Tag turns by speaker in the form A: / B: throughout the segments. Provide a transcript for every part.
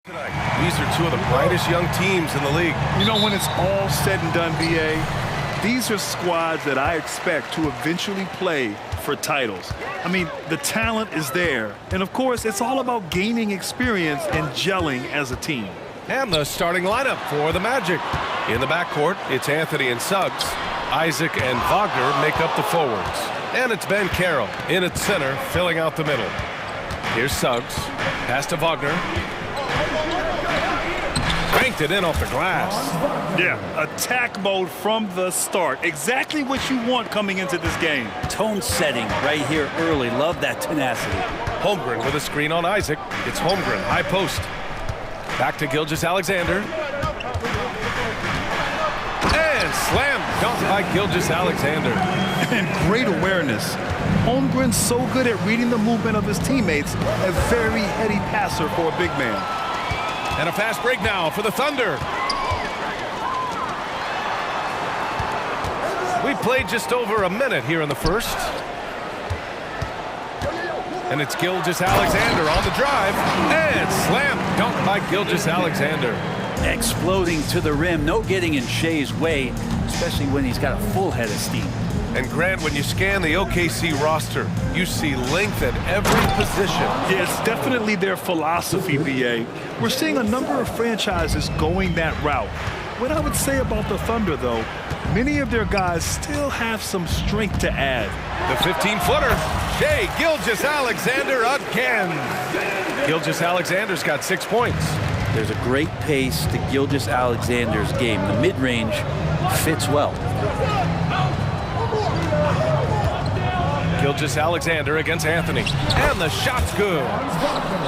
A: These are two of the brightest young teams in the league.
B: You know, when it's all said and done, BA, these are squads that I expect to eventually play for titles. I mean, the talent is there. And of course, it's all about gaining experience and gelling as a team.
A: And the starting lineup for the Magic. In the backcourt, it's Anthony and Suggs. Isaac and Wagner make up the forwards. And it's Ben Carroll in at center, filling out the middle. Here's Suggs. Pass to Wagner. Cranked it in off the glass.
B: Yeah, attack mode from the start. Exactly what you want coming into this game.
C: Tone setting right here early. Love that tenacity.
A: Holmgren with a screen on Isaac. It's Holmgren, high post. Back to Gilgeous-Alexander. And slam dunk by Gilgeous-Alexander.
B: And great awareness. Holmgren's so good at reading the movement of his teammates. A very heady passer for a big man.
A: And a fast break now for the Thunder. We played just over a minute here in the first. And it's Gilgeous-Alexander on the drive. And slam dunk by Gilgeous-Alexander.
C: Exploding to the rim. No getting in Shea's way, especially when he's got a full head of steam.
A: And Grant, when you scan the OKC roster, you see length at every position.
B: Yeah, it's definitely their philosophy, BA. We're seeing a number of franchises going that route. What I would say about the Thunder, though, many of their guys still have some strength to add.
A: The 15-footer, Shea Gilgeous-Alexander again. Gilgeous-Alexander's got 6 points.
C: There's a great pace to Gilgeous-Alexander's game. The mid-range fits well.
A: Gilgeous-Alexander against Anthony. And the shot's good.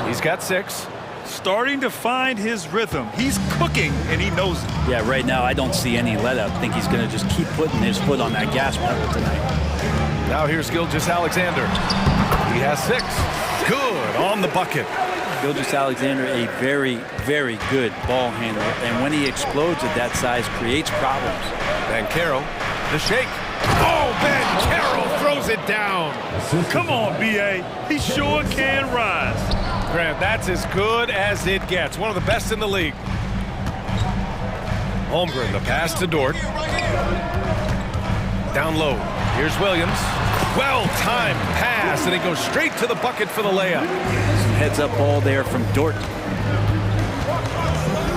A: He's got 6.
B: Starting to find his rhythm. He's cooking, and he knows it.
C: Yeah, right now I don't see any let-up. I think he's going to just keep putting his foot on that gas pedal tonight.
A: Now here's Gilgeous-Alexander. He has 6. Good on the bucket.
C: Gilgeous-Alexander, a very, very good ball handler. And when he explodes at that size, creates problems.
A: Ben Carroll, the shake. Oh, Ben Carroll throws it down.
B: Come on, B.A. He sure can rise.
A: Grant, that's as good as it gets. One of the best in the league. Holmgren, the pass to Dort. Down low. Here's Williams. Well-timed pass, and he goes straight to the bucket for the layup.
C: Some heads-up ball there from Dort.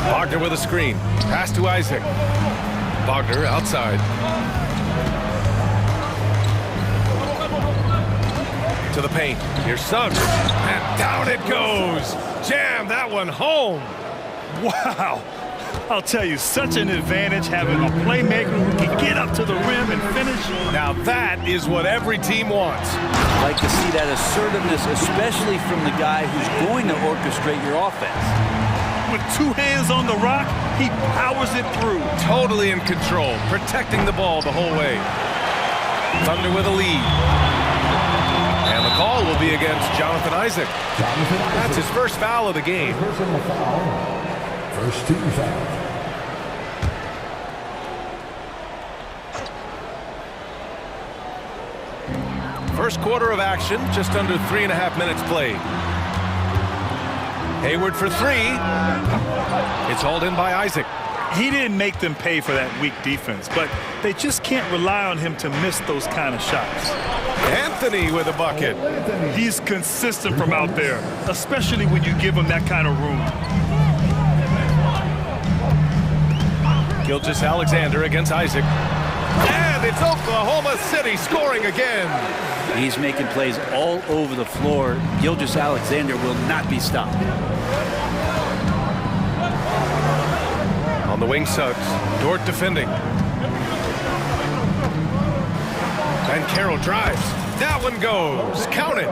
A: Wagner with a screen. Pass to Isaac. Wagner outside. To the paint. Here's Suggs. And down it goes. Jam that one home.
B: Wow. I'll tell you, such an advantage having a playmaker who can get up to the rim and finish.
A: Now that is what every team wants.
C: I like to see that assertiveness, especially from the guy who's going to orchestrate your offense.
B: With 2 hands on the rock, he powers it through.
A: Totally in control, protecting the ball the whole way. Thunder with a lead. And the call will be against Jonathan Isaac. That's his first foul of the game.
D: First team foul.
A: First quarter of action, just under 3.5 minutes played. Hayward for 3. It's hauled in by Isaac.
B: He didn't make them pay for that weak defense, but they just can't rely on him to miss those kind of shots.
A: Anthony with a bucket.
B: He's consistent from out there, especially when you give him that kind of room.
A: Gilgeous-Alexander against Isaac. And it's Oklahoma City scoring again.
C: He's making plays all over the floor. Gilgeous-Alexander will not be stopped.
A: On the wing, Suggs. Dort defending. Ben Carroll drives. That one goes. Count it.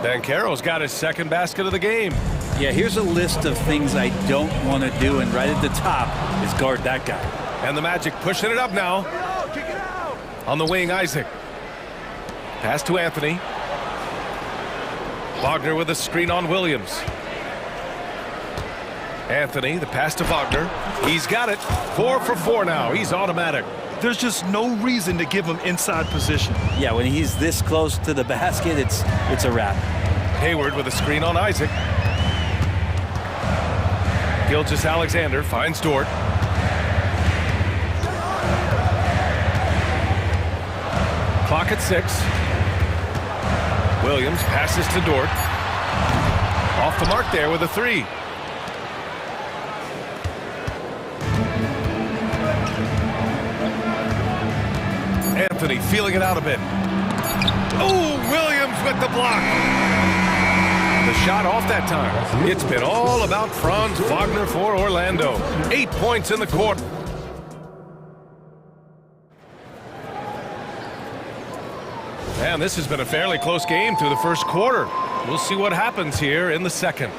A: Ben Carroll's got his second basket of the game.
C: Yeah, here's a list of things I don't want to do, and right at the top is guard that guy.
A: And the Magic pushing it up now. On the wing, Isaac. Pass to Anthony. Wagner with a screen on Williams. Anthony, the pass to Wagner. He's got it. 4 for 4 now. He's automatic.
B: There's just no reason to give him inside position.
C: Yeah, when he's this close to the basket, it's a wrap.
A: Hayward with a screen on Isaac. Gilgeous-Alexander finds Dort. Clock at 6. Williams passes to Dort. Off the mark there with a 3. Anthony feeling it out a bit. Oh, Williams with the block. The shot off that time. It's been all about Franz Wagner for Orlando. 8 points in the quarter. And this has been a fairly close game through the first quarter. We'll see what happens here in the second.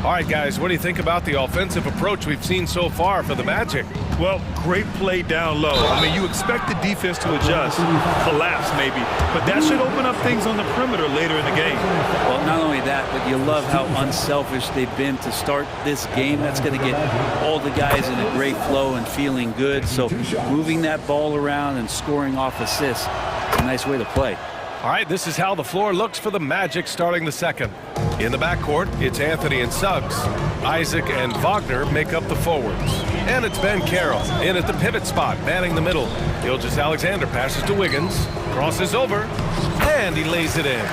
A: All right, guys, what do you think about the offensive approach we've seen so far for the Magic?
B: Well, great play down low. I mean, you expect the defense to adjust, collapse maybe, but that should open up things on the perimeter later in the game.
C: Well, not only that, but you love how unselfish they've been to start this game. That's going to get all the guys in a great flow and feeling good. So moving that ball around and scoring off assists, a nice way to play.
A: All right, this is how the floor looks for the Magic starting the second. In the backcourt, it's Anthony and Suggs. Isaac and Wagner make up the forwards. And it's Ben Carroll in at the pivot spot, manning the middle. Gilgeous-Alexander passes to Wiggins, crosses over, and he lays it in.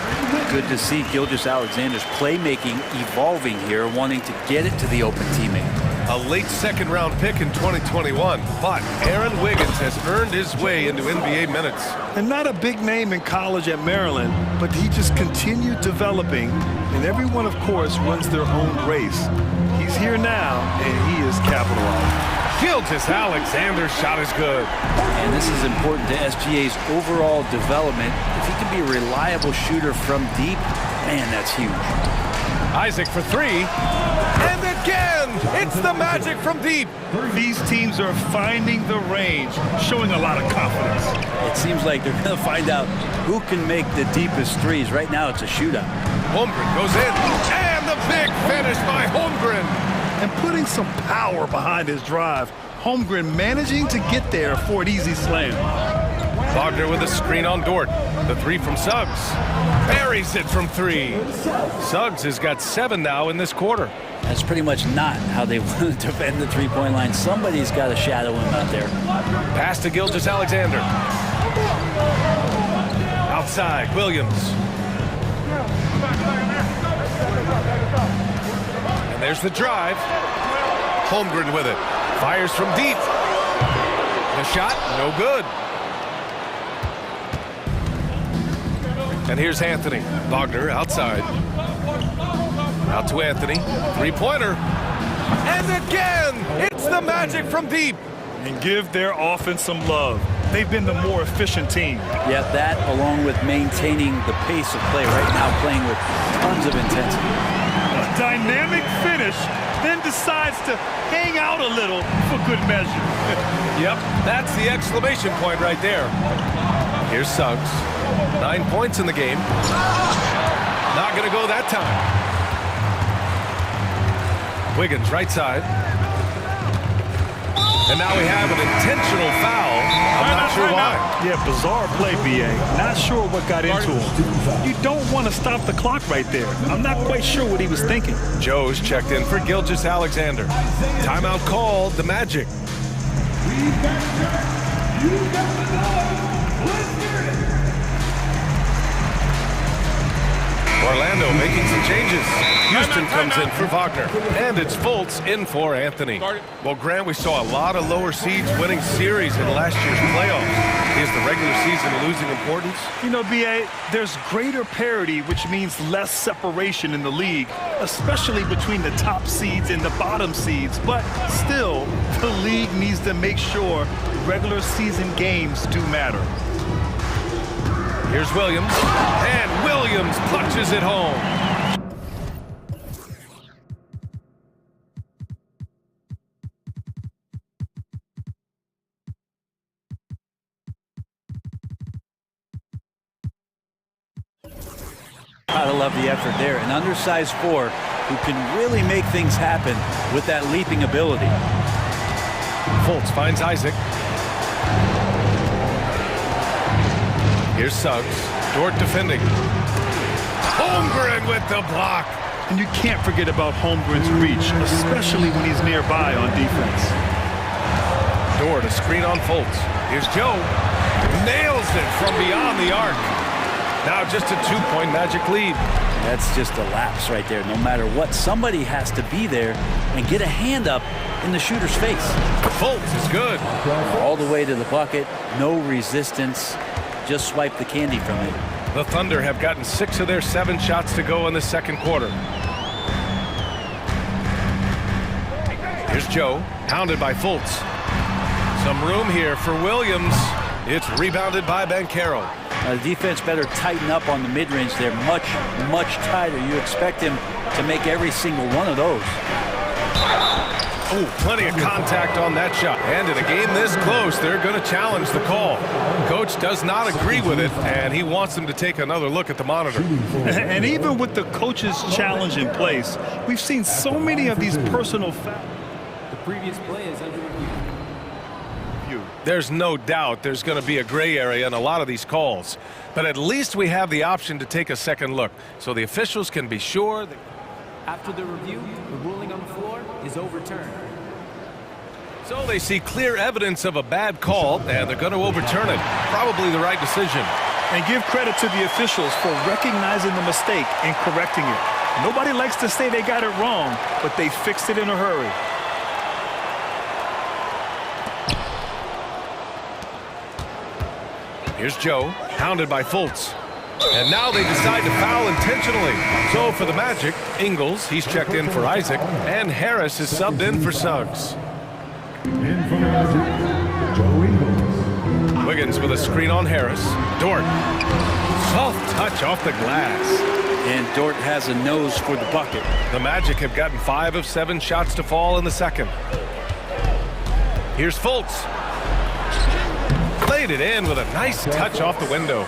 C: Good to see Gilgeous-Alexander's playmaking evolving here, wanting to get it to the open teammate.
A: A late second-round pick in 2021, but Aaron Wiggins has earned his way into NBA minutes.
B: And not a big name in college at Maryland, but he just continued developing, and everyone, of course, runs their own race. He's here now, and he is capitalized.
A: Gilgeous-Alexander's shot is good.
C: And this is important to SGA's overall development. If he can be a reliable shooter from deep, man, that's huge.
A: Isaac for 3, and again, it's the Magic from deep.
B: These teams are finding the range, showing a lot of confidence.
C: It seems like they're going to find out who can make the deepest threes. Right now, it's a shootout.
A: Holmgren goes in, and the big finish by Holmgren.
B: And putting some power behind his drive, Holmgren managing to get there for an easy slam.
A: Wagner with a screen on Dort. The 3 from Suggs. Buries it from 3. Suggs has got 7 now in this quarter.
C: That's pretty much not how they want to defend the three-point line. Somebody's got to shadow him out there.
A: Pass to Gilgeous-Alexander. Outside, Williams. And there's the drive. Holmgren with it. Fires from deep. The shot, no good. And here's Anthony. Wagner outside. Out to Anthony. Three-pointer. And again, it's the Magic from deep.
B: And give their offense some love. They've been the more efficient team.
C: Yeah, that along with maintaining the pace of play right now, playing with tons of intensity.
B: A dynamic finish, then decides to hang out a little for good measure.
A: Yep, that's the exclamation point right there. Here's Suggs. 9 points in the game. Not going to go that time. Wiggins right side. And now we have an intentional foul. I'm not sure why.
B: Yeah, bizarre play, BA. Not sure what got into him. You don't want to stop the clock right there. I'm not quite sure what he was thinking.
A: Joe's checked in for Gilgeous-Alexander. Timeout called, the Magic. Orlando making some changes. Houston comes in for Wagner. And it's Fultz in for Anthony. Well, Grant, we saw a lot of lower seeds winning series in last year's playoffs. Is the regular season losing importance?
B: You know, BA, there's greater parity, which means less separation in the league, especially between the top seeds and the bottom seeds. But still, the league needs to make sure regular season games do matter.
A: Here's Williams, and Williams punches it home.
C: Gotta love the effort there. An undersized 4 who can really make things happen with that leaping ability.
A: Fultz finds Isaac. Here's Suggs. Dort defending. Holmgren with the block.
B: And you can't forget about Holmgren's reach, especially when he's nearby on defense.
A: Door to screen on Fultz. Here's Joe. Nails it from beyond the arc. Now just a 2-point Magic lead.
C: That's just a lapse right there. No matter what, somebody has to be there and get a hand up in the shooter's face.
A: Fultz is good.
C: All the way to the bucket, no resistance, just swipe the candy from it.
A: The Thunder have gotten 6 of their 7 shots to go in the second quarter. Here's Joe, hounded by Fultz. Some room here for Williams. It's rebounded by Banchero.
C: The defense better tighten up on the mid-range. They're much, much tighter. You expect him to make every single one of those.
A: Oh, plenty of contact on that shot. And in a game this close, they're going to challenge the call. Coach does not agree with it, and he wants them to take another look at the monitor.
B: And even with the coach's challenge in place, we've seen so many of these personal fouls.
D: The previous play is under review.
A: There's no doubt there's going to be a gray area in a lot of these calls. But at least we have the option to take a second look, so the officials can be sure that...
D: After the review, the ruling on the floor is overturned.
A: So they see clear evidence of a bad call, and they're going to overturn it. Probably the right decision.
B: And give credit to the officials for recognizing the mistake and correcting it. Nobody likes to say they got it wrong, but they fixed it in a hurry.
A: Here's Joe, hounded by Fultz. And now they decide to foul intentionally. So for the Magic, Ingles, he's checked in for Isaac, and Harris is subbed in for Suggs.
E: In for the Magic, Joe Ingles.
A: Wiggins with a screen on Harris. Dort. Soft touch off the glass.
C: And Dort has a nose for the bucket.
A: The Magic have gotten 5 of 7 shots to fall in the second. Here's Fultz. Laid it in with a nice touch off the window.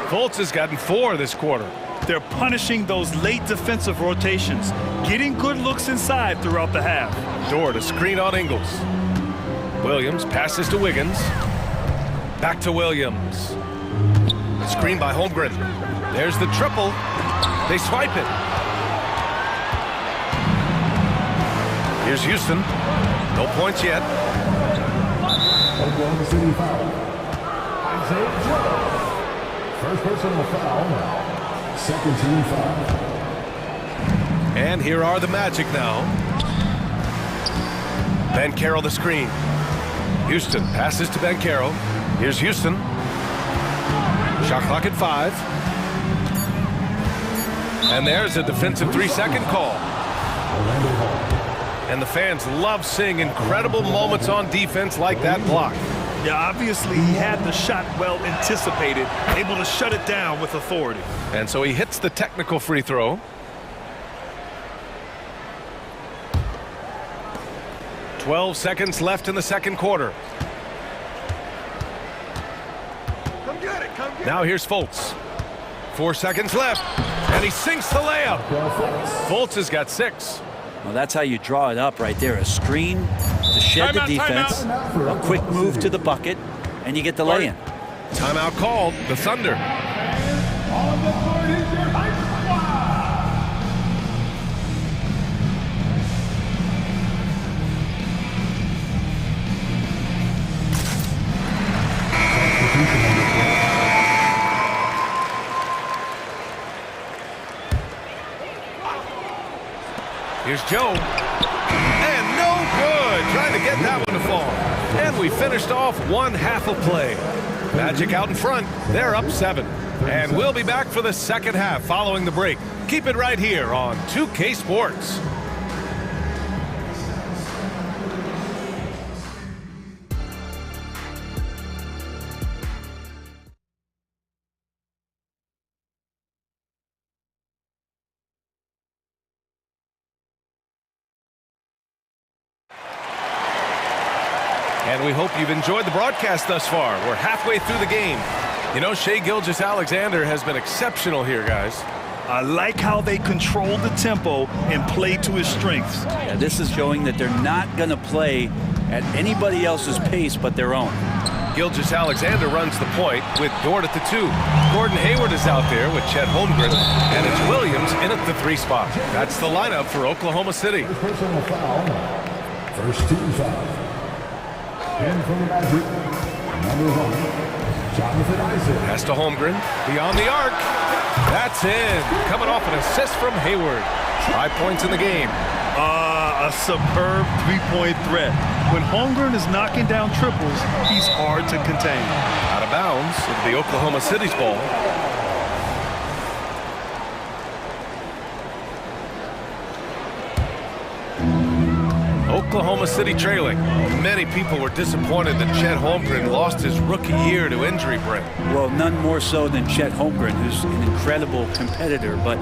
A: Fultz has gotten 4 this quarter.
B: They're punishing those late defensive rotations, getting good looks inside throughout the half.
A: Dort, a screen on Ingles. Williams passes to Wiggins. Back to Williams. Screen by Holmgren. There's the triple. They swipe it. Here's Houston. No points yet.
E: Oklahoma City foul. Isaiah Joe. First personal foul. Second team foul.
A: And here are the Magic now. Banchero the screen. Houston passes to Banchero. Here's Houston. Shot clock at 5. And there's a defensive 3-second call. And the fans love seeing incredible moments on defense like that block.
B: Yeah, obviously he had the shot well anticipated, able to shut it down with authority.
A: And so he hits the technical free throw. 12 seconds left in the second quarter. Now here's Fultz. 4 seconds left, and he sinks the layup. Fultz has got 6.
C: Well, that's how you draw it up right there. A screen to shed the defense, a quick move to the bucket, and you get the lay-in.
A: Timeout called. The Thunder. Here's Joe. And no good. Trying to get that one to fall. And we finished off one half of play. Magic out in front. They're up 7. And we'll be back for the second half following the break. Keep it right here on 2K Sports. And we hope you've enjoyed the broadcast thus far. We're halfway through the game. You know, Shai Gilgeous-Alexander has been exceptional here, guys.
B: I like how they control the tempo and play to his strengths.
C: Yeah, this is showing that they're not going to play at anybody else's pace but their own.
A: Gilgeous-Alexander runs the point with Dort at the 2. Gordon Hayward is out there with Chet Holmgren, and it's Williams in at the 3 spot. That's the lineup for Oklahoma City.
E: First personal foul. First team foul. In from the Magic, number 1, Jonathan Isaac.
A: Pass to Holmgren, beyond the arc. That's in. Coming off an assist from Hayward. 5 points in the game.
B: A superb three-point threat. When Holmgren is knocking down triples, he's hard to contain.
A: Out of bounds, it'll be Oklahoma City's ball. Oklahoma City trailing. Many people were disappointed that Chet Holmgren lost his rookie year to injury break.
C: Well, none more so than Chet Holmgren, who's an incredible competitor. But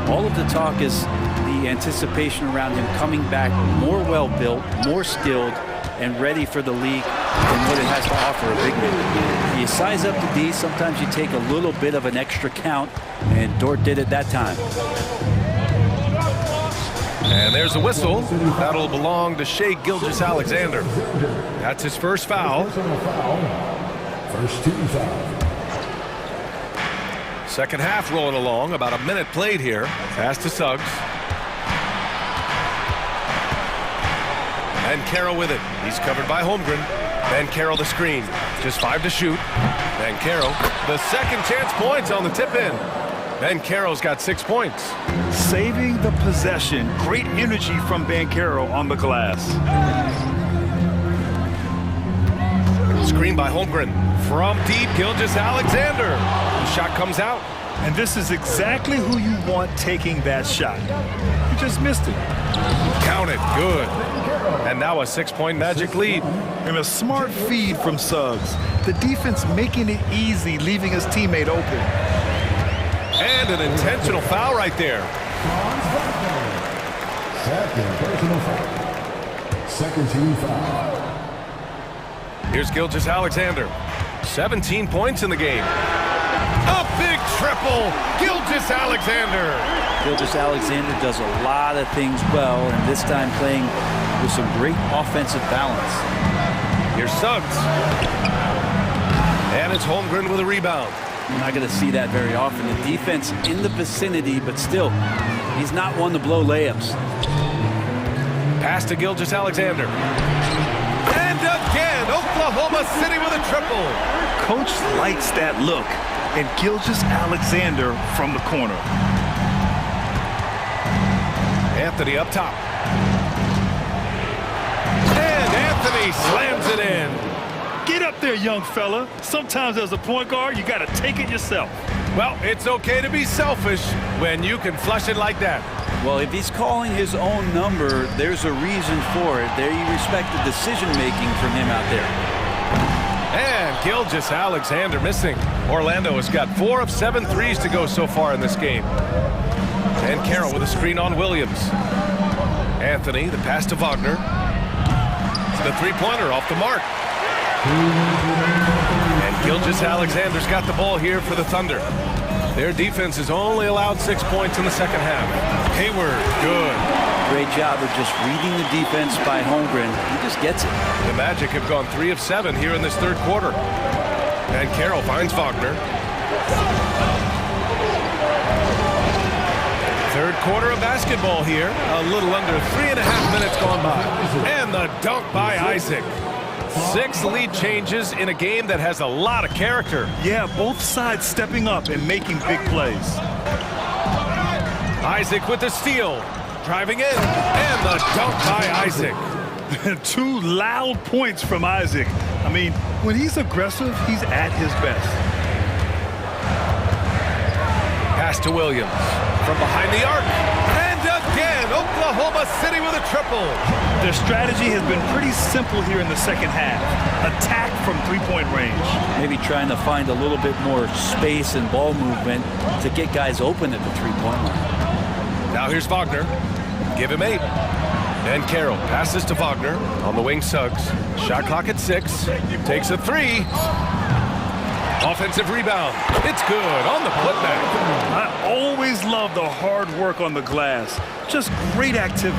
C: all of the talk is the anticipation around him coming back more well-built, more skilled, and ready for the league than what it has to offer a big man. You size up the D, sometimes you take a little bit of an extra count, and Dort did it that time.
A: And there's a whistle. That'll belong to Shai Gilgeous-Alexander. That's his first foul.
E: Personal foul. First team foul.
A: Second half rolling along. About a minute played here. Pass to Suggs. And Carroll with it. He's covered by Holmgren. And Carroll the screen. Just 5 to shoot. And Carroll, the second chance points on the tip-in. Banchero got 6 points.
B: Saving the possession. Great energy from Banchero on the glass.
A: Screen by Holmgren. From deep, Gilgeous-Alexander. The shot comes out.
B: And this is exactly who you want taking that shot. You just missed it.
A: Count it. Good. And now a 6-point Magic lead.
B: And a smart feed from Suggs. The defense making it easy, leaving his teammate open.
A: And an intentional foul right there.
E: Second personal foul. Second team foul.
A: Here's Gilgeous-Alexander. 17 points in the game. A big triple. Gilgeous-Alexander.
C: Gilgeous-Alexander does a lot of things well, and this time playing with some great offensive balance.
A: Here's Suggs. And it's Holmgren with a rebound.
C: You're not going to see that very often. The defense in the vicinity, but still, he's not one to blow layups.
A: Pass to Gilgeous-Alexander. And again, Oklahoma City with a triple.
B: Coach likes that look. And Gilgeous-Alexander from the corner.
A: Anthony up top. And Anthony slams it in.
B: Get up there, young fella. Sometimes as a point guard, you got to take it yourself.
A: Well, it's okay to be selfish when you can flush it like that.
C: Well, if he's calling his own number, there's a reason for it. There you respect the decision-making from him out there.
A: And Gilgeous-Alexander missing. Orlando has got 4 of 7 threes to go so far in this game. And Carroll with a screen on Williams. Anthony, the pass to Wagner. The three-pointer off the mark. And Gilgeous-Alexander's got the ball here for the Thunder. Their defense has only allowed 6 points in the second half. Hayward, good.
C: Great job of just reading the defense by Holmgren. He just gets it.
A: The Magic have gone 3 of 7 here in this third quarter. And Carroll finds Wagner. Third quarter of basketball here. A little under 3.5 minutes gone by. And the dunk by Isaac. 6 lead changes in a game that has a lot of character.
B: Yeah, both sides stepping up and making big plays.
A: Isaac with the steal. Driving in. And the dunk by Isaac.
B: 2 loud points from Isaac. I mean, when he's aggressive, he's at his best.
A: Pass to Williams. From behind the arc. And again, Oklahoma City with a triple.
B: Their strategy has been pretty simple here in the second half. Attack from three-point range.
C: Maybe trying to find a little bit more space and ball movement to get guys open at the three-point line.
A: Now here's Wagner. Give him 8. And Carroll passes to Wagner. On the wing, Suggs. Shot clock at 6. Takes a 3. Offensive rebound. It's good on the putback.
B: I always love the hard work on the glass. Just great activity.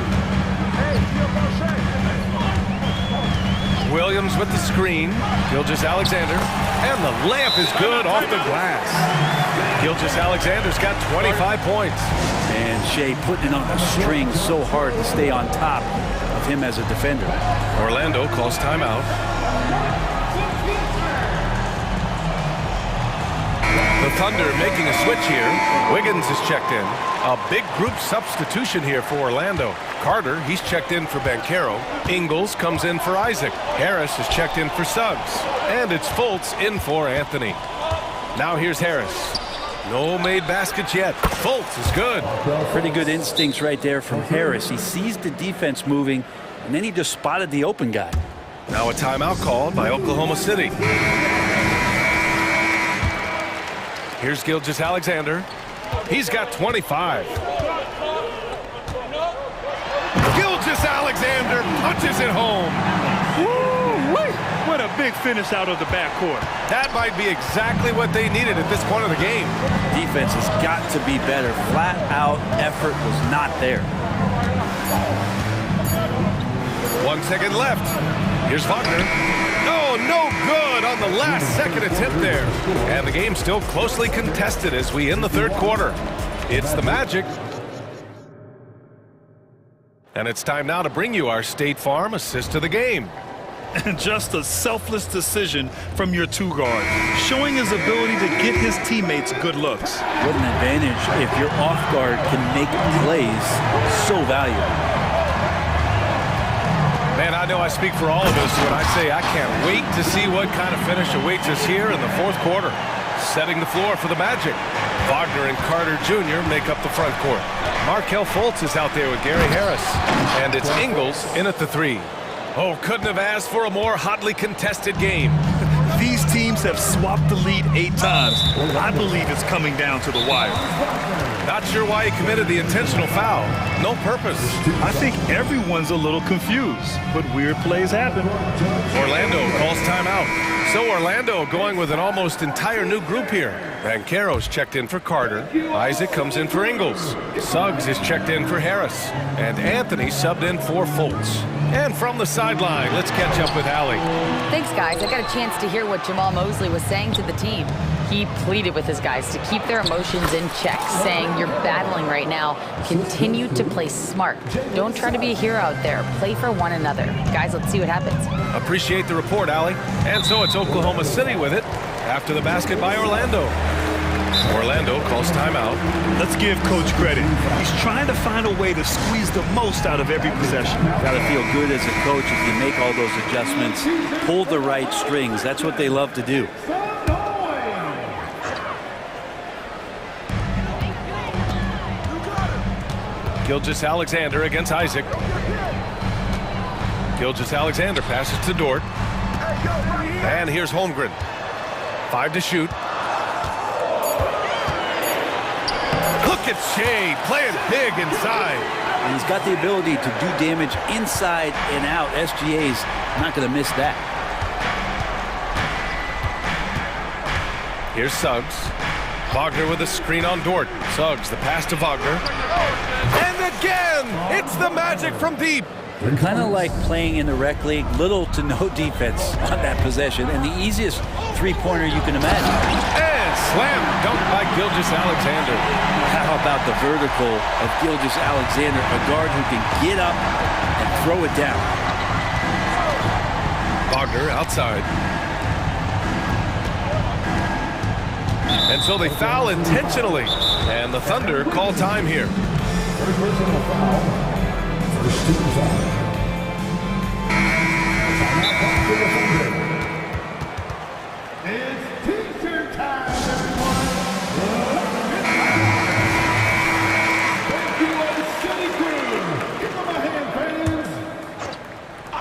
A: Williams with the screen. Gilgeous-Alexander. And the layup is good off the glass. Gilgeous-Alexander's got 25 points.
C: And Shea putting it on the string so hard to stay on top of him as a defender.
A: Orlando calls timeout. The Thunder making a switch here. Wiggins is checked in. A big group substitution here for Orlando. Carter, he's checked in for Banchero. Ingles comes in for Isaac. Harris is checked in for Suggs. And it's Fultz in for Anthony. Now here's Harris. No made baskets yet. Fultz is good.
C: Pretty good instincts right there from Harris. He sees the defense moving, and then he just spotted the open guy.
A: Now a timeout called by Oklahoma City. Here's Gilgeous-Alexander. He's got 25. Gilgeous-Alexander punches it home.
B: Woo-wee. What a big finish out of the backcourt.
A: That might be exactly what they needed at this point of the game.
C: Defense has got to be better. Flat out effort was not there.
A: 1 second left. Here's Wagner. Oh, no good on the last second attempt there. And the game's still closely contested as we end the third quarter. It's the Magic. And it's time now to bring you our State Farm assist of the game.
B: And just a selfless decision from your two guard, showing his ability to get his teammates good looks.
C: What an advantage if your off guard can make plays so valuable.
A: Man, I know I speak for all of us when I say I can't wait to see what kind of finish awaits us here in the fourth quarter. Setting the floor for the Magic. Wagner and Carter Jr. make up the front court. Markelle Fultz is out there with Gary Harris. And it's Ingles in at the three. Oh, couldn't have asked for a more hotly contested game.
B: These teams have swapped the lead 8 times. I believe it's coming down to the wire.
A: Not sure why he committed the intentional foul. No purpose.
B: I think everyone's a little confused, but weird plays happen.
A: Orlando calls timeout. So Orlando going with an almost entire new group here. Banchero's checked in for Carter. Isaac comes in for Ingles. Suggs is checked in for Harris. And Anthony subbed in for Fultz. And from the sideline, let's catch up with Allie.
F: Thanks, guys. I got a chance to hear what Jamal Mosley was saying to the team. He pleaded with his guys to keep their emotions in check, saying, you're battling right now. Continue to play smart. Don't try to be a hero out there. Play for one another. Guys, let's see what happens.
A: Appreciate the report, Allie. And so it's Oklahoma City with it after the basket by Orlando. Orlando calls timeout.
B: Let's give Coach credit. He's trying to find a way to squeeze the most out of every possession.
C: Got to feel good as a coach if you make all those adjustments. Pull the right strings. That's what they love to do.
A: Gilgeous-Alexander against Isaac. Gilgeous-Alexander passes to Dort. And here's Holmgren. 5 to shoot. Look at Shea playing big inside.
C: And he's got the ability to do damage inside and out. SGA's not going to miss that.
A: Here's Suggs. Wagner with a screen on Dort. Suggs, the pass to Wagner. And again, it's the Magic from deep.
C: Kind of like playing in the rec league, little to no defense on that possession, and the easiest three-pointer you can imagine.
A: And slam dunk by Gilgeous-Alexander.
C: How about the vertical of Gilgeous-Alexander, a guard who can get up and throw it down.
A: Wagner outside. And so they foul intentionally. And the Thunder call time here.
E: First personal foul. First team foul. Timeout call for the Thunder. It's T-shirt time, everyone. Thank you, City Crew. Give them a hand, fans.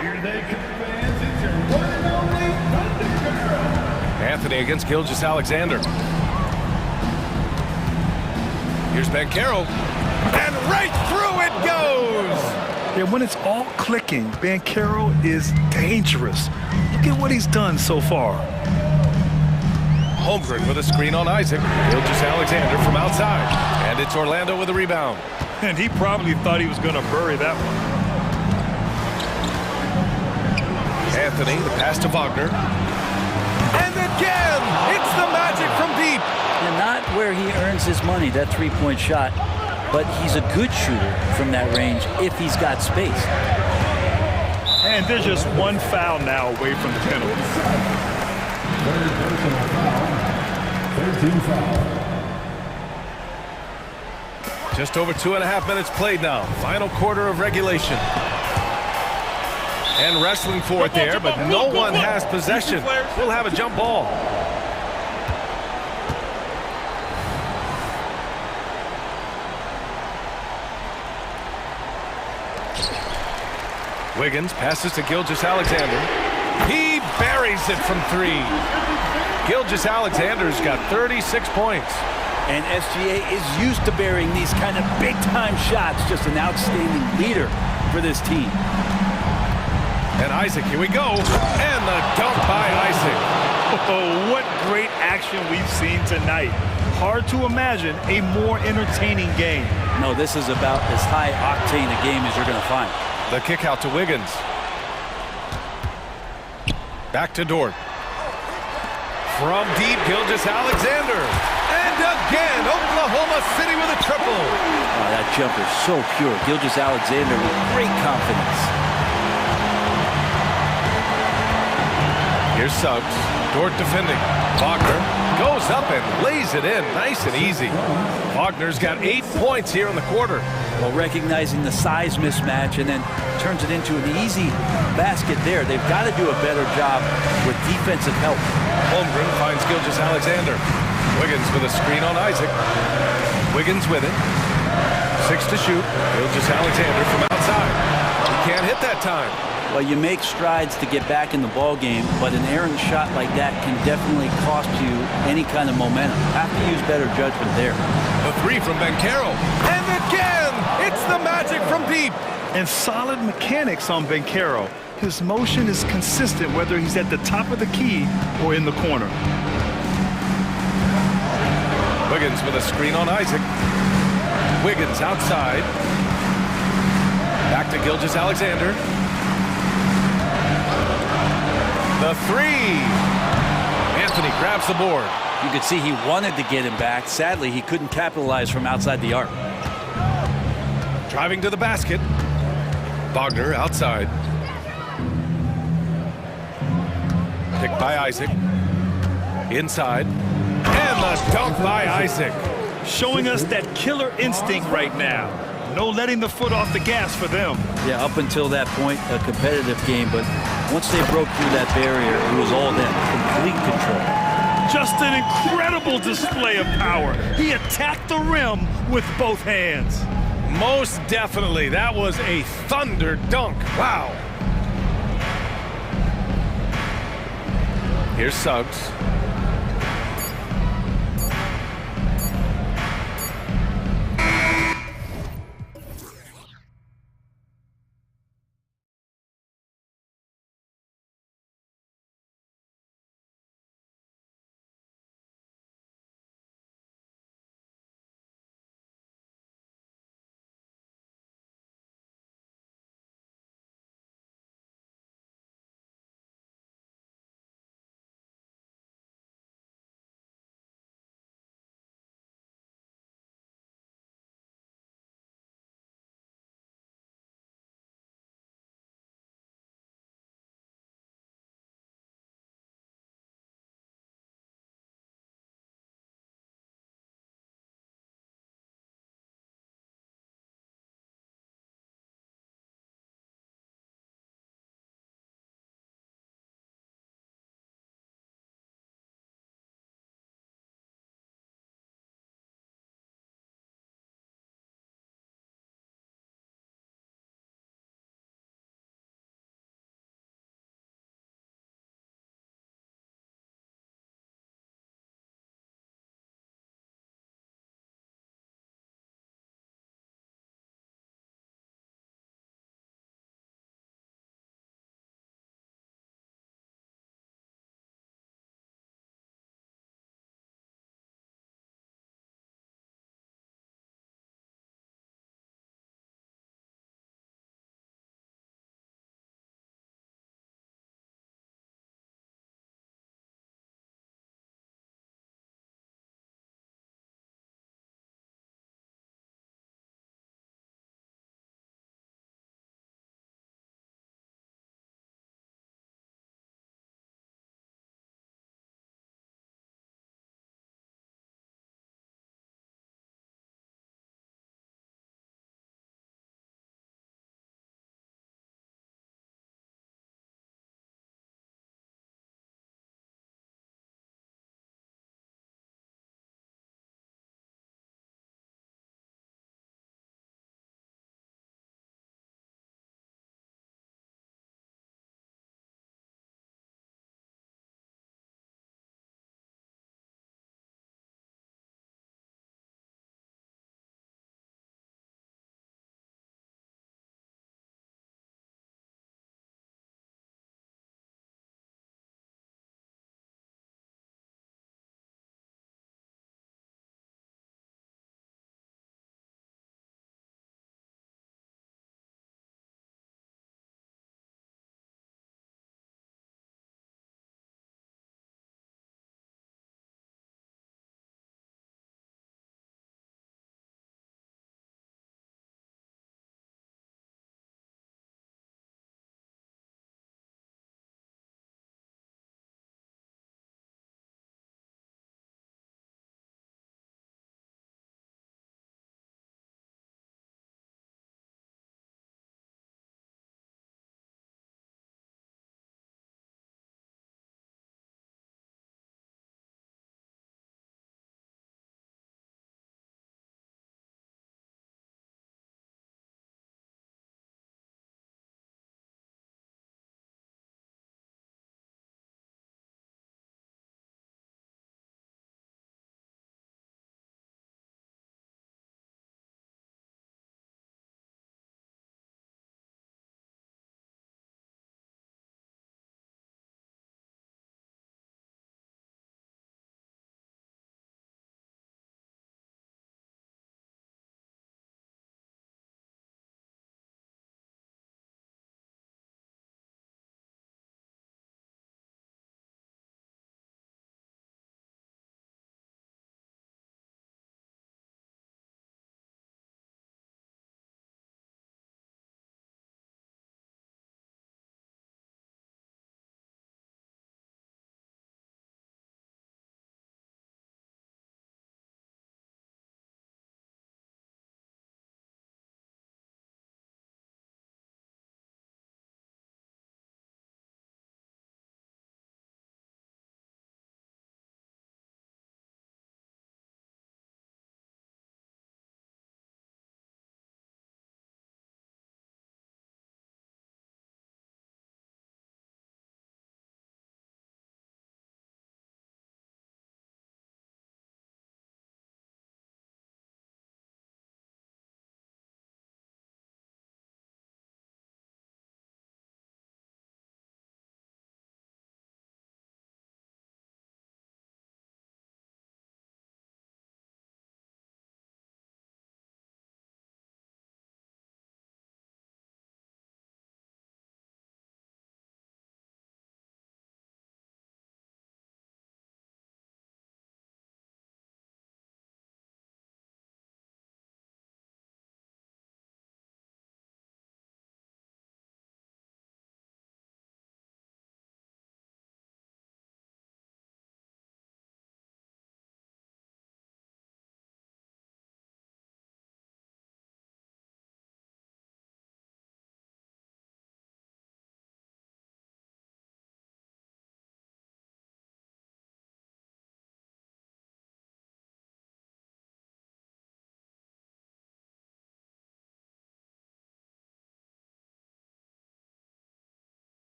E: Here they come, fans. It's your one and only Thunder Girl.
A: Anthony against Gilgeous-Alexander. Here's Banchero. And right through it goes!
B: Yeah, when it's all clicking, Banchero is dangerous. Look at what he's done so far.
A: Holmgren with a screen on Isaac. Gilgeous-Alexander from outside. And it's Orlando with a rebound.
B: And he probably thought he was going to bury that one.
A: Anthony, the pass to Wagner. And again, it's the magic from deep.
C: And not where he earns his money, that three-point shot, but he's a good shooter from that range if he's got space.
B: And there's just one foul now away from the penalty.
E: Third personal foul. 13 foul.
A: Just over 2.5 minutes played now. Final quarter of regulation. And wrestling for it there, but no one has possession. We'll have a jump ball. Wiggins passes to Gilgeous-Alexander. He buries it from three. Gilgeous-Alexander's got 36 points.
C: And SGA is used to burying these kind of big-time shots. Just an outstanding leader for this team.
A: And Isaac, here we go. And the dunk by Isaac.
B: Oh, what great action we've seen tonight. Hard to imagine a more entertaining game.
C: No, this is about as high-octane a game as you're going to find.
A: The kick out to Wiggins. Back to Dort. From deep, Gilgeous-Alexander. And again, Oklahoma City with a triple.
C: Oh, that jumper so pure. Gilgeous-Alexander with great confidence.
A: Here's Suggs. Dort defending. Wagner goes up and lays it in. Nice and easy. Wagner's got 8 points here in the quarter.
C: Well, recognizing the size mismatch and then turns it into an easy basket there. They've got to do a better job with defensive help.
A: Holmgren finds Gilgeous-Alexander. Wiggins with a screen on Isaac. Wiggins with it. 6 to shoot. Gilgeous-Alexander from outside. He can't hit that time.
C: Well, you make strides to get back in the ball game, but an errant shot like that can definitely cost you any kind of momentum. Have to use better judgment there.
A: The three from Banchero. And again, it's the magic from deep.
B: And solid mechanics on Banchero. His motion is consistent whether he's at the top of the key or in the corner.
A: Wiggins with a screen on Isaac. Wiggins outside. Back to Gilgeous-Alexander. The three. Anthony grabs the board.
C: You could see he wanted to get him back. Sadly, he couldn't capitalize from outside the arc.
A: Driving to the basket. Wagner outside. Picked by Isaac. Inside. And the dunk by Isaac.
B: Showing us that killer instinct right now. No letting the foot off the gas for them.
C: Yeah, up until that point, a competitive game, but once they broke through that barrier, it was all them. Complete control.
B: Just an incredible display of power. He attacked the rim with both hands.
A: Most definitely. That was a thunder dunk. Wow. Here's Suggs.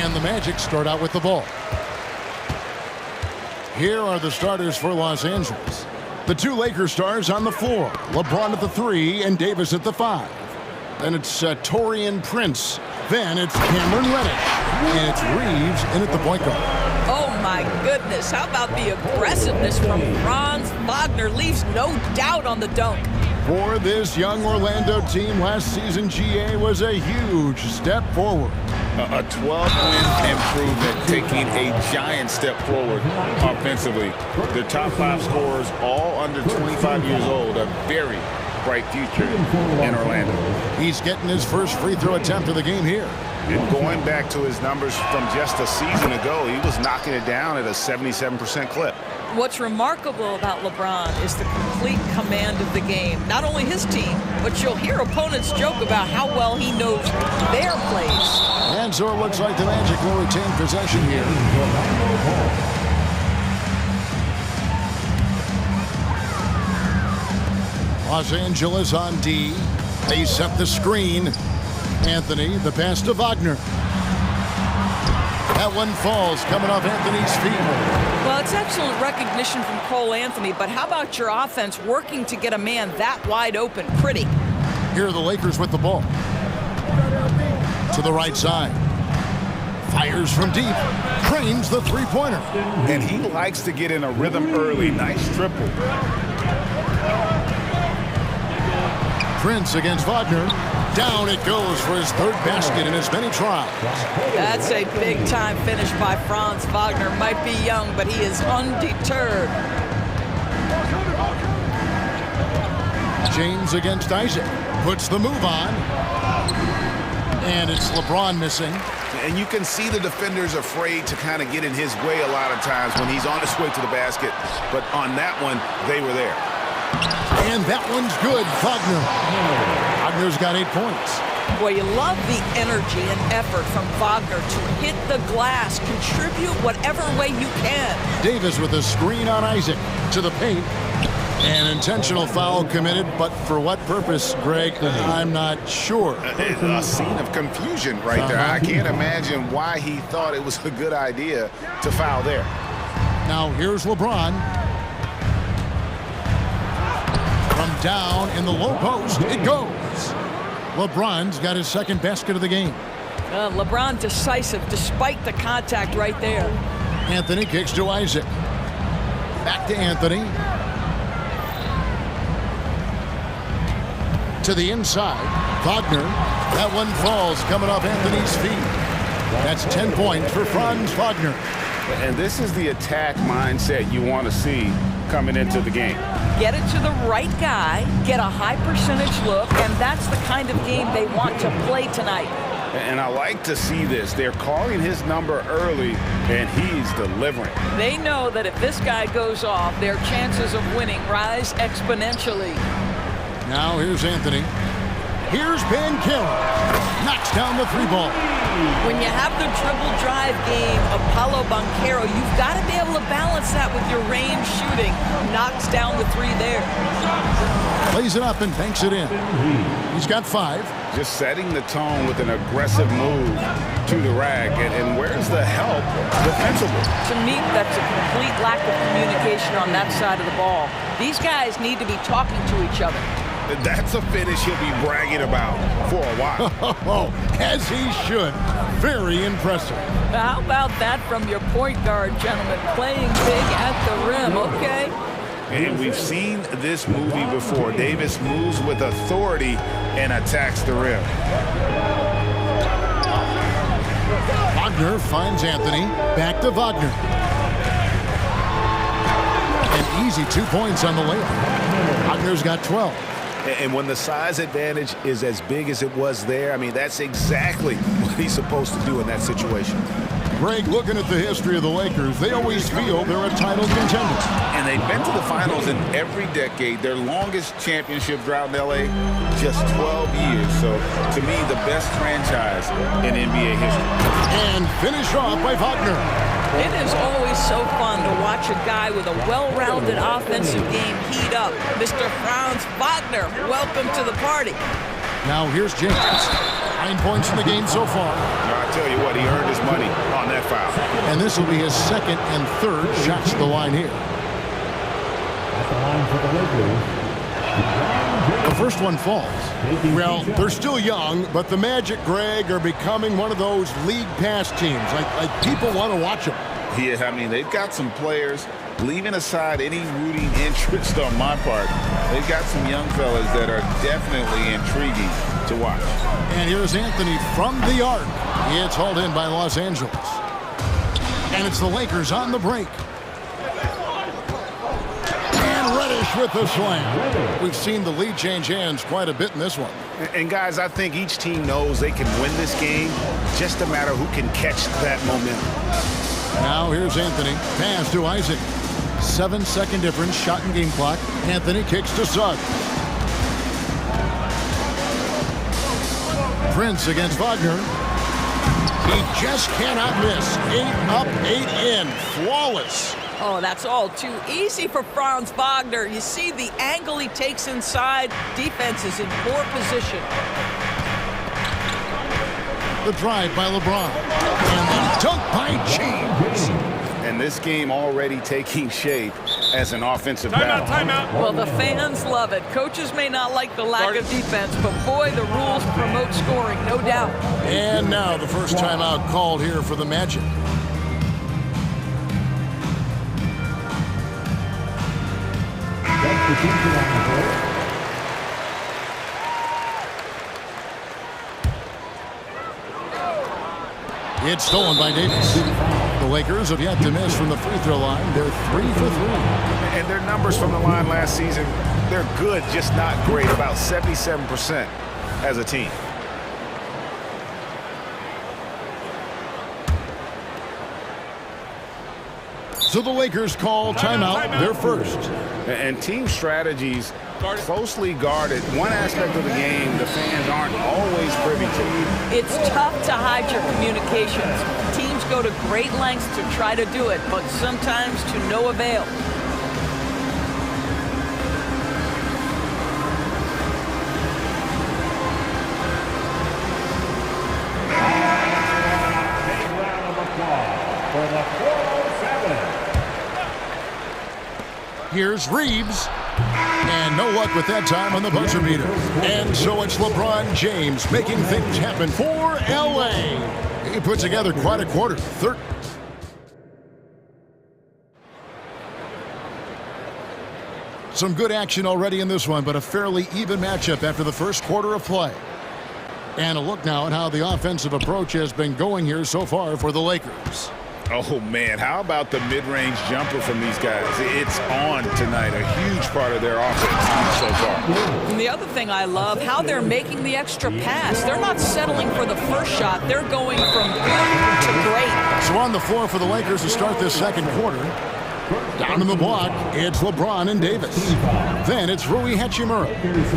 G: And the Magic start out with the ball. Here are the starters for Los Angeles. The two Lakers stars on the floor. LeBron at the 3 and Davis at the 5. Then it's Taurean Prince. Then it's Cameron Reddish. And it's Reeves in at the point guard.
H: Oh my goodness, how about the aggressiveness from Franz Wagner? Leaves no doubt on the dunk.
G: For this young Orlando team, last season GA was a huge step forward.
I: A 12-win improvement, taking a giant step forward offensively. Their top 5 scorers, all under 25 years old, a very bright future in Orlando.
G: He's getting his first free throw attempt of the game here.
I: And going back to his numbers from just a season ago, he was knocking it down at a 77% clip.
H: What's remarkable about LeBron is the complete command of the game. Not only his team, but you'll hear opponents joke about how well he knows their plays.
G: And so it looks like the Magic will retain possession here. Los Angeles on D. They set the screen. Anthony, the pass to Wagner. That one falls, coming off Anthony's feet.
H: Well, it's excellent recognition from Cole Anthony, but how about your offense working to get a man that wide open? Pretty.
G: Here are the Lakers with the ball. To the right side. Fires from deep. Cranes the three-pointer.
I: And he likes to get in a rhythm early. Nice triple.
G: Prince against Wagner. Down it goes for his third basket in as many tries.
H: That's a big-time finish by Franz Wagner. Might be young, but he is undeterred.
G: James against Isaac. Puts the move on. And it's LeBron missing.
I: And you can see the defenders afraid to kind of get in his way a lot of times when he's on his way to the basket. But on that one, they were there.
G: And that one's good. Wagner. Wagner's got 8 points.
H: Boy, you love the energy and effort from Wagner to hit the glass, contribute whatever way you can.
G: Davis with a screen on Isaac to the paint. An intentional foul committed, but for what purpose, Greg, I'm not sure.
I: A scene of confusion right there. I can't imagine why he thought it was a good idea to foul there.
G: Now here's LeBron. From down in the low post, it goes. LeBron's got his second basket of the game.
H: LeBron decisive despite the contact right there.
G: Anthony kicks to Isaac. Back to Anthony. To the inside. Wagner. That one falls, coming off Anthony's feet. That's 10 points for Franz Wagner.
I: And this is the attack mindset you want to see coming into the game.
H: Get it to the right guy, get a high percentage look, and that's the kind of game they want to play tonight.
I: And I like to see this. They're calling his number early, and he's delivering.
H: They know that if this guy goes off, their chances of winning rise exponentially.
G: Now here's Anthony. Here's Banchero. Knocks down the 3-ball.
H: When you have the dribble drive game of Paolo Banchero, you've got to be able to balance that with your range shooting. Knocks down the 3 there.
G: Plays it up and banks it in. He's got 5.
I: Just setting the tone with an aggressive move to the rack. And where's the help defensively?
H: To me, that's a complete lack of communication on that side of the ball. These guys need to be talking to each other.
I: That's a finish he'll be bragging about for a while.
G: As he should. Very impressive.
H: How about that from your point guard, gentlemen? Playing big at the rim, okay?
I: And we've seen this movie before. Davis moves with authority and attacks the rim.
G: Wagner finds Anthony. Back to Wagner. An easy 2 points on the layup. Wagner's got 12.
I: And when the size advantage is as big as it was there, I mean, that's exactly what he's supposed to do in that situation.
G: Greg, looking at the history of the Lakers, they always feel they're a title contender.
I: And they've been to the finals in every decade. Their longest championship drought in L.A., just 12 years. So, to me, the best franchise in NBA history.
G: And finished off by Wagner.
H: It is always so fun to watch a guy with a well-rounded offensive game heat up. Mr. Franz Wagner, welcome to the party.
G: Now here's James. 9 points in the game so far.
I: I tell you what, he earned his money on that foul.
G: And this will be his second and third shots to the line here.
E: At the line for the Lakers.
G: The first one falls. Well, they're still young, but the Magic, Greg, are becoming one of those league pass teams. Like people want to watch them.
I: Yeah, I mean, they've got some players, leaving aside any rooting interest on my part, they've got some young fellas that are definitely intriguing to watch.
G: And here's Anthony from the arc. It's hauled in by Los Angeles. And it's the Lakers on the break. And Reddish with the slam. We've seen the lead change hands quite a bit in this one.
J: And guys, I think each team knows they can win this game, just a matter who can catch that momentum.
G: Now here's Anthony. Pass to Isaac. 7-second difference, shot and game clock. Anthony kicks to Suggs. Prince against Wagner. He just cannot miss. 8 up, 8 in. Flawless.
H: Oh, that's all too easy for Franz Wagner. You see the angle he takes inside. Defense is in poor position.
G: The drive by LeBron. And the dunk by James.
J: And this game already taking shape as an offensive battle.
H: Timeout. Well, the fans love it. Coaches may not like the lack of defense, but boy, the rules promote scoring, no doubt.
G: And now the first timeout called here for the Magic. It's stolen by Davis. The Lakers have yet to miss from the free throw line. They're 3 for 3.
J: And their numbers from the line last season, they're good, just not great, about 77% as a team.
G: So the Lakers call timeout, their first.
J: And team strategies closely guarded. One aspect of the game the fans aren't always privy to.
H: It's tough to hide your communications. Teams go to great lengths to try to do it, but sometimes to no avail.
E: Big round of applause for the 407.
G: Here's Reeves. And no luck with that time on the buzzer beater. And so it's LeBron James making things happen for L.A. He put together quite a quarter. Some good action already in this one, but a fairly even matchup after the first quarter of play. And a look now at how the offensive approach has been going here so far for the Lakers.
I: Oh, man, how about the mid-range jumper from these guys? It's on tonight, a huge part of their offense so far.
H: And the other thing I love, how they're making the extra pass. They're not settling for the first shot. They're going from good to great.
G: So on the floor for the Lakers to start this second quarter. Down in the block, it's LeBron and Davis. Then it's Rui Hachimura.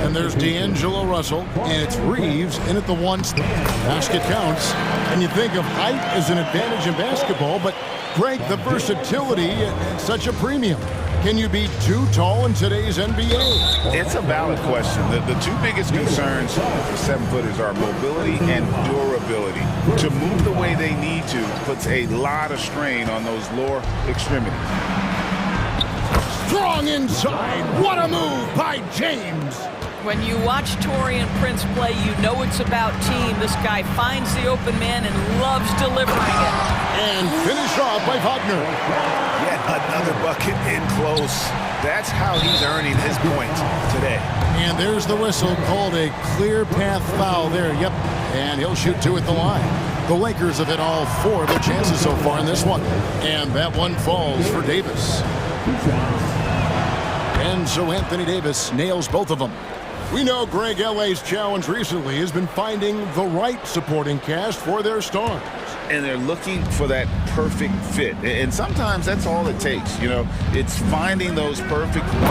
G: And there's D'Angelo Russell. And it's Reeves in at the once. Basket counts. And you think of height as an advantage in basketball, but Greg, the versatility at such a premium. Can you be too tall in today's NBA?
I: It's a valid question. The two biggest concerns for 7-footers are mobility and durability. To move the way they need to puts a lot of strain on those lower extremities.
G: Strong inside. What a move by James.
H: When you watch Taurean Prince play, you know it's about team. This guy finds the open man and loves delivering it.
G: And finished off by Wagner.
J: Yet another bucket in close. That's how he's earning his points today.
G: And there's the whistle, called a clear path foul there. Yep, and he'll shoot 2 at the line. The Lakers have hit all 4 of their chances so far in this one. And that one falls for Davis. And so Anthony Davis nails both of them. We know Greg, LA's challenge recently has been finding the right supporting cast for their stars.
I: And they're looking for that perfect fit. And sometimes that's all it takes. You know, it's finding those perfect 1 or 2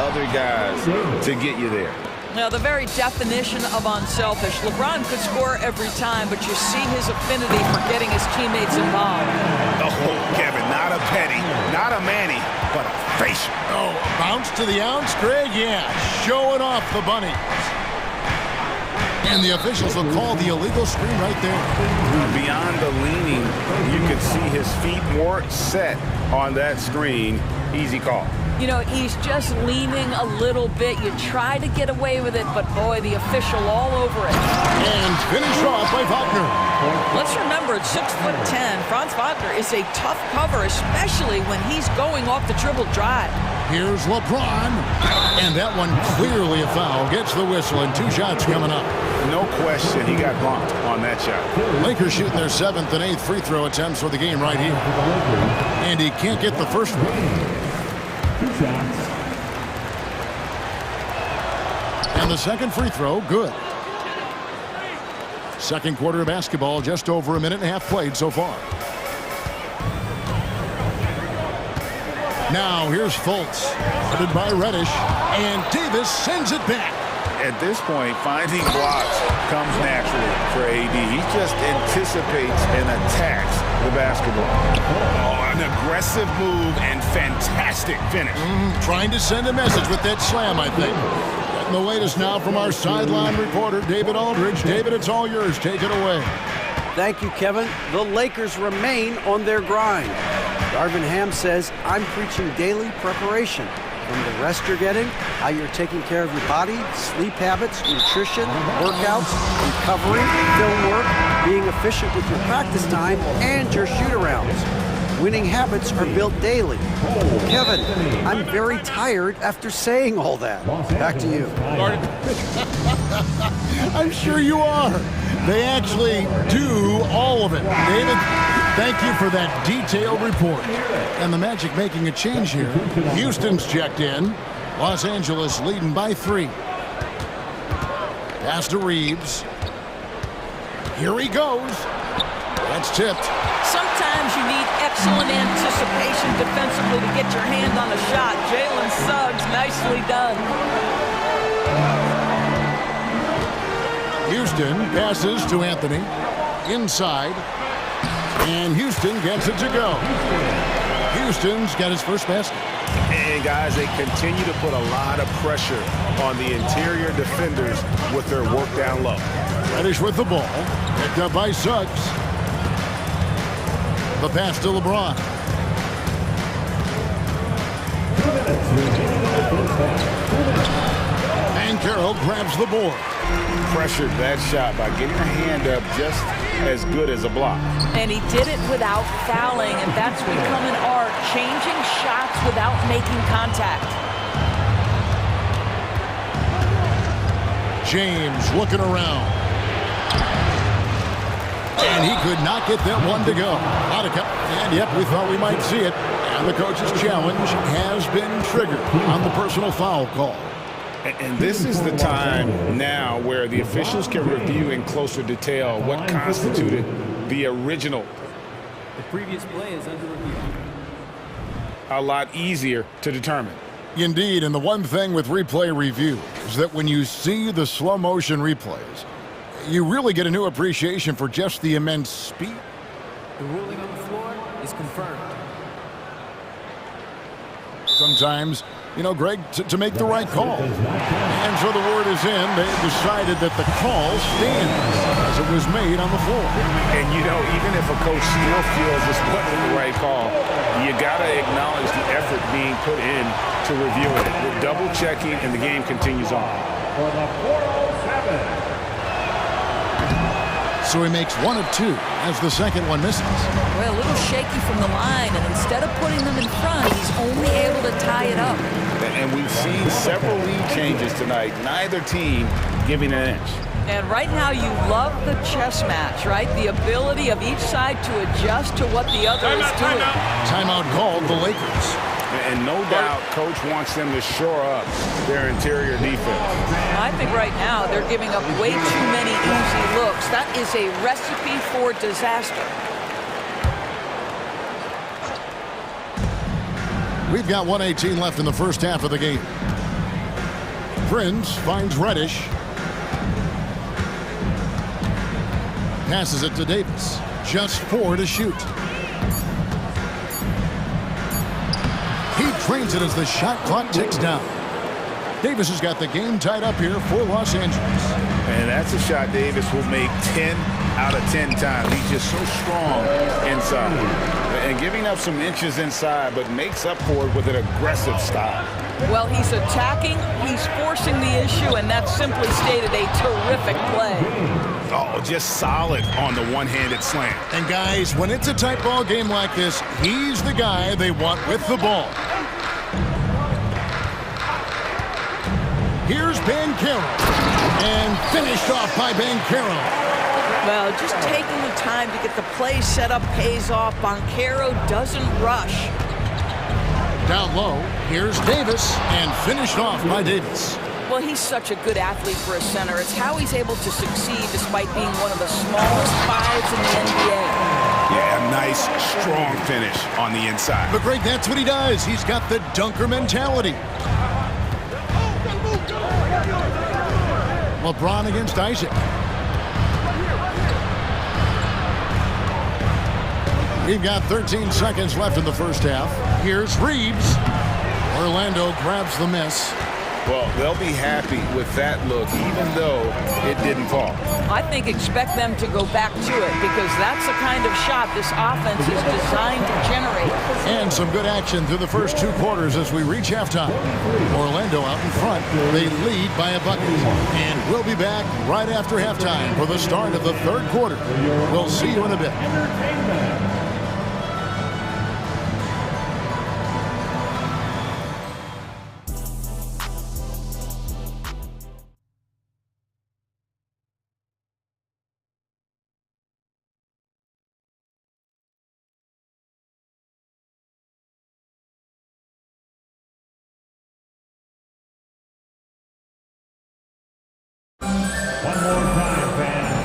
I: other guys to get you there.
H: Now, the very definition of unselfish. LeBron could score every time, but you see his affinity for getting his teammates involved.
J: Oh, Kevin, not a Petty, not a Manny, but a facial.
G: Oh, bounce to the ounce, Greg? Yeah, showing off the bunnies. And the officials will call the illegal screen right there.
J: Beyond the leaning, you can see his feet more set on that screen. Easy call.
H: You know, he's just leaning a little bit. You try to get away with it, but boy, the official all over it.
G: And finished off by Wagner.
H: Let's remember, at 6'10", Franz Wagner is a tough cover, especially when he's going off the dribble drive.
G: Here's LeBron. And that one clearly a foul. Gets the whistle, and 2 shots coming up.
J: No question, he got bumped on that shot.
G: Lakers shooting their 7th and 8th free throw attempts for the game right here. And he can't get the first one. And the second free throw, good. Second quarter of basketball, just over a minute and a half played so far. Now here's Fultz, headed by Reddish, and Davis sends it back.
J: At this point, finding blocks comes naturally for AD. He just anticipates and attacks the basketball. Oh, an aggressive move and fantastic finish.
G: Trying to send a message with that slam, I think. Getting the latest now from our sideline reporter, David Aldridge. David, it's all yours. Take it away.
K: Thank you, Kevin. The Lakers remain on their grind. Darvin Ham says, I'm preaching daily preparation. From the rest you're getting, how you're taking care of your body, sleep habits, nutrition, workouts, recovery, film work, being efficient with your practice time, and your shoot-arounds. Winning habits are built daily. Kevin, I'm very tired after saying all that. Back to you.
G: I'm sure you are. They actually do all of it. David, thank you for that detailed report. And the Magic making a change here. Houston's checked in. Los Angeles leading by 3. Pass to Reeves. Here he goes. That's tipped.
H: Sometimes you need excellent anticipation defensively to get your hand on a shot. Jalen Suggs, nicely done.
G: Houston passes to Anthony. Inside. And Houston gets it to go. Houston's got his first basket.
J: And guys, they continue to put a lot of pressure on the interior defenders with their work down low.
G: Reddish with the ball. Picked up by Suggs. The pass to LeBron. And Carroll grabs the board.
J: Pressured that shot by getting a hand up just as good as a block.
H: And he did it without fouling, and that's become an art, changing shots without making contact.
G: James looking around. And he could not get that one to go. And yep, we thought we might see it. And the coach's challenge has been triggered on the personal foul call.
J: And this is the time now where the officials can review in closer detail what constituted the original.
D: The previous play is under review.
J: A lot easier to determine.
G: Indeed, and the one thing with replay review is that when you see the slow motion replays, you really get a new appreciation for just the immense speed.
D: The ruling on the floor is confirmed.
G: Sometimes, you know, Greg, to make the right call. And so the word is in. They've decided that the call stands as it was made on the floor.
J: And, you know, even if a coach still feels this wasn't the right call, you got to acknowledge the effort being put in to reviewing it. We're double-checking, and the game continues on.
E: For the 407.
G: So he makes 1 of 2 as the second one misses.
H: Well, a little shaky from the line, and instead of putting them in front, he's only able to tie it up.
J: And we've seen several lead changes tonight, neither team giving an inch.
H: And right now you love the chess match, right? The ability of each side to adjust to what the other is doing.
G: Timeout called the Lakers.
J: And no doubt coach wants them to shore up their interior defense.
H: I think right now they're giving up way too many easy looks. That is a recipe for disaster.
G: We've got 1:18 left in the first half of the game. Prince finds Reddish. Passes it to Davis. Just 4 to shoot. He trains it as the shot clock ticks down. Davis has got the game tied up here for Los Angeles.
J: And that's a shot Davis will make 10 out of 10 times. He's just so strong inside. And giving up some inches inside, but makes up for it with an aggressive style.
H: Well, he's attacking, he's forcing the issue, and that's simply stated a terrific play.
J: Oh, just solid on the one-handed slam.
G: And guys, when it's a tight ball game like this, he's the guy they want with the ball. Here's Bankero, and finished off by Bankero.
H: Well, just taking the time to get the play set up pays off. Bankero doesn't rush.
G: Down low, here's Davis, and finished off by Davis.
H: Well, he's such a good athlete for a center. It's how he's able to succeed despite being one of the smallest fives in the NBA.
J: Yeah, nice, strong finish on the inside.
G: But Greg, that's what he does. He's got the dunker mentality. LeBron against Isaac. We've got 13 seconds left in the first half. Here's Reeves. Orlando grabs the miss.
J: Well, they'll be happy with that look, even though it didn't fall.
H: I think expect them to go back to it because that's the kind of shot this offense is designed to generate.
G: And some good action through the first 2 quarters as we reach halftime. Orlando out in front. They lead by a bucket. And we'll be back right after halftime for the start of the 3rd quarter. We'll see you in a bit.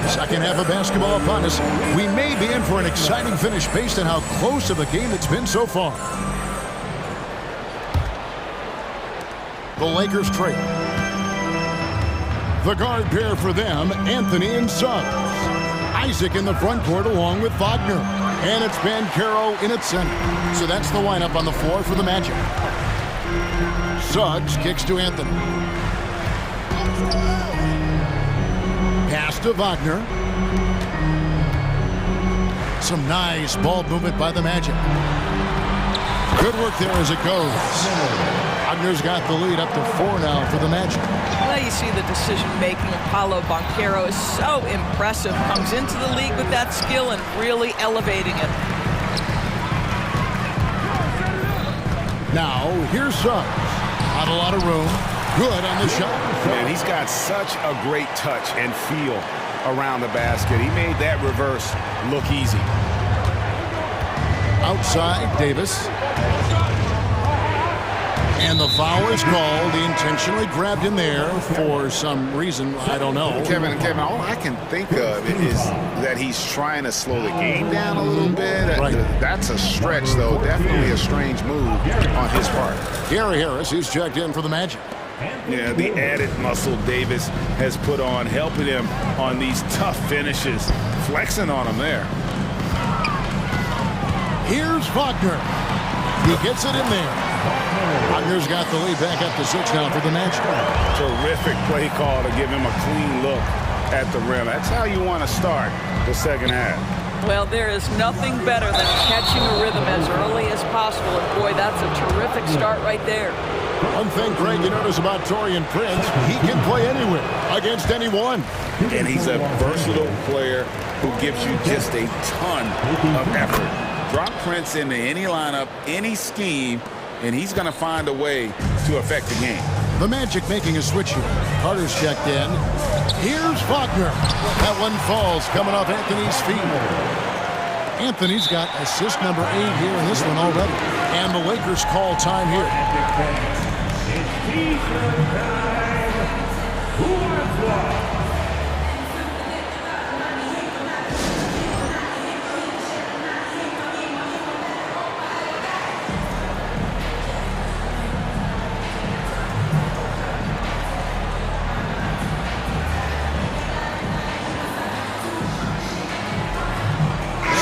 G: Second half of basketball upon us. We may be in for an exciting finish based on how close of a game it's been so far. The Lakers trail. The guard pair for them, Anthony and Suggs. Isaac in the front court along with Wagner. And it's Bankero in its center. So that's the lineup on the floor for the Magic. Suggs kicks to Anthony. Pass to Wagner. Some nice ball movement by the Magic. Good work there as it goes. Wagner's got the lead up to 4 now for the Magic.
H: Well, you see the decision-making of Paolo Banchero is so impressive. Comes into the league with that skill and really elevating it.
G: Now, here's Suggs. Not a lot of room. Good on the shot.
J: Man, he's got such a great touch and feel around the basket. He made that reverse look easy.
G: Outside, Davis. And the foul is called. He intentionally grabbed him there for some reason. I don't know.
J: Kevin, all I can think of is that he's trying to slow the game down a little bit.
G: Right.
J: That's a stretch, though. Definitely a strange move on his part.
G: Gary Harris, who's checked in for the Magic.
J: Yeah, the added muscle Davis has put on, helping him on these tough finishes. Flexing on him there.
G: Here's Wagner. He gets it in there. Wagner's got the lead back up to 6 now for the Magic.
J: Terrific play call to give him a clean look at the rim. That's how you want to start the second half.
H: Well, there is nothing better than catching a rhythm as early as possible. And boy, that's a terrific start right there.
G: One thing, Greg, you notice about Taurean Prince, he can play anywhere, against anyone.
J: And he's a versatile player who gives you just a ton of effort. Drop Prince into any lineup, any scheme, and he's going to find a way to affect the game.
G: The Magic making a switch here. Carter's checked in. Here's Wagner. That one falls, coming off Anthony's feet. Anthony's got assist number 8 here in this one already. And the Lakers call time here.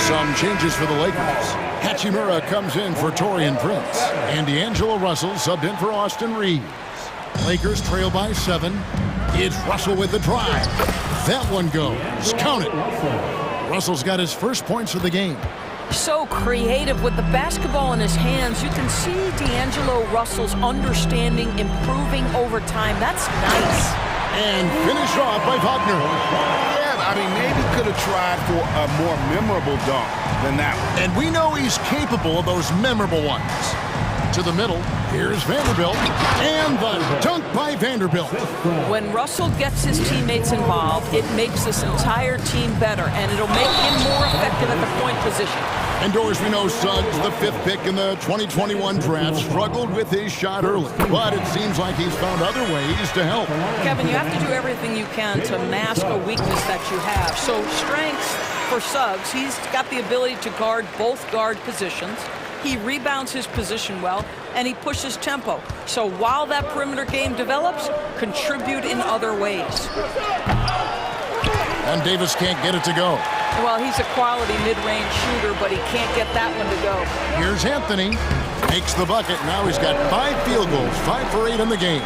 G: Some changes for the Lakers. Hachimura comes in for Taurean Prince. And D'Angelo Russell subbed in for Austin Reeves. Lakers trail by 7. It's Russell with the drive. That one goes. Count it. Russell's got his first points of the game.
H: So creative with the basketball in his hands. You can see D'Angelo Russell's understanding improving over time. That's nice.
G: And finished off by Wagner.
J: Yeah, I mean, maybe could have tried for a more memorable dunk than that one.
G: And we know he's capable of those memorable ones. To the middle, here's Vanderbilt, and the dunk by Vanderbilt.
H: When Russell gets his teammates involved, it makes this entire team better, and it'll make him more effective at the point position.
G: And Doris, we know Suggs, the 5th pick in the 2021 draft, struggled with his shot early, but it seems like he's found other ways to help.
H: Kevin, you have to do everything you can to mask a weakness that you have. So strengths for Suggs, he's got the ability to guard both guard positions. He rebounds his position well, and he pushes tempo. So while that perimeter game develops, contribute in other ways.
G: And Davis can't get it to go.
H: Well, he's a quality mid-range shooter, but he can't get that one to go.
G: Here's Anthony. Makes the bucket. Now he's got 5 field goals, 5 for 8 in the game.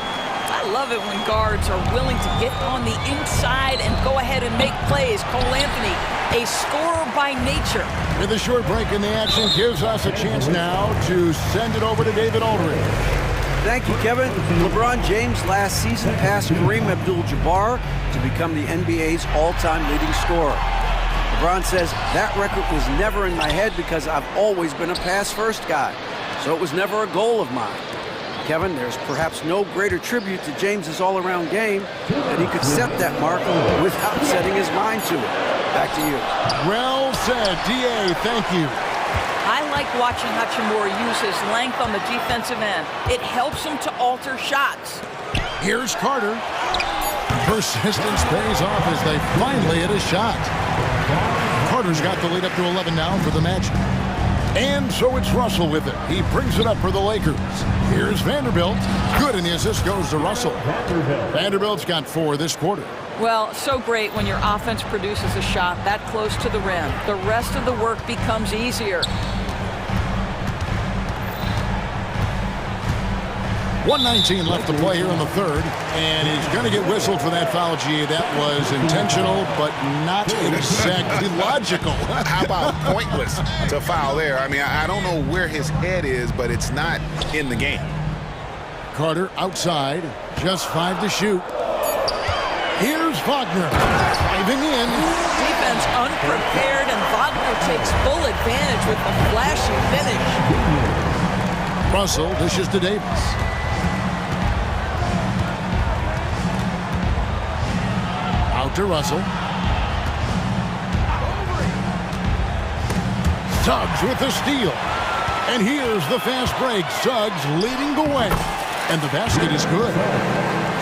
H: I love it when guards are willing to get on the inside and go ahead and make plays. Cole Anthony, a scorer by nature.
G: With a short break in the action, gives us a chance now to send it over to David Aldridge.
K: Thank you, Kevin. LeBron James last season passed Kareem Abdul-Jabbar to become the NBA's all-time leading scorer. LeBron says, that record was never in my head because I've always been a pass-first guy, so it was never a goal of mine. Kevin, there's perhaps no greater tribute to James's all-around game that he could set that mark without setting his mind to it. Back to you.
G: Well said, D.A., thank you.
H: I like watching Hachimura use his length on the defensive end. It helps him to alter shots.
G: Here's Carter. Persistence pays off as they finally hit a shot. Carter's got the lead up to 11 now for the Magic. And so it's Russell with it. He brings it up for the Lakers. Here's Vanderbilt. Good, and the assist goes to Russell. Vanderbilt's got 4 this quarter.
H: Well, so great when your offense produces a shot that close to the rim. The rest of the work becomes easier.
G: 1:19 left to play here in the third, and he's going to get whistled for that foul, G. That was intentional, but not exactly logical.
J: How about pointless to foul there? I mean, I don't know where his head is, but it's not in the game.
G: Carter outside, just 5 to shoot. Here's Wagner, driving in.
H: Defense unprepared, and Wagner takes full advantage with a flashy finish.
G: Russell dishes to Davis. Out to Russell. Suggs with the steal. And here's the fast break. Suggs leading the way. And the basket is good.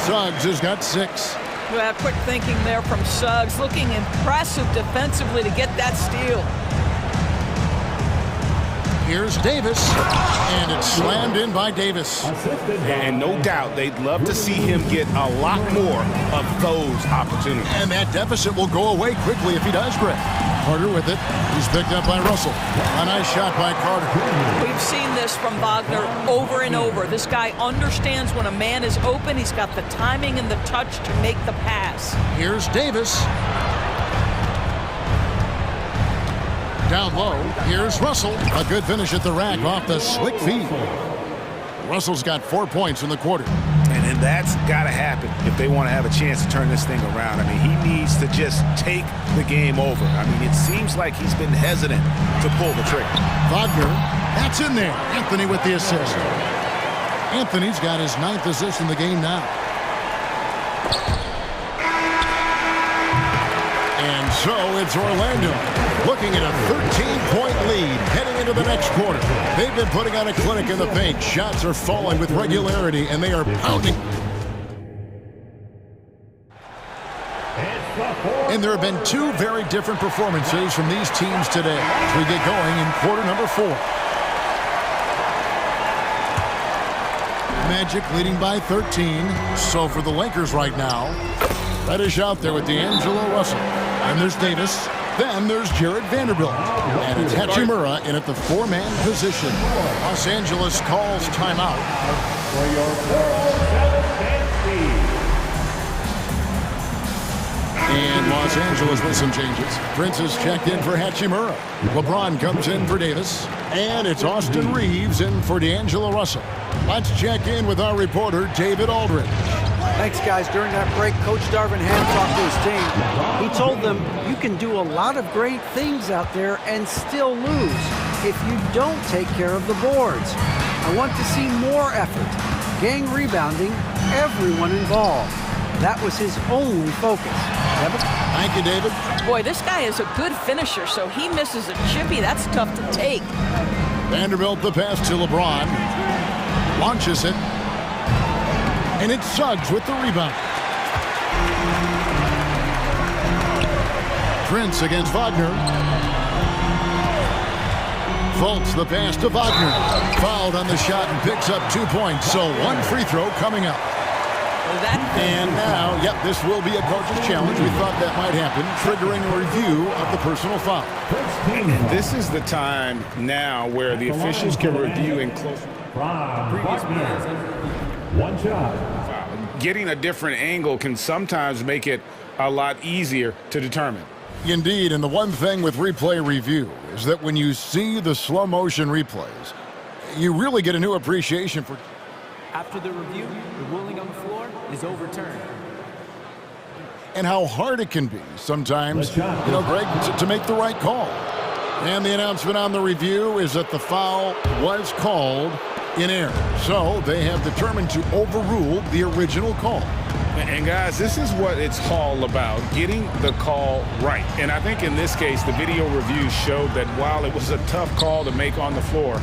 G: Suggs has got 6.
H: Well, quick thinking there from Suggs. Looking impressive defensively to get that steal.
G: Here's Davis, and it's slammed in by Davis.
J: And no doubt they'd love to see him get a lot more of those opportunities.
G: And that deficit will go away quickly if he does, Greg. Carter with it. He's picked up by Russell. A nice shot by Carter.
H: We've seen this from Wagner over and over. This guy understands when a man is open. He's got the timing and the touch to make the pass.
G: Here's Davis. Down low, here's Russell. A good finish at the rack off the slick feed. Russell's got 4 points in the quarter.
J: And that's got to happen if they want to have a chance to turn this thing around. I mean, he needs to just take the game over. I mean, it seems like he's been hesitant to pull the trigger.
G: Wagner, that's in there. Anthony with the assist. Anthony's got his 9th assist in the game now. And so it's Orlando looking at a 13-point lead heading into the next quarter. They've been putting on a clinic in the paint. Shots are falling with regularity, and they are pounding. And there have been 2 very different performances from these teams today as we get going in quarter number 4. Magic leading by 13. So for the Lakers right now, Reddish out there with D'Angelo Russell. And there's Davis. Then there's Jared Vanderbilt. And it's Hachimura in at the 4-man position. Los Angeles calls timeout.
E: For your
G: And Los Angeles with some changes. Prince is checked in for Hachimura. LeBron comes in for Davis. And it's Austin Reeves in for D'Angelo Russell. Let's check in with our reporter, David Aldridge.
K: Thanks, guys. During that break, Coach Darvin Ham talked to his team. He told them, you can do a lot of great things out there and still lose if you don't take care of the boards. I want to see more effort, gang rebounding, everyone involved. That was his only focus. Kevin?
G: Thank you, David.
H: Boy, this guy is a good finisher, so he misses a chippy. That's tough to take.
G: Vanderbilt the pass to LeBron. Launches it. And it's Suggs with the rebound. Prince against Wagner. Fultz the pass to Wagner. Fouled on the shot and picks up 2 points. So one free throw coming up. And now, yep, this will be a coach's challenge. We thought that might happen, triggering a review of the personal foul.
J: And this is the time now where the officials can review in close.
E: One shot.
J: Getting a different angle can sometimes make it a lot easier to determine.
G: Indeed, and the one thing with replay review is that when you see the slow motion replays, you really get a new appreciation for.
D: After the review, the ruling on the floor is overturned.
G: And how hard it can be sometimes, Greg, to make the right call. And the announcement on the review is that the foul was called in error. So they have determined to overrule the original call.
J: And guys, this is what it's all about, getting the call right. And I think in this case, the video review showed that while it was a tough call to make on the floor,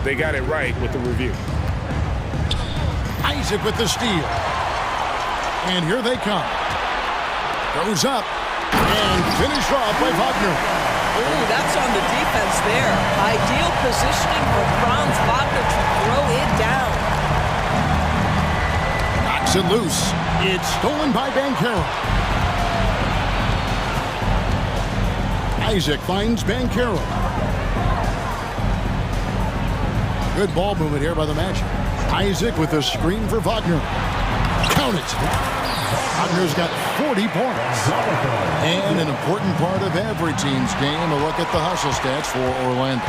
J: they got it right with the review.
G: Isaac with the steal. And here they come. Goes up and finished off by Wagner.
H: Ooh, that's on the defense there. Ideal positioning for Franz Wagner to throw it down.
G: Knocks it loose. It's stolen by Banchero. Isaac finds Banchero. Good ball movement here by the Magic. Isaac with a screen for Wagner. Count it. Wagner's got 40 points. And an important part of every team's game, a look at the hustle stats for Orlando.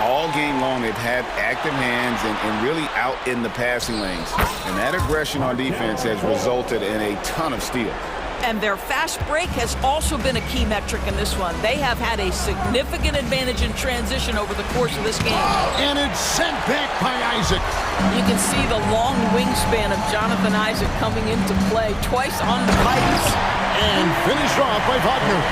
I: All game long, they've had active hands and really out in the passing lanes. And that aggression on defense has resulted in a ton of steals.
H: And their fast break has also been a key metric in this one. They have had a significant advantage in transition over the course of this game.
G: And it's sent back by Isaac.
H: You can see the long wingspan of Jonathan Isaac coming into play twice on the pipes.
G: And finished off by Wagner.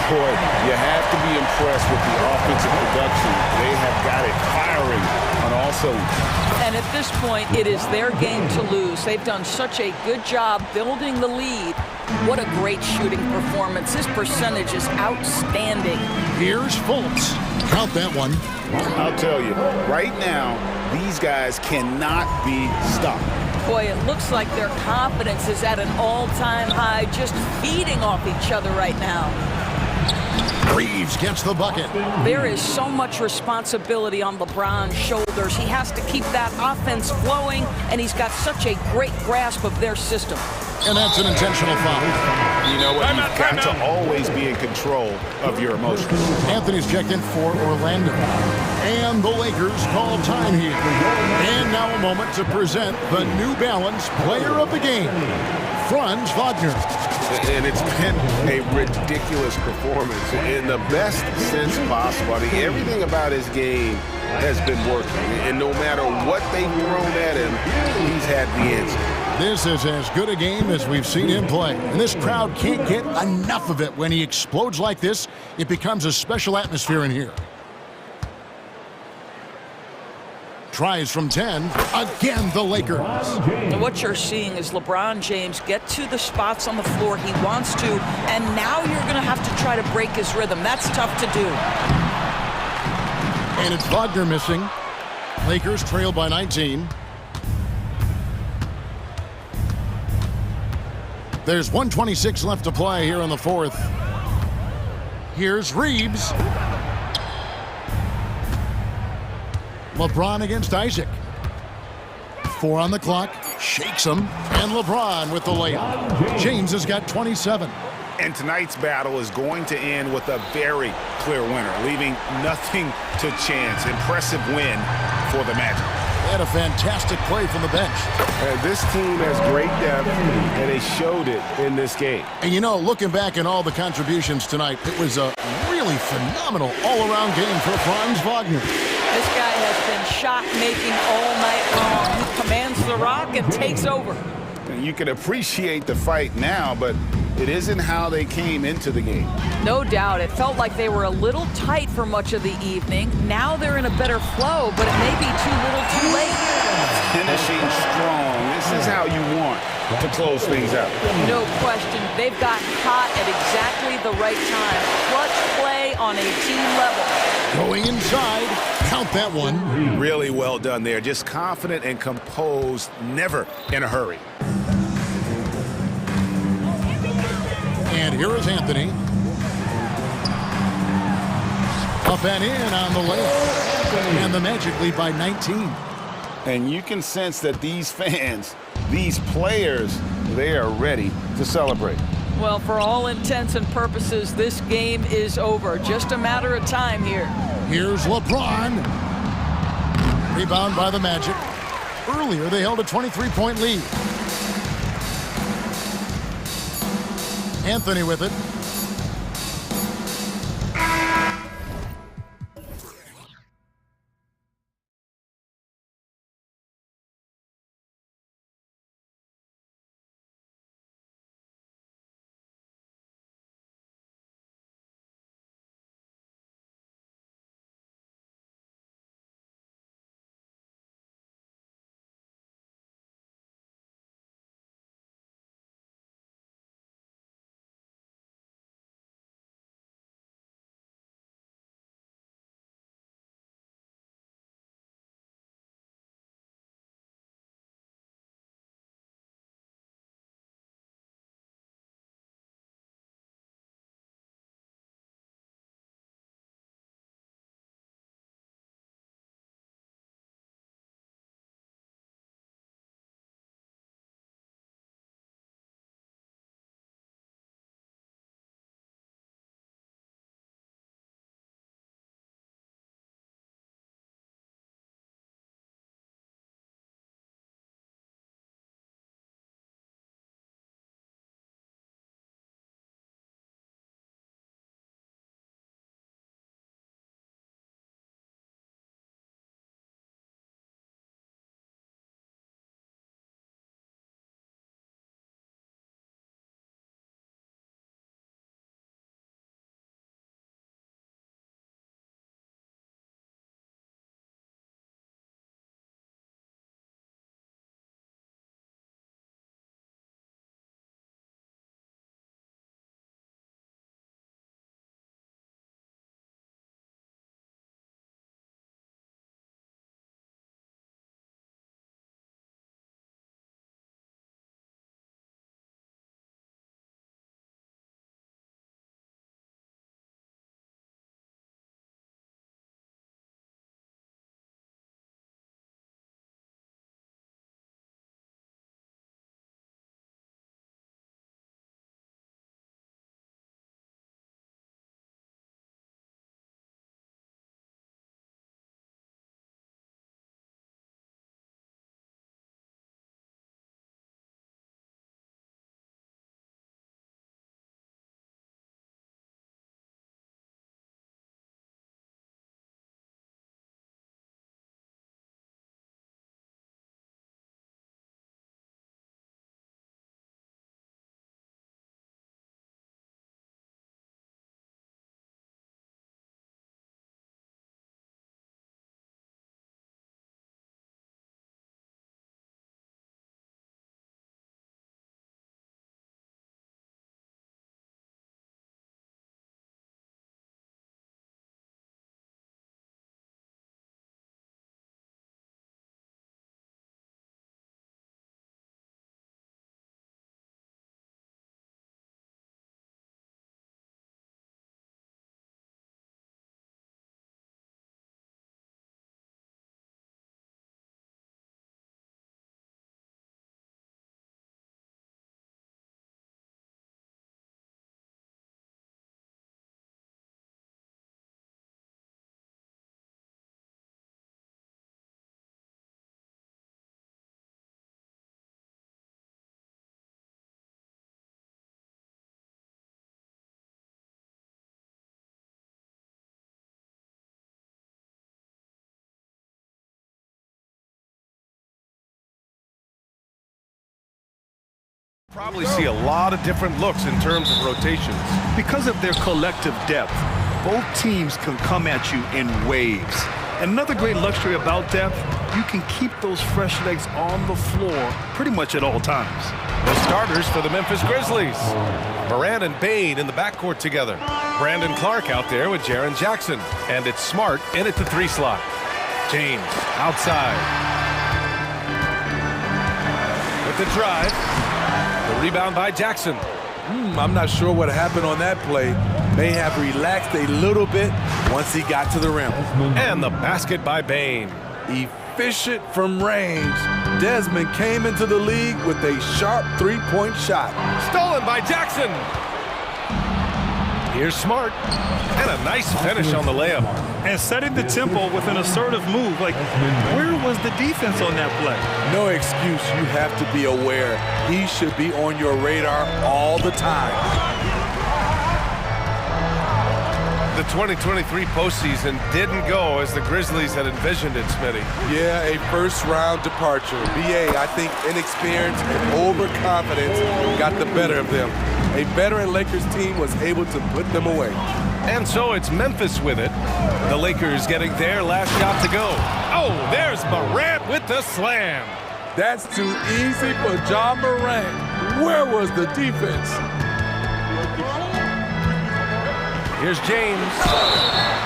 I: Boy, you have to be impressed with the offensive production. They have got it firing on all cylinders.
H: And at this point, it is their game to lose. They've done such a good job building the lead. What a great shooting performance. His percentage is outstanding.
G: Here's Fultz. Count that one.
I: I'll tell you, right now, these guys cannot be stopped.
H: Boy, it looks like their confidence is at an all-time high, just feeding off each other right now.
G: Reeves gets the bucket.
H: There is so much responsibility on LeBron's shoulders. He has to keep that offense flowing, and he's got such a great grasp of their system.
G: And that's an intentional foul.
I: You know what? You've got to always be in control of your emotions.
G: Anthony's checked in for Orlando. And the Lakers call time here. And now a moment to present the New Balance Player of the Game, Franz Wagner.
A: And it's been a ridiculous performance in the best sense possible. I mean, everything about his game has been working. And no matter what they've thrown at him, he's had the answer.
G: This is as good a game as we've seen him play. And this crowd can't get enough of it. When he explodes like this, it becomes a special atmosphere in here. Tries from 10. Again, the Lakers.
H: And what you're seeing is LeBron James get to the spots on the floor he wants to, and now you're going to have to try to break his rhythm. That's tough to do.
G: And it's Wagner missing. Lakers trail by 19. There's 1:26 left to play here in the fourth. Here's Reeves. LeBron against Isaac. 4 on the clock. Shakes him. And LeBron with the layup. James has got 27.
J: And tonight's battle is going to end with a very clear winner, leaving nothing to chance. Impressive win for the Magic.
G: They had a fantastic play from the bench.
A: And this team has great depth, and they showed it in this game.
G: And you know, looking back at all the contributions tonight, it was a really phenomenal all-around game for Franz Wagner.
H: This guy has been shot-making all night long. He commands the rock and takes over.
J: And you can appreciate the fight now, but it isn't how they came into the game.
H: No doubt. It felt like they were a little tight for much of the evening. Now they're in a better flow, but it may be too little too late.
J: Finishing strong. This is how you want to close things out.
H: No question. They've got hot at exactly the right time. Clutch play on a team level.
G: Going inside. Count that one.
J: Really well done there. Just confident and composed, never in a hurry.
G: And here is Anthony. Up and in on the layup. And the Magic lead by 19.
J: And you can sense that these fans, these players, they are ready to celebrate.
H: Well, for all intents and purposes, this game is over. Just a matter of time here.
G: Here's LeBron. Rebound by the Magic. Earlier, they held a 23-point lead. Anthony with it.
A: Probably see a lot of different looks in terms of rotations.
B: Because of their collective depth, both teams can come at you in waves. And another great luxury about depth, you can keep those fresh legs on the floor pretty much at all times.
A: The starters for the Memphis Grizzlies. Morant and Bane in the backcourt together. Brandon Clark out there with Jaren Jackson. And it's Smart in at the 3 slot. James outside. With the drive. The rebound by Jackson.
L: I'm not sure what happened on that play. May have relaxed a little bit once he got to the rim.
A: And the basket by Bane.
L: Efficient from range. Desmond came into the league with a sharp three-point shot.
A: Stolen by Jackson. Here's Smart. And a nice finish on the layup.
B: And setting the tempo with an assertive move. Like, where was the defense on that play?
L: No excuse. You have to be aware. He should be on your radar all the time.
A: The 2023 postseason didn't go as the Grizzlies had envisioned it, Smitty.
L: Yeah, a first-round departure. BA, I think inexperience and overconfidence got the better of them. A veteran Lakers team was able to put them away.
A: And so it's Memphis with it. The Lakers getting their last shot to go. Oh, there's Morant with the slam.
L: That's too easy for Ja Morant. Where was the defense?
A: Here's James.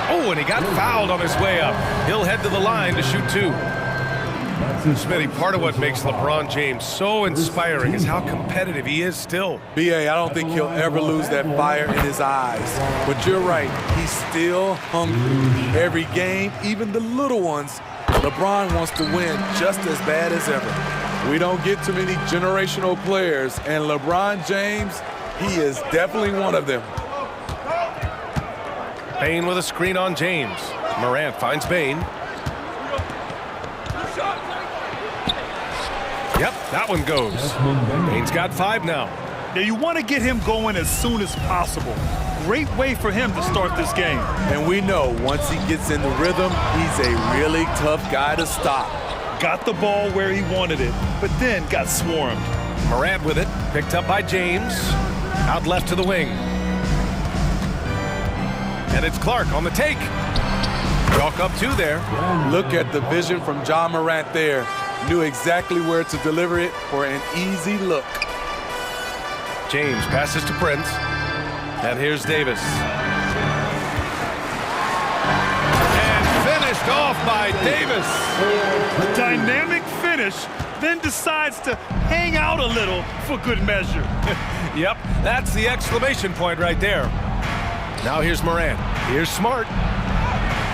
A: Oh, and he got fouled on his way up. He'll head to the line to shoot 2. Smitty, part of what makes LeBron James so inspiring is how competitive he is still.
L: BA, I don't think he'll ever lose that fire in his eyes. But you're right, he's still hungry. Every game, even the little ones, LeBron wants to win just as bad as ever. We don't get too many generational players, and LeBron James, he is definitely one of them.
A: Bane with a screen on James. Morant finds Bane. Yep, that one goes. Bane's got 5 now.
B: Now you want to get him going as soon as possible. Great way for him to start this game.
L: And we know once he gets in the rhythm, he's a really tough guy to stop.
B: Got the ball where he wanted it, but then got swarmed.
A: Morant with it, picked up by James. Out left to the wing. And it's Clark on the take. Chalk up 2 there.
L: Look at the vision from Ja Morant there. Knew exactly where to deliver it for an easy look.
A: James passes to Prince. And here's Davis. And finished off by Davis.
B: A dynamic finish, then decides to hang out a little for good measure.
A: Yep, that's the exclamation point right there. Now here's Morant. Here's Smart.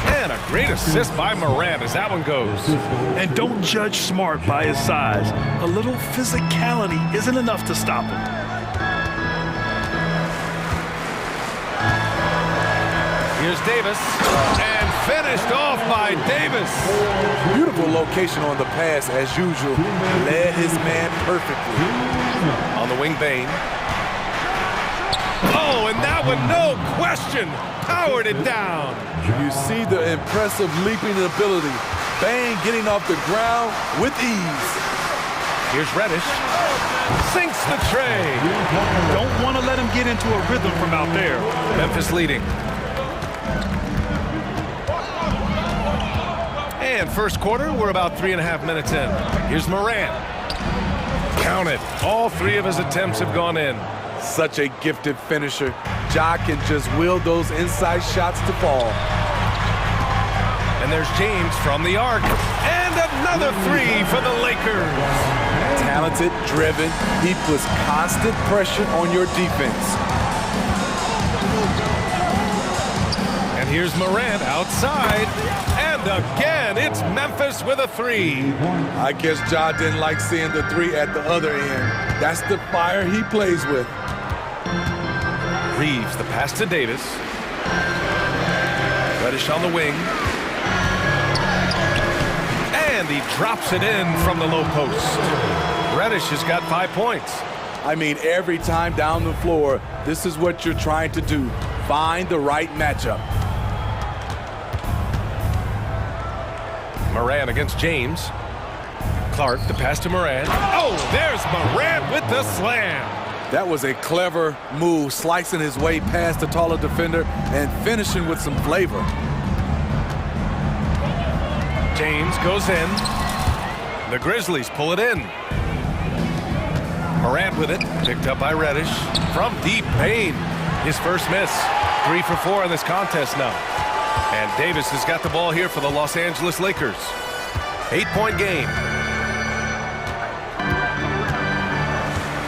A: And a great assist by Morant as that one goes.
B: And don't judge Smart by his size. A little physicality isn't enough to stop him.
A: Here's Davis. And finished off by Davis.
L: Beautiful location on the pass as usual. Led his man perfectly.
A: On the wing, Bane. Oh, and that one, no question, powered it down.
L: You see the impressive leaping ability. Bane getting off the ground with ease.
A: Here's Reddish. Sinks the tray.
B: Don't want to let him get into a rhythm from out there.
A: Memphis leading. And first quarter, we're about 3.5 minutes in. Here's Morant. Count it. All 3 of his attempts have gone in.
L: Such a gifted finisher. Ja can just will those inside shots to fall.
A: And there's James from the arc. And another 3 for the Lakers.
L: Talented, driven. He puts constant pressure on your defense.
A: And here's Morant outside. And again, it's Memphis with a 3.
L: I guess Ja didn't like seeing the 3 at the other end. That's the fire he plays with.
A: Reeves, the pass to Davis. Reddish on the wing. And he drops it in from the low post. Reddish has got 5 points.
L: I mean, every time down the floor, this is what you're trying to do. Find the right matchup.
A: Morant against James. Clark, the pass to Morant. Oh, there's Morant with the slam.
L: That was a clever move, slicing his way past the taller defender and finishing with some flavor.
A: James goes in. The Grizzlies pull it in. Morant with it, picked up by Reddish. From deep, Payne, his first miss. 3 for 4 in this contest now. And Davis has got the ball here for the Los Angeles Lakers. 8-point game.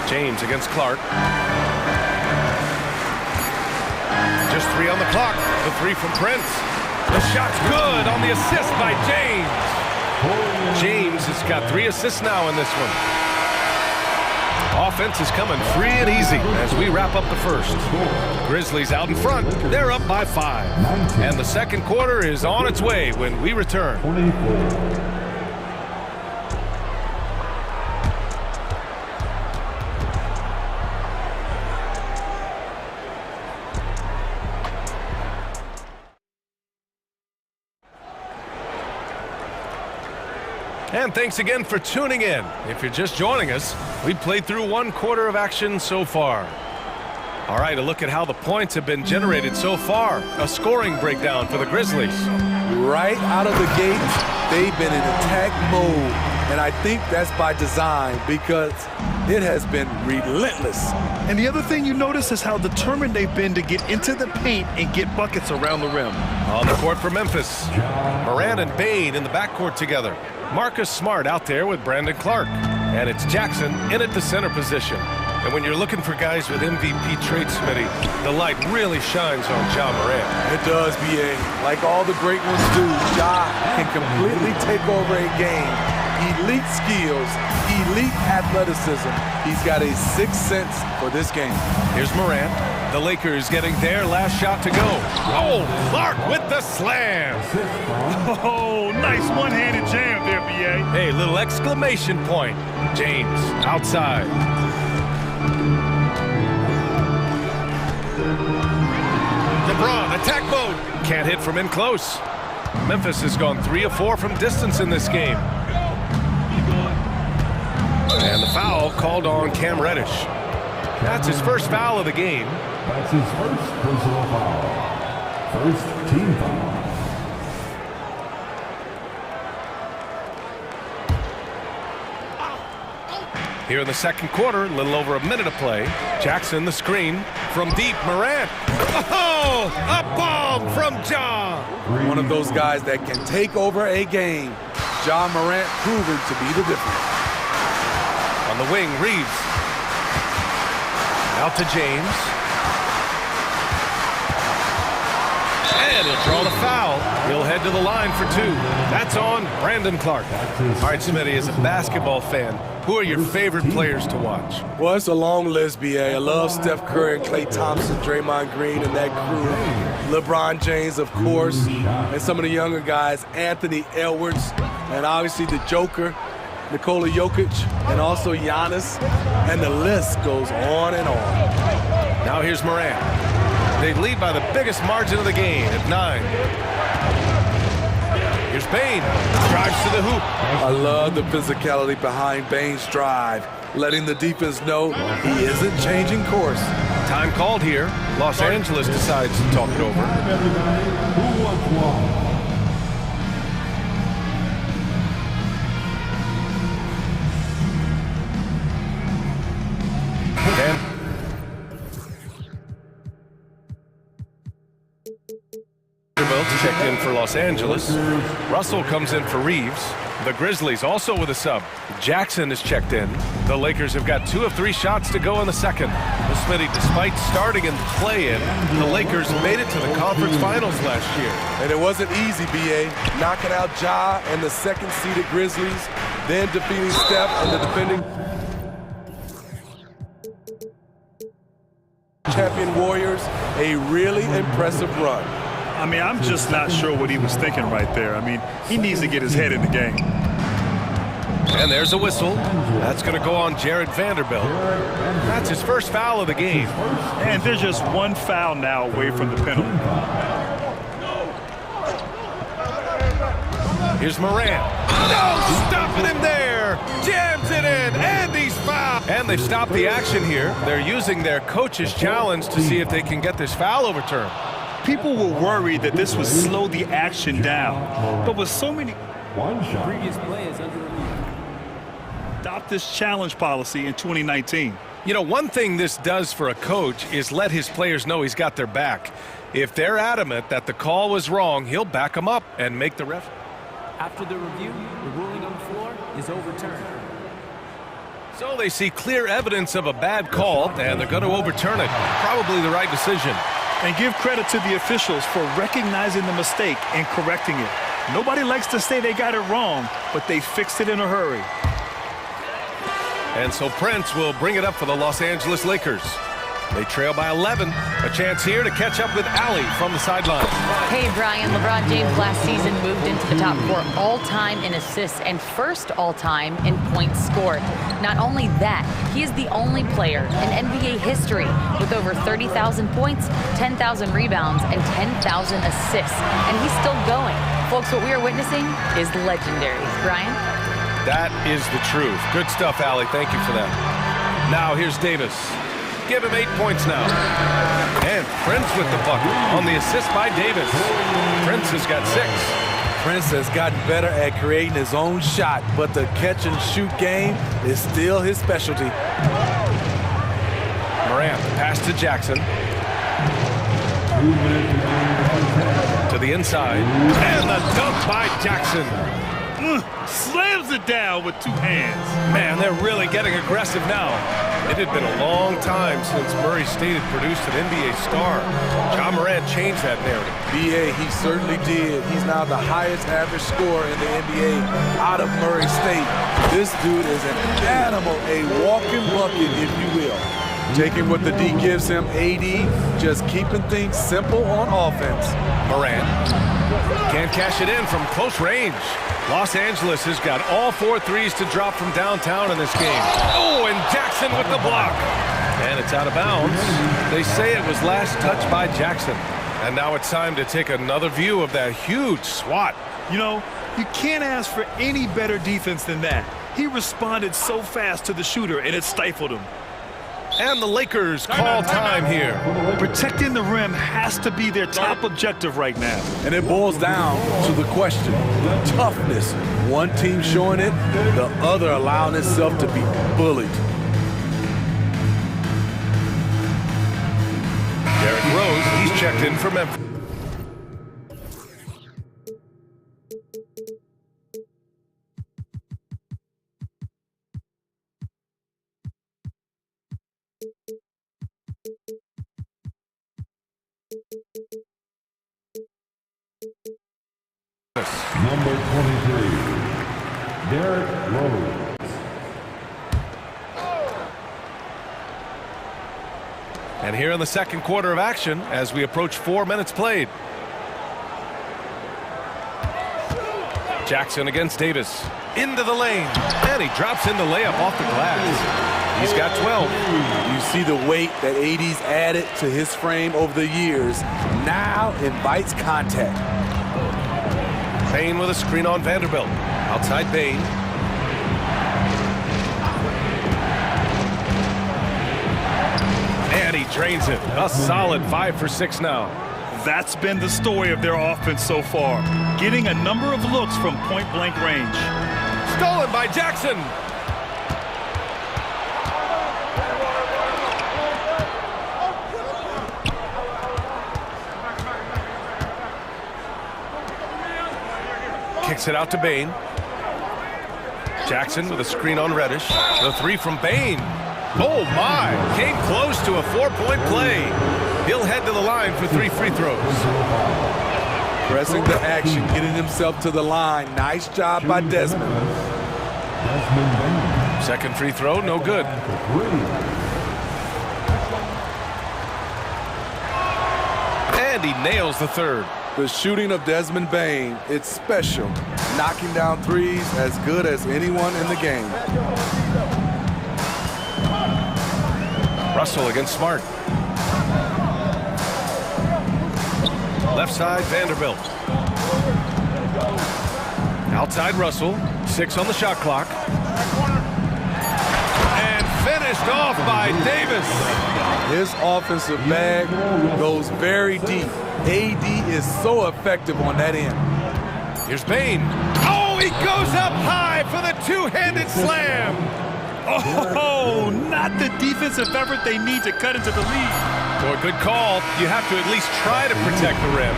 A: James against Clark. Just 3 on the clock. The 3 from Prince. The shot's good on the assist by James. James has got 3 assists now in this one. Offense is coming free and easy as we wrap up the first. Grizzlies out in front. They're up by 5. And the second quarter is on its way when we return. And thanks again for tuning in. If you're just joining us, we've played through 1 quarter of action so far. All right, a look at how the points have been generated so far. A scoring breakdown for the Grizzlies.
L: Right out of the gate, they've been in attack mode. And I think that's by design because it has been relentless.
B: And the other thing you notice is how determined they've been to get into the paint and get buckets around the rim.
A: On the court for Memphis, Morant and Bane in the backcourt together. Marcus Smart out there with Brandon Clark. And it's Jackson in at the center position. And when you're looking for guys with MVP traits, Smitty, the light really shines on Ja Morant.
L: It does, B.A. Like all the great ones do, Ja can completely take over a game. Elite skills, elite athleticism. He's got a sixth sense for this game.
A: Here's Morant. The Lakers getting their last shot to go. Oh, Clark with the slam.
B: Oh, nice one-handed jam there, B.A.
A: Hey, little exclamation point. James outside. LeBron, attack mode. Can't hit from in close. Memphis has gone 3 of 4 from distance in this game. And the foul called on Cam Reddish. That's his first foul of the game.
E: That's his first personal foul. First team foul.
A: Here in the second quarter, a little over a minute of play. Jackson the screen from deep. Morant. Oh, a bomb from Ja.
L: One of those guys that can take over a game. Ja Morant proven to be the difference.
A: On the wing, Reeves. Out to James. And he'll draw the foul. He'll head to the line for 2. That's on Brandon Clark. All right, Smitty, as a basketball fan, who are your favorite players to watch?
L: Well, it's a long list, B.A. I love Steph Curry and Klay Thompson, Draymond Green, and that crew. LeBron James, of course, and some of the younger guys, Anthony Edwards, and obviously the Joker, Nikola Jokic, and also Giannis, and the list goes on and on.
A: Now here's Morant. They lead by the biggest margin of the game at 9. Here's Bane. Drives to the hoop.
L: I love the physicality behind Bane's drive, letting the defense know he isn't changing course.
A: Time called here. Los Angeles decides to talk it over.
E: Who wants one?
A: Checked in for Los Angeles. Russell comes in for Reeves. The Grizzlies also with a sub. Jackson is checked in. The Lakers have got 2 of 3 shots to go in the second. Well, Smitty, despite starting in the play-in, the Lakers made it to the conference finals last year.
L: And it wasn't easy, B.A. Knocking out Ja and the second-seeded Grizzlies, then defeating Steph and the defending champion Warriors. A really impressive run.
B: I mean, I'm just not sure what he was thinking right there. I mean, he needs to get his head in the game.
A: And there's a whistle. That's going to go on Jared Vanderbilt. That's his first foul of the game.
B: And there's just 1 foul now away from the penalty.
A: Here's Morant. No, stopping him there. Jams it in, and he's fouled. And they've stopped the action here. They're using their coach's challenge to see if they can get this foul overturned.
B: People were worried that this would slow the action down. But with so many...
D: Previous play is under review.
B: Adopt this challenge policy in 2019.
A: You know, one thing this does for a coach is let his players know he's got their back. If they're adamant that the call was wrong, he'll back them up and make the ref.
D: After the review, the ruling on the floor is overturned.
A: So they see clear evidence of a bad call, and they're going to overturn it. Probably the right decision.
B: And give credit to the officials for recognizing the mistake and correcting it. Nobody likes to say they got it wrong, but they fixed it in a hurry.
A: And so Prince will bring it up for the Los Angeles Lakers. They trail by 11. A chance here to catch up with Allie from the sideline.
F: Hey, Brian. LeBron James last season moved into the top 4 all-time in assists and first all-time in points scored. Not only that, he is the only player in NBA history with over 30,000 points, 10,000 rebounds, and 10,000 assists. And he's still going. Folks, what we are witnessing is legendary. Brian?
A: That is the truth. Good stuff, Allie. Thank you for that. Now, here's Davis. Give him 8 points now. And Prince with the bucket on the assist by Davis. Prince has got 6.
L: Prince has gotten better at creating his own shot, but the catch-and-shoot game is still his specialty.
A: Morant, pass to Jackson. To the inside. And the dunk by Jackson.
B: Slams it down with 2 hands.
A: Man, they're really getting aggressive now. It had been a long time since Murray State had produced an NBA star. John Morant changed that narrative.
L: B.A., he certainly did. He's now the highest average scorer in the NBA out of Murray State. This dude is an animal, a walking bucket, if you will. Taking what the D gives him, AD, just keeping things simple on offense.
A: Morant can't cash it in from close range. Los Angeles has got all 4 threes to drop from downtown in this game. Oh, and Jackson with the block. And it's out of bounds. They say it was last touched by Jackson. And now it's time to take another view of that huge swat.
B: You know, you can't ask for any better defense than that. He responded so fast to the shooter, and it stifled him.
A: And the Lakers call time here.
B: Protecting the rim has to be their top objective right now.
L: And it boils down to the question, toughness. One team showing it, the other allowing itself to be bullied.
A: Derrick Rose, he's checked in for Memphis.
E: Number 23, Derrick Rose.
A: And here in the second quarter of action as we approach 4 minutes played. Jackson against Davis. Into the lane. And he drops in the layup off the glass. He's got 12.
L: You see the weight that AD's added to his frame over the years. Now invites contact.
A: Bain with a screen on Vanderbilt. Outside Bain. And he drains it. A solid 5 for 6 now.
B: That's been the story of their offense so far. Getting a number of looks from point-blank range.
A: Stolen by Jackson. Kicks it out to Bain. Jackson with a screen on Reddish. The 3 from Bain. Oh my! Came close to a 4-point play. He'll head to the line for 3 free throws.
L: Pressing the action, getting himself to the line. Nice job by Desmond.
A: Second free throw, no good. And he nails the 3rd.
L: The shooting of Desmond Bain, it's special. Knocking down threes as good as anyone in the game.
A: Russell against Smart. Left side, Vanderbilt. Outside Russell, 6 on the shot clock. And by Davis.
L: His offensive bag goes very deep. AD is so effective on that end.
A: Here's Bane. Oh, he goes up high for the two-handed slam.
B: Oh, not the defensive effort they need to cut into the lead.
A: Well, good call. You have to at least try to protect the rim.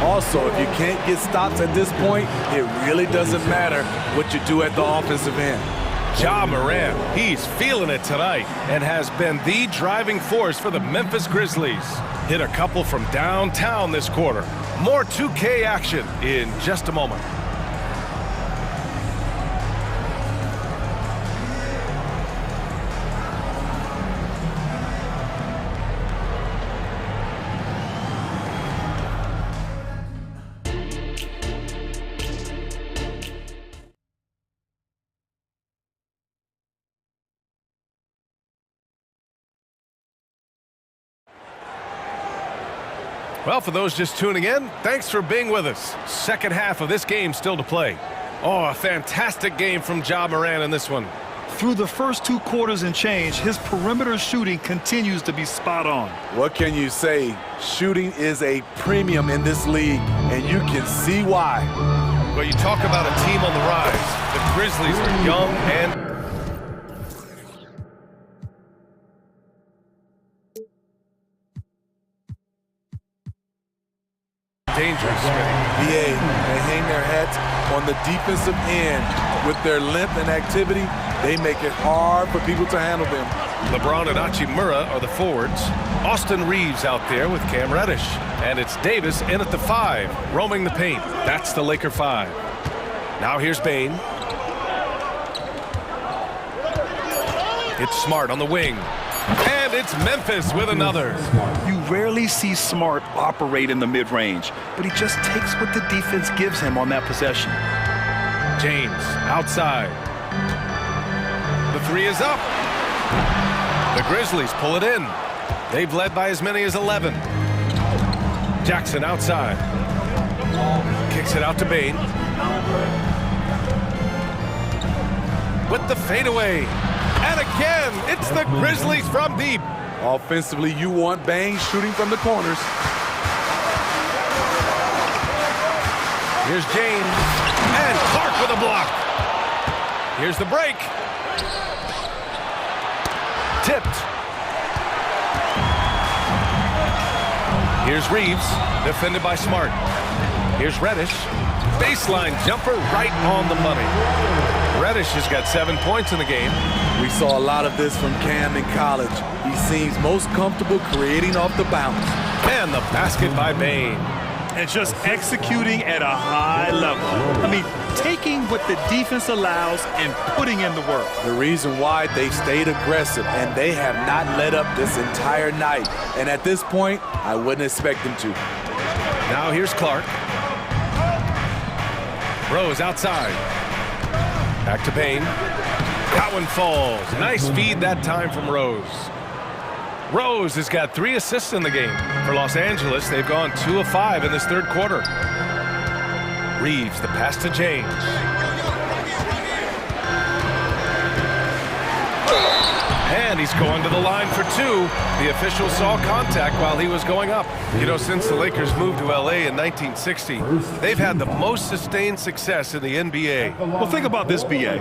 L: Also, if you can't get stops at this point, it really doesn't matter what you do at the offensive end.
A: Ja Morant, he's feeling it tonight and has been the driving force for the Memphis Grizzlies. Hit a couple from downtown this quarter. More 2K action in just a moment. Well, for those just tuning in, thanks for being with us. Second half of this game still to play. Oh, a fantastic game from Ja Morant in this one.
B: Through the first 2 quarters and change, his perimeter shooting continues to be spot on.
L: What can you say? Shooting is a premium in this league, and you can see why.
A: Well, you talk about a team on the rise. The Grizzlies are young and dangerous.
L: BA, they hang their hats on the defensive end. With their length and activity, they make it hard for people to handle them.
A: LeBron and Hachimura are the forwards. Austin Reeves out there with Cam Reddish. And it's Davis in at the 5, roaming the paint. That's the Laker 5. Now here's Bane. It's Smart on the wing. And it's Memphis with another.
B: You rarely see Smart operate in the mid-range, but he just takes what the defense gives him on that possession.
A: James outside. The 3 is up. The Grizzlies pull it in. They've led by as many as 11. Jackson outside. Kicks it out to Bane. With the fadeaway. And again, it's the Grizzlies from deep.
L: Offensively, you want Bane shooting from the corners.
A: Here's James. And Clark with a block. Here's the break. Tipped. Here's Reeves, defended by Smart. Here's Reddish. Baseline jumper right on the money. Reddish has got 7 points in the game.
L: We saw a lot of this from Cam in college. He seems most comfortable creating off the bounce.
A: And the basket by Bane.
B: And just executing at a high level. I mean, taking what the defense allows and putting in the work.
L: The reason why they stayed aggressive, and they have not let up this entire night. And at this point, I wouldn't expect them to.
A: Now here's Clark. Rose outside. Back to Bane. That one falls. Nice feed that time from Rose. Rose has got 3 assists in the game. For Los Angeles, they've gone 2 of 5 in this third quarter. Reeves, the pass to James. And he's going to the line for 2. The official saw contact while he was going up. You know, since the Lakers moved to LA in 1960, they've had the most sustained success in the NBA.
B: Well, think about this, BA.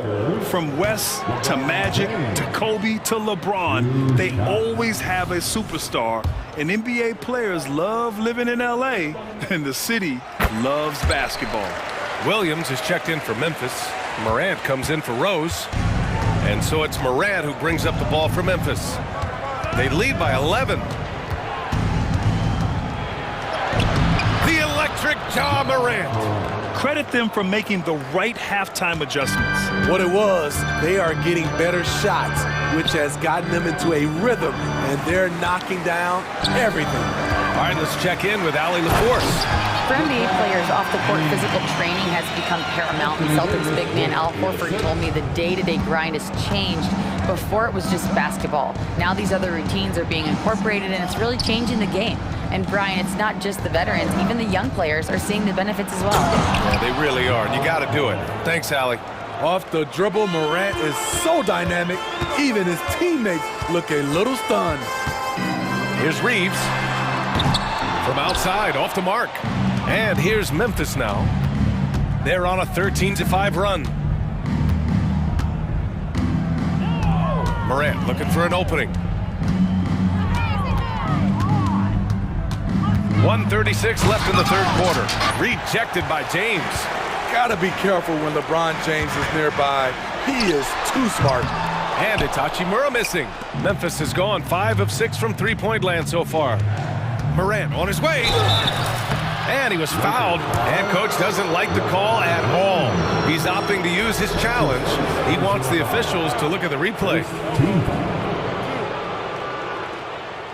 B: From West to Magic to Kobe to LeBron, they always have a superstar. And NBA players love living in LA, and the city loves basketball.
A: Williams is checked in for Memphis. Morant comes in for Rose. And so it's Morant who brings up the ball for Memphis. They lead by 11. The electric Ja Morant.
B: Credit them for making the right halftime adjustments.
L: What it was, they are getting better shots, which has gotten them into a rhythm, and they're knocking down everything.
A: All right, let's check in with Allie LaForce.
F: For NBA players, off-the-court physical training has become paramount. And Celtics big man Al Horford told me the day-to-day grind has changed. Before it was just basketball. Now these other routines are being incorporated, and it's really changing the game. And Brian, it's not just the veterans, even the young players are seeing the benefits as well.
A: Yeah, they really are. You got to do it. Thanks, Allie.
L: Off the dribble, Morant is so dynamic, even his teammates look a little stunned.
A: Here's Reeves. From outside, off the mark. And here's Memphis now. They're on a 13-5 run. Morant looking for an opening. 1:36 left in the third quarter. Rejected by James.
L: Gotta be careful when LeBron James is nearby. He is too smart.
A: And Hachimura missing. Memphis has gone 5 of 6 from three-point land so far. Morant on his way. And he was fouled. And coach doesn't like the call at all. He's opting to use his challenge. He wants the officials to look at the replay.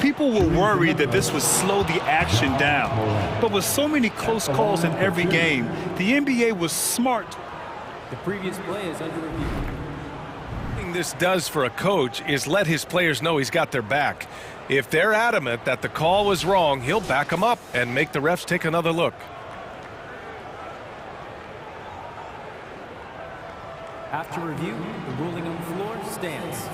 B: People were worried that this would slow the action down. But with so many close calls in every game, the NBA was smart.
D: The previous play is under review.
A: What this does for a coach is let his players know he's got their back. If they're adamant that the call was wrong, he'll back them up and make the refs take another look.
D: After review, the ruling on the floor stands.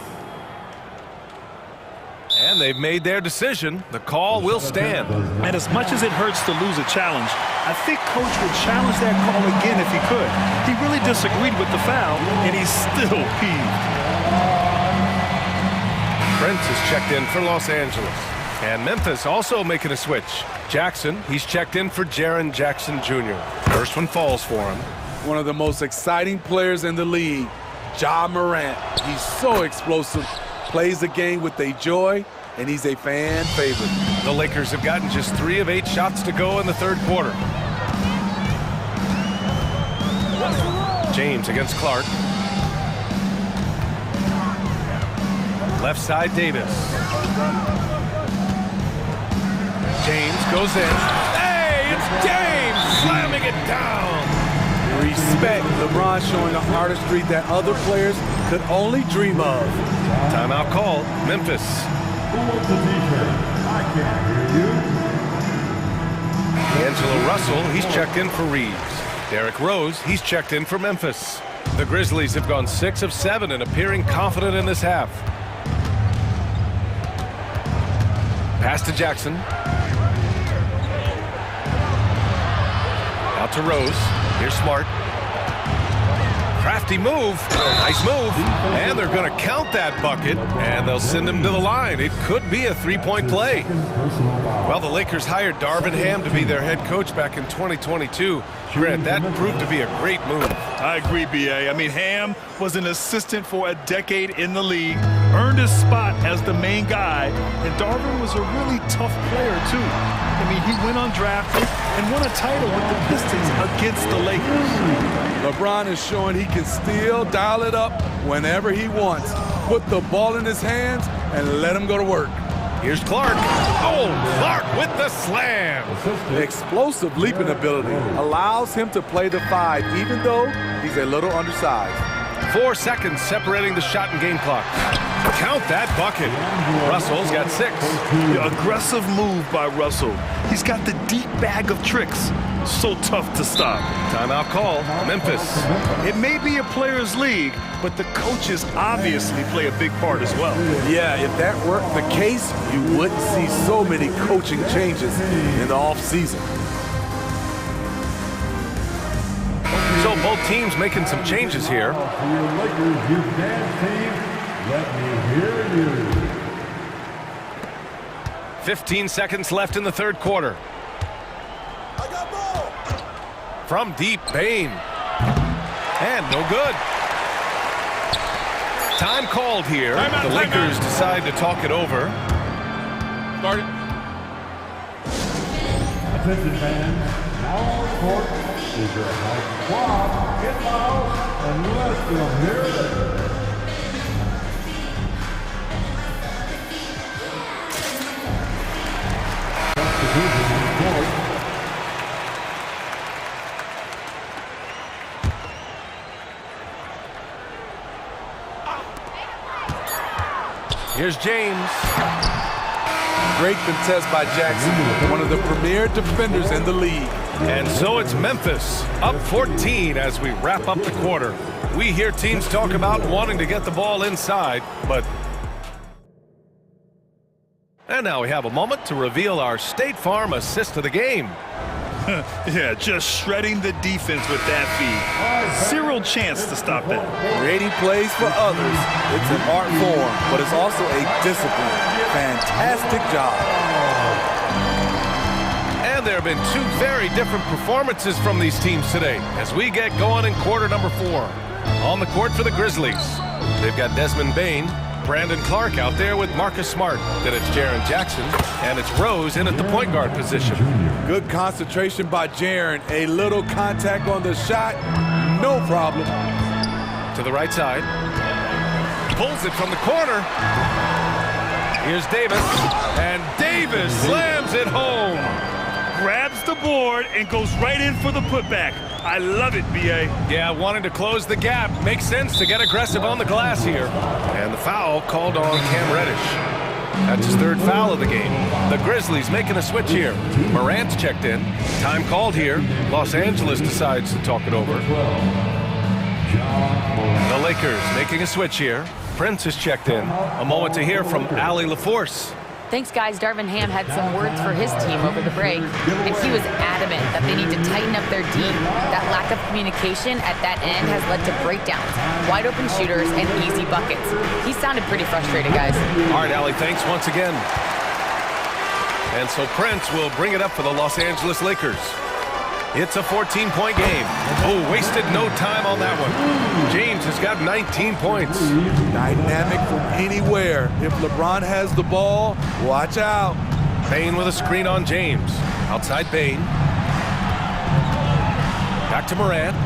A: And they've made their decision. The call will stand.
B: And as much as it hurts to lose a challenge, I think coach would challenge that call again if he could. He really disagreed with the foul, and he's still peeved.
A: Prince is checked in for Los Angeles. And Memphis also making a switch. Jackson, he's checked in for Jaren Jackson Jr. First one falls for him.
L: One of the most exciting players in the league, Ja Morant. He's so explosive, plays the game with a joy, and he's a fan favorite.
A: The Lakers have gotten just 3 of 8 shots to go in the third quarter. James against Clark. Left side, Davis. James goes in. Hey, it's James slamming it down.
L: Respect. LeBron showing an artistry that other players could only dream of.
A: Timeout called. Memphis.
E: Who wants a t-shirt? I can't hear you.
A: D'Angelo Russell, he's checked in for Reeves. Derrick Rose, he's checked in for Memphis. The Grizzlies have gone 6 of 7 and appearing confident in this half. Pass to Jackson. Out to Rose. Here's Smart. Crafty move. Nice move. And they're going to count that bucket, and they'll send him to the line. It could be a three-point play. Well, the Lakers hired Darvin Ham to be their head coach back in 2022. Grant, that proved to be a great move.
B: I agree, B.A. I mean, Ham was an assistant for a decade in the league, earned his spot as the main guy, and Darvin was a really tough player, too. I mean, he went undrafted and won a title with the Pistons against the Lakers.
L: LeBron is showing he can still dial it up whenever he wants. Put the ball in his hands and let him go to work.
A: Here's Clark. Oh, Clark with the slam.
L: The explosive leaping ability allows him to play the 5, even though he's a little undersized.
A: 4 seconds separating the shot and game clock. Count that bucket. Russell's got 6.
B: The aggressive move by Russell. He's got the deep bag of tricks. So tough to stop.
A: Timeout call. Memphis.
B: It may be a players' league, but the coaches obviously play a big part as well.
L: Yeah, if that weren't the case, you wouldn't see so many coaching changes in the offseason.
A: So both teams making some changes here.
E: For your Lakers, you dance team, let me hear you.
A: 15 seconds left in the third quarter. From deep, Bain. And no good. Time called here. The Lakers decide to talk it over.
L: Start it.
E: Attention fans, now on court is your high squad. Get loud and let them hear it. Substitution on court.
A: Here's James.
L: Great contest by Jackson, one of the premier defenders in the league.
A: And so it's Memphis, up 14 as we wrap up the quarter. We hear teams talk about wanting to get the ball inside, but... And now we have a moment to reveal our State Farm assist of the game.
B: Yeah, just shredding the defense with that feed. Zero chance to stop that.
L: Creating plays for others. It's an art form, but it's also a discipline. Fantastic job.
A: And there have been two very different performances from these teams today as we get going in quarter number 4. On the court for the Grizzlies, they've got Desmond Bain, Brandon Clark out there with Marcus Smart. Then it's Jaren Jackson, and it's Rose in at the point guard position.
L: Good concentration by Jaren. A little contact on the shot, no problem.
A: To the right side. Pulls it from the corner. Here's Davis, and Davis slams it home.
B: Grabs the board and goes right in for the putback. I love it, B.A.
A: Yeah, wanting to close the gap. Makes sense to get aggressive on the glass here. And the foul called on Cam Reddish. That's his 3rd foul of the game. The Grizzlies making a switch here. Morant's checked in. Time called here. Los Angeles decides to talk it over. The Lakers making a switch here. Prince is checked in. A moment to hear from Allie LaForce.
F: Thanks, guys. Darvin Ham had some words for his team over the break, and he was adamant that they need to tighten up their D. That lack of communication at that end has led to breakdowns, wide open shooters, and easy buckets. He sounded pretty frustrated, guys.
A: All right, Allie, thanks once again. And so Prince will bring it up for the Los Angeles Lakers. It's a 14-point game. Oh, wasted no time on that one. James has got 19 points.
L: Dynamic from anywhere. If LeBron has the ball, watch out.
A: Bain with a screen on James. Outside Bain. Back to Morant.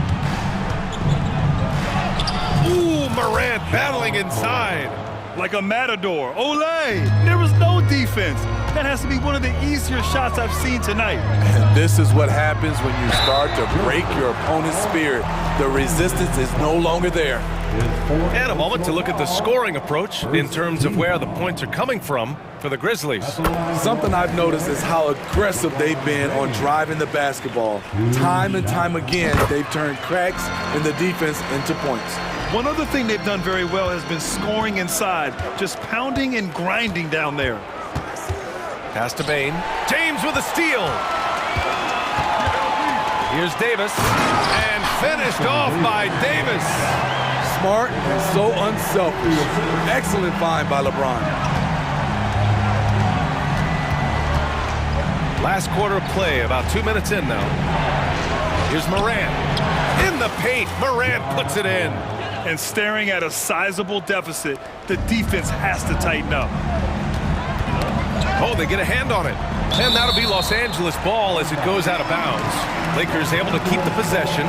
A: Ooh, Morant battling inside.
B: Like a matador. Olay! There was no defense. That has to be one of the easier shots I've seen tonight.
L: And this is what happens when you start to break your opponent's spirit. The resistance is no longer there.
A: And a moment to look at the scoring approach in terms of where the points are coming from for the Grizzlies.
L: Something I've noticed is how aggressive they've been on driving the basketball. Time and time again, they've turned cracks in the defense into points.
B: One other thing they've done very well has been scoring inside, just pounding and grinding down there.
A: Pass to Bain. James with a steal. Here's Davis. And finished off by Davis.
L: Smart and so unselfish. Excellent find by LeBron.
A: Last quarter of play, about 2 minutes in now. Here's Morant. In the paint, Morant puts it in.
B: And staring at a sizable deficit, the defense has to tighten up.
A: Oh, they get a hand on it. And that'll be Los Angeles ball as it goes out of bounds. Lakers able to keep the possession.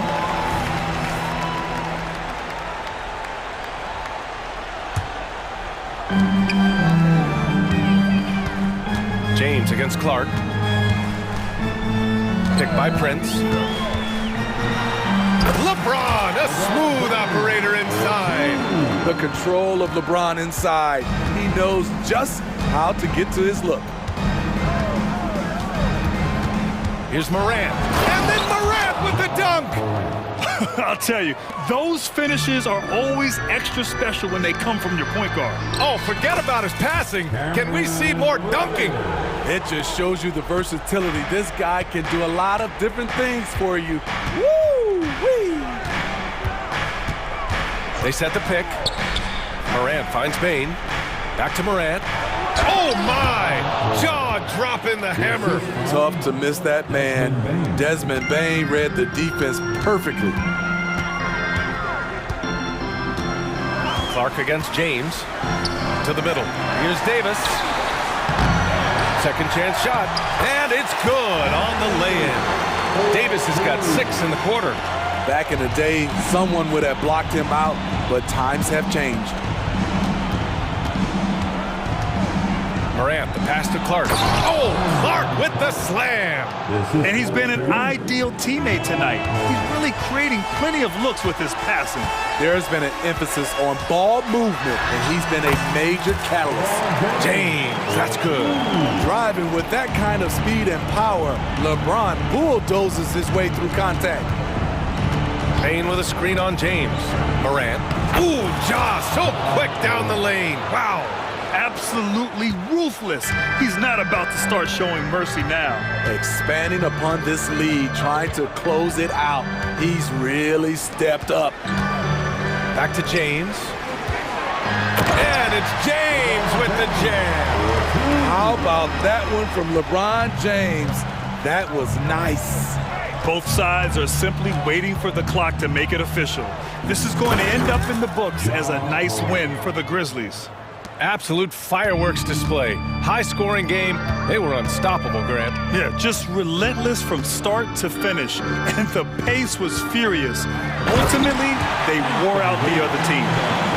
A: James against Clark. Picked by Prince. LeBron, a smooth operator inside.
L: The control of LeBron inside. He knows just how to get to his look.
A: Here's Morant. And then Morant with the dunk.
B: I'll tell you, those finishes are always extra special when they come from your point guard.
A: Oh, forget about his passing. Can we see more dunking?
L: It just shows you the versatility. This guy can do a lot of different things for you. Woo-wee!
A: They set the pick. Morant finds Bain. Back to Morant. Oh, my! Jaw dropping the hammer.
L: Tough to miss that man. Desmond Bain read the defense perfectly.
A: Clark against James. To the middle. Here's Davis. Second chance shot. And it's good on the lay-in. Davis has got 6 in the quarter.
L: Back in the day, someone would have blocked him out, but times have changed.
A: Morant, the pass to Clark. Oh, Clark with the slam.
B: And he's been an ideal teammate tonight. He's really creating plenty of looks with his passing.
L: There's been an emphasis on ball movement, and he's been a major catalyst.
A: James, that's good.
L: Driving with that kind of speed and power, LeBron bulldozes his way through contact.
A: Payne with a screen on James. Morant. Ooh, Ja, so quick down the lane. Wow.
B: Absolutely ruthless. He's not about to start showing mercy now.
L: Expanding upon this lead, trying to close it out. He's really stepped up.
A: Back to James. And it's James with the jam.
L: How about that one from LeBron James? That was nice.
B: Both sides are simply waiting for the clock to make it official. This is going to end up in the books as a nice win for the Grizzlies.
A: Absolute fireworks display. High-scoring game. They were unstoppable, Grant.
B: Yeah, just relentless from start to finish. And the pace was furious. Ultimately, they wore out the other team.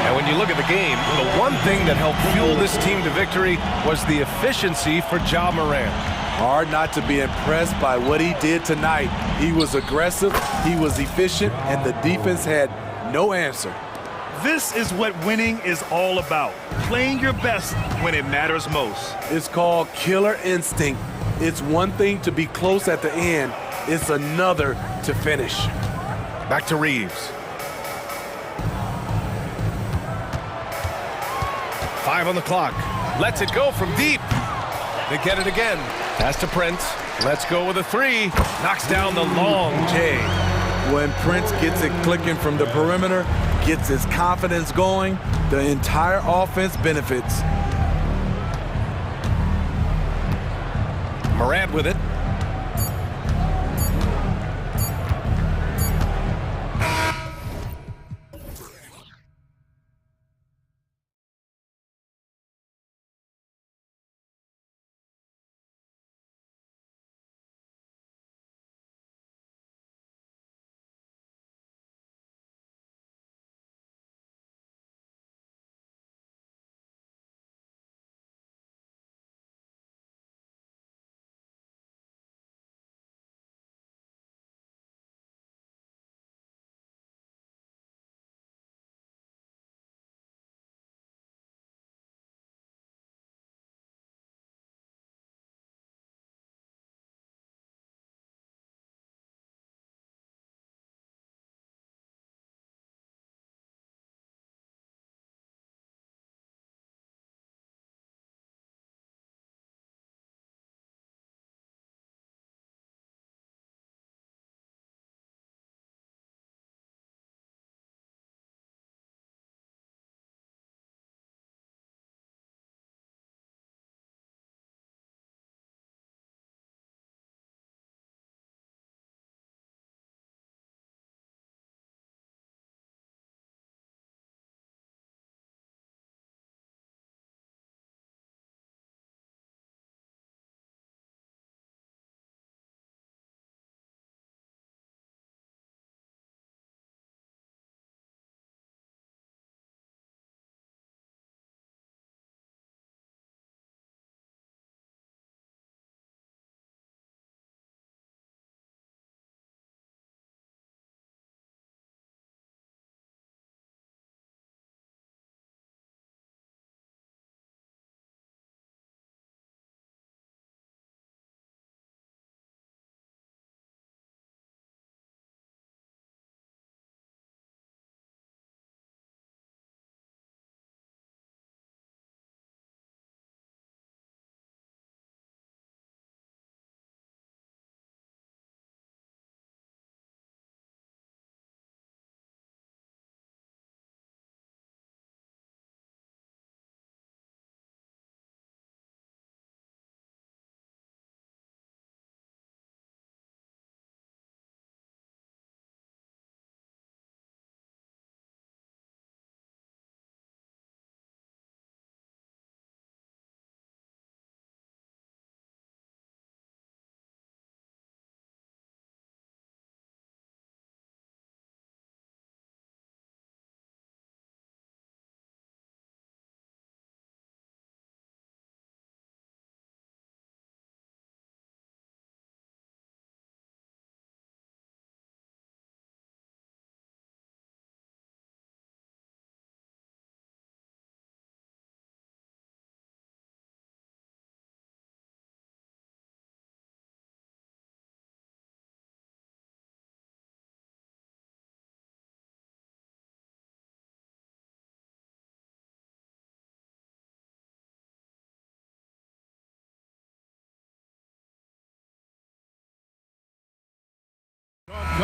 A: And when you look at the game, the one thing that helped fuel this team to victory was the efficiency for Ja Morant.
L: Hard not to be impressed by what he did tonight. He was aggressive, he was efficient, and the defense had no answer.
B: This is what winning is all about. Playing your best when it matters most.
L: It's called killer instinct. It's one thing to be close at the end. It's another to finish.
A: Back to Reeves. 5 on the clock. Lets it go from deep. They get it again. Pass to Prince. Let's go with a 3. Knocks down the long J.
L: When Prince gets it clicking from the perimeter, gets his confidence going, the entire offense benefits.
A: Morant with it.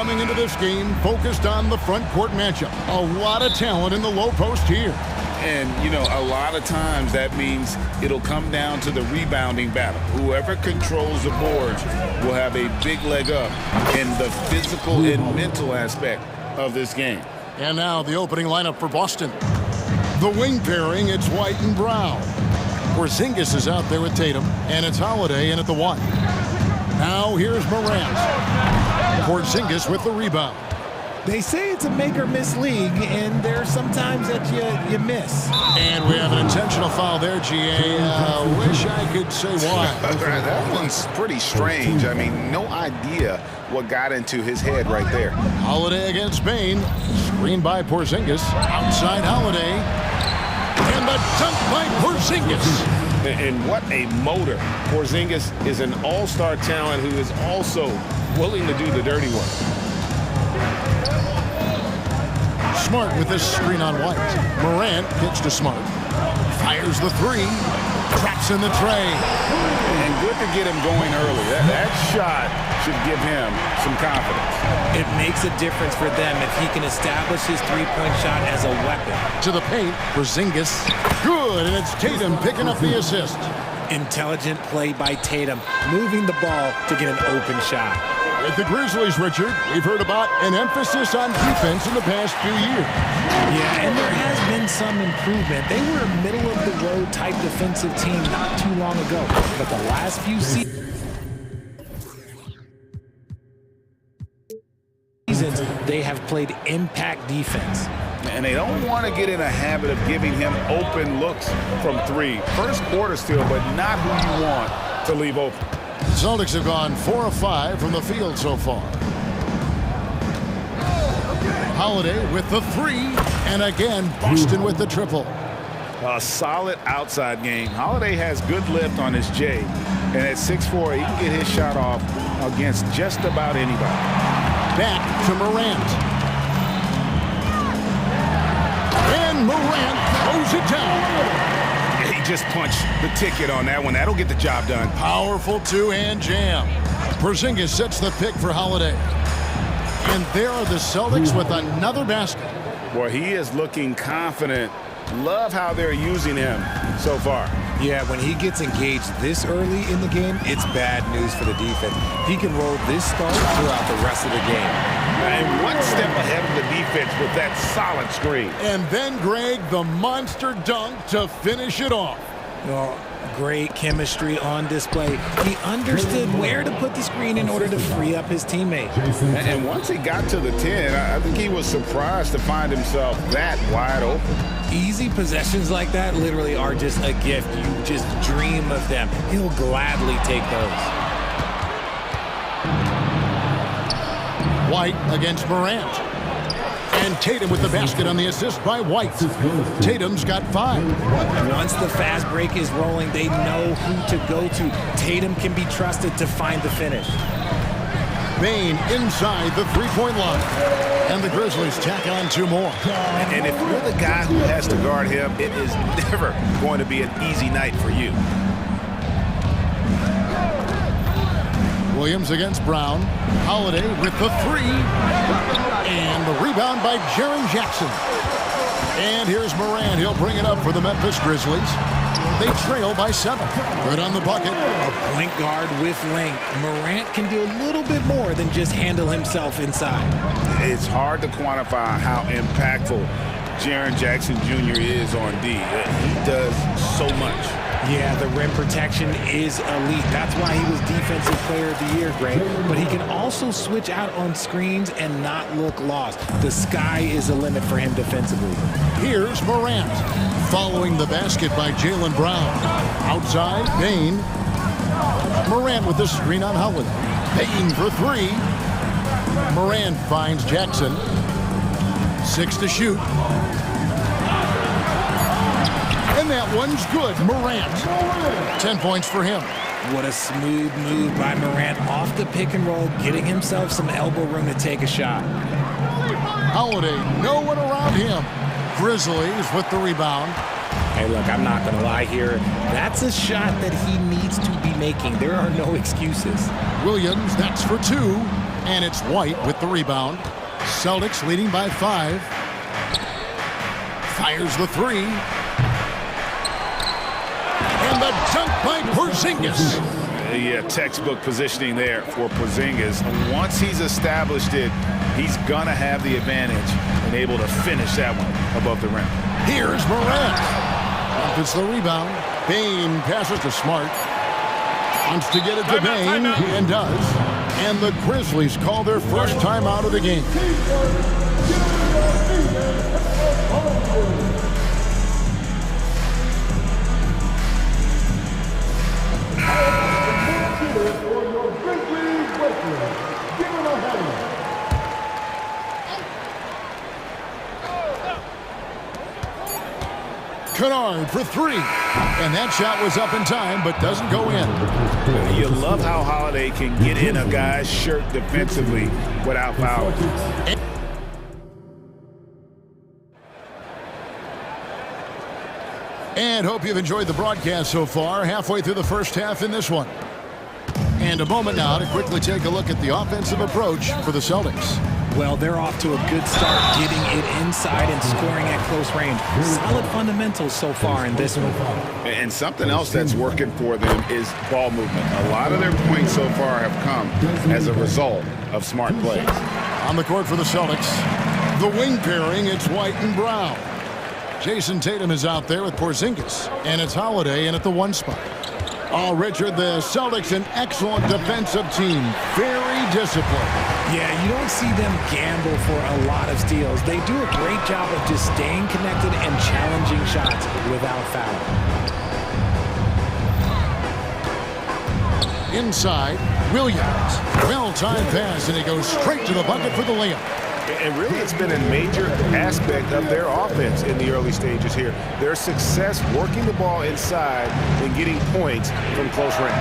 G: coming into this game focused on the front court matchup. A lot of talent in the low post here.
J: And, you know, a lot of times that means it'll come down to the rebounding battle. Whoever controls the boards will have a big leg up in the physical and mental aspect of this game.
G: And now the opening lineup for Boston. The wing pairing, it's White and Brown. Porzingis is out there with Tatum, and it's Holiday in at the 1. Now here's Morant. Porzingis with the rebound.
M: They say it's a make-or-miss league, and there's sometimes that you miss.
G: And we have an intentional foul there, GA. Wish I could say why.
I: That one's pretty strange. I mean, no idea what got into his head right there.
G: Holiday against Bane. Screen by Porzingis. Outside Holiday. And the dunk by Porzingis.
A: And what a motor. Porzingis is an all-star talent who is also willing to do the dirty work.
G: Smart with this screen on White. Morant gets to Smart. Fires the 3. Traps in the tray.
J: And good to get him going early. That shot should give him some confidence.
M: It makes a difference for them if he can establish his three-point shot as a weapon.
G: To the paint, Porzingis. Good, and it's Tatum picking up the assist.
M: Intelligent play by Tatum, moving the ball to get an open shot.
G: With the Grizzlies, Richard, we've heard about an emphasis on defense in the past few years.
M: Yeah, and there has been some improvement. They were a middle-of-the-road type defensive team not too long ago. But the last few seasons, they have played impact defense.
J: And they don't want to get in a habit of giving him open looks from 3. First quarter still, but not who you want to leave open.
G: Celtics have gone 4 of 5 from the field so far. Holiday with the 3, and again, Boston with the triple.
J: A solid outside game. Holiday has good lift on his J, and at 6'4", he can get his shot off against just about anybody.
G: Back to Morant. And Morant throws it down.
J: He just punched the ticket on that one. That'll get the job done.
G: Powerful two-hand jam. Porzingis sets the pick for Holiday. And there are the Celtics with another basket.
J: Boy, he is looking confident. Love how they're using him so far.
M: Yeah, when he gets engaged this early in the game, it's bad news for the defense. He can roll this start throughout the rest of the game.
J: And one step ahead of the defense with that solid screen.
G: And then, Greg, the monster dunk to finish it off.
M: Well, great chemistry on display. He understood where to put the screen in order to free up his teammate.
J: And once he got to the 10, I think he was surprised to find himself that wide open.
M: Easy possessions like that literally are just a gift. You just dream of them. He'll gladly take those.
G: White against Morant. And Tatum with the basket on the assist by White. Tatum's got 5.
M: Once the fast break is rolling, they know who to go to. Tatum can be trusted to find the finish.
G: Bane inside the three-point line. And the Grizzlies tack on 2 more.
J: And if you're the guy who has to guard him, it is never going to be an easy night for you.
G: Williams against Brown. Holiday with the 3. And the rebound by Jaren Jackson. And here's Morant. He'll bring it up for the Memphis Grizzlies. They trail by 7. Good on the bucket.
M: A point guard with length. Morant can do a little bit more than just handle himself inside.
J: It's hard to quantify how impactful Jaren Jackson Jr. is on D. He does so much.
M: Yeah, the rim protection is elite. That's why he was Defensive Player of the Year, Greg. But he can also switch out on screens and not look lost. The sky is the limit for him defensively.
G: Here's Morant. Following the basket by Jaylen Brown. Outside, Bane. Morant with the screen on Holiday. Bane for 3. Morant finds Jackson. 6 to shoot. And that one's good. Morant. 10 points for him.
M: What a smooth move by Morant off the pick and roll, getting himself some elbow room to take a shot.
G: Holiday, no one around him. Grizzlies with the rebound.
M: Hey, look, I'm not going to lie here. That's a shot that he needs to be making. There are no excuses.
G: Williams, that's for 2. And it's White with the rebound. Celtics leading by 5. Fires the 3. And the dunk by Porzingis.
J: Yeah, textbook positioning there for Porzingis. Once he's established it, he's going to have the advantage and able to finish that one above the rim.
G: Here's Morant. It's the rebound. Bane passes to Smart. Wants to get it to Bane, and does. And the Grizzlies call their first timeout of the game. Kennard for 3. And that shot was up in time, but doesn't go in.
J: You love how Holiday can get in a guy's shirt defensively without fouling.
G: And hope you've enjoyed the broadcast so far. Halfway through the first half in this one. And a moment now to quickly take a look at the offensive approach for the Celtics.
M: Well, they're off to a good start, getting it inside and scoring at close range. Solid fundamentals so far in this one.
J: And something else that's working for them is ball movement. A lot of their points so far have come as a result of smart plays.
G: On the court for the Celtics, the wing pairing, it's White and Brown. Jason Tatum is out there with Porzingis, and it's Holiday in at the 1 spot. Oh, Richard, the Celtics, an excellent defensive team. Very disciplined.
M: Yeah, you don't see them gamble for a lot of steals. They do a great job of just staying connected and challenging shots without fouling.
G: Inside, Williams. Well-timed pass, and he goes straight to the bucket for the layup.
J: And really, it's been a major aspect of their offense in the early stages here. Their success working the ball inside and getting points from close range.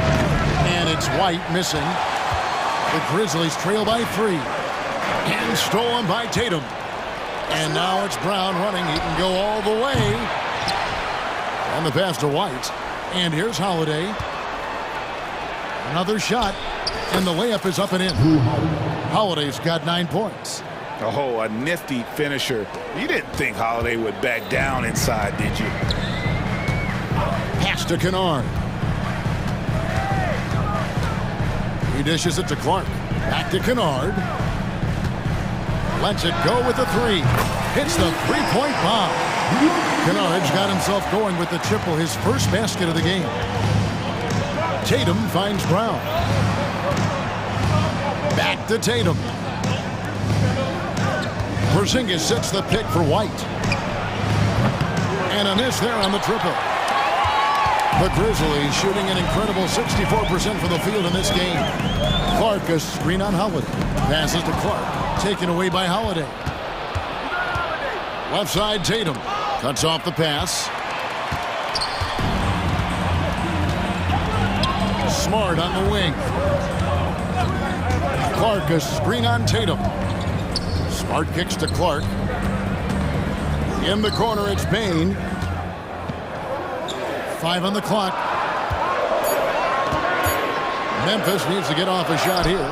G: And it's White missing. The Grizzlies trail by 3. And stolen by Tatum. And now it's Brown running. He can go all the way. And the pass to White. And here's Holiday. Another shot. And the layup is up and in. Holiday's got 9 points.
J: Oh, a nifty finisher. You didn't think Holiday would back down inside, did you?
G: Pass to Kennard. He dishes it to Clark. Back to Kennard. Lets it go with the 3. Hits the 3-point bomb. Kennard's got himself going with the triple, his first basket of the game. Tatum finds Brown. Back to Tatum. Porzingis sets the pick for White. And a miss there on the triple. The Grizzlies shooting an incredible 64% from the field in this game. Clark, a screen on Holiday. Passes to Clark. Taken away by Holiday. Left side, Tatum. Cuts off the pass. Smart on the wing. Clark, a screen on Tatum. Smart kicks to Clark. In the corner, it's Bane. 5 on the clock. Memphis needs to get off a shot here.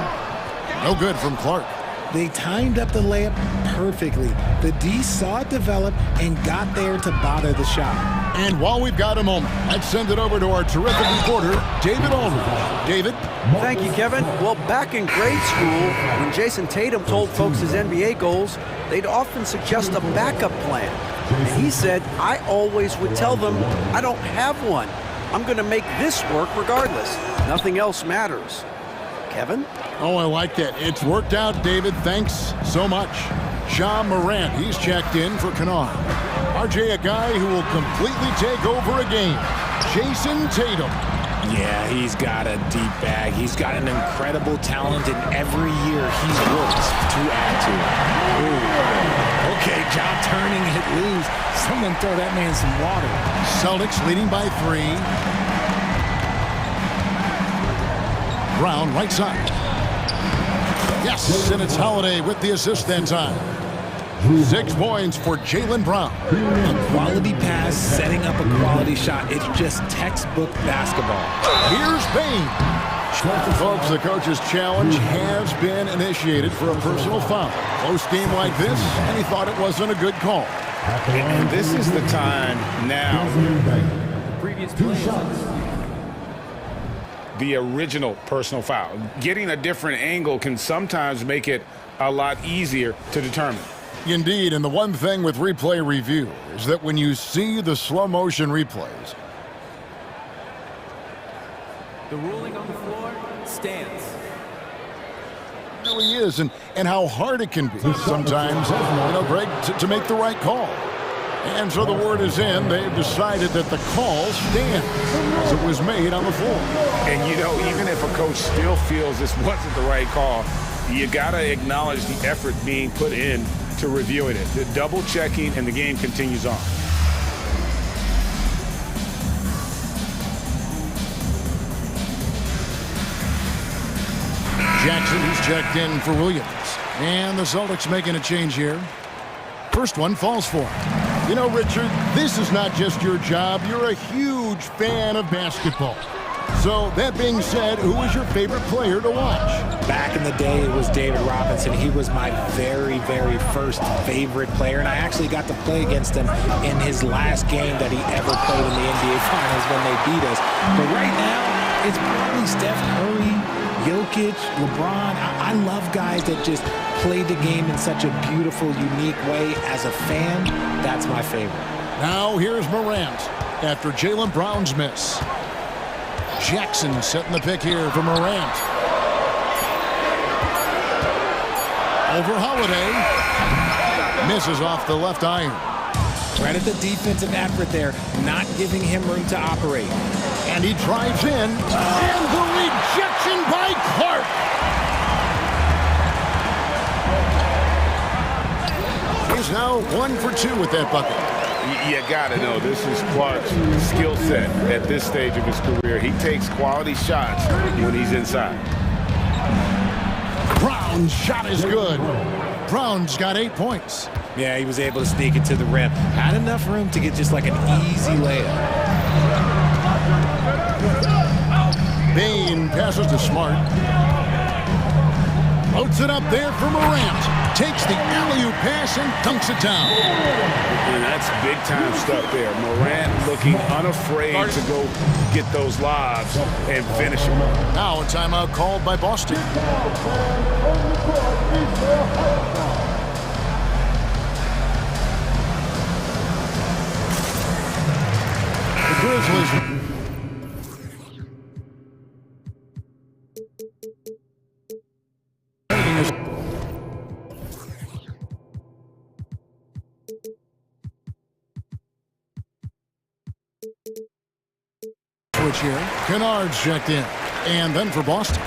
G: No good from Clark.
M: They timed up the layup perfectly. The D saw it develop and got there to bother the shot.
G: And while we've got a moment, let's send it over to our terrific reporter, David Aldridge. David?
K: Thank you, Kevin. Well, back in grade school, when Jason Tatum told folks his NBA goals, they'd often suggest a backup plan. And he said, I always would tell them, I don't have one. I'm going to make this work regardless. Nothing else matters. Kevin?
G: Oh, I like that. It's worked out, David. Thanks so much. John Morant, he's checked in for Kennard. RJ, a guy who will completely take over a game. Jason Tatum.
M: Yeah, he's got a deep bag. He's got an incredible talent, and every year he's worked to add to it. Ooh. Okay, job turning it loose. Someone throw that man some water.
G: Celtics leading by 3. Brown, right side. Yes, and it's Holiday with the assist that time. 6 points for Jaylen Brown.
M: A quality pass, setting up a quality shot. It's just textbook basketball.
G: Here's Bane. Folks, the coach's challenge has been initiated for a personal foul. Close game like this, and he thought it wasn't a good call.
J: And this is the time now.
D: Previous play.
J: The original personal foul. Getting a different angle can sometimes make it a lot easier to determine.
G: Indeed, and the one thing with replay review is that when you see the slow motion replays,
D: The ruling on the floor stands.
G: it really is, and how hard it can be sometimes, Greg, to make the right call. And so the word is in. They've decided that the call stands as it was made on the floor.
J: And, even if a coach still feels this wasn't the right call, you got to acknowledge the effort being put in to reviewing it. The double checking, and the game continues on.
G: Jackson, who's checked in for Williams. And the Celtics making a change here. First one falls for him. Richard, this is not just your job. You're a huge fan of basketball. So, that being said, who was your favorite player to watch?
M: Back in the day, it was David Robinson. He was my very, very first favorite player, and I actually got to play against him in his last game that he ever played in the NBA Finals when they beat us. But right now, it's probably Steph Curry, Jokic, LeBron. I love guys that just play the game in such a beautiful, unique way. As a fan, that's my favorite.
G: Now here's Morant after Jaylen Brown's miss. Jackson setting the pick here for Morant. Over Holiday. Misses off the left iron.
M: Credit the defensive effort there, not giving him room to operate.
G: And he drives in. And the rejection by Clark. He's now 1 for 2 with that bucket.
J: You got to know this is Clark's skill set at this stage of his career. He takes quality shots when he's inside.
G: Brown's shot is good. Brown's got 8 points.
M: Yeah, he was able to sneak it to the rim. Had enough room to get just like an easy layup.
G: Bain passes to Smart. Floats it up there for Morant. Takes the alley-oop pass and dunks it down.
J: And that's big-time stuff there. Morant looking unafraid to go get those lobs and finish them.
G: Now a timeout called by Boston. The Grizzlies. Switch here. Kennard's checked in. And then for Boston.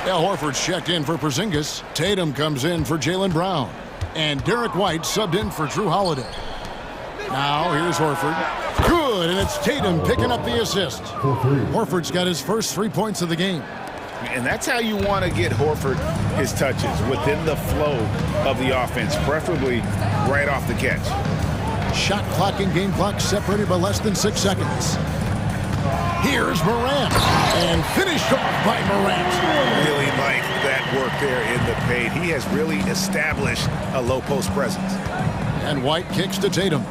G: Al Horford's checked in for Porzingis. Tatum comes in for Jaylen Brown. And Derek White subbed in for Drew Holiday. Now here's Horford. Good, and it's Tatum picking up the assist. Horford's got his first 3 points of the game.
J: And that's how you want to get Horford his touches, within the flow of the offense, preferably right off the catch.
G: Shot clock and game clock separated by less than 6 seconds. Here's Morant, and finished off by Morant.
J: Really like that work there in the paint. He has really established a low post presence.
G: And White kicks to Tatum.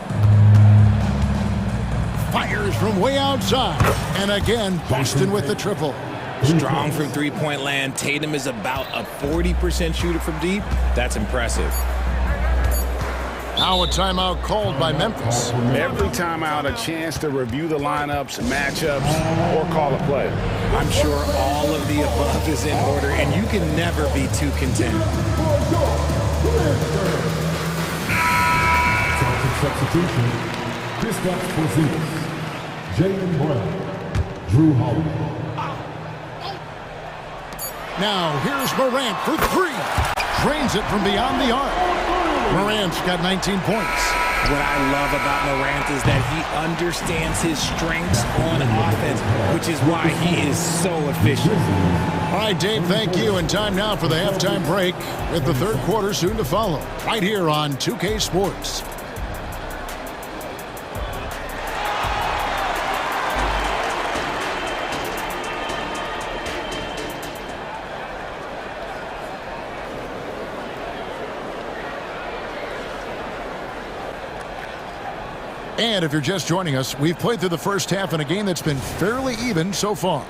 G: Fires from way outside. And again, Boston with the triple.
M: Strong from three-point land. Tatum is about a 40% shooter from deep. That's impressive.
G: Now a timeout called by Memphis.
J: Every timeout, a chance to review the lineups, matchups, or call a play.
M: I'm sure all of the above is in order, and you can never be too content.
E: Substitution. Kristaps Porzingis, Jaylen Brown, Drew Holiday.
G: Now here's Morant for 3. Drains it from beyond the arc. Morant's got 19 points.
M: What I love about Morant is that he understands his strengths on offense, which is why he is so efficient.
G: All right, Dave, thank you. And time now for the halftime break with the third quarter soon to follow, right here on 2K Sports. And if you're just joining us, we've played through the first half in a game that's been fairly even so far.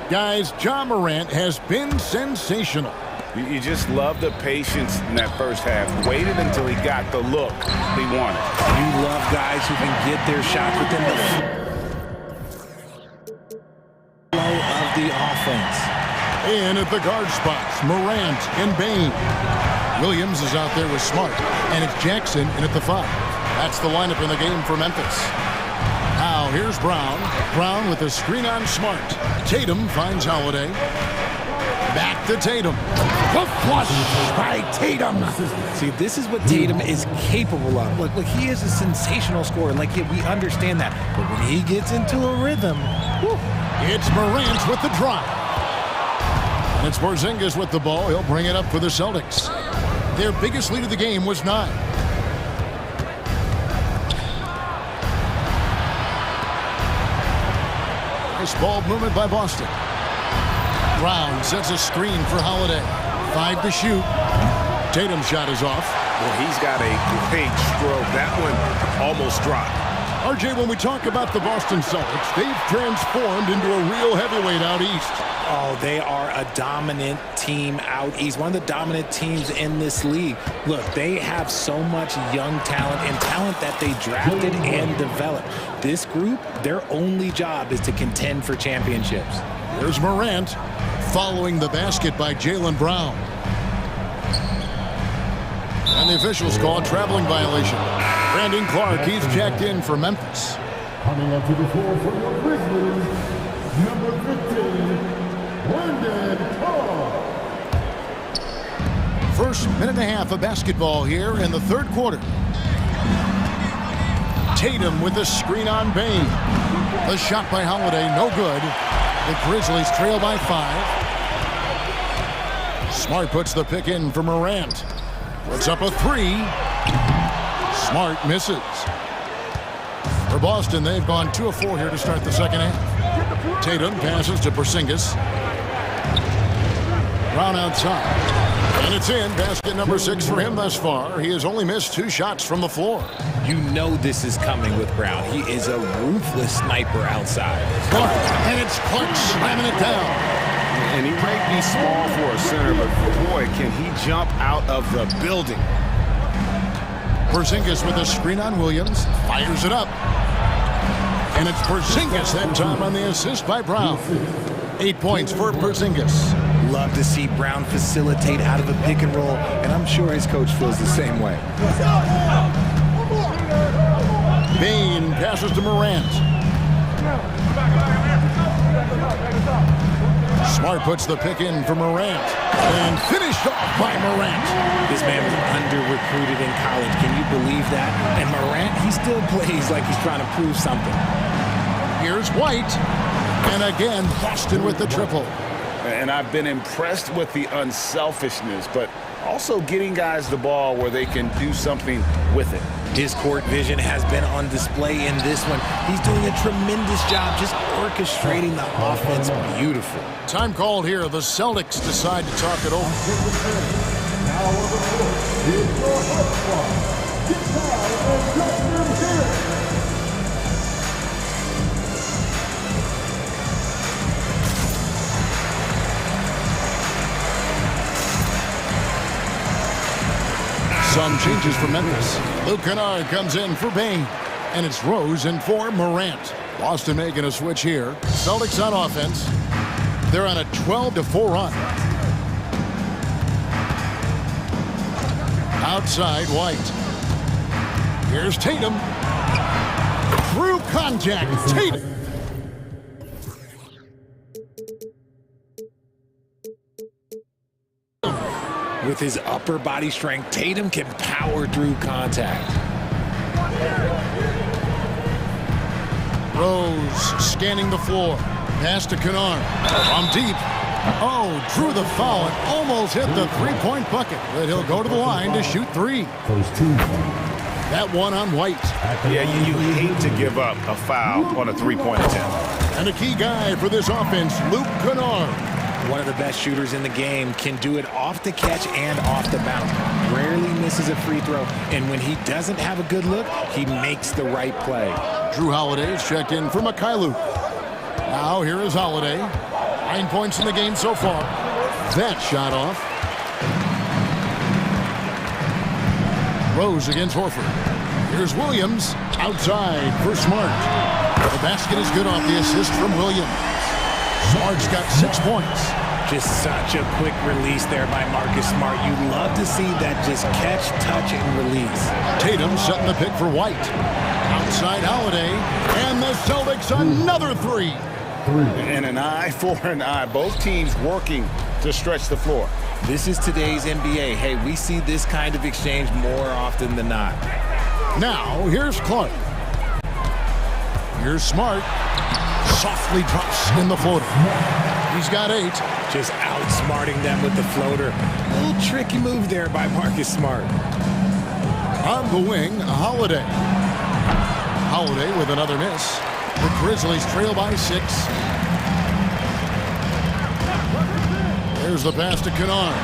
G: Guys, Ja Morant has been sensational.
J: You just love the patience in that first half. Waited until he got the look he wanted.
M: You love guys who can get their shots within the flow of the offense.
G: In at the guard spots, Morant and Bain. Williams is out there with Smart, and it's Jackson in at the 5. That's the lineup in the game for Memphis. Now here's Brown. Brown with a screen on Smart. Tatum finds Holiday. Back to Tatum. The flush by Tatum.
M: See, this is what Tatum is capable of. Look, he is a sensational scorer. Like, we understand that. But when he gets into a rhythm, whew.
G: It's Morant with the drive. And it's Porzingis with the ball. He'll bring it up for the Celtics. Their biggest lead of the game was 9. Nice ball movement by Boston. Brown sets a screen for Holiday. 5 to shoot. Tatum's shot is off.
J: Well, he's got a great stroke. That one almost dropped.
G: RJ, when we talk about the Boston Celtics, they've transformed into a real heavyweight out east.
M: Oh, they are a dominant team out east. One of the dominant teams in this league. Look, they have so much young talent and talent that they drafted and developed. This group, their only job is to contend for championships.
G: Here's Morant following the basket by Jaylen Brown. And the officials call a traveling violation. Brandon Clark, he's checked in for Memphis.
E: Coming up to the floor for the Grizzlies, number 15, Brandon Clark.
G: First minute and a half of basketball here in the third quarter. Tatum with the screen on Bain. The shot by Holiday, no good. The Grizzlies trail by 5. Smart puts the pick in for Morant. Puts up a 3. Smart misses. For Boston, they've gone 2 of 4 here to start the second half. Tatum passes to Porzingis. Brown outside. And it's in. Basket number 6 for him thus far. He has only missed 2 shots from the floor.
M: You know this is coming with Brown. He is a ruthless sniper outside.
G: Clark, and it's Clark slamming it down.
J: And he might be small for a center, but boy, can he jump out of the building.
G: Porzingis with a screen on Williams. Fires it up. And it's Porzingis that time on the assist by Brown. 8 points for Porzingis.
M: Love to see Brown facilitate out of a pick and roll, and I'm sure his coach feels the same way.
G: Bain passes to Morant. Smart puts the pick in for Morant. And finished off by Morant.
M: This man was under-recruited in college. Can you believe that? And Morant, he still plays like he's trying to prove something.
G: Here's White. And again, Boston with the triple.
J: And I've been impressed with the unselfishness, but also getting guys the ball where they can do something with it.
M: His court vision has been on display in this one. He's doing a tremendous job just orchestrating the offense beautiful.
G: Time called here. The Celtics decide to talk it over.
E: Now on the court is your host squad. Get down and let them hear it.
G: Some changes for Memphis. Luke Kennard comes in for Bain. And it's Rose in for Morant. Boston making a switch here. Celtics on offense. They're on a 12-4 run. Outside, White. Here's Tatum. Through contact, Tatum.
M: With his upper body strength, Tatum can power through contact.
G: Rose scanning the floor. Pass to Kennard. From deep. Oh, drew the foul and almost hit the three-point bucket. But he'll go to the line to shoot 3. That one on White.
J: Yeah, you hate to give up a foul on a three-point attempt.
G: And a key guy for this offense, Luke Kennard.
M: one of the best shooters in the game, can do it off the catch and off the bounce. Rarely misses a free throw, and when he doesn't have a good look, he makes the right play.
G: Drew Holiday is checked in for Mikhailuk. Now here is Holiday. 9 points in the game so far. That shot off. Rose against Horford. Here's Williams outside for Smart. The basket is good off the assist from Williams. Smart's got 6 points.
M: Just such a quick release there by Marcus Smart. You love to see that just catch, touch, and release.
G: Tatum setting the pick for White. Outside Holiday. And the Celtics another three.
J: And an eye for an eye. Both teams working to stretch the floor.
M: This is today's NBA. Hey, we see this kind of exchange more often than not.
G: Now, here's Clark. Here's Smart. Softly drops in the floater. He's got 8.
M: Just outsmarting them with the floater. A little tricky move there by Marcus Smart.
G: On the wing, Holiday. Holiday with another miss. The Grizzlies trail by 6. There's the pass to Kennard.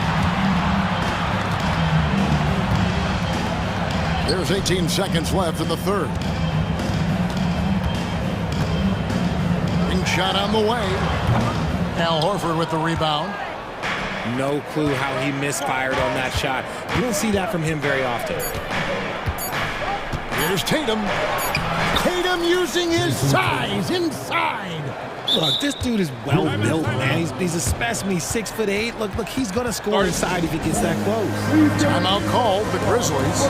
G: There's 18 seconds left in the third. Ring shot on the way. Al Horford with the rebound.
M: No clue how he misfired on that shot. You don't see that from him very often.
G: Here's Tatum. Tatum using his size inside.
M: Look, this dude is well built, man. He's a specimen. He's 6'8". Look, he's gonna score inside if he gets that close.
G: Timeout called, the Grizzlies.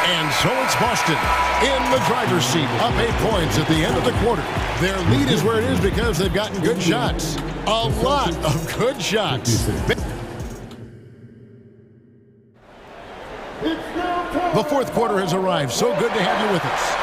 G: And so it's Boston in the driver's seat, up 8 points at the end of the quarter. Their lead is where it is because they've gotten good shots. A lot of good shots. The fourth quarter has arrived. So good to have you with us.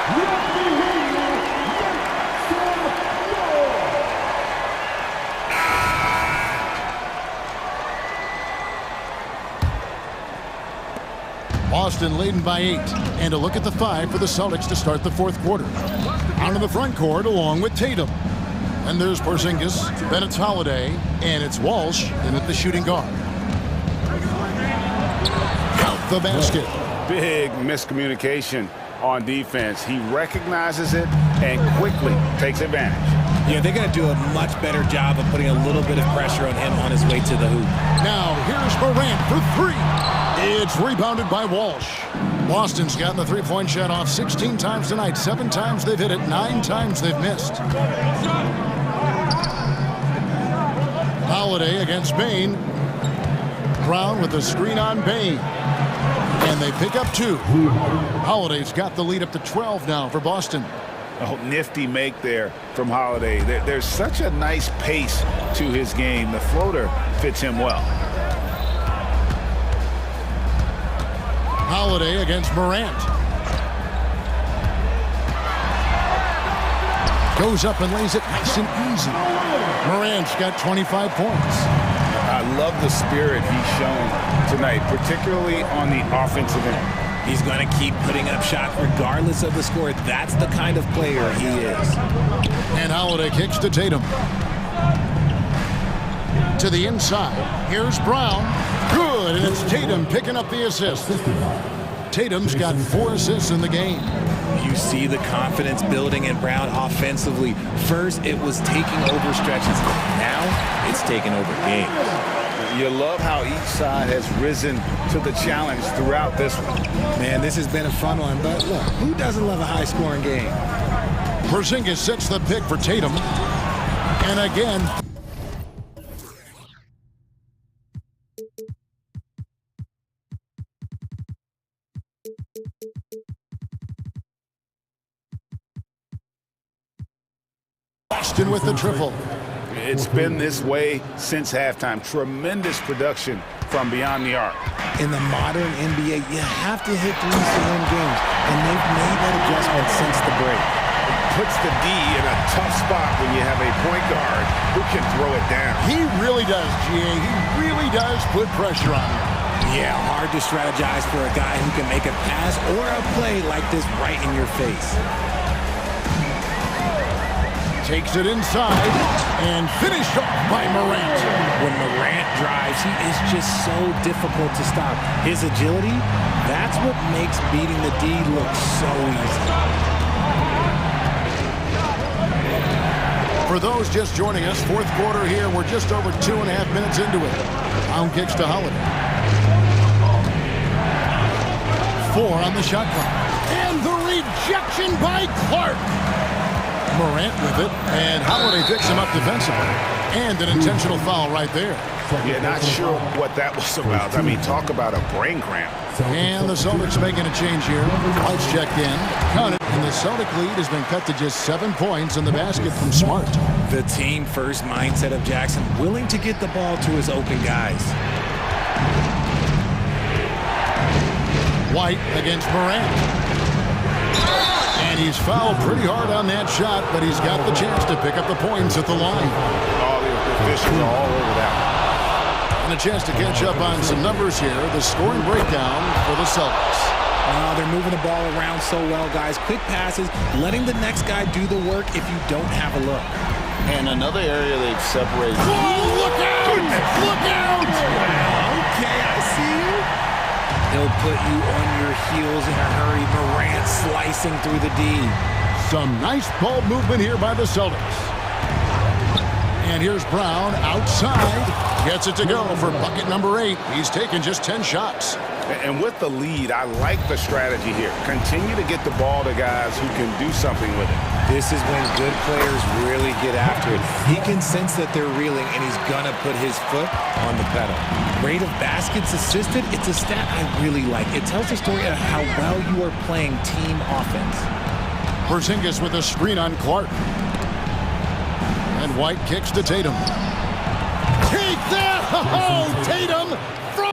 G: Boston leading by 8. And a look at the 5 for the Celtics to start the fourth quarter. Out in the front court along with Tatum. And there's Porzingis, then it's Holiday, and it's Walsh in at the shooting guard. Count the basket.
J: Big miscommunication on defense. He recognizes it and quickly takes advantage.
M: Yeah, they're going to do a much better job of putting a little bit of pressure on him on his way to the hoop.
G: Now, here's Morant for 3. It's rebounded by Walsh. Boston's gotten the three-point shot off 16 times tonight. 7 times they've hit it, 9 times they've missed. Holiday against Bain. Brown with the screen on Bain. And they pick up 2. Holiday's got the lead up to 12 now for Boston.
J: Oh, nifty make there from Holiday. There's such a nice pace to his game. The floater fits him well.
G: Holiday against Morant. Goes up and lays it nice and easy. Morant's got 25 points.
J: I love the spirit he's shown tonight, particularly on the offensive end.
M: He's going to keep putting up shots regardless of the score. That's the kind of player he is.
G: And Holiday kicks to Tatum. To the inside. Here's Brown. Good, and it's Tatum picking up the assist. Tatum's got 4 assists in the game.
M: You see the confidence building in Brown offensively. First, it was taking over stretches. Now, it's taking over games.
J: You love how each side has risen to the challenge throughout this one.
M: Man, this has been a fun one, but look, who doesn't love a high-scoring game?
G: Porzingis sets the pick for Tatum. And again, Boston with the triple.
J: It's been this way since halftime. Tremendous production from beyond the arc.
M: In the modern NBA, you have to hit threes to win games, and they've made that adjustment since the break.
J: Puts the D in a tough spot when you have a point guard who can throw it down.
G: He really does, GA. He really does put pressure on him.
M: Yeah, hard to strategize for a guy who can make a pass or a play like this right in your face.
G: Takes it inside and finished off by Morant.
M: When Morant drives, he is just so difficult to stop. His agility, that's what makes beating the D look so easy.
G: For those just joining us, fourth quarter here. We're just over 2.5 minutes into it. Pound kicks to Holiday. 4 on the shot clock. And the rejection by Clark. Morant with it, and Holiday picks him up defensively. And an intentional foul right there.
J: Yeah, not sure what that was about. I mean, talk about a brain cramp.
G: And the Celtics making a change here. White's checked in. Counted. And the Celtic lead has been cut to just 7 points in the basket from Smart.
M: The team-first mindset of Jackson, willing to get the ball to his open guys.
G: White against Morant. And he's fouled pretty hard on that shot, but he's got the chance to pick up the points at the line.
J: All the officials are all over that.
G: And a chance to catch up on some numbers here. The scoring breakdown for the Celtics.
M: They're moving the ball around so well, guys. Quick passes, letting the next guy do the work if you don't have a look.
I: And another area they've separated.
G: Oh, look out! Look out!
M: Okay, I see you. He'll put you on your heels in a hurry. Morant slicing through the D.
G: Some nice ball movement here by the Celtics. And here's Brown outside. Gets it to go for bucket number 8. He's taken just 10 shots.
J: And with the lead, I like the strategy here. Continue to get the ball to guys who can do something with it.
M: This is when good players really get after it. He can sense that they're reeling, and he's going to put his foot on the pedal. Rate of baskets assisted, it's a stat I really like. It tells the story of how well you are playing team offense.
G: Porzingis with a screen on Clark. And White kicks to Tatum. Take that! Oh, Tatum from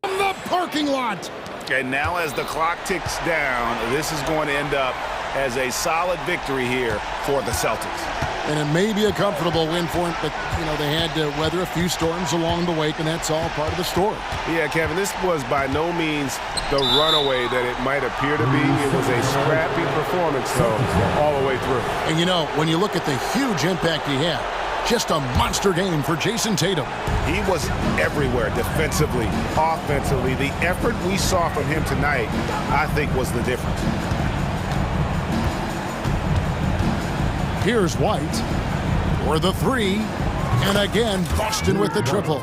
G: the parking lot.
J: And now as the clock ticks down, this is going to end up as a solid victory here for the Celtics.
G: And it may be a comfortable win for him, but, you know, they had to weather a few storms along the way, and that's all part of the story.
A: Yeah, Kevin, this was by no means the runaway that it might appear to be. It was a scrappy performance, though, all the way through.
G: And, you know, when you look at the huge impact he had, just a monster game for Jason Tatum.
J: He was everywhere defensively, offensively. The effort we saw from him tonight, I think, was the difference.
G: Here's White for the 3. And again, Boston with the triple.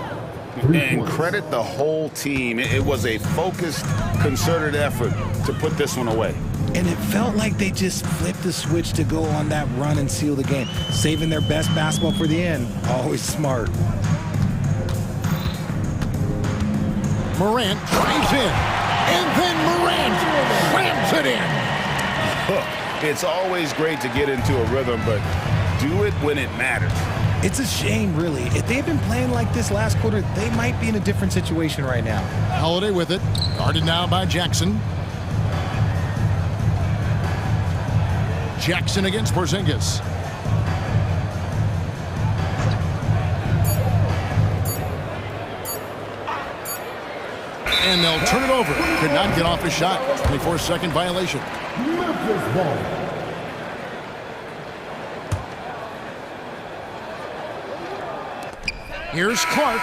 J: And credit the whole team. It was a focused, concerted effort to put this one away.
M: And it felt like they just flipped the switch to go on that run and seal the game. Saving their best basketball for the end. Always smart.
G: Morant drives in. And then Morant slams it in.
J: It's always great to get into a rhythm, but do it when it matters.
M: It's a shame, really. If they had been playing like this last quarter, they might be in a different situation right now.
G: Holiday with it. Guarded now by Jackson. Jackson against Porzingis. And they'll turn it over. Could not get off his shot. 24-second violation.
E: Memphis ball.
G: Here's Clark.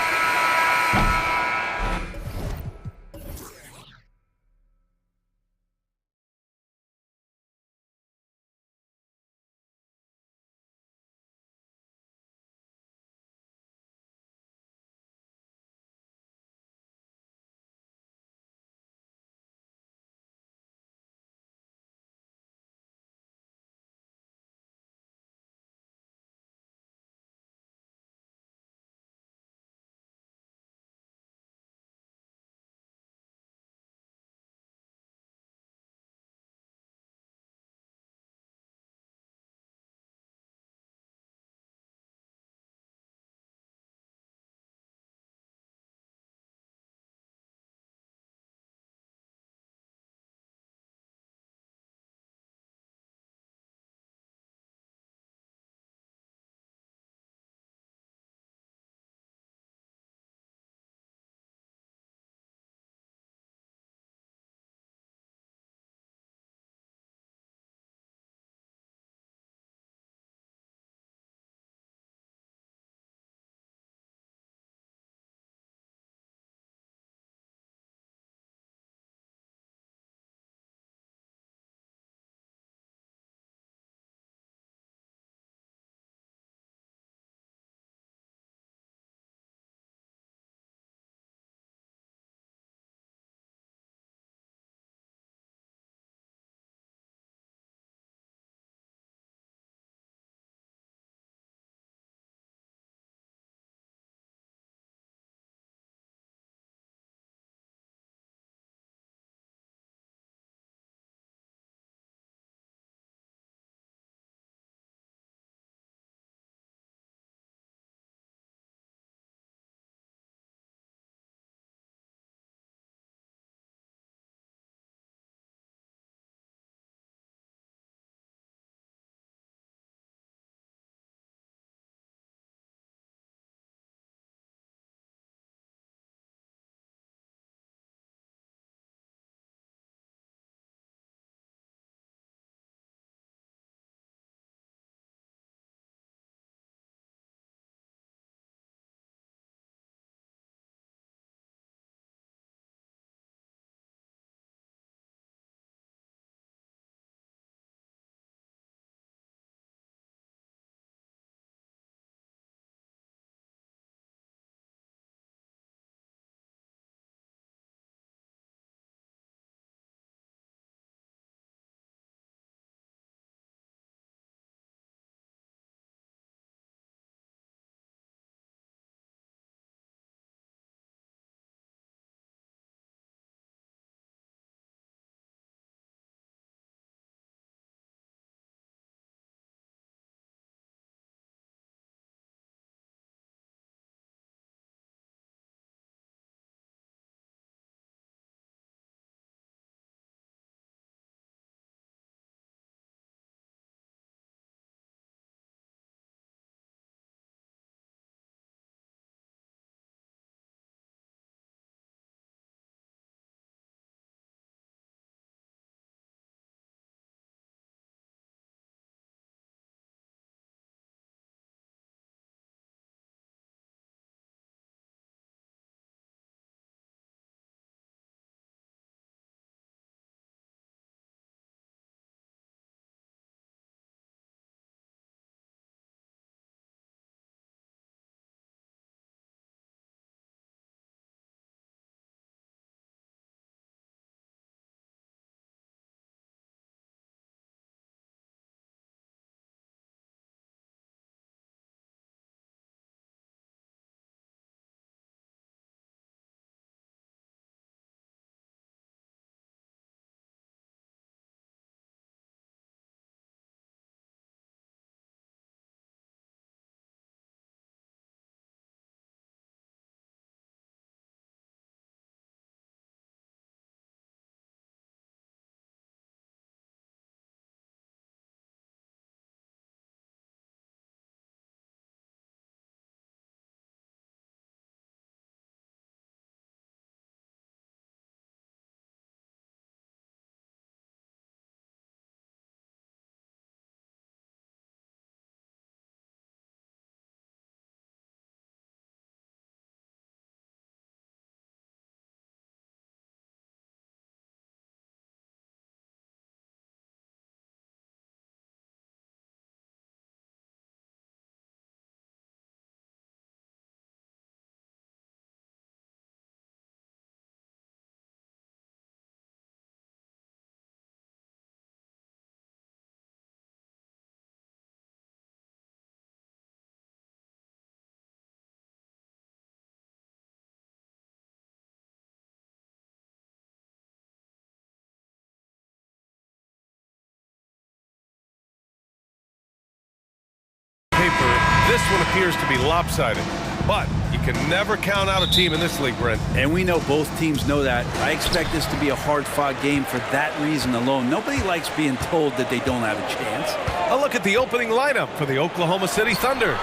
A: this one appears to be lopsided. But you can never count out a team in this league, Brent.
C: And we know both teams know that. I expect this to be a hard-fought game for that reason alone. Nobody likes being told that they don't have a chance.
A: A look at the opening lineup for the Oklahoma City Thunder.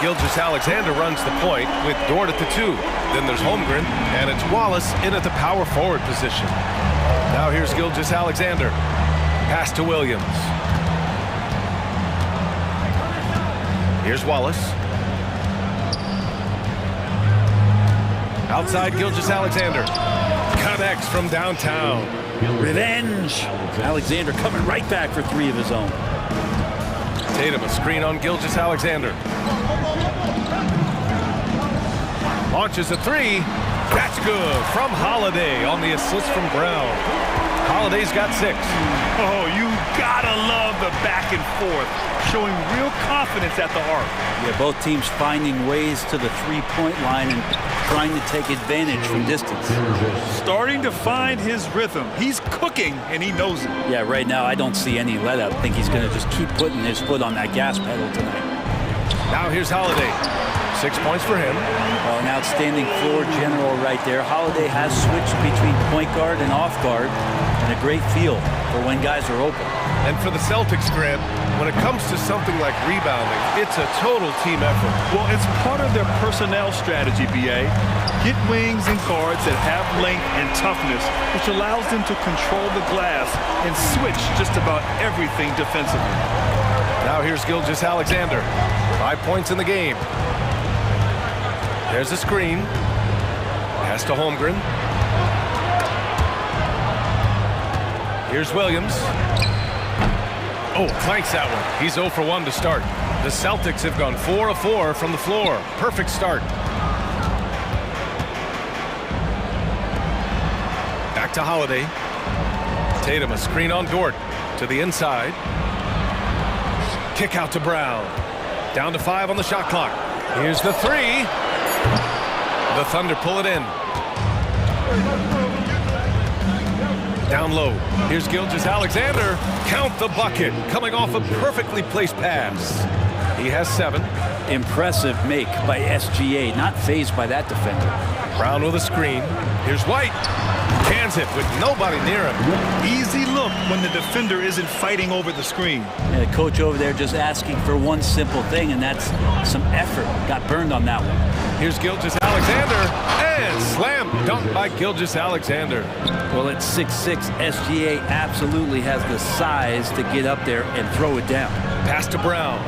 A: Gilgeous-Alexander runs the point with Dort at the 2. Then there's Holmgren, and it's Wallace in at the power forward position. Now here's Gilgeous-Alexander. Pass to Williams. Here's Wallace. Outside Gilgeous-Alexander. Connects from downtown.
C: Revenge. Alexander coming right back for 3 of his own.
A: Tatum, a screen on Gilgeous-Alexander. Launches a 3. That's good from Holiday on the assist from Brown. Holiday's got 6.
B: Oh, you gotta love the back and forth, showing real confidence at the arc.
C: Yeah, both teams finding ways to the three-point line and trying to take advantage from distance.
B: Starting to find his rhythm. He's cooking, and he knows it.
C: Yeah, right now I don't see any let-up. I think he's going to just keep putting his foot on that gas pedal tonight.
A: Now here's Holiday. 6 points for him.
C: Oh, an outstanding floor general right there. Holiday has switched between point guard and off guard, and a great feel for when guys are open.
A: And for the Celtics, Grant, when it comes to something like rebounding, it's a total team effort.
B: Well, it's part of their personnel strategy, BA. Get wings and guards that have length and toughness, which allows them to control the glass and switch just about everything defensively.
A: Now here's Gilgeous-Alexander. 5 points in the game. There's a screen. Pass to Holmgren. Here's Williams. Oh, clanks that one. He's 0 for 1 to start. The Celtics have gone 4 of 4 from the floor. Perfect start. Back to Holiday. Tatum, a screen on Dort. To the inside. Kick out to Brown. Down to 5 on the shot clock. Here's the 3. The Thunder pull it in. Down low. Here's Gilgeous-Alexander. Count the bucket. Coming off a perfectly placed pass. He has 7.
C: Impressive make by SGA. Not fazed by that defender.
A: Brown with a screen. Here's White. Cans it with nobody near him.
B: Easy look when the defender isn't fighting over the screen.
C: And the coach over there just asking for one simple thing, and that's some effort. Got burned on that one.
A: Here's Gilgeous-Alexander. And slam dunk by Gilgeous-Alexander.
C: Well, at 6'6", SGA absolutely has the size to get up there and throw it down.
A: Pass to Brown.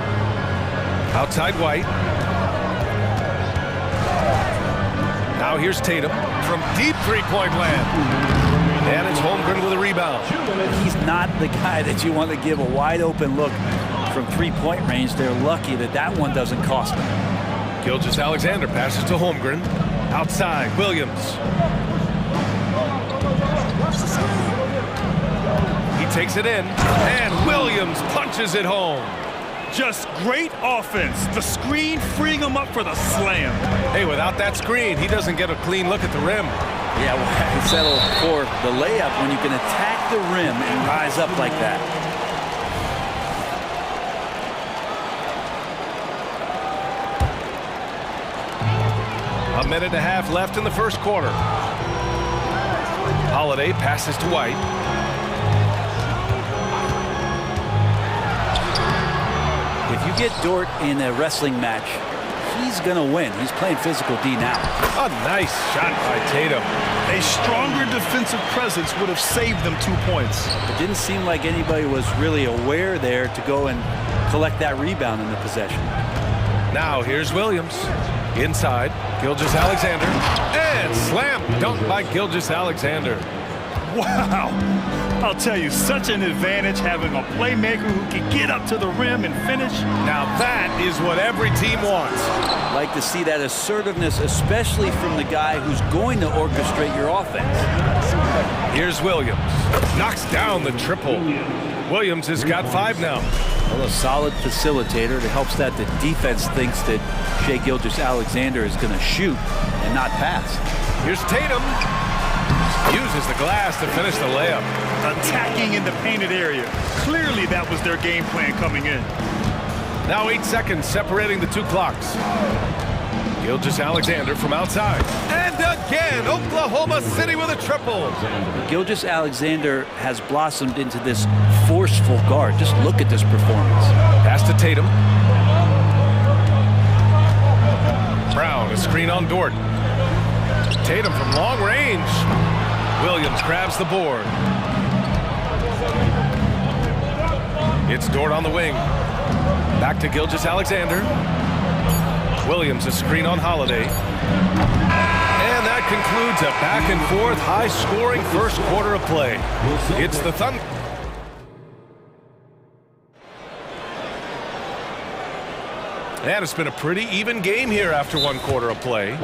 A: Outside White. Now here's Tatum from deep three-point land. And it's Holmgren with a rebound.
C: He's not the guy that you want to give a wide-open look from three-point range. They're lucky that that one doesn't cost them.
A: Gilgeous-Alexander passes to Holmgren. Outside, Williams. He takes it in, and Williams punches it home.
B: Just great offense. The screen freeing him up for the slam.
A: Hey, without that screen, he doesn't get a clean look at the rim.
C: Yeah, well, settle for the layup when you can attack the rim and rise up like that.
A: A minute and a half left in the first quarter. Holiday passes to White.
C: If you get Dort in a wrestling match, he's going to win. He's playing physical D now.
A: A nice shot by Tatum.
B: A stronger defensive presence would have saved them 2 points.
C: It didn't seem like anybody was really aware there to go and collect that rebound in the possession.
A: Now here's Williams. Inside, Gilgeous-Alexander. And slam dunk by Gilgeous-Alexander.
B: Wow. I'll tell you, such an advantage having a playmaker who can get up to the rim and finish.
A: Now that is what every team wants.
C: Like to see that assertiveness, especially from the guy who's going to orchestrate your offense.
A: Here's Williams. Knocks down the triple. Williams has got 5 now.
C: Well, a solid facilitator that helps that the defense thinks that Shai Gilgeous-Alexander is going to shoot and not pass.
A: Here's Tatum. Uses the glass to finish the layup.
B: Attacking in the painted area. Clearly that was their game plan coming in.
A: Now 8 seconds separating the two clocks. Gilgeous-Alexander from outside. And again, Oklahoma City with a triple.
C: Gilgeous-Alexander has blossomed into this forceful guard. Just look at this performance.
A: Pass to Tatum. Brown, a screen on Dort. Tatum from long range. Williams grabs the board. It's Dort on the wing. Back to Gilgeous-Alexander. Williams, a screen on Holiday. And that concludes a back-and-forth, high-scoring first quarter of play. It's the Thunder. And it's been a pretty even game here after one quarter of play.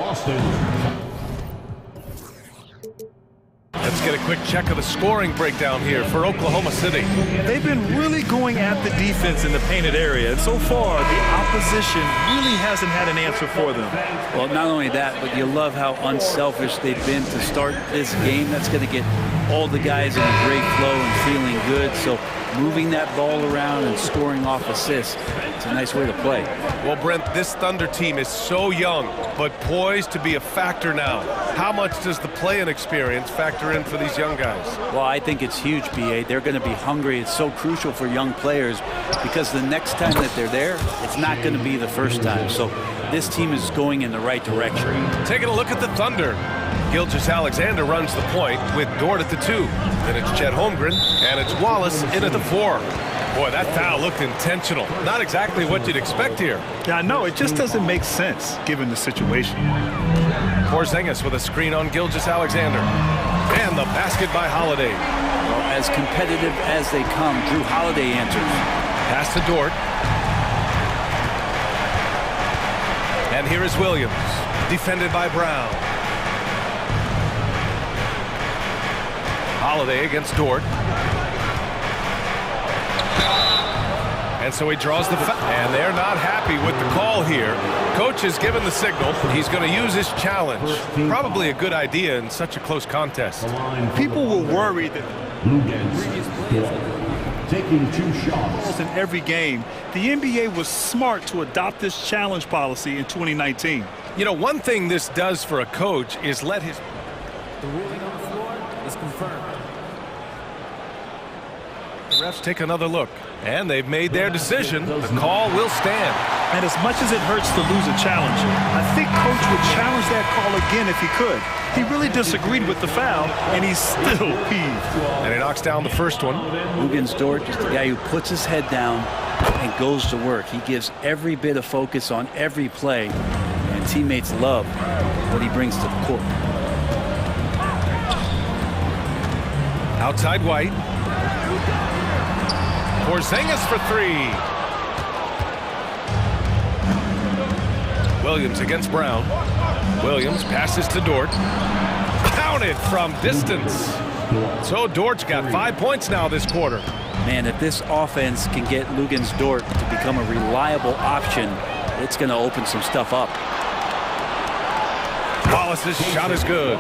A: Let's get a quick check of the scoring breakdown here for Oklahoma City.
B: They've been really going at the defense in the painted area, and so far the opposition really hasn't had an answer for them.
C: Well, not only that, but you love how unselfish they've been to start this game. That's going to get all the guys in a great flow and feeling good. So moving that ball around and scoring off assists, it's a nice way to play.
A: Well, Brent, this Thunder team is so young, but poised to be a factor now. How much does the play-in experience factor in for these young guys?
C: Well, I think it's huge, B.A. They're going to be hungry. It's so crucial for young players because the next time that they're there, it's not going to be the first time. So this team is going in the right direction.
A: Taking a look at the Thunder. Gilgeous-Alexander runs the point with Dort at the 2. Then it's Chet Holmgren, and it's Wallace in at the 4. Boy, that foul looked intentional. Not exactly what you'd expect here.
B: Yeah, I know. It just doesn't make sense given the situation.
A: Porzingis with a screen on Gilgeous-Alexander. And the basket by Holiday.
C: Well, as competitive as they come, Drew Holiday answers.
A: Pass to Dort. And here is Williams, defended by Brown. Holiday against Dort. And so he draws the foul. And they're not happy with the call here. Coach has given the signal. He's going to use his challenge. Probably a good idea in such a close contest.
B: People were worried that
E: taking 2 shots
B: in every game. The NBA was smart to adopt this challenge policy in 2019.
A: You know, one thing this does for a coach is let his...
D: The ruling on the floor is confirmed.
A: Refs take another look, and they've made their decision. The call will stand.
B: And as much as it hurts to lose a challenge, I think Coach would challenge that call again if he could. He really disagreed with the foul, and he's still peeved.
A: And he knocks down the first one.
C: Luguentz Dort is the guy who puts his head down and goes to work. He gives every bit of focus on every play, and teammates love what he brings to the court.
A: Outside White. Porzingis for 3. Williams against Brown. Williams passes to Dort. Counted from distance. So Dort's got 5 points now this quarter.
C: Man, if this offense can get Luguentz Dort to become a reliable option, it's going to open some stuff up.
A: Wallace's shot is good.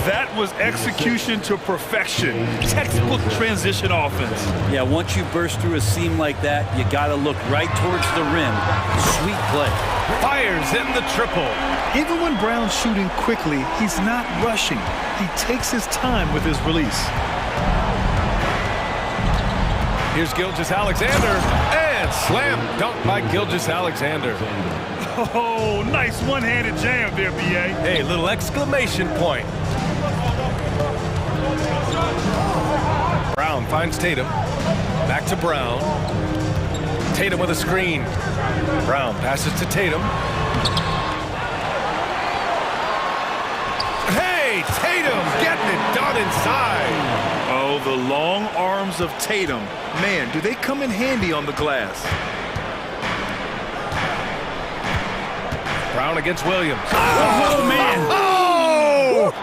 B: That was execution to perfection. Textbook transition offense.
C: Yeah, once you burst through a seam like that, you got to look right towards the rim. Sweet play.
A: Fires in the triple.
B: Even when Brown's shooting quickly, he's not rushing. He takes his time with his release.
A: Here's Gilgeous-Alexander, and slam dunk by Gilgeous-Alexander.
B: Oh, nice one-handed jam there, B.A.
A: Hey, little exclamation point. Brown finds Tatum. Back to Brown. Tatum with a screen. Brown passes to Tatum. Hey, Tatum getting it done inside.
B: Oh, the long arms of Tatum. Man, do they come in handy on the glass.
A: Brown against Williams.
B: Oh, man.
A: Oh!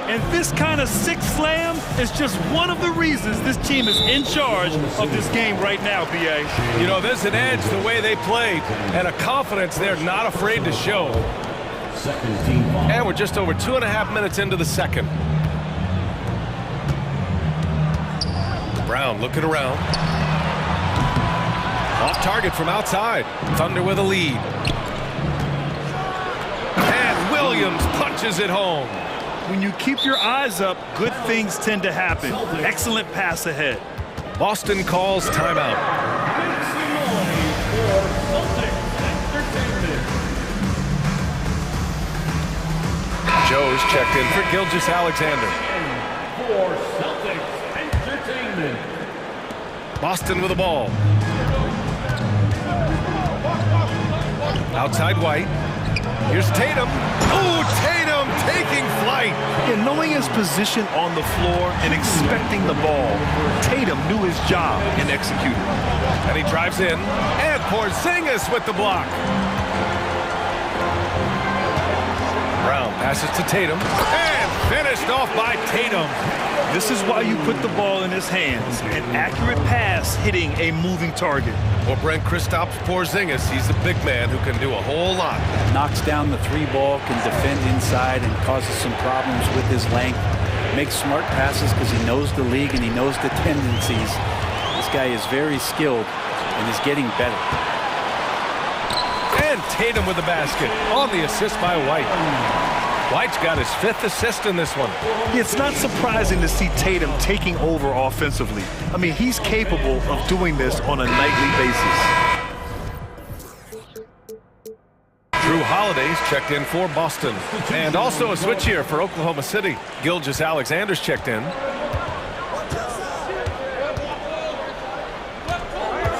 B: And this kind of sick slam is just one of the reasons this team is in charge of this game right now, B.A.
A: You know, there's an edge the way they play and a confidence they're not afraid to show. And we're just over 2.5 minutes into the second. Brown looking around. Off target from outside. Thunder with a lead. And Williams punches it home.
B: When you keep your eyes up, good things tend to happen. Excellent pass ahead.
A: Boston calls timeout. Joe's checked in for Gilgeous-Alexander.
E: For Celtics Entertainment.
A: Boston with the ball. Outside White. Here's Tatum. Oh, Tatum taking flight.
B: Yeah, knowing his position on the floor and expecting the ball, Tatum knew his job and executed.
A: And he drives in. And Porzingis with the block. Brown passes to Tatum. And finished off by Tatum.
B: This is why you put the ball in his hands. An accurate pass hitting a moving target.
A: Well, Brent, Kristaps Porzingis, he's a big man who can do a whole lot.
C: Knocks down the three ball, can defend inside, and causes some problems with his length. Makes smart passes because he knows the league and he knows the tendencies. This guy is very skilled and is getting better.
A: And Tatum with the basket on the assist by White. White's got his 5th assist in this one.
B: It's not surprising to see Tatum taking over offensively. I mean, he's capable of doing this on a nightly basis.
A: Drew Holiday's checked in for Boston. And also a switch here for Oklahoma City. Gilgeous-Alexander's checked in.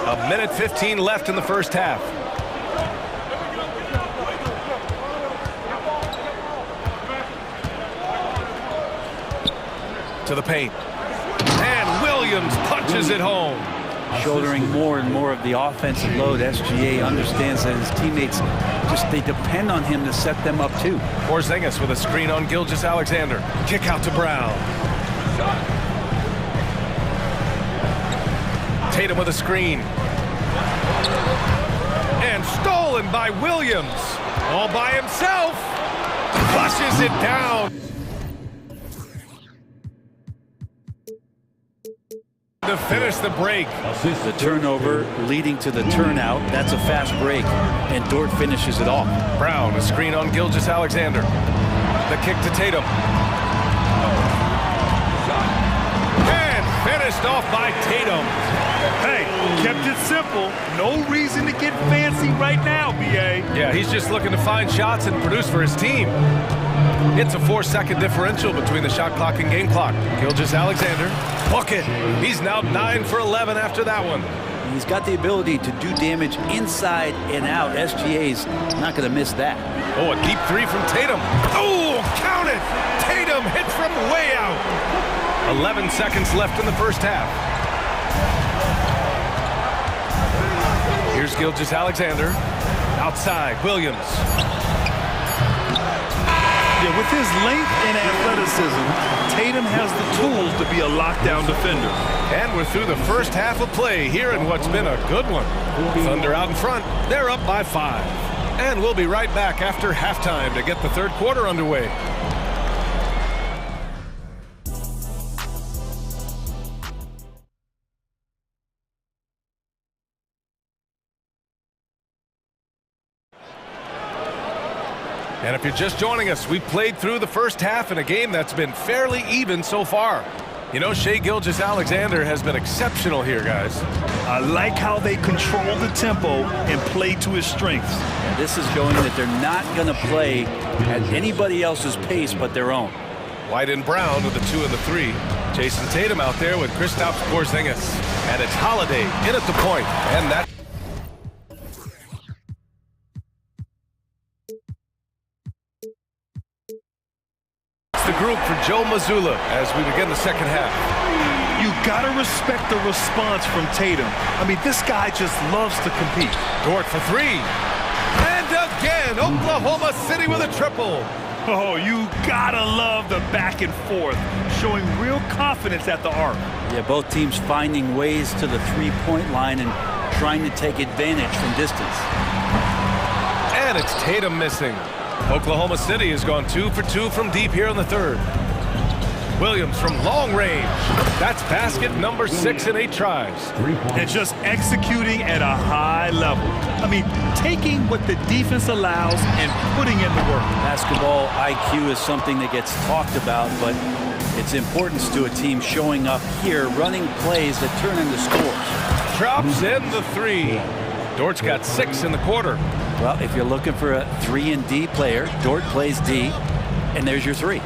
A: A minute 15 left in the first half. To the paint. And Williams punches it home.
C: Shouldering more and more of the offensive load. SGA understands that his teammates they depend on him to set them up too.
A: Porzingis with a screen on Gilgeous-Alexander. Kick out to Brown. Tatum with a screen. And stolen by Williams. All by himself. Flushes it down. To finish the break.
C: The turnover leading to the turnout. That's a fast break. And Dort finishes it off.
A: Brown, a screen on Gilgeous-Alexander. The kick to Tatum. And finished off by Tatum.
B: Hey, kept it simple. No reason to get fancy right now, B.A.
A: Yeah, he's just looking to find shots and produce for his team. It's a 4-second differential between the shot clock and game clock. Gilgeous-Alexander, bucket. He's now 9 for 11 after that one.
C: He's got the ability to do damage inside and out. SGA's not going to miss that.
A: Oh, a deep three from Tatum. Oh, count it! Tatum hit from way out. 11 seconds left in the first half. Here's Gilgeous-Alexander. Outside, Williams.
B: Yeah, with his length and athleticism, Tatum has the tools to be a lockdown defender.
A: And we're through the first half of play here in what's been a good one. Thunder out in front. They're up by 5. And we'll be right back after halftime to get the third quarter underway. And if you're just joining us, we've played through the first half in a game that's been fairly even so far. You know, Shai Gilgeous-Alexander has been exceptional here, guys.
B: I like how they control the tempo and play to his strengths.
C: And this is showing that they're not going to play at anybody else's pace but their own.
A: White and Brown with the 2 and the 3. Jason Tatum out there with Kristaps Porzingis. And it's Holiday in at the point. And that... the group for Joe Mazzulla as we begin the second half.
B: You gotta respect the response from Tatum. I mean, this guy just loves to compete.
A: Dort for 3. And again, Oklahoma City with a triple.
B: Oh, you gotta love the back and forth, showing real confidence at the arc.
C: Yeah, both teams finding ways to the three-point line and trying to take advantage from distance.
A: And it's Tatum missing. Oklahoma City has gone 2 for 2 from deep here in the third. Williams from long range. That's basket number 6 in 8 tries.
B: And just executing at a high level. I mean, taking what the defense allows and putting in the work.
C: Basketball IQ is something that gets talked about, but its importance to a team showing up here, running plays that turn into scores.
A: Drops in the 3. Dort's got 6 in the quarter.
C: Well, if you're looking for a 3 and D player, Dort plays D, and there's your 3.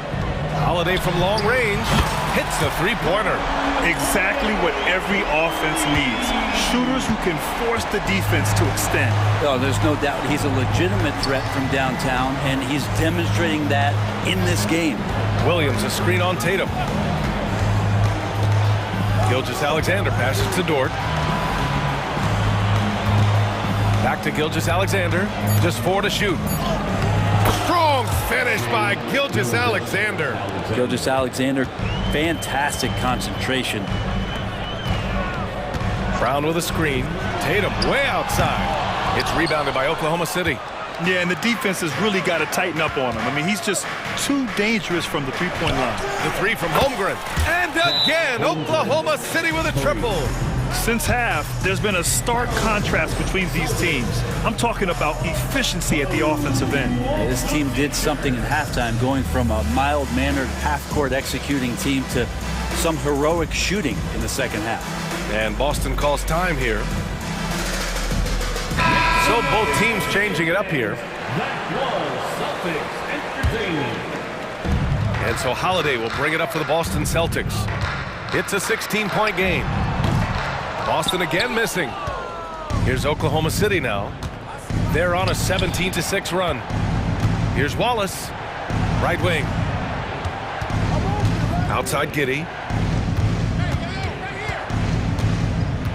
A: Holiday from long range hits the three-pointer.
B: Exactly what every offense needs. Shooters who can force the defense to extend.
C: Oh, there's no doubt he's a legitimate threat from downtown, and he's demonstrating that in this game.
A: Williams, a screen on Tatum. Gilgeous-Alexander passes to Dort. Back to Gilgeous-Alexander. Just 4 to shoot. Strong finish by Gilgeous-Alexander.
C: Gilgeous-Alexander, fantastic concentration.
A: Brown with a screen. Tatum way outside. It's rebounded by Oklahoma City.
B: Yeah, and the defense has really got to tighten up on him. I mean, he's just too dangerous from the three-point line.
A: The 3 from Holmgren. And again, Oklahoma City with a triple.
B: Since half, there's been a stark contrast between these teams. I'm talking about efficiency at the offensive end.
C: This team did something in halftime, going from a mild-mannered half-court executing team to some heroic shooting in the second half.
A: And Boston calls time here. So both teams changing it up here. And so Holiday will bring it up for the Boston Celtics. It's a 16-point game. Boston again missing. Here's Oklahoma City now. They're on a 17-6 run. Here's Wallace, right wing. Outside Giddey.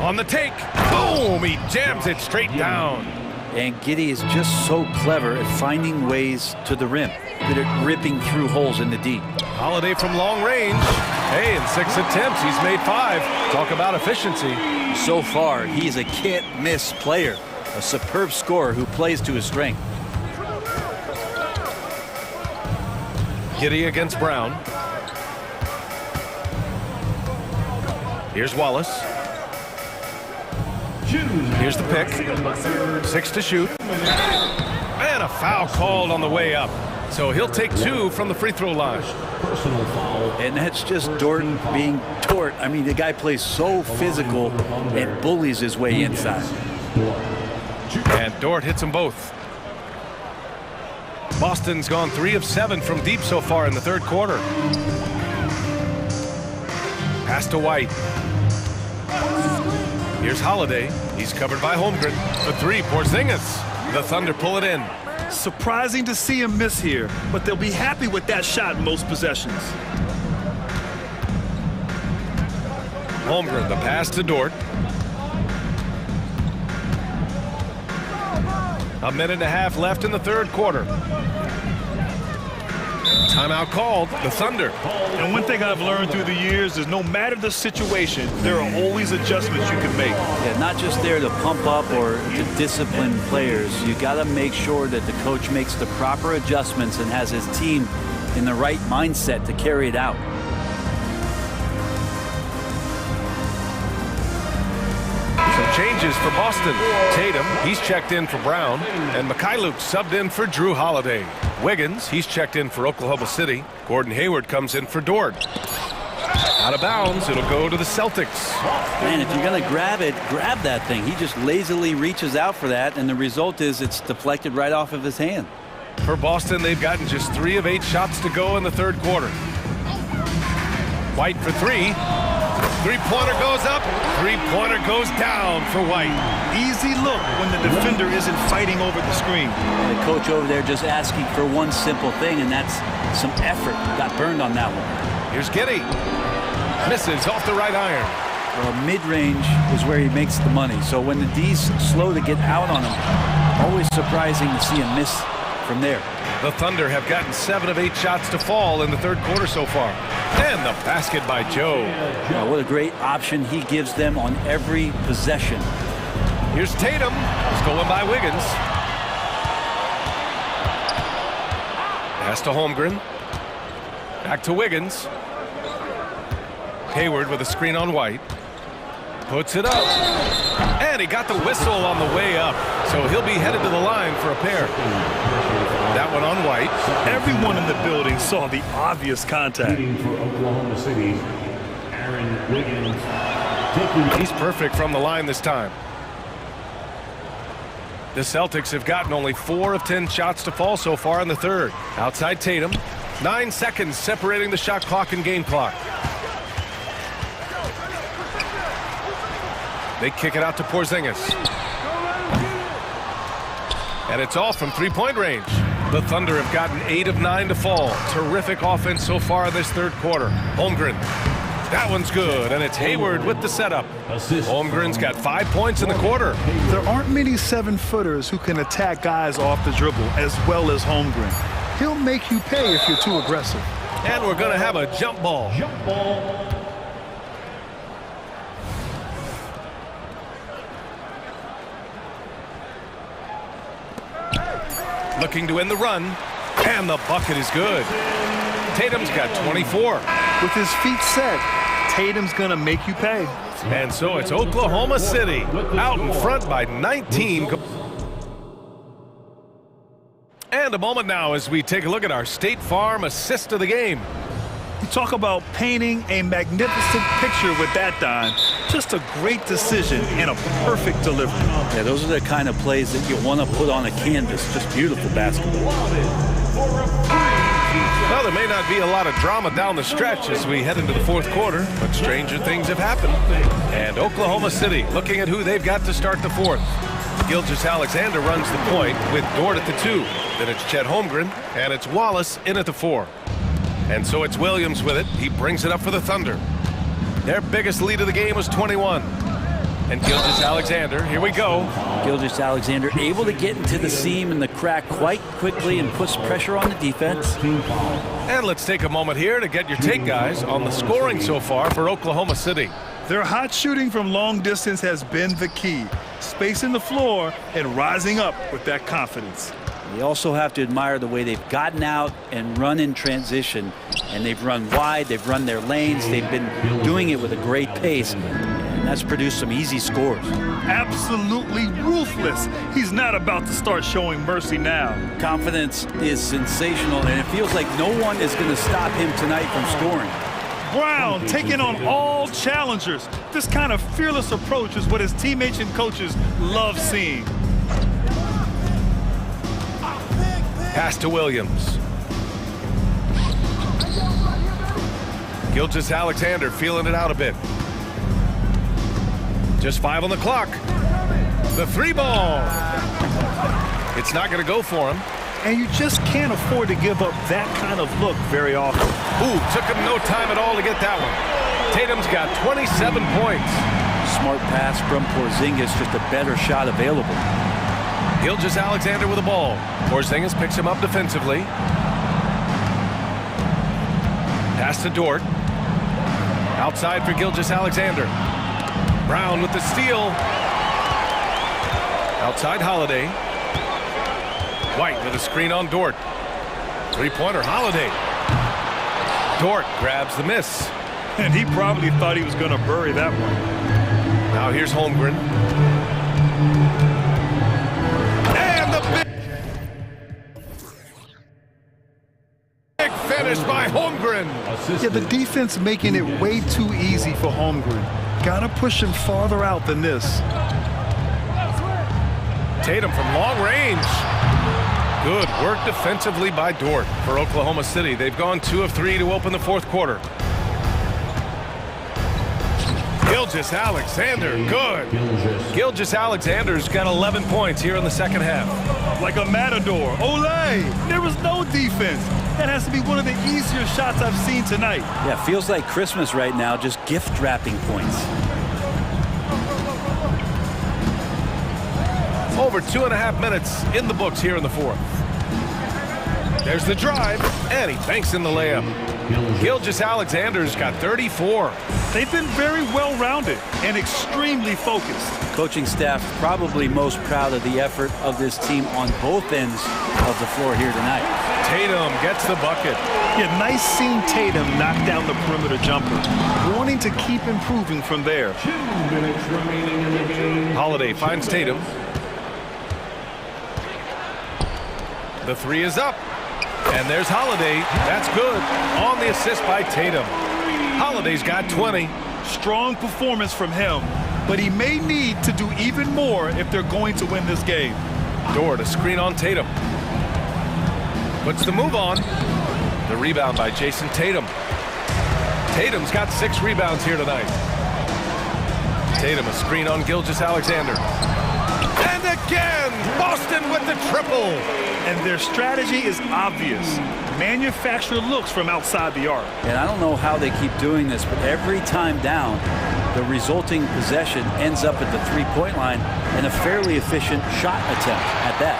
A: On the take. Boom! He jams it straight down.
C: And Giddey is just so clever at finding ways to the rim, good at ripping through holes in the D.
A: Holiday from long range. Hey, in 6 attempts, he's made 5. Talk about efficiency.
C: So far, he's a can't-miss player, a superb scorer who plays to his strength.
A: Giddey against Brown. Here's Wallace. Here's the pick. 6 to shoot. And a foul called on the way up. So he'll take 2 from the free throw line.
C: And that's just Dort being Dort. I mean, the guy plays so physical and bullies his way inside.
A: And Dort hits them both. Boston's gone 3 of 7 from deep so far in the third quarter. Pass to White. Here's Holiday. He's covered by Holmgren. The 3, Porzingis. The Thunder pull it in.
B: Surprising to see him miss here, but they'll be happy with that shot in most possessions.
A: Holmgren, the pass to Dort. A minute and a half left in the third quarter. Timeout called, the Thunder.
B: And one thing I've learned through the years is no matter the situation, there are always adjustments you can make.
C: Yeah, not just there to pump up or to discipline players. You got to make sure that the coach makes the proper adjustments and has his team in the right mindset to carry it out.
A: Some changes for Boston. Tatum, he's checked in for Brown, and Mikhailuk subbed in for Drew Holiday. Wiggins, he's checked in for Oklahoma City. Gordon Hayward comes in for Dort. Out of bounds, it'll go to the Celtics.
C: Man, if you're going to grab it, grab that thing. He just lazily reaches out for that, and the result is it's deflected right off of his hand.
A: For Boston, they've gotten just 3 of 8 shots to go in the third quarter. White for 3. Three-pointer goes up. Three-pointer goes down for White.
B: Easy look when the defender isn't fighting over the screen.
C: The coach over there just asking for one simple thing, and that's some effort. Got burned on that one.
A: Here's Giddey. Misses off the right iron.
C: Well, mid-range is where he makes the money. So when the D's slow to get out on him, always surprising to see him miss from there.
A: The Thunder have gotten 7 of 8 shots to fall in the third quarter so far. And the basket by Joe.
C: Well, what a great option he gives them on every possession.
A: Here's Tatum. Stolen by Wiggins. Pass to Holmgren. Back to Wiggins. Hayward with a screen on White. Puts it up. And he got the whistle on the way up. So he'll be headed to the line for a pair. That one on White.
B: Everyone in the building saw the obvious contact.
E: For Oklahoma City, Aaron Wiggins.
A: He's perfect from the line this time. The Celtics have gotten only 4 of 10 shots to fall so far in the third. Outside Tatum. 9 seconds separating the shot clock and game clock. They kick it out to Porzingis. And it's all from three-point range. The Thunder have gotten 8 of 9 to fall. Terrific offense so far in this third quarter. Holmgren. That one's good, and it's Hayward with the setup. Holmgren's got 5 points in the quarter.
B: There aren't many 7-footers who can attack guys off the dribble as well as Holmgren. He'll make you pay if you're too aggressive.
A: And we're going to have a jump ball.
E: Jump ball.
A: Looking to end the run, and the bucket is good. Tatum's got 24.
B: With his feet set, Tatum's gonna make you pay.
A: And so it's Oklahoma City out in front by 19. And a moment now as we take a look at our State Farm assist of the game.
B: You talk about painting a magnificent picture with that dime. Just a great decision and a perfect delivery.
C: Yeah, those are the kind of plays that you want to put on a canvas. Just beautiful basketball.
A: Well, there may not be a lot of drama down the stretch as we head into the fourth quarter, but stranger things have happened. And Oklahoma City looking at who they've got to start the fourth. Gilgeous-Alexander runs the point with Dort at the 2. Then it's Chet Holmgren, and it's Wallace in at the 4. And so it's Williams with it. He brings it up for the Thunder. Their biggest lead of the game was 21. And Gilgeous-Alexander, here we go.
C: Gilgeous-Alexander able to get into the seam and the crack quite quickly and puts pressure on the defense.
A: And let's take a moment here to get your take, guys, on the scoring so far for Oklahoma City.
B: Their hot shooting from long distance has been the key. Spacing the floor and rising up with that confidence.
C: You also have to admire the way they've gotten out and run in transition. And they've run wide, they've run their lanes, they've been doing it with a great pace. And that's produced some easy scores.
B: Absolutely ruthless. He's not about to start showing mercy now.
C: Confidence is sensational, and it feels like no one is going to stop him tonight from scoring.
B: Brown taking on all challengers. This kind of fearless approach is what his teammates and coaches love seeing.
A: Pass to Williams. Gilgeous-Alexander feeling it out a bit. Just 5 on the clock. The 3 ball. It's not going to go for him.
B: And you just can't afford to give up that kind of look very often.
A: Ooh, took him no time at all to get that one. Tatum's got 27 points.
C: Smart pass from Porzingis, just a better shot available.
A: Gilgeous-Alexander with the ball. Porzingis picks him up defensively. Pass to Dort. Outside for Gilgeous-Alexander. Brown with the steal. Outside Holiday. White with a screen on Dort. Three-pointer Holiday. Dort grabs the miss.
B: And he probably thought he was going to bury that one.
A: Now here's Holmgren. And the big finish by Holmgren.
B: Yeah, the defense making it way too easy for Holmgren. Gotta push him farther out than this.
A: Tatum from long range. Good work defensively by Dort for Oklahoma City. They've gone 2 of 3 to open the fourth quarter. Gilgeous-Alexander, good. Gilgeous-Alexander's got 11 points here in the second half.
B: Like a matador. Olé! There was no defense. That has to be one of the easier shots I've seen tonight.
C: Yeah, feels like Christmas right now, just gift wrapping points.
A: Over 2.5 minutes in the books here in the fourth. There's the drive, and he banks in the layup. Gilgeous-Alexander's got 34.
B: They've been very well-rounded and extremely focused.
C: Coaching staff probably most proud of the effort of this team on both ends of the floor here tonight.
A: Tatum gets the bucket.
B: Yeah, nice seeing Tatum knock down the perimeter jumper. Wanting to keep improving from there.
E: 2 minutes remaining in the game.
A: Holiday finds Tatum. The three is up. And there's Holiday. That's good. On the assist by Tatum. Holiday's got 20.
B: Strong performance from him, but he may need to do even more if they're going to win this game.
A: Dort to screen on Tatum. Puts the move on. The rebound by Jason Tatum. Tatum's got 6 rebounds here tonight. Tatum a screen on Gilgeous-Alexander. And again, Boston with the triple.
B: And their strategy is obvious. Manufacture looks from outside the arc.
C: And I don't know how they keep doing this, but every time down, the resulting possession ends up at the three-point line and a fairly efficient shot attempt at that.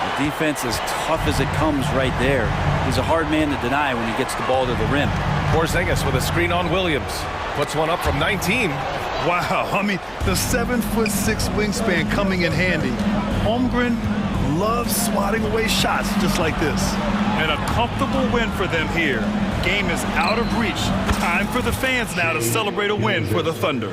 C: The defense, as tough as it comes right there, he's a hard man to deny when he gets the ball to the rim.
A: Porzingis with a screen on Williams. Puts one up from 19.
B: Wow, I mean, the 7'6" wingspan coming in handy. Holmgren loves swatting away shots just like this. And a comfortable win for them here. Game is out of reach. Time for the fans now to celebrate a win for the Thunder.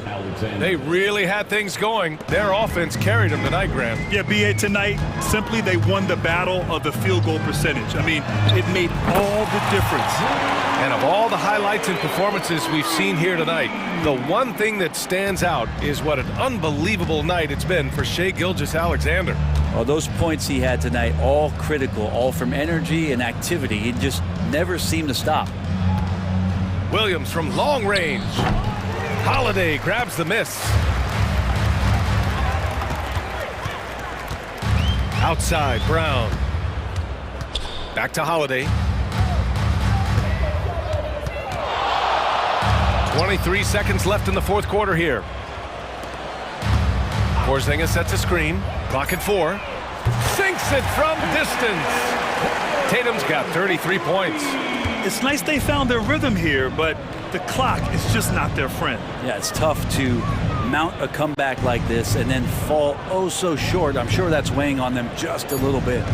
A: They really had things going. Their offense carried them tonight, Graham.
B: Yeah, BA, tonight, simply they won the battle of the field goal percentage. I mean, it made all the difference.
A: And of all the highlights and performances we've seen here tonight, the one thing that stands out is what an unbelievable night it's been for Shai Gilgeous-Alexander.
C: Well, those points he had tonight, all critical, all from energy and activity. He just never seemed to stop.
A: Williams from long range. Holiday grabs the miss. Outside, Brown. Back to Holiday. 23 seconds left in the fourth quarter here. Porzingis sets a screen. Clock at 4. Sinks it from distance. Tatum's got 33 points.
B: It's nice they found their rhythm here, but the clock is just not their friend.
C: Yeah, it's tough to mount a comeback like this and then fall oh so short. I'm sure that's weighing on them just a little bit.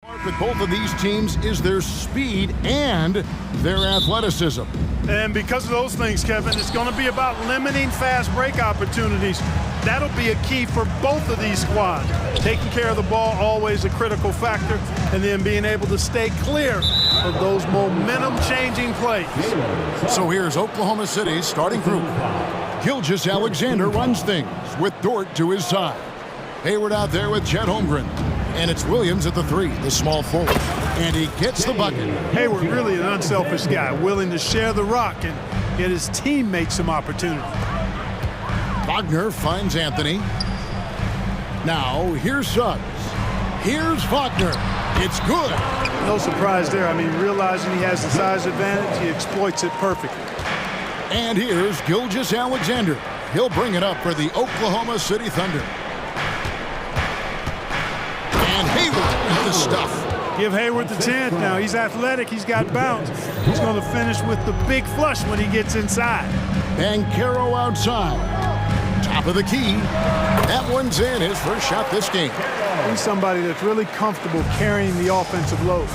G: With both of these teams is their speed and their athleticism.
B: And because of those things, Kevin, it's going to be about limiting fast break opportunities. That'll be a key for both of these squads. Taking care of the ball, always a critical factor, and then being able to stay clear of those momentum-changing plays.
G: So here's Oklahoma City's starting group. Gilgeous-Alexander runs things with Dort to his side. Hayward out there with Chet Holmgren. And it's Williams at the 3, the small forward. And he gets the bucket.
B: Hayward really an unselfish guy, willing to share the rock and get his teammates some opportunity.
G: Wagner finds Anthony. Now, here's Suggs. Here's Wagner. It's good.
B: No surprise there. I mean, realizing he has the size advantage, he exploits it perfectly.
G: And here's Gilgeous-Alexander. He'll bring it up for the Oklahoma City Thunder. And Hayward with the stuff.
B: Give Hayward the chance now. He's athletic. He's got bounce. He's going to finish with the big flush when he gets inside.
G: Banchero outside. Top of the key. That one's in. His first shot this game.
B: He's somebody that's really comfortable carrying the offensive load.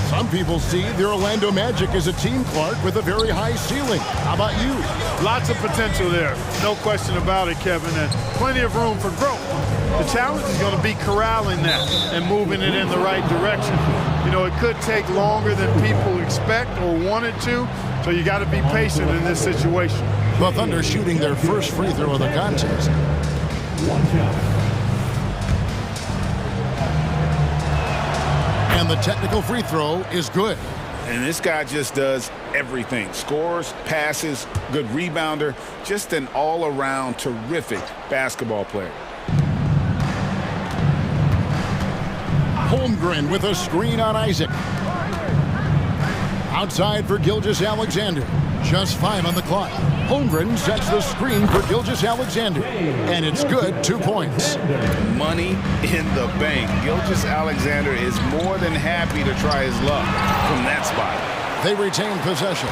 G: Some people see the Orlando Magic as a team, Clark, with a very high ceiling. How about you?
B: Lots of potential there. No question about it, Kevin, and plenty of room for growth. The challenge is going to be corralling that and moving it in the right direction. You know, it could take longer than people expect or want it to, so you got to be patient in this situation.
G: The Thunder shooting their first free throw of the contest. And the technical free throw is good.
J: And this guy just does everything. Scores, passes, good rebounder, just an all-around terrific basketball player.
G: Holmgren with a screen on Isaac. Outside for Gilgeous-Alexander. Just 5 on the clock. Holmgren sets the screen for Gilgeous-Alexander. And it's good, 2 points.
J: Money in the bank. Gilgeous-Alexander is more than happy to try his luck from that spot.
G: They retain possession.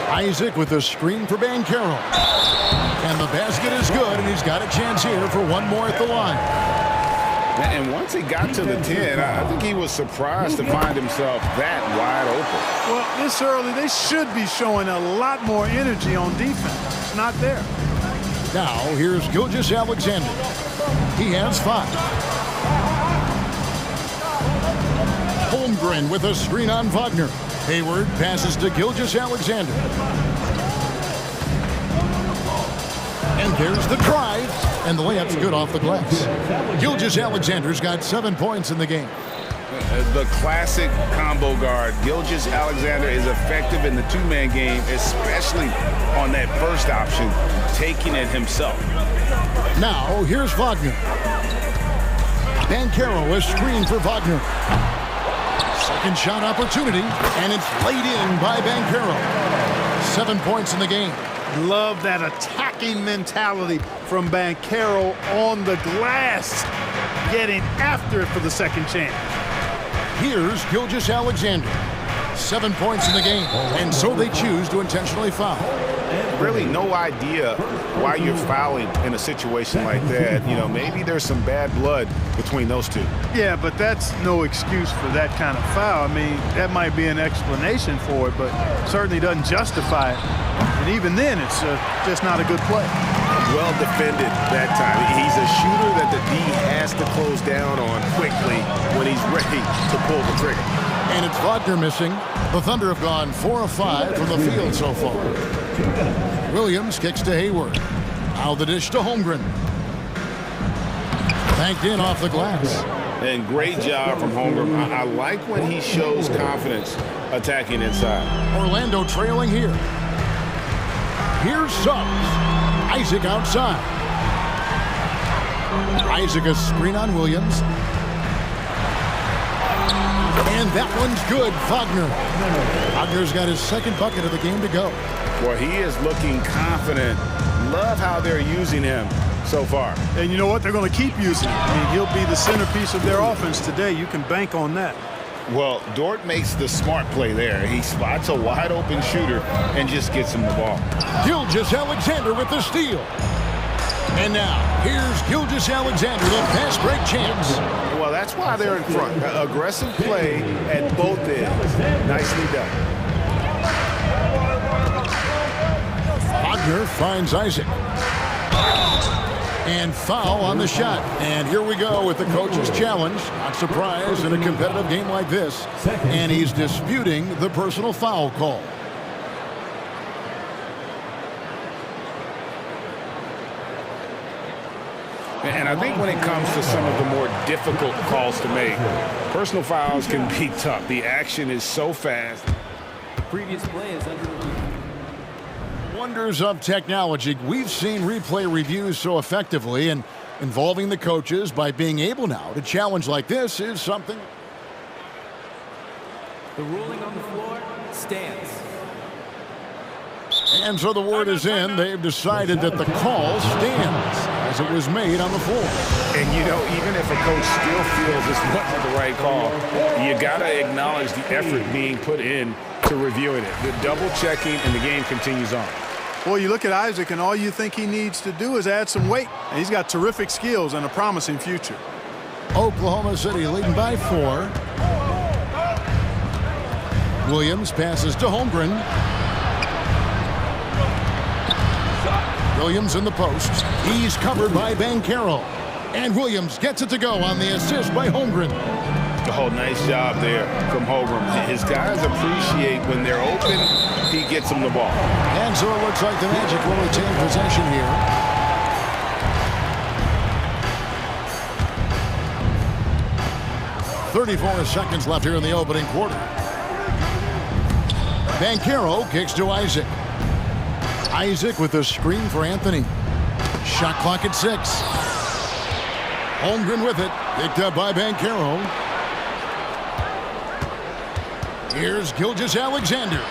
G: Isaac with a screen for Banchero. And the basket is good, and he's got a chance here for one more at the line.
J: And once he got to the 10, I think he was surprised to find himself that wide open.
B: Well, this early, they should be showing a lot more energy on defense. It's not there.
G: Now, here's Gilgeous-Alexander. He has 5. Holmgren with a screen on Wagner. Hayward passes to Gilgeous-Alexander. And there's the drive. And the layup's good off the glass. Gilgeous-Alexander's got 7 points in the game.
J: The classic combo guard. Gilgeous-Alexander is effective in the two-man game, especially on that first option, taking it himself.
G: Now, here's Wagner. Banchero is screened for Wagner. Second shot opportunity, and it's laid in by Banchero. 7 points in the game.
B: Love that attacking mentality from Banchero on the glass, getting after it for the second chance.
G: Here's Gilgeous-Alexander. 7 points in the game, and so they choose to intentionally foul.
J: Really no idea why you're fouling in a situation like that. You know, maybe there's some bad blood between those two.
B: Yeah, but that's no excuse for that kind of foul. I mean, that might be an explanation for it, but certainly doesn't justify it. And even then, it's just not a good play.
J: Well defended that time. He's a shooter that the D has to close down on quickly when he's ready to pull the trigger.
G: And it's Wagner missing. The Thunder have gone 4 of 5 from the field so far. Williams kicks to Hayward. Now the dish to Holmgren. Banked in off the glass.
J: And great job from Holmgren. I like when he shows confidence attacking inside.
G: Orlando trailing here. Here's Suggs. Isaac outside. Isaac a screen on Williams. And that one's good, Wagner. Wagner's got his second bucket of the game to go.
J: Well, he is looking confident. Love how they're using him so far.
B: And you know what? They're going to keep using him. I mean, he'll be the centerpiece of their offense today. You can bank on that.
J: Well, Dort makes the smart play there. He spots a wide-open shooter and just gets him the ball.
G: Gilgeous-Alexander with the steal. And now, here's Gilgeous Alexander, the fast break champs.
J: Well, that's why they're in front. Aggressive play at both ends. Nicely done.
G: Wagner finds Isaac. And foul on the shot. And here we go with the coach's challenge. Not surprised in a competitive game like this. And he's disputing the personal foul call.
J: And I think when it comes to some of the more difficult calls to make, personal fouls can be tough. The action is so fast.
D: The previous play is under review.
G: Wonders of technology. We've seen replay reviews so effectively, and involving the coaches by being able now to challenge like this is something.
D: The ruling on the floor stands.
G: And so the word is in. They've decided that the call stands as it was made on the floor.
J: And, you know, even if a coach still feels this wasn't the right call, you got to acknowledge the effort being put in to reviewing it. The double checking, and the game continues on.
B: Well, you look at Isaac, and all you think he needs to do is add some weight. And he's got terrific skills and a promising future.
G: Oklahoma City leading by 4. Williams passes to Holmgren. Williams in the post. He's covered by Banchero. And Williams gets it to go on the assist by Holmgren.
J: Oh, nice job there from Holmgren. His guys appreciate when they're open, he gets them the ball.
G: And so it looks like the Magic will retain possession here. .34 seconds left here in the opening quarter. Banchero kicks to Isaac. Isaac with a screen for Anthony. Shot clock at 6. Holmgren with it. Picked up by Banchero. Here's Gilgeous Alexander.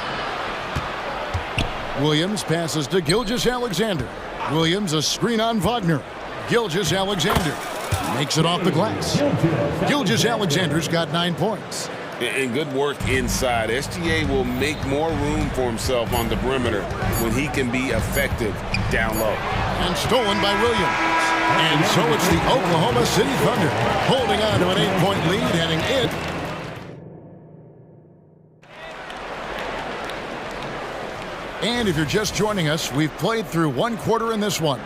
G: Williams passes to Gilgeous Alexander. Williams a screen on Wagner. Gilgeous Alexander makes it off the glass. Gilgeous Alexander's got 9 points.
J: And good work inside. SGA will make more room for himself on the perimeter when he can be effective down low.
G: And stolen by Williams. And so it's the Oklahoma City Thunder holding on to an 8-point lead, heading in. And if you're just joining us, we've played through 1 quarter in this one.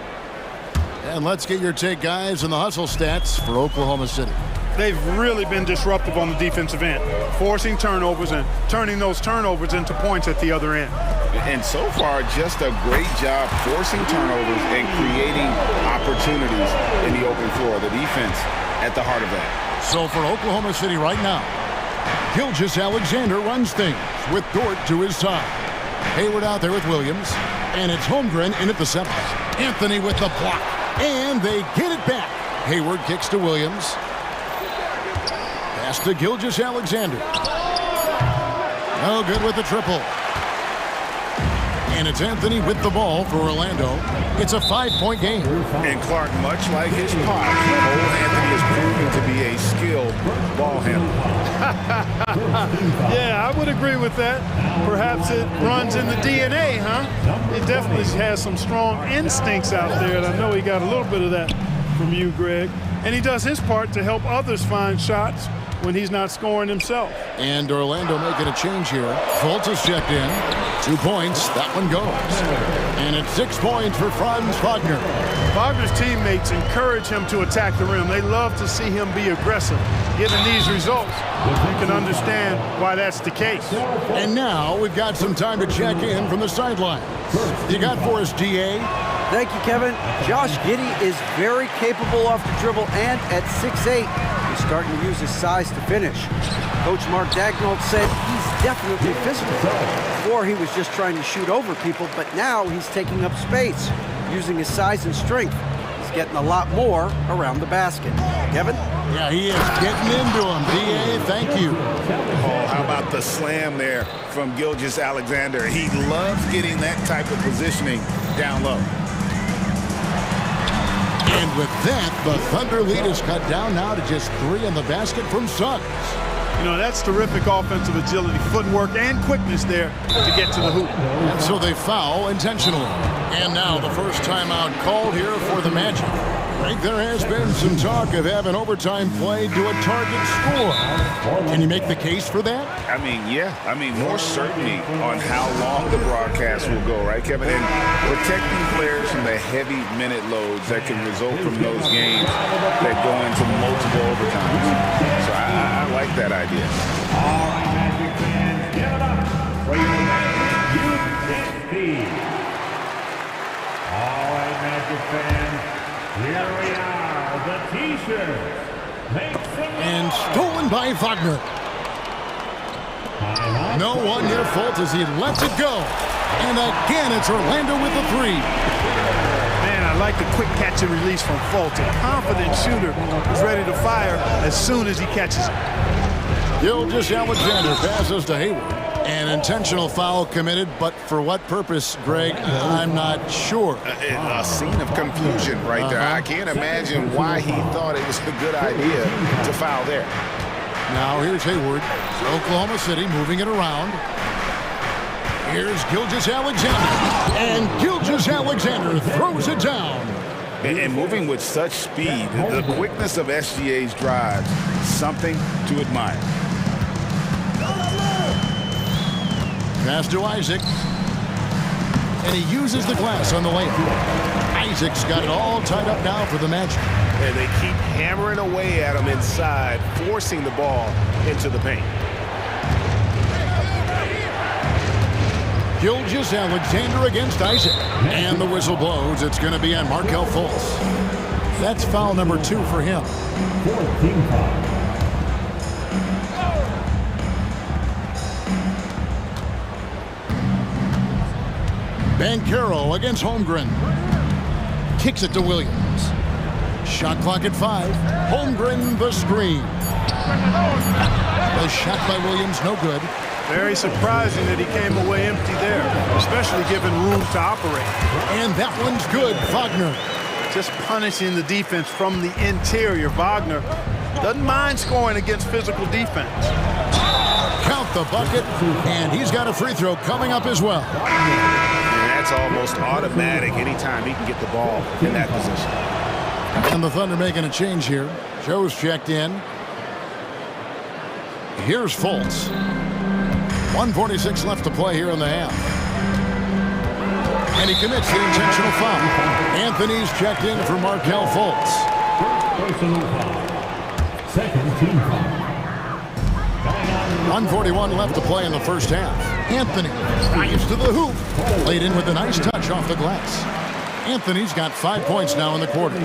G: And let's get your take, guys, on the hustle stats for Oklahoma City.
B: They've really been disruptive on the defensive end, forcing turnovers and turning those turnovers into points at the other end.
J: And so far, just a great job forcing turnovers and creating opportunities in the open floor. The defense at the heart of that.
G: So for Oklahoma City right now, Gilgeous Alexander runs things with Dort to his side. Hayward out there with Williams, and it's Holmgren in at the 7th. Anthony with the block, and they get it back. Hayward kicks to Williams. Pass to Gilgeous Alexander. No good with the triple. And it's Anthony with the ball for Orlando. It's a 5-point game.
J: And Clark, much like his pops, old Anthony has proven to be a skilled ball handler.
B: Yeah, I would agree with that. Perhaps it runs in the DNA, huh? He definitely has some strong instincts out there, and I know he got a little bit of that from you, Greg. And he does his part to help others find shots when he's not scoring himself.
G: And Orlando making a change here. Fultz is checked in. 2 points. That one goes. And it's 6 points for Franz Wagner.
B: Wagner's teammates encourage him to attack the rim. They love to see him be aggressive. Given these results, you can understand why that's the case.
G: And now we've got some time to check in from the sideline. You got for us, DA?
K: Thank you, Kevin. Josh Giddey is very capable off the dribble, and at 6'8", he's starting to use his size to finish. Coach Mark Daigneault said he's definitely physical. Before he was just trying to shoot over people, but now he's taking up space, using his size and strength. He's getting a lot more around the basket. Kevin?
G: Yeah, he is getting into him. DA, thank you.
J: Oh, how about the slam there from Gilgeous Alexander? He loves getting that type of positioning down low.
G: And with that, the Thunder lead is cut down now to just 3 in the basket from Suggs.
B: You know, that's terrific offensive agility, footwork, and quickness there to get to the hoop.
G: And so they foul intentionally. And now the first timeout called here for the Magic. I think there has been some talk of having overtime play to a target score. Can you make the case for that?
I: I mean, yeah. I mean, more certainty on how long the broadcast will go, right, Kevin? And protecting players from the heavy minute loads that can result from those games that go into multiple overtimes. So I like that idea.
E: All right, Magic fans, give it up for your Magic U.S.B. All right, Magic fans, here we are, the T-shirts.
G: And stolen by Wagner. No one near fault as he lets it go. And again, it's Orlando with the three.
B: Man, I like the quick catch and release from Fulton. Confident shooter is ready to fire as soon as he catches it.
G: Gilgeous-Alexander passes to Hayward. An intentional foul committed, but for what purpose, Greg? I'm not sure.
I: A scene of confusion right there. I can't imagine why he thought it was a good idea to foul there.
G: Now here's Hayward. Oklahoma City moving it around. Here's Gilgeous-Alexander. And Gilgeous-Alexander throws it down.
I: And moving with such speed, the quickness of SGA's drives, something to admire.
G: Pass to Isaac. And he uses the glass on the layup. Isaac's got it all tied up now for the Magic.
A: And they keep hammering away at him inside, forcing the ball into the paint.
G: Gilgeous-Alexander against Isaac. And the whistle blows. It's going to be on Markelle Fultz. That's foul number 2 for him.
E: 14 foul.
G: Banchero against Holmgren. Kicks it to Williams. Shot clock at 5. Holmgren the screen. The shot by Williams, no good.
B: Very surprising that he came away empty there, especially given room to operate.
G: And that one's good, Wagner.
B: Just punishing the defense from the interior. Wagner doesn't mind scoring against physical defense.
G: Count the bucket, and he's got a free throw coming up as well.
A: That's almost automatic anytime he can get the ball in that position.
G: And the Thunder making a change here. Joe's checked in. Here's Fultz. 1:46 left to play here in the half. And he commits the intentional foul. Anthony's checked in for Markelle Fultz.
E: Personal foul. Second team foul.
G: 1:41 left to play in the first half. Anthony drives to the hoop. Laid in with a nice touch off the glass. Anthony's got 5 points now in the quarter.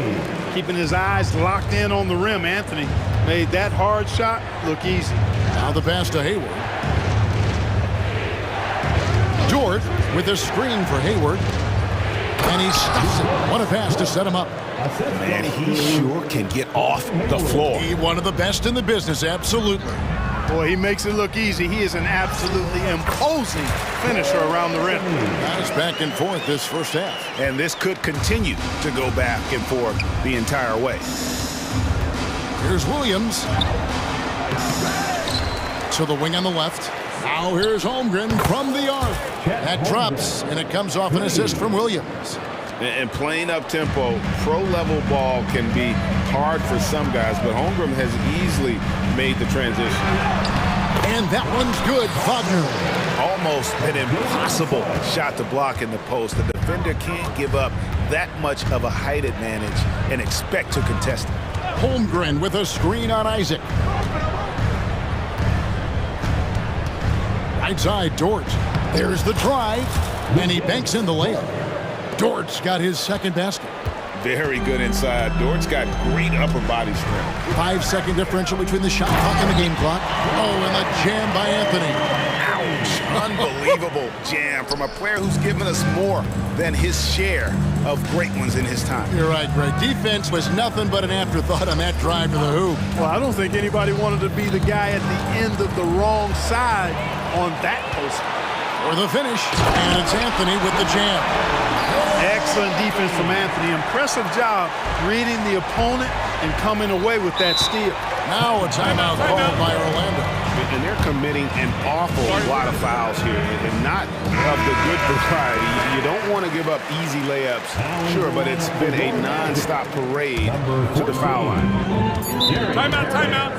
B: Keeping his eyes locked in on the rim, Anthony made that hard shot look easy.
G: Now the pass to Hayward. Dort with a screen for Hayward. And he stuffs it. What a pass to set him up.
A: Man, he sure can get off the floor.
G: He one of the best in the business, absolutely.
B: Boy, he makes it look easy. He is an absolutely imposing finisher around the rim.
G: Nice back and forth this first half.
A: And this could continue to go back and forth the entire way.
G: Here's Williams. To the wing on the left. Now here's Holmgren from the arc. That drops, and it comes off an assist from Williams.
I: And playing up-tempo, pro-level ball can be hard for some guys, but Holmgren has easily made the transition.
G: And that one's good, Wagner.
A: Almost an impossible shot to block in the post. The defender can't give up that much of a height advantage and expect to contest it.
G: Holmgren with a screen on Isaac. Right side, Dort. There's the drive, and he banks in the layup. Dort's got his second basket.
I: Very good inside. Dort's got great upper body strength.
G: 5-second differential between the shot clock and the game clock. Oh, and the jam by Anthony.
I: Ouch. Unbelievable jam from a player who's given us more than his share of great ones in his time.
G: You're right, Greg. Defense was nothing but an afterthought on that drive to the hoop.
B: Well, I don't think anybody wanted to be the guy at the end of the wrong side on that post.
G: For the finish, and it's Anthony with the jam.
B: Excellent defense from Anthony. Impressive job reading the opponent and coming away with that steal.
G: Now a timeout called by Orlando.
J: and they're committing an awful lot of fouls here, and not of the good variety. You don't want to give up easy layups, sure, but it's been a non-stop parade to the foul line.
E: Timeout, timeout.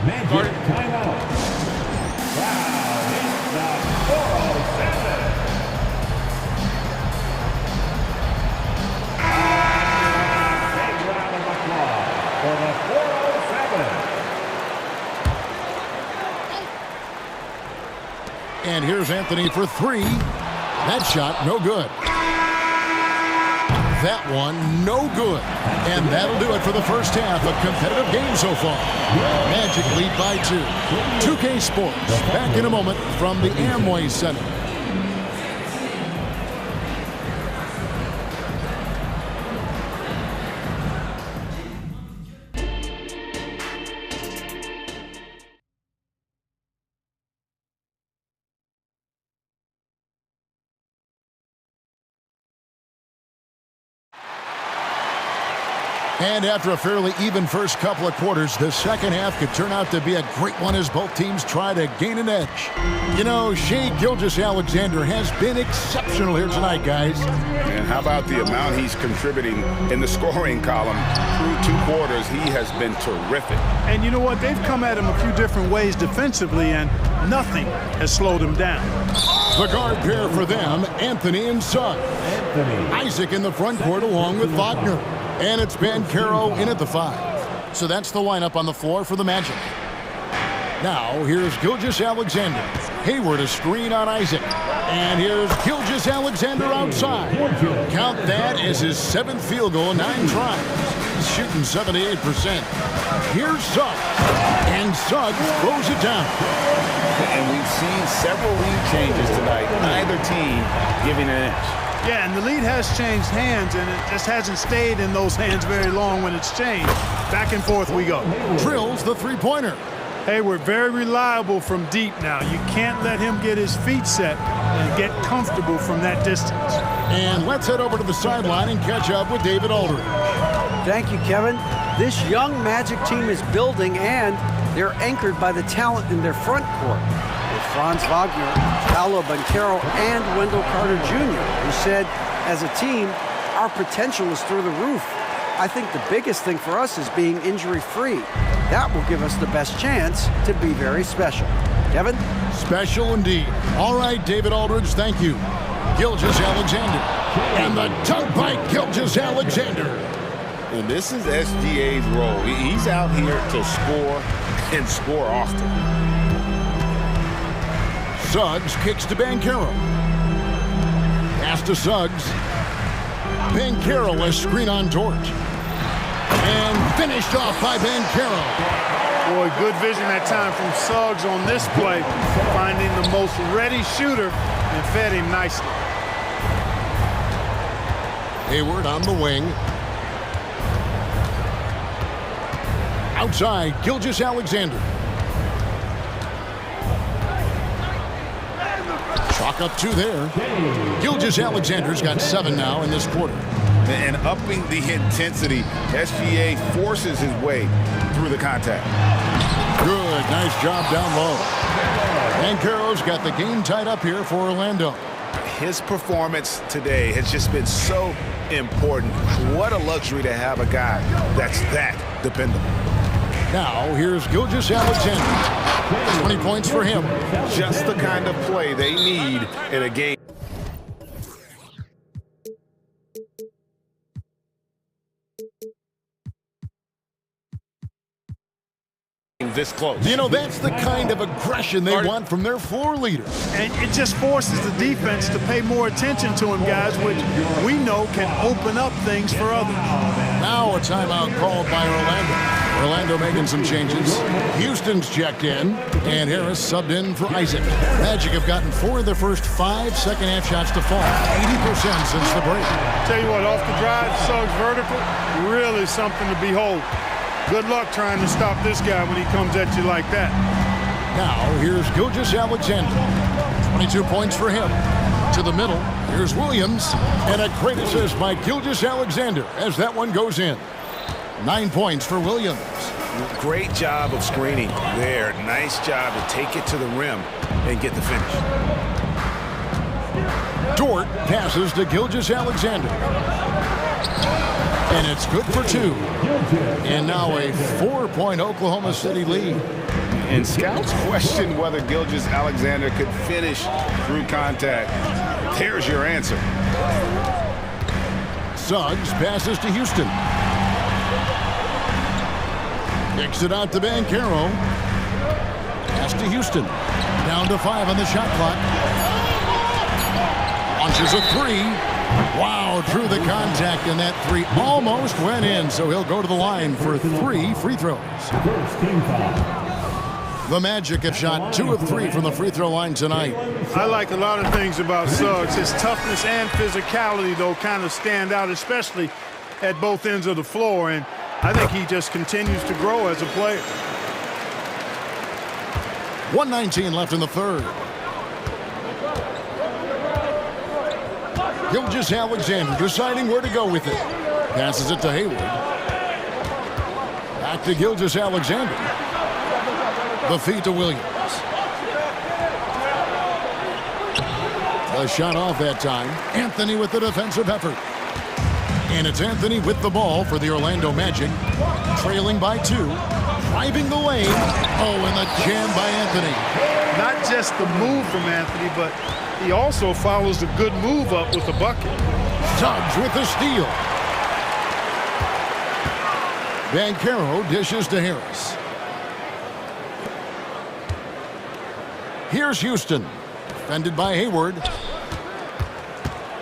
E: Magic, timeout. Foul in the 407. Big round of applause for the 407.
G: And here's Anthony for three. That shot, no good. That one, no good. And that'll do it for the first half of competitive game so far. Magic lead by 2. 2K Sports, back in a moment from the Amway Center. And after a fairly even first couple of quarters, the second half could turn out to be a great one as both teams try to gain an edge. You know, Shai Gilgeous-Alexander has been exceptional here tonight, guys.
J: And how about the amount he's contributing in the scoring column? Through 2 quarters, he has been terrific.
B: And you know what? They've come at him a few different ways defensively, and nothing has slowed him down.
G: The guard pair for them, Anthony and Suggs. Isaac in the front court along with Wagner. And it's Banchero in at the 5. So that's the lineup on the floor for the Magic. Now, here's Gilgeous-Alexander. Hayward a screen on Isaac. And here's Gilgeous-Alexander outside. Count that as his 7th field goal in 9 tries. He's shooting 78%. Here's Suggs. And Suggs throws it down.
I: And we've seen several lead changes tonight. Neither team giving an inch.
B: Yeah, and the lead has changed hands, and it just hasn't stayed in those hands very long when it's changed. Back and forth we go.
G: Drills the three-pointer.
B: Hey, we're very reliable from deep now. You can't let him get his feet set and get comfortable from that distance.
G: And let's head over to the sideline and catch up with David Aldridge.
K: Thank you, Kevin. This young Magic team is building, and they're anchored by the talent in their front court. Franz Wagner, Paolo Banchero, and Wendell Carter Jr., who said, as a team, our potential is through the roof. I think the biggest thing for us is being injury-free. That will give us the best chance to be very special. Kevin?
G: Special indeed. All right, David Aldridge, thank you. Gilgeous-Alexander. And the dunk by Gilgeous-Alexander.
I: And this is SGA's role. He's out here to score and score often.
G: Suggs kicks to Banchero. Pass to Suggs. Banchero a screen on George. And finished off by Banchero.
B: Boy, good vision that time from Suggs on this play, finding the most ready shooter and fed him nicely.
G: Hayward on the wing. Outside, Gilgeous-Alexander. Chalk up 2 there. Gilgeous-Alexander's got 7 now in this quarter.
I: And upping the intensity, SGA forces his way through the contact.
G: Good, nice job down low. Banchero's got the game tied up here for Orlando.
J: His performance today has just been so important. What a luxury to have a guy that's that dependable.
G: Now, here's Gilgeous-Alexander. 20 points for him.
J: Just the kind of play they need in a game. This close.
G: You know, that's the kind of aggression they want from their floor leader.
B: And it just forces the defense to pay more attention to him, guys, which we know can open up things for others.
G: Now a timeout called by Orlando. Orlando making some changes. Houston's checked in, and Harris subbed in for Isaac. Magic have gotten 4 of their first 5 second-half shots to fall. 80% since the break.
B: Tell you what, off the drive, Suggs vertical, really something to behold. Good luck trying to stop this guy when he comes at you like that.
G: Now, here's Gilgeous-Alexander. 22 points for him. To the middle, here's Williams. And a great assist by Gilgeous-Alexander as that one goes in. 9 points for Williams.
J: Great job of screening there. Nice job to take it to the rim and get the finish.
G: Dort passes to Gilgeous-Alexander. And it's good for 2. And now a 4-point Oklahoma City lead.
I: And scouts question whether Gilgeous-Alexander could finish through contact. Here's your answer.
G: Suggs passes to Houston. Kicks it out to Banchero. Pass to Houston. Down to 5 on the shot clock. Launches a 3. Wow, drew the contact, and that 3 almost went in, so he'll go to the line for 3 free throws. The Magic have shot 2 of 3 from the free throw line tonight.
B: I like a lot of things about Suggs. His toughness and physicality, though, kind of stand out, especially at both ends of the floor. And I think he just continues to grow as a player.
G: 1:19 left in the third. Gilgeous-Alexander deciding where to go with it. Passes it to Hayward. Back to Gilgeous-Alexander. The feed to Williams. A shot off that time. Anthony with the defensive effort. And it's Anthony with the ball for the Orlando Magic. Trailing by 2. Driving the lane. Oh, and the jam by Anthony.
B: Not just the move from Anthony, but he also follows a good move up with the bucket.
G: Suggs with the steal. Banchero dishes to Harris. Here's Houston. Defended by Hayward.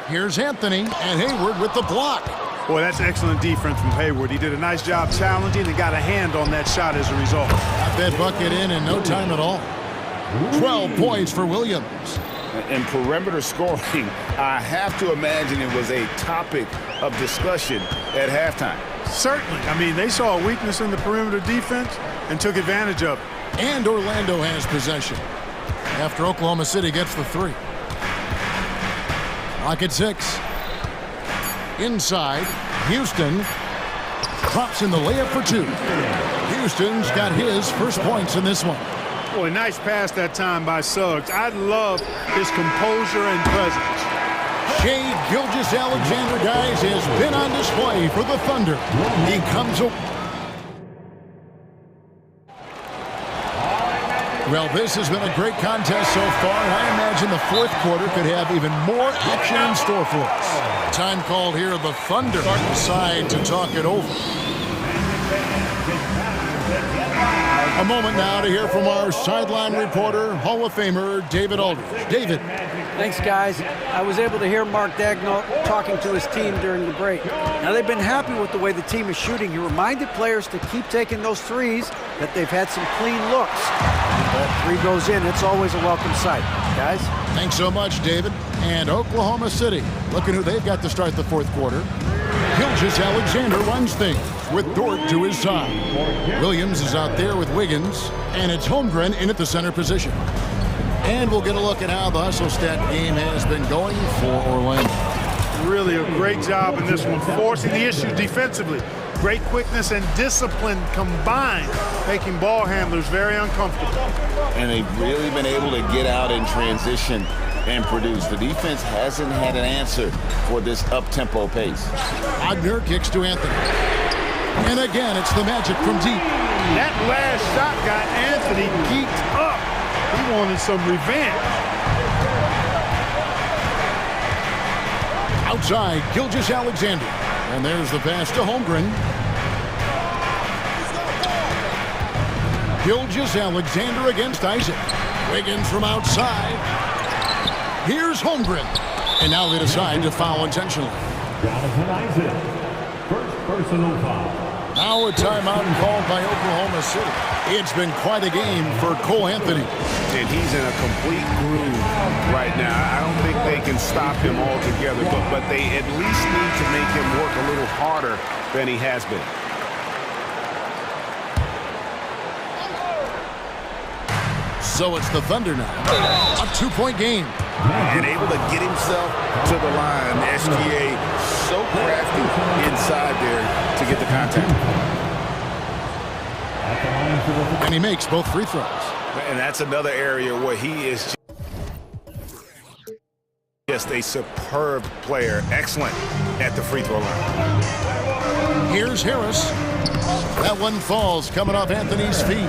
G: Here's Anthony, and Hayward with the block.
B: Boy, that's excellent defense from Hayward. He did a nice job challenging and got a hand on that shot as a result.
G: Got that bucket in no time at all. 12 points for Williams.
I: In perimeter scoring, I have to imagine it was a topic of discussion at halftime.
B: Certainly. I mean, they saw a weakness in the perimeter defense and took advantage of it.
G: And Orlando has possession after Oklahoma City gets the 3. Clock at 6. Inside, Houston drops in the layup for 2. Houston's got his first points in this one.
B: Boy, nice pass that time by Suggs. I love his composure and presence.
G: Shai Gilgeous-Alexander, guys, has been on display for the Thunder. He comes up. Well, this has been a great contest so far, and I imagine the fourth quarter could have even more action in store for us. Time called here, the Thunder decide to talk it over. A moment now to hear from our sideline reporter, Hall of Famer David Aldridge. David.
K: Thanks, guys. I was able to hear Mark Daigneault talking to his team during the break. Now, they've been happy with the way the team is shooting. He reminded players to keep taking those threes, that they've had some clean looks. That 3 goes in, it's always a welcome sight. Guys?
G: Thanks so much, David. And Oklahoma City, looking who they've got to start the fourth quarter. Gilgeous-Alexander runs things with Dort to his side. Williams is out there with Wiggins, and it's Holmgren in at the center position. And we'll get a look at how the hustle stat game has been going for Orlando.
B: Really a great job in this one, forcing the issue defensively. Great quickness and discipline combined, making ball handlers very uncomfortable.
I: And they've really been able to get out in transition and produce. The defense hasn't had an answer for this up-tempo pace.
G: Wagner kicks to Anthony. And again, it's the Magic from deep.
B: That last shot got Anthony geeked up. He wanted some revenge.
G: Outside, Gilgeous-Alexander. And there's the pass to Holmgren. Gilgeous-Alexander against Isaac. Wiggins from outside. Here's Holmgren. And now they decide to foul intentionally.
E: Jonathan Isaac, first personal foul.
G: Now a timeout called by Oklahoma City. It's been quite a game for Cole Anthony.
J: And he's in a complete groove right now. I don't think they can stop him altogether, but they at least need to make him work a little harder than he has been.
G: So it's the Thunder now. A 2-point game.
J: And able to get himself to the line. SGA so crafty inside there to get the contact.
G: And he makes both free throws.
J: And that's another area where he is just a superb player. Excellent at the free throw line.
G: Here's Harris. That one falls coming off Anthony's feet.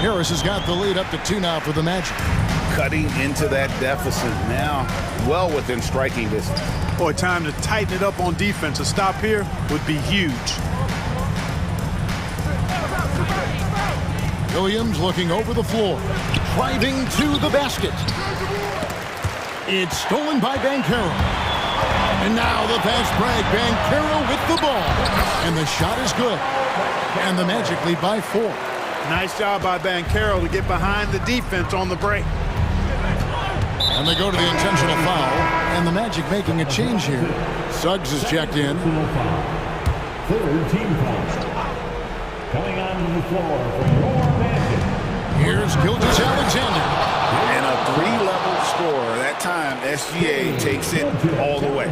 G: Harris has got the lead up to 2 now for the Magic.
J: Cutting into that deficit now, well within striking distance.
B: Boy, time to tighten it up on defense. A stop here would be huge.
G: Williams looking over the floor, driving to the basket. It's stolen by Banchero. And now the fast break. Banchero with the ball. And the shot is good. And the Magic lead by 4.
B: Nice job by Banchero to get behind the defense on the break.
G: And they go to the intentional foul. And the Magic making a change here. Suggs is checked in.
E: Third team foul. Coming onto the floor for your Magic.
G: Here's Gilgeous-Alexander.
J: And a 3-level score. That time, SGA takes it all the way.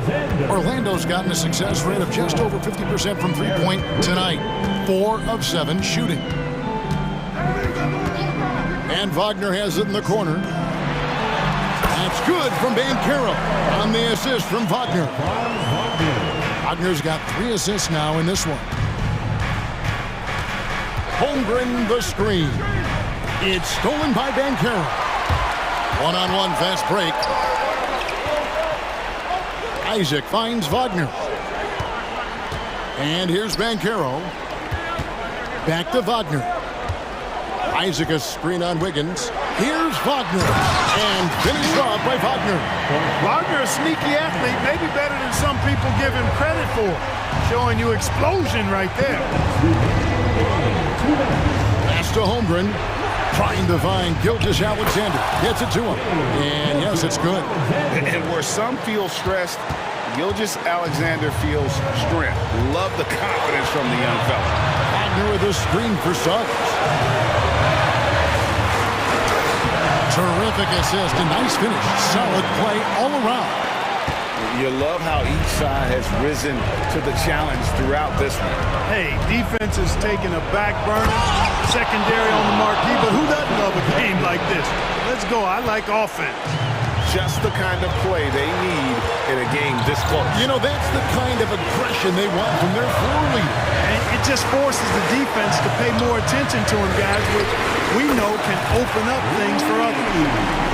G: Orlando's gotten a success rate of just over 50% from three-point tonight. 4 of 7 shooting. And Wagner has it in the corner. That's good from Banchero on the assist from Wagner. Wagner's got 3 assists now in this one. Holmgren the screen. It's stolen by Banchero. One-on-one fast break. Isaac finds Wagner. And here's Banchero. Back to Wagner. Isaac a screen on Wiggins. Here's Wagner. And finished off by Wagner.
B: Wagner, a sneaky athlete, maybe better than some people give him credit for. Showing you explosion right there.
G: Pass to Holmgren. Trying to find Gilgeous-Alexander. Gets it to him. And yes, it's good.
J: And where some feel stressed, Gilgeous-Alexander feels strength. Love the confidence from the young fella.
G: Wagner with a screen for Suggs. Terrific assist. A nice finish. Solid play all around.
J: You love how each side has risen to the challenge throughout this one.
B: Hey, defense is taking a back burner, secondary on the marquee, but who doesn't love a game like this? Let's go. I like offense.
J: Just the kind of play they need in a game this close.
G: You know, that's the kind of aggression they want from their floor leader.
B: And it just forces the defense to pay more attention to him, guys, which we know can open up things for others.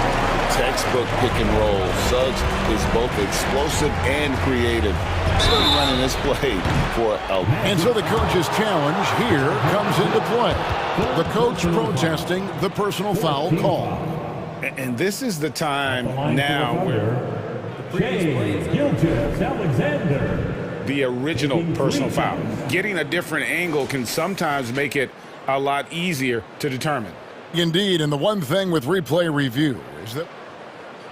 I: Textbook pick and roll. Suggs is both explosive and creative. Running this play for
G: And so the coach's challenge here comes into play. The coach protesting the personal foul call.
J: And this is the time now where
E: Gilgeous-Alexander.
J: the original personal foul. Getting a different angle can sometimes make it a lot easier to determine.
G: Indeed, and the one thing with replay review is that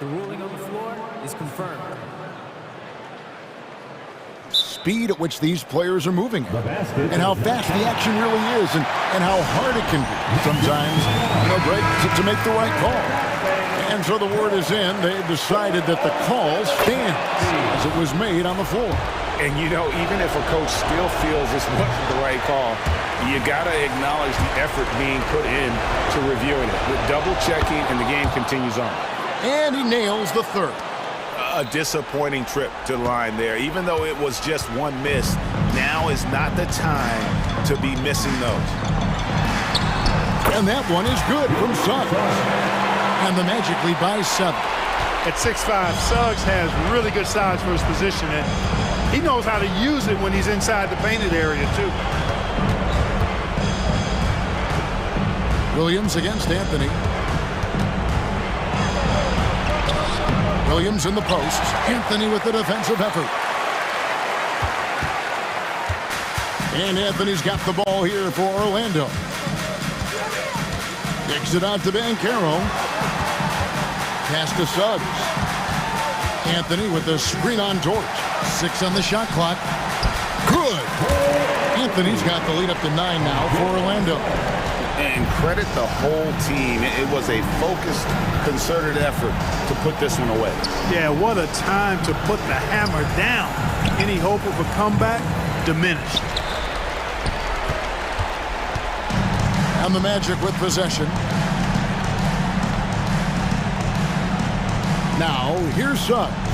D: the ruling on the floor is confirmed.
G: Speed at which these players are moving and how fast the action really is and how hard it can be sometimes, great to make the right call. And so the word is in. They've decided that the call stands as it was made on the floor.
J: And even if a coach still feels this wasn't the right call, you got to acknowledge the effort being put in to reviewing it. With double checking, and the game continues on.
G: And he nails the third.
J: A disappointing trip to the line there. Even though it was just one miss, now is not the time to be missing those.
G: And that one is good from Suggs. And the Magic lead by 7.
B: At 6'5", Suggs has really good size for his position, and he knows how to use it when he's inside the painted area, too.
G: Williams against Anthony. Williams in the post. Anthony with the defensive effort. And Anthony's got the ball here for Orlando. Kicks it out to Banchero. Pass to Suggs. Anthony with the screen on George. 6 on the shot clock. Good. Anthony's got the lead up to 9 now for Orlando.
J: And credit the whole team. It was a focused, concerted effort to put this one away.
B: Yeah, what a time to put the hammer down. Any hope of a comeback diminished.
G: And the Magic with possession. Now, here's Suggs.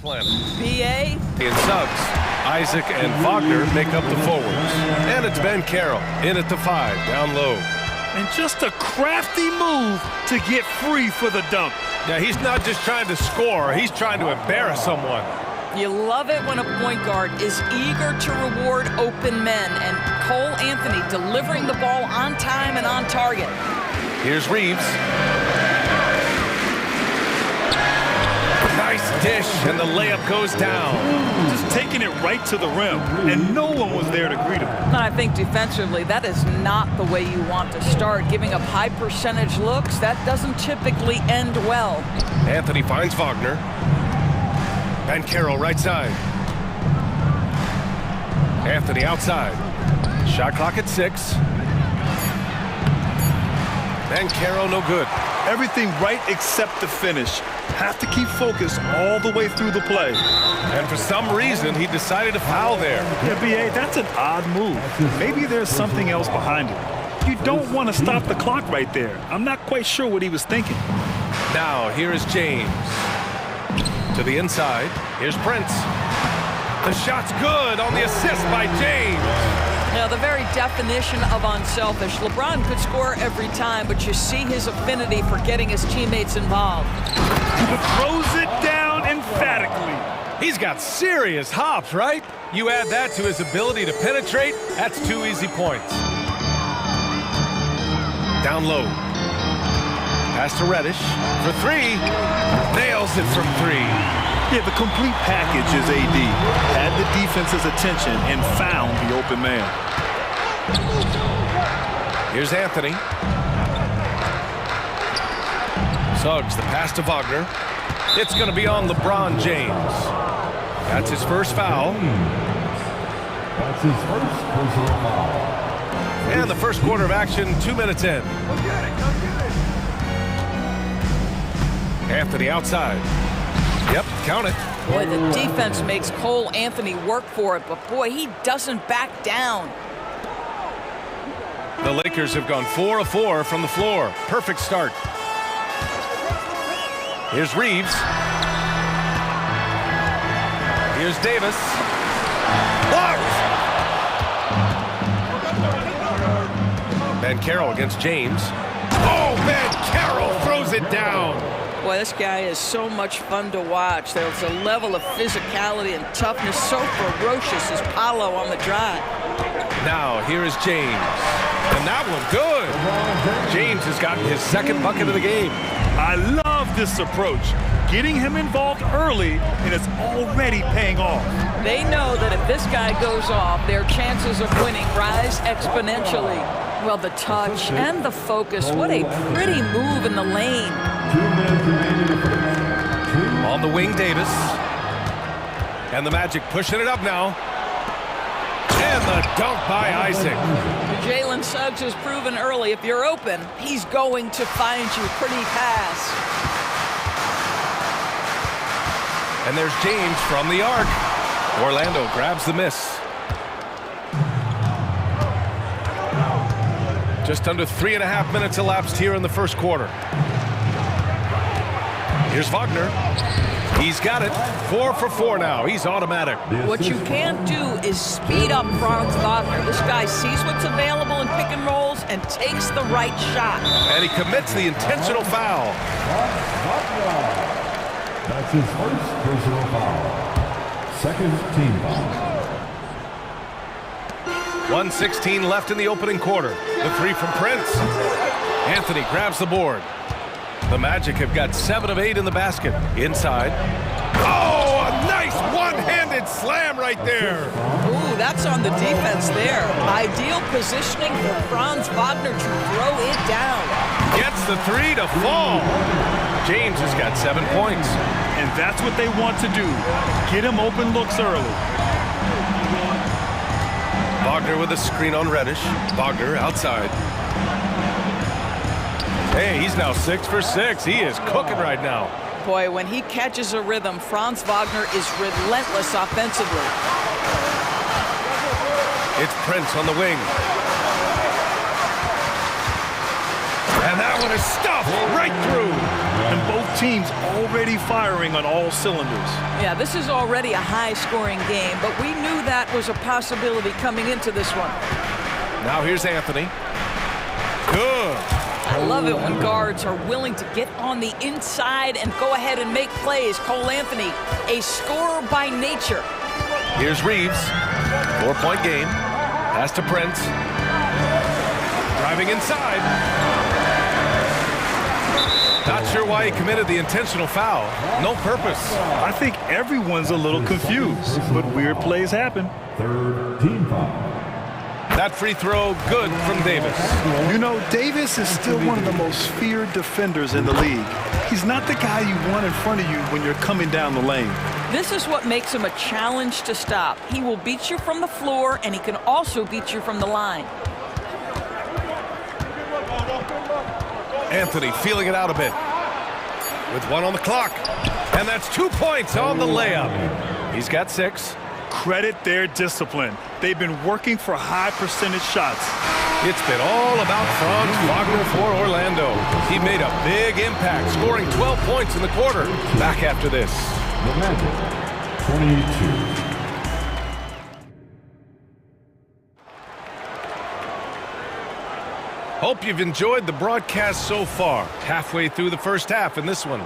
A: planet.
H: BA.
A: In Suggs, Isaac and Wagner make up the forwards. And it's Ben Carroll in at the 5, down low.
B: And just a crafty move to get free for the dunk.
A: Yeah, he's not just trying to score, he's trying to embarrass someone.
H: You love it when a point guard is eager to reward open men, and Cole Anthony delivering the ball on time and on target.
A: Here's Reeves. Nice dish, and the layup goes down.
B: Just taking it right to the rim, and no one was there to greet him.
H: And I think defensively, that is not the way you want to start. Giving up high percentage looks, that doesn't typically end well.
A: Anthony finds Wagner. Ben Carroll right side. Anthony outside. Shot clock at 6. Ben Carroll no good.
B: Everything right except the finish. Have to keep focus all the way through the play.
A: And for some reason, he decided to foul there.
B: Yeah, B.A., that's an odd move. Maybe there's something else behind it. You don't want to stop the clock right there. I'm not quite sure what he was thinking.
A: Now, here is James. To the inside, here's Prince. The shot's good on the assist by James.
H: Now, the very definition of unselfish. LeBron could score every time, but you see his affinity for getting his teammates involved.
B: But throws it down emphatically.
A: He's got serious hops, right? You add that to his ability to penetrate, that's 2 easy points. Down low. Pass to Reddish for 3. Nails it from 3.
B: Yeah, the complete package is AD. Had the defense's attention and found the open man.
A: Here's Anthony. Suggs, the pass to Wagner. It's going to be on LeBron James. That's his first foul.
E: That's his first personal foul.
A: And the first quarter of action, 2 minutes in. Anthony outside. Yep, count it.
H: Boy, the defense makes Cole Anthony work for it, but boy, he doesn't back down.
A: The Lakers have gone 4 of 4 from the floor. Perfect start. Here's Reeves. Here's Davis. Blocked! Ben Carroll against James. Oh, Ben Carroll throws it down.
H: Boy, this guy is so much fun to watch. There's a level of physicality and toughness so ferocious as Paolo on the drive.
A: Now, here is James. And that one good. James has gotten his second bucket of the game.
B: I love this approach. Getting him involved early, and it's already paying off.
H: They know that if this guy goes off, their chances of winning rise exponentially. Well, the touch and the focus, what a pretty move in the lane.
A: On the wing, Davis. And the Magic pushing it up now. And the dunk by Isaac.
H: Jalen Suggs has proven early, if you're open, he's going to find you. Pretty pass.
A: And there's James from the arc. Orlando grabs the miss. Just under 3.5 minutes elapsed here in the first quarter. Here's Wagner. He's got it. 4 for 4 now. He's automatic.
H: What you can't do is speed up Franz Wagner. This guy sees what's available in pick and rolls and takes the right shot.
A: And he commits the intentional foul.
E: That's his first personal foul. Second team foul.
A: 1:16 left in the opening quarter. The 3 from Prince. Anthony grabs the board. The Magic have got 7 of 8 in the basket. Inside. Oh, a nice one-handed slam right there.
H: Ooh, that's on the defense there. Ideal positioning for Franz Wagner to throw it down.
A: Gets the 3 to fall. James has got 7 points.
B: And that's what they want to do. Get him open looks early.
A: Wagner with a screen on Reddish. Wagner outside. Hey, he's now 6 for 6. He is cooking right now.
H: Boy, when he catches a rhythm, Franz Wagner is relentless offensively.
A: It's Prince on the wing. And that one is stuffed right through.
B: And both teams already firing on all cylinders.
H: Yeah, this is already a high-scoring game, but we knew that was a possibility coming into this one.
A: Now here's Anthony. Good.
H: I love it when guards are willing to get on the inside and go ahead and make plays. Cole Anthony, a scorer by nature.
A: Here's Reeves. 4-point game. Pass to Prince. Driving inside. Not sure why he committed the intentional foul. No purpose.
B: I think everyone's a little confused, but weird plays happen.
E: Third team foul.
A: That free throw good from Davis.
B: You know, Davis is still one of the most feared defenders in the league. He's not the guy you want in front of you when you're coming down the lane.
H: This is what makes him a challenge to stop. He will beat you from the floor, and he can also beat you from the line.
A: Anthony feeling it out a bit. With 1 on the clock. And that's 2 points on the layup. He's got 6.
B: Credit their discipline. They've been working for high percentage shots.
A: It's been all about Franz Wagner for Orlando. He made a big impact, scoring 12 points in the quarter. Back after this.
E: The Magic, 22.
A: Hope you've enjoyed the broadcast so far. Halfway through the first half in this one.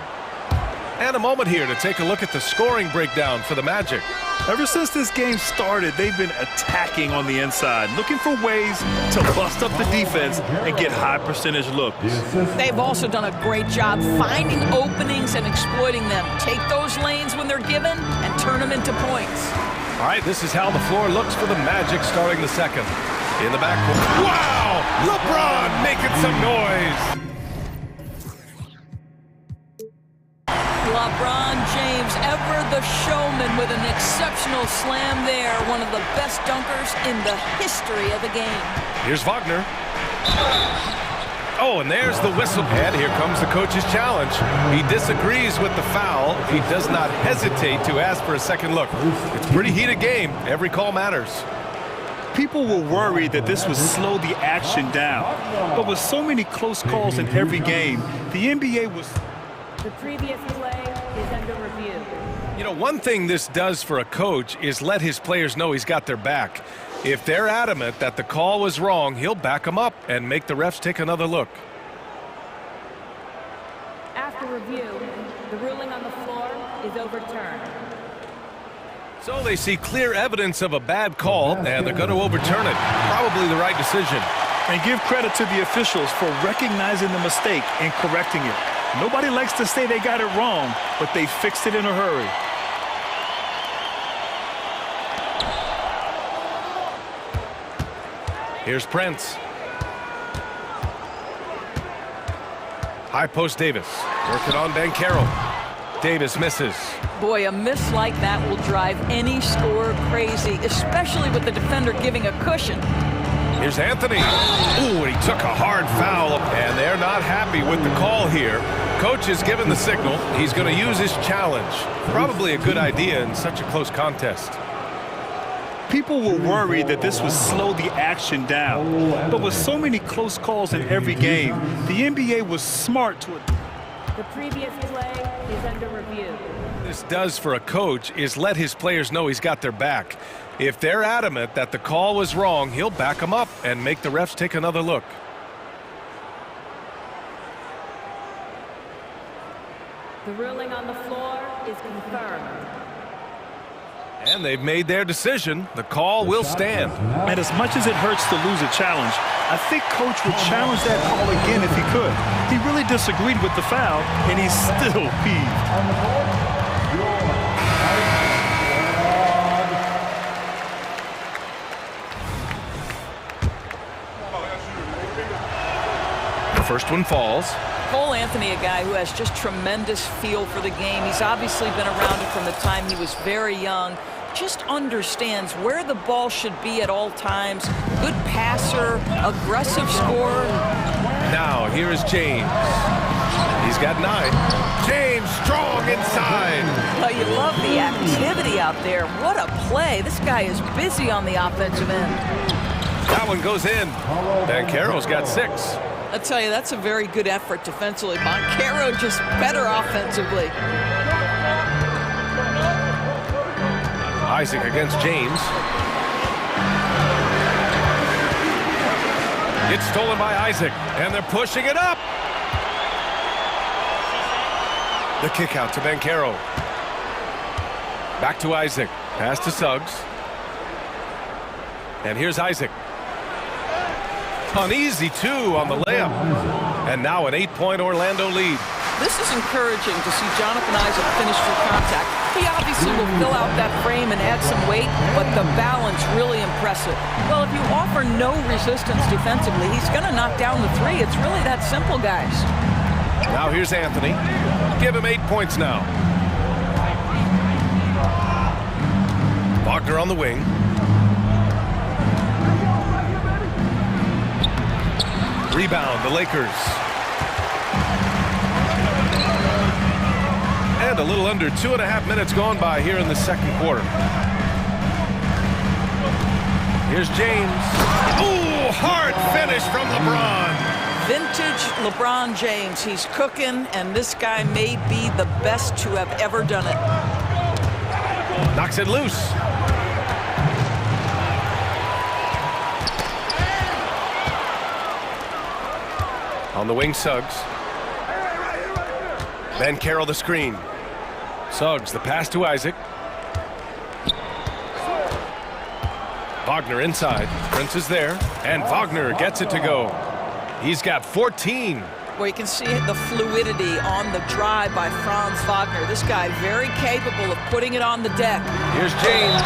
A: And a moment here to take a look at the scoring breakdown for the Magic.
B: Ever since this game started, they've been attacking on the inside, looking for ways to bust up the defense and get high percentage looks.
H: They've also done a great job finding openings and exploiting them. Take those lanes when they're given and turn them into points.
A: All right, this is how the floor looks for the Magic starting the second. In the backcourt. Wow! LeBron making some noise.
H: LeBron James, ever the showman with an exceptional slam there. One of the best dunkers in the history of the game.
A: Here's Wagner. Oh, and there's the whistle. And here comes the coach's challenge. He disagrees with the foul. He does not hesitate to ask for a second look. It's a pretty heated game. Every call matters.
B: People were worried that this would slow the action down. But with so many close calls in every game, the NBA was...
N: The previous play is under review.
A: You know, one thing this does for a coach is let his players know he's got their back. If they're adamant that the call was wrong, he'll back them up and make the refs take another look.
N: After review, the ruling on the floor is overturned.
A: So they see clear evidence of a bad call, and they're going to overturn it. Probably the right decision.
B: And give credit to the officials for recognizing the mistake and correcting it. Nobody likes to say they got it wrong, but they fixed it in a hurry.
A: Here's Prince. High post Davis. Working on Banchero. Davis misses.
H: Boy, a miss like that will drive any scorer crazy, especially with the defender giving a cushion.
A: Here's Anthony. Ooh, he took a hard foul, and they're not happy with the call here. Coach has given the signal. He's going to use his challenge. Probably a good idea in such a close contest.
B: People were worried that this would slow the action down. But with so many close calls in every game, the NBA was smart to...
N: The previous play is under review.
A: What this does for a coach is let his players know he's got their back. If they're adamant that the call was wrong, he'll back them up and make the refs take another look.
N: The ruling on the floor is confirmed.
A: And they've made their decision. The call will stand.
B: And as much as it hurts to lose a challenge, I think Coach would challenge that call again if he could. He really disagreed with the foul, and he's still peeved.
A: The first one falls.
H: Cole Anthony, a guy who has just tremendous feel for the game. He's obviously been around it from the time he was very young. Just understands where the ball should be at all times. Good passer, aggressive scorer.
A: Now, here is James. He's got 9. James strong inside.
H: Well, you love the activity out there. What a play. This guy is busy on the offensive end.
A: That one goes in. Banchero's got 6.
H: I tell you, that's a very good effort defensively. Moncaro just better offensively.
A: Isaac against James. It's stolen by Isaac, and they're pushing it up. The kick out to Moncaro. Back to Isaac. Pass to Suggs. And here's Isaac. An easy two on the layup. And now an 8-point Orlando lead.
H: This is encouraging to see Jonathan Isaac finish through contact. He obviously will fill out that frame and add some weight, but the balance really impressive. Well, if you offer no resistance defensively, he's going to knock down the three. It's really that simple, guys.
A: Now here's Anthony. Give him 8 points now. Wagner on the wing. Rebound, the Lakers. And a little under 2.5 minutes gone by here in the second quarter. Here's James. Ooh, hard finish from LeBron.
H: Vintage LeBron James. He's cooking, and this guy may be the best to have ever done it.
A: Knocks it loose. On the wing, Suggs. Moncaro the screen. Suggs, the pass to Isaac. Wagner inside. Prince is there. And Wagner gets it to go. He's got 14.
H: Well, you can see the fluidity on the drive by Franz Wagner. This guy very capable of putting it on the deck.
A: Here's James.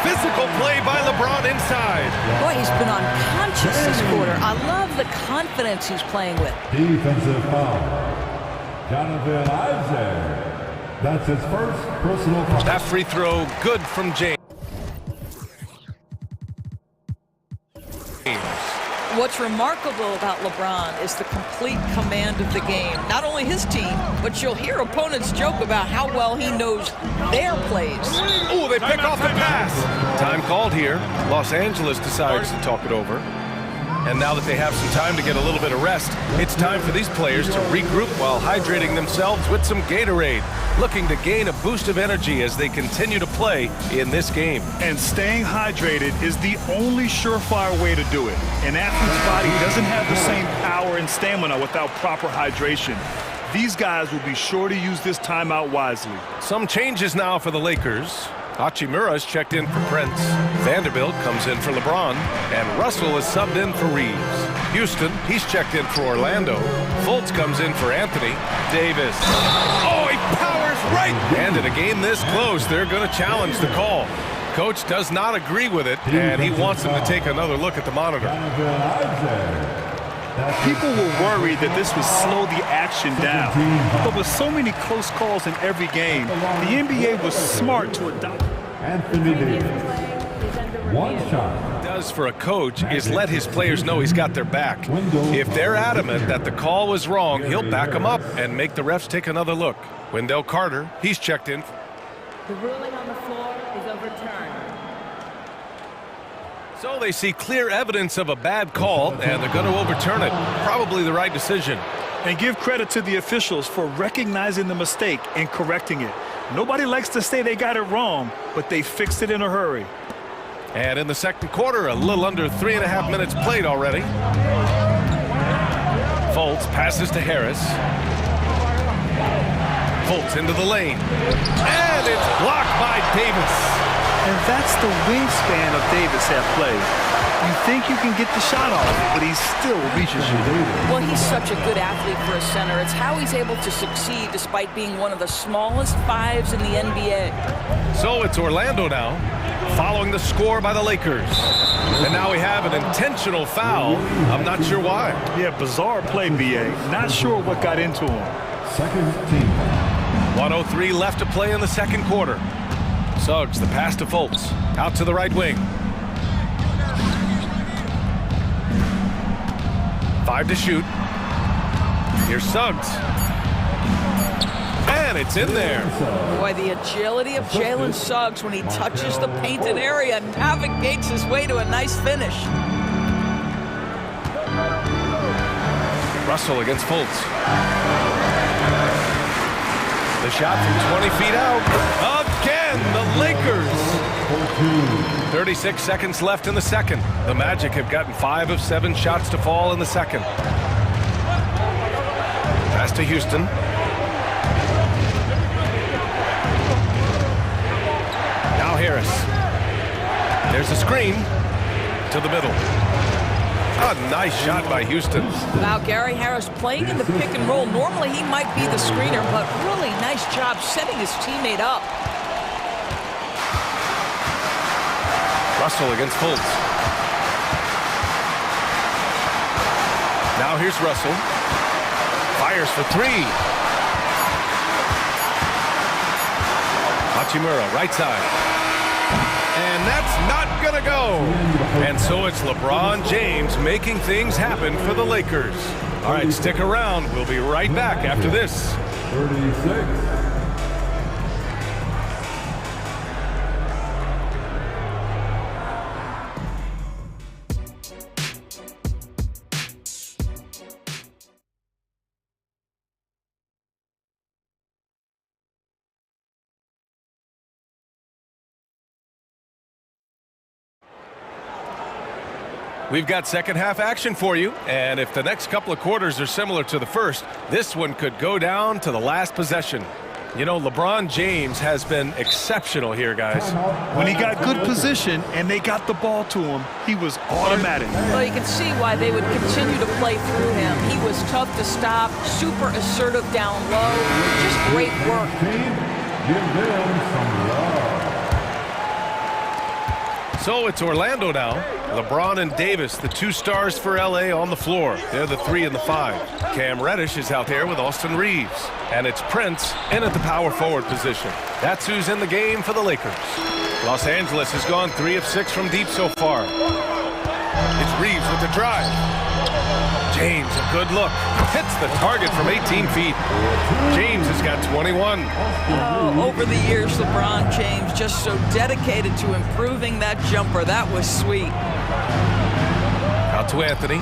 A: Physical play by LeBron inside.
H: Boy, he's been unconscious this quarter. I love the confidence he's playing with.
E: Defensive foul. Jonathan Isaac. That's his first personal foul.
A: That free throw good from James.
H: What's remarkable about LeBron is the complete command of the game. Not only his team, but you'll hear opponents joke about how well he knows their plays.
A: Ooh, they pick off the pass. Time called here. Los Angeles decides to talk it over. And now that they have some time to get a little bit of rest, it's time for these players to regroup while hydrating themselves with some Gatorade, looking to gain a boost of energy as they continue to play in this game.
B: And staying hydrated is the only surefire way to do it. An athlete's body doesn't have the same power and stamina without proper hydration. These guys will be sure to use this timeout wisely.
A: Some changes now for the Lakers. Hachimura's checked in for Prince. Vanderbilt comes in for LeBron. And Russell is subbed in for Reeves. Houston, he's checked in for Orlando. Fultz comes in for Anthony. Davis. Oh, he powers right! And in a game this close, they're going to challenge the call. Coach does not agree with it, and he wants them to take another look at the monitor.
B: People were worried that this would slow the action down. But with so many close calls in every game, the NBA was smart to adopt.
E: Anthony Davis. One shot.
A: Does for a coach is let his players know he's got their back. If they're adamant that the call was wrong, he'll back them up and make the refs take another look. Wendell Carter, he's checked in.
N: The ruling on the floor is overturned.
A: So they see clear evidence of a bad call, and they're going to overturn it. Probably the right decision.
B: And give credit to the officials for recognizing the mistake and correcting it. Nobody likes to say they got it wrong, but they fixed it in a hurry.
A: And in the second quarter, a little under 3.5 minutes played already. Fultz passes to Harris. Fultz into the lane. And it's blocked by Davis.
B: And that's the wingspan of Davis at play. You think you can get the shot off, but he still reaches you.
H: Well, he's such a good athlete for a center. It's how he's able to succeed despite being one of the smallest fives in the NBA.
A: So it's Orlando now, following the score by the Lakers. And now we have an intentional foul. I'm not sure why.
B: Yeah, bizarre play, BA. Not sure what got into him.
E: Second team.
A: 1:03 left to play in the second quarter. Suggs, the pass to Fultz. Out to the right wing. 5 to shoot. Here's Suggs. And it's in there.
H: Boy, the agility of Jalen Suggs when he touches the painted area and navigates his way to a nice finish.
A: Russell against Fultz. The shot from 20 feet out. Again, the Lakers. 36 seconds left in the second. The Magic have gotten 5 of 7 shots to fall in the second. Pass to Houston. Now Harris. There's a screen to the middle. A nice shot by Houston.
H: Now Gary Harris playing in the pick and roll. Normally he might be the screener, but really nice job setting his teammate up.
A: Russell against Fultz. Now here's Russell. Fires for 3. Hachimura, right side. And that's not gonna go. And so it's LeBron James making things happen for the Lakers. All right, stick around. We'll be right back after this.
E: 36.
A: We've got second half action for you, and if the next couple of quarters are similar to the first, this one could go down to the last possession. You know, LeBron James has been exceptional here, guys.
B: When he got good position and they got the ball to him, he was automatic.
H: Well, you can see why they would continue to play through him. He was tough to stop, super assertive down low, just great work.
E: Give them some love.
A: So it's Orlando now. LeBron and Davis, the 2 stars for LA, on the floor. They're the 3 and the 5. Cam Reddish is out there with Austin Reeves. And it's Prince in at the power forward position. That's who's in the game for the Lakers. Los Angeles has gone 3 of 6 from deep so far. It's Reeves with the drive. James, a good look. Hits the target from 18 feet. James has got 21.
H: Oh, over the years, LeBron James just so dedicated to improving that jumper. That was sweet.
A: Out to Anthony.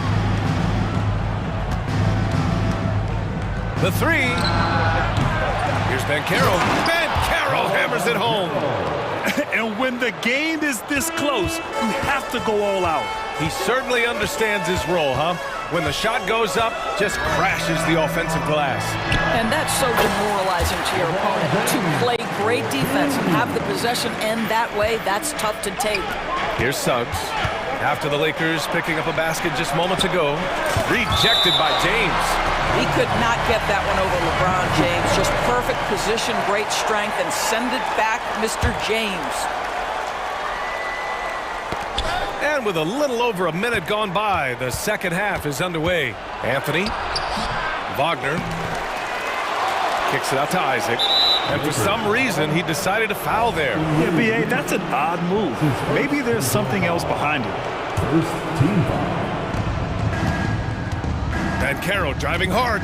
A: The 3. Here's Banchero. Banchero hammers it home.
B: And when the game is this close, you have to go all out.
A: He certainly understands his role, huh? When the shot goes up, just crashes the offensive glass.
H: And that's so demoralizing to your opponent. To play great defense and have the possession end that way, that's tough to take.
A: Here's Suggs. After the Lakers picking up a basket just moments ago. Rejected by James.
H: He could not get that one over LeBron James. Just perfect position, great strength, and send it back, Mr. James.
A: And with a little over a minute gone by, the second half is underway. Anthony. Wagner. Kicks it out to Isaac. And for some reason, he decided to foul there.
B: Yeah, B.A., that's an odd move. Maybe there's something else behind it.
E: First team foul.
A: Banchero driving hard.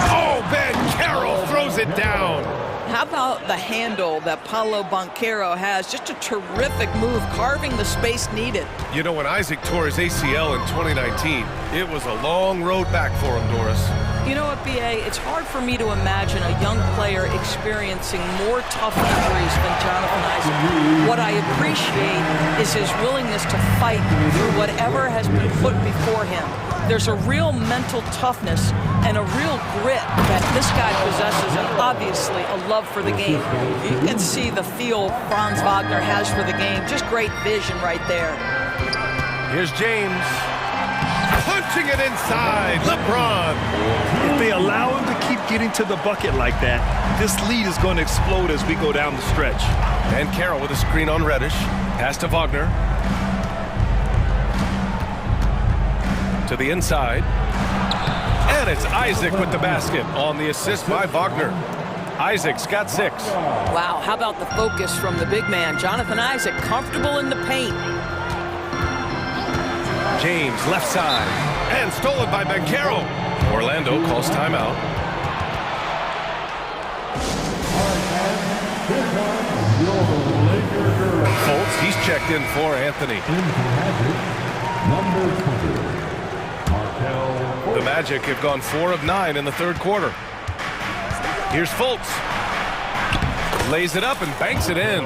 A: Oh, Banchero throws it down.
H: How about the handle that Paolo Banchero has? Just a terrific move, carving the space needed.
A: You know, when Isaac tore his ACL in 2019, it was a long road back for him, Doris.
H: You know what, B.A., it's hard for me to imagine a young player experiencing more tough injuries than Jonathan Isaac. What I appreciate is his willingness to fight through whatever has been put before him. There's a real mental toughness and a real grit that this guy possesses, and obviously a love for the game. You can see the feel Franz Wagner has for the game. Just great vision right there.
A: Here's James. Punching it inside. LeBron.
B: If they allow him to keep getting to the bucket like that, this lead is going to explode as we go down the stretch.
A: And Carroll with a screen on Reddish. Pass to Wagner. To the inside. And it's Isaac with the basket on the assist by Wagner. Isaac's got 6.
H: Wow, how about the focus from the big man? Jonathan Isaac comfortable in the paint.
A: James left side. And stolen by Banchero. Orlando calls timeout. Fultz, he's checked in for Anthony. The Magic have gone 4 of 9 in the third quarter. Here's Fultz. Lays it up and banks it in.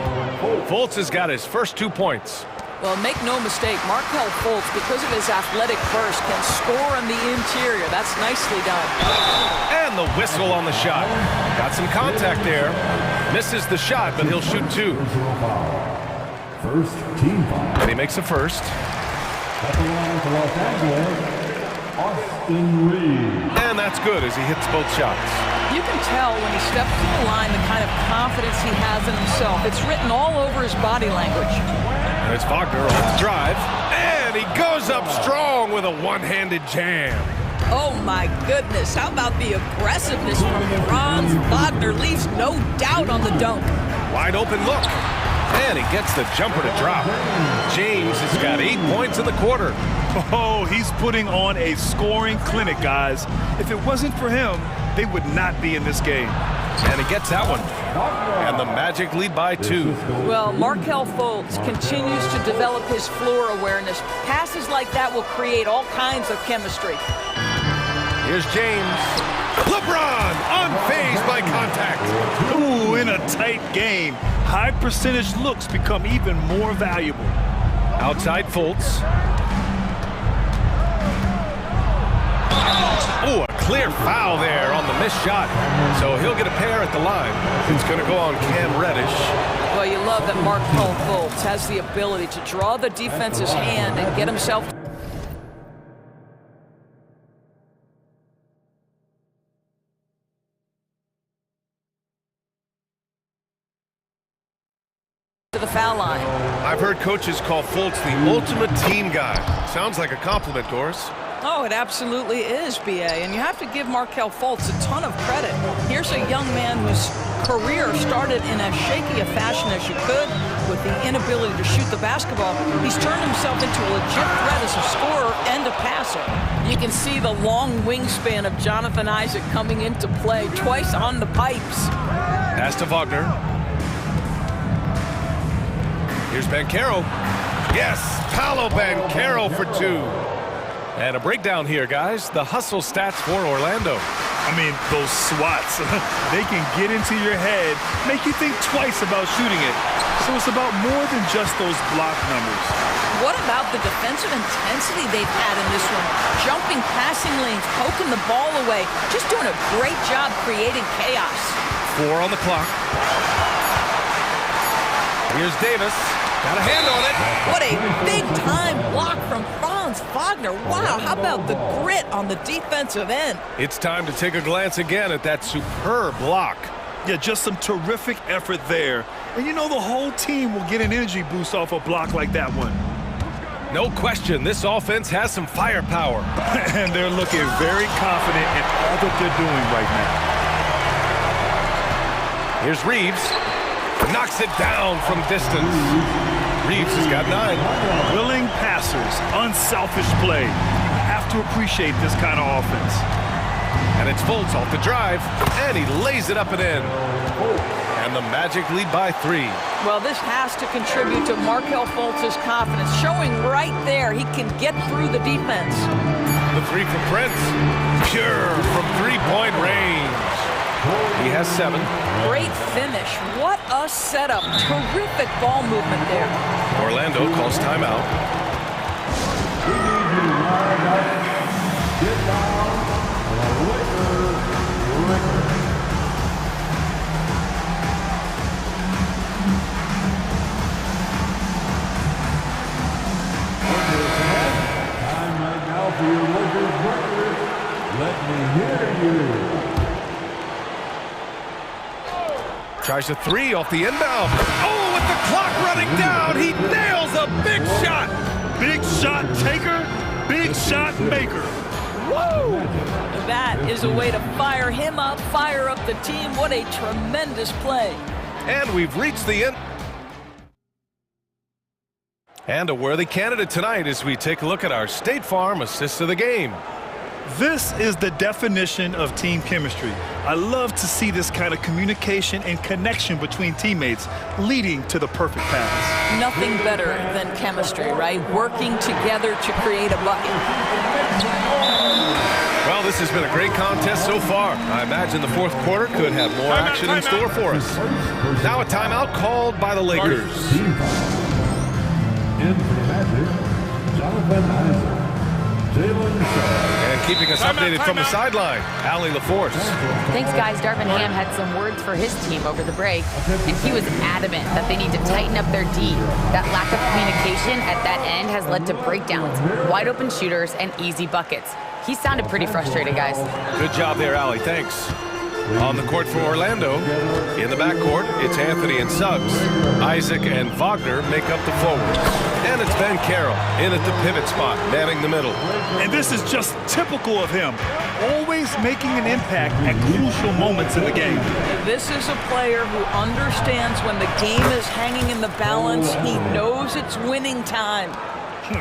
A: Fultz has got his first 2 points.
H: Well, make no mistake, Markelle Fultz, because of his athletic burst, can score on the interior. That's nicely done.
A: And the whistle on the shot. Got some contact there. Misses the shot, but he'll shoot 2.
E: First team foul.
A: And he makes a first.
E: At the line for Los Angeles, Austin Reeves.
A: And that's good as he hits both shots.
H: You can tell when he steps to the line the kind of confidence he has in himself. It's written all over his body language.
A: There's Wagner on the drive. And he goes up strong with a one-handed jam.
H: Oh my goodness, how about the aggressiveness from Franz Wagner? Leaves no doubt on the dunk.
A: Wide open look. And he gets the jumper to drop. James has got 8 points in the quarter.
B: Oh, he's putting on a scoring clinic, guys. If it wasn't for him, they would not be in this game.
A: And he gets that one. And the Magic lead by 2.
H: Well, Markelle Fultz continues to develop his floor awareness. Passes like that will create all kinds of chemistry.
A: Here's James. LeBron unfazed by contact.
B: Ooh, in a tight game, high percentage looks become even more valuable.
A: Outside Fultz. Ooh, a clear foul there on the missed shot. So he'll get a pair at the line. It's going to go on Cam Reddish.
H: Well, you love that Markelle Fultz has the ability to draw the defense's hand and get himself to the foul line.
A: I've heard coaches call Fultz the ultimate team guy. Sounds like a compliment, Doris.
H: Oh, it absolutely is, B.A., and you have to give Markelle Fultz a ton of credit. Here's a young man whose career started in as shaky a fashion as you could with the inability to shoot the basketball. He's turned himself into a legit threat as a scorer and a passer. You can see the long wingspan of Jonathan Isaac coming into play twice on the pipes.
A: Pass to Wagner. Here's Banchero. Yes, Paolo Banchero for 2. And a breakdown here, guys. The hustle stats for Orlando.
B: I mean, those swats, they can get into your head, make you think twice about shooting it. So it's about more than just those block numbers.
H: What about the defensive intensity they've had in this one? Jumping passing lanes, poking the ball away, just doing a great job creating chaos.
A: 4 on the clock. Here's Davis. Got a hand on it.
H: What a big-time block from Franz Wagner. Wow, how about the grit on the defensive end?
A: It's time to take a glance again at that superb block.
B: Yeah, just some terrific effort there. And you know the whole team will get an energy boost off a block like that one.
A: No question, this offense has some firepower.
B: And they're looking very confident in all that they're doing right now.
A: Here's Reeves. Knocks it down from distance. Reeves has got 9.
B: Willing passers, unselfish play. You have to appreciate this kind of offense.
A: And it's Fultz off the drive, and he lays it up and in. And the Magic lead by 3.
H: Well, this has to contribute to Markelle Fultz's confidence, showing right there he can get through the defense.
A: The 3 from Prince. Pure from 3-point range. He has 7.
H: Great finish. What a setup. Terrific ball movement there.
A: Orlando calls timeout.
E: Get down. Lakers. Time right now for your Lakers record. Let me hear you.
A: Tries a 3 off the inbound. Oh, with the clock running down, he nails a big shot.
B: Big shot taker, big shot maker.
H: Woo! That is a way to fire him up, fire up the team. What a tremendous play.
A: And we've reached the end. And a worthy candidate tonight as we take a look at our State Farm assists of the game.
B: This is the definition of team chemistry. I love to see this kind of communication and connection between teammates leading to the perfect pass.
H: Nothing better than chemistry, right? Working together to create a bucket.
A: Well, this has been a great contest so far. I imagine the fourth quarter could have more action in store for us. Now a timeout called by the Lakers.
E: In for the Magic, Jonathan Isaac.
A: And keeping us updated from the sideline, Allie LaForce.
F: Thanks, guys. Darvin Ham had some words for his team over the break, and he was adamant that they need to tighten up their D. That lack of communication at that end has led to breakdowns, wide open shooters, and easy buckets. He sounded pretty frustrated, guys.
A: Good job there, Allie. Thanks. On the court for Orlando, in the backcourt, it's Anthony and Suggs. Isaac and Wagner make up the forwards. And it's Ben Carroll in at the pivot spot, manning the middle.
B: And this is just typical of him, always making an impact at crucial moments in the game.
H: This is a player who understands when the game is hanging in the balance. He knows it's winning time.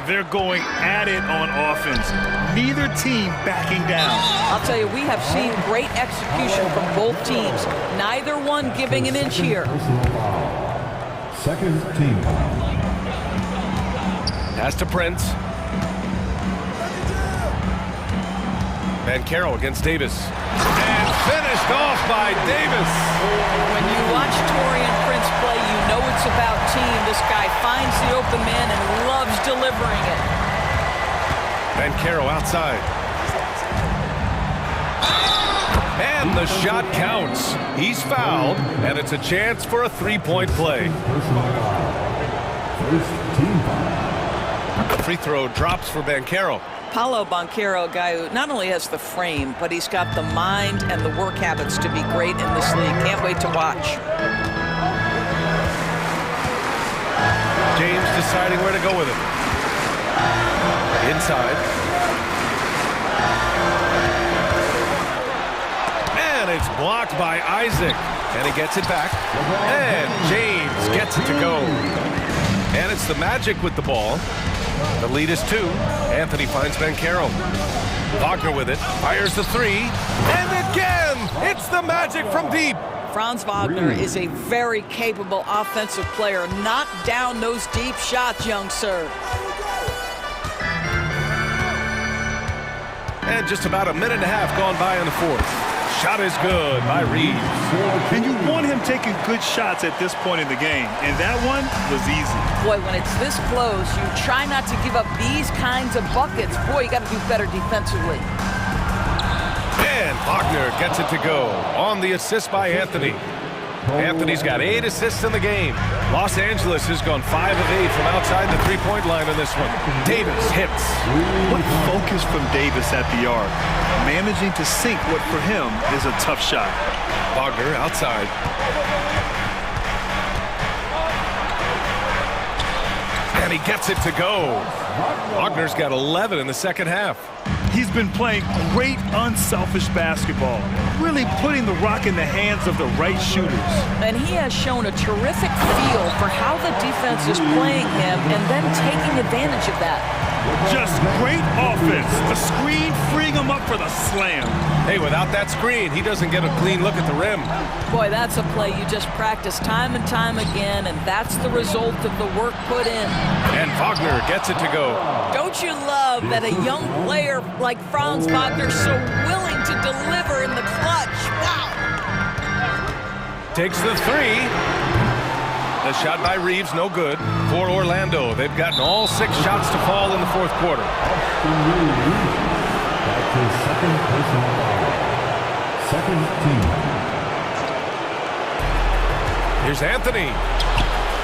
B: They're going at it on offense. Neither team backing down.
H: I'll tell you, we have seen great execution from both teams. Neither one giving an inch here.
E: Second team.
A: Pass to Prince. Ben Carroll against Davis. And finished off by Davis.
H: When you watch Taurean Prince play, you know it's about team. This guy finds the open man and loves delivering it.
A: Ben Carroll outside. And the shot counts. He's fouled, and it's a chance for a three-point play.
E: First team foul.
A: The free throw drops for Ben Carroll.
H: Paolo Banchero, a guy who not only has the frame, but he's got the mind and the work habits to be great in this league. Can't wait to watch.
A: James deciding where to go with it. Inside. And it's blocked by Isaac. And he gets it back. And James gets it to go. And it's the Magic with the ball. The lead is 2. Anthony finds Ben Carroll. Wagner with it. Fires the three. And again, it's the Magic from deep.
H: Franz Wagner is a very capable offensive player. Knock down those deep shots, young sir.
A: And just about a minute and a half gone by in the fourth. Shot is good by Reeves.
B: And you want him taking good shots at this point in the game. And that one was easy.
H: Boy, when it's this close, you try not to give up these kinds of buckets. Boy, you got to do better defensively.
A: And Wagner gets it to go on the assist by Anthony. Anthony's got 8 assists in the game. Los Angeles has gone 5 of 8 from outside the three-point line in this one. Davis hits.
B: What focus from Davis at the arc. Managing to sink what for him is a tough shot.
A: Wagner outside. And he gets it to go. Wagner's got 11 in the second half.
B: He's been playing great, unselfish basketball, really putting the rock in the hands of the right shooters.
H: And he has shown a terrific feel for how the defense is playing him and then taking advantage of that.
B: Just great offense. The screen freeing him up for the slam.
A: Hey, without that screen, he doesn't get a clean look at the rim.
H: Boy, that's a play you just practice time and time again, and that's the result of the work put in.
A: And Wagner gets it to go.
H: Don't you love that a young player like Franz Wagner so willing to deliver in the clutch? Wow.
A: Takes the three. The shot by Reeves, no good. For Orlando, they've gotten all 6 shots to fall in the fourth quarter.
E: That's his second personal foul. Second team.
A: Here's Anthony.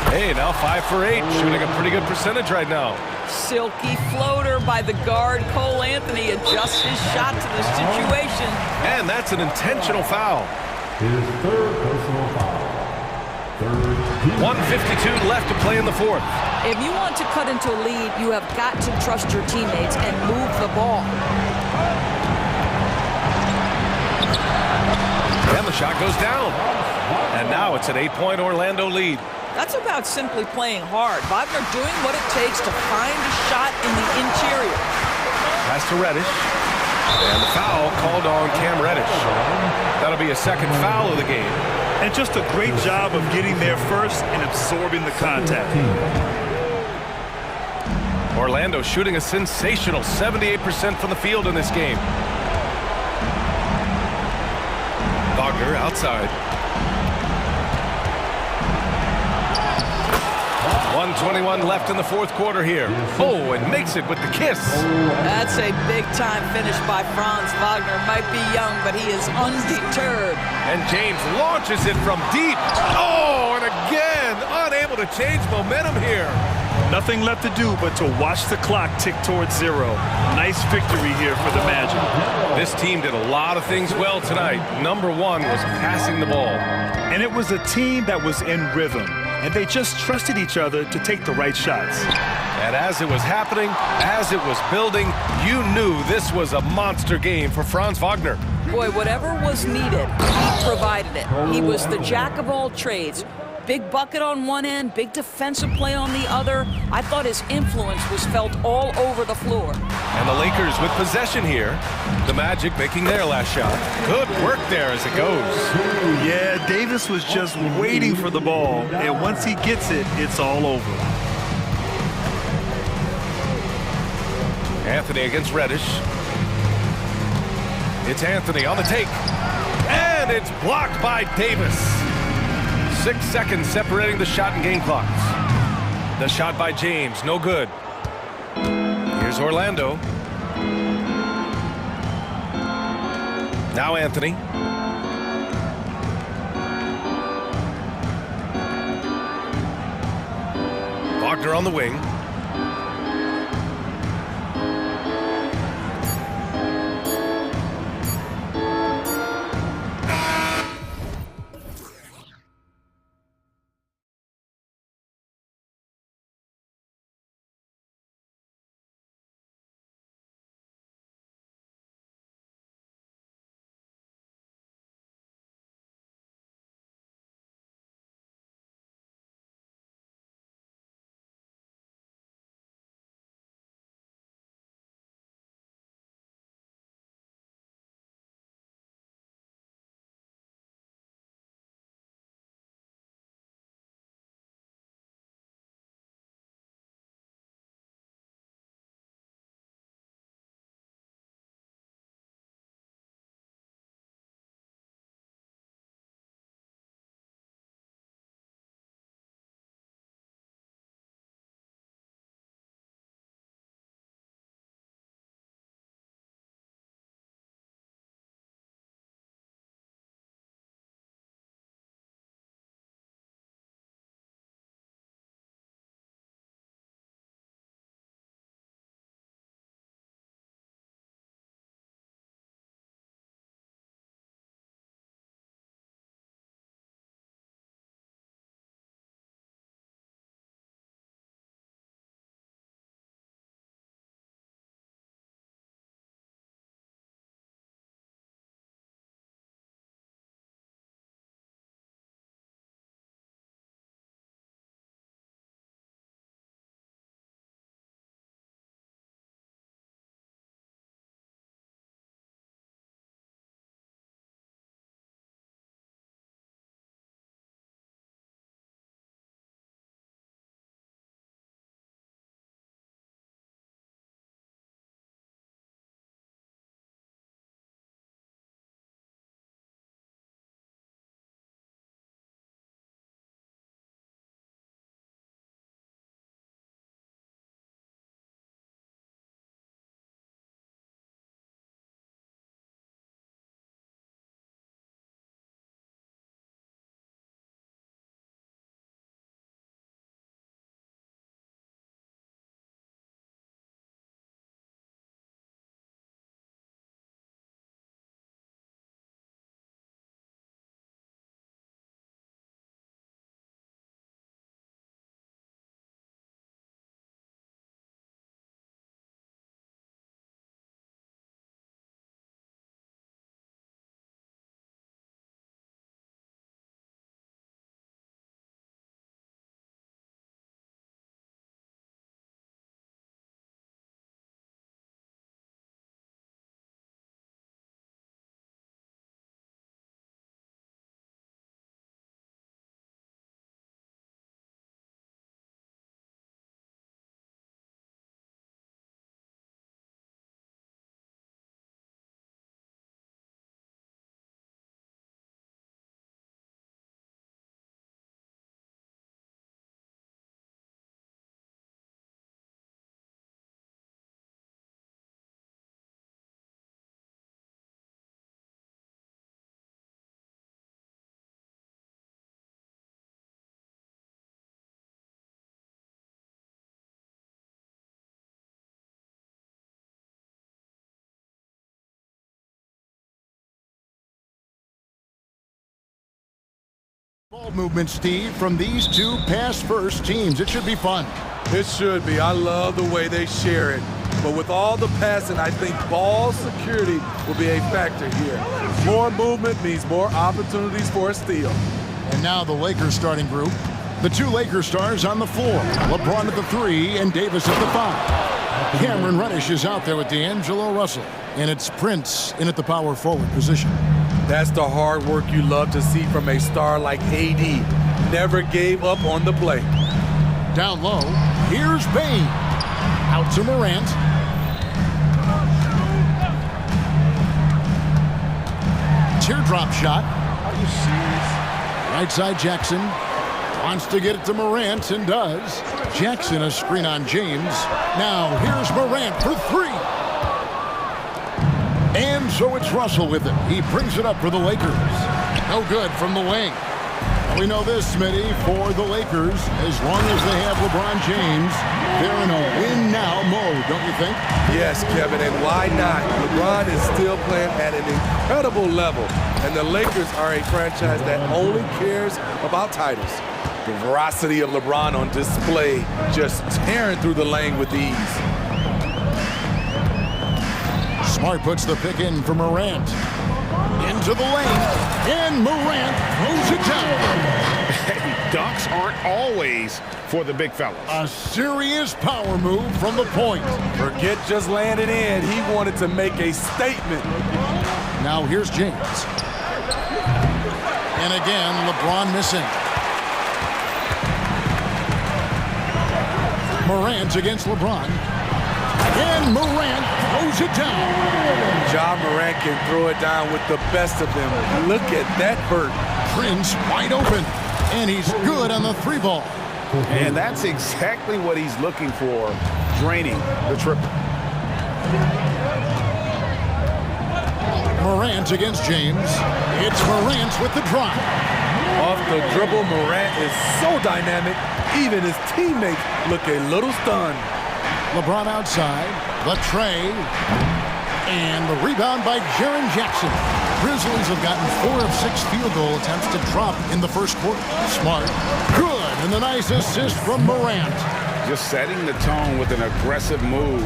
A: Hey, now 5 for 8, shooting a pretty good percentage right now.
H: Silky floater by the guard. Cole Anthony adjusts his shot to the situation.
A: And that's an intentional foul.
E: His third personal foul.
A: 1:52 left to play in the fourth.
H: If you want to cut into a lead, you have got to trust your teammates and move the ball.
A: And the shot goes down. And now it's an 8-point Orlando lead.
H: That's about simply playing hard. Wagner doing what it takes to find a shot in the interior.
A: Pass to Reddish. And the foul called on Cam Reddish. That'll be a second foul of the game.
B: And just a great job of getting there first and absorbing the contact.
A: Orlando shooting a sensational 78% from the field in this game. Wagner outside. 1:21 left in the fourth quarter here. Oh, and makes it with the kiss.
H: That's a big-time finish by Franz Wagner. Might be young, but he is undeterred.
A: And James launches it from deep. Oh, and again, unable to change momentum here.
B: Nothing left to do but to watch the clock tick towards zero. Nice victory here for the Magic.
A: This team did a lot of things well tonight. Number one was passing the ball.
B: And it was a team that was in rhythm. And they just trusted each other to take the right shots.
A: And as it was happening, as it was building, you knew this was a monster game for Franz Wagner.
H: Boy, whatever was needed, he provided it. He was the jack of all trades. Big bucket on one end, big defensive play on the other. I thought his influence was felt all over the floor.
A: And the Lakers with possession here. The Magic making their last shot. Good work there as it goes.
B: Yeah, Davis was just waiting for the ball. And once he gets it, it's all over.
A: Anthony against Reddish. It's Anthony on the take. And it's blocked by Davis. 6 seconds separating the shot and game clocks. The shot by James, no good. Here's Orlando. Now Anthony. Wagner on the wing.
G: Ball movement, Steve, from these two pass-first teams. It should be fun.
L: It should be. I love the way they share it. But with all the passing, I think ball security will be a factor here. More movement means more opportunities for a steal.
G: And now the Lakers starting group. The two Lakers stars on the floor. LeBron at the 3 and Davis at the 5. Cameron Reddish is out there with D'Angelo Russell. And it's Prince in at the power forward position.
L: That's the hard work you love to see from a star like AD. Never gave up on the play.
G: Down low, here's Bane. Out to Morant. Teardrop shot. Are you serious? Right side Jackson. Wants to get it to Morant and does. Jackson a screen on James. Now here's Morant for 3. And so it's Russell with it. He brings it up for the Lakers. No good from the wing. We know this, Smitty, for the Lakers, as long as they have LeBron James, they're in a win-now mode, don't you think?
L: Yes, Kevin, and why not? LeBron is still playing at an incredible level, and the Lakers are a franchise that only cares about titles. The veracity of LeBron on display, just tearing through the lane with ease.
G: Smart puts the pick in for Morant. Into the lane, and Morant throws it down.
J: Hey, dunks aren't always for the big fellas.
G: A serious power move from the point.
L: Forget just laying it in. He wanted to make a statement.
G: Now here's James. And again, LeBron missing. Morant against LeBron. And Morant throws it down.
L: Ja Morant can throw it down with the best of them. Look at that vert.
G: Prince wide open. And he's good on the 3 ball.
J: And that's exactly what he's looking for, draining the triple.
G: Morant against James. It's Morant with the drive.
L: Off the dribble, Morant is so dynamic, even his teammates look a little stunned.
G: LeBron outside, the tray, and the rebound by Jaren Jackson. Grizzlies have gotten 4 of 6 field goal attempts to drop in the first quarter. Smart, good, and a nice assist from Morant.
J: Just setting the tone with an aggressive move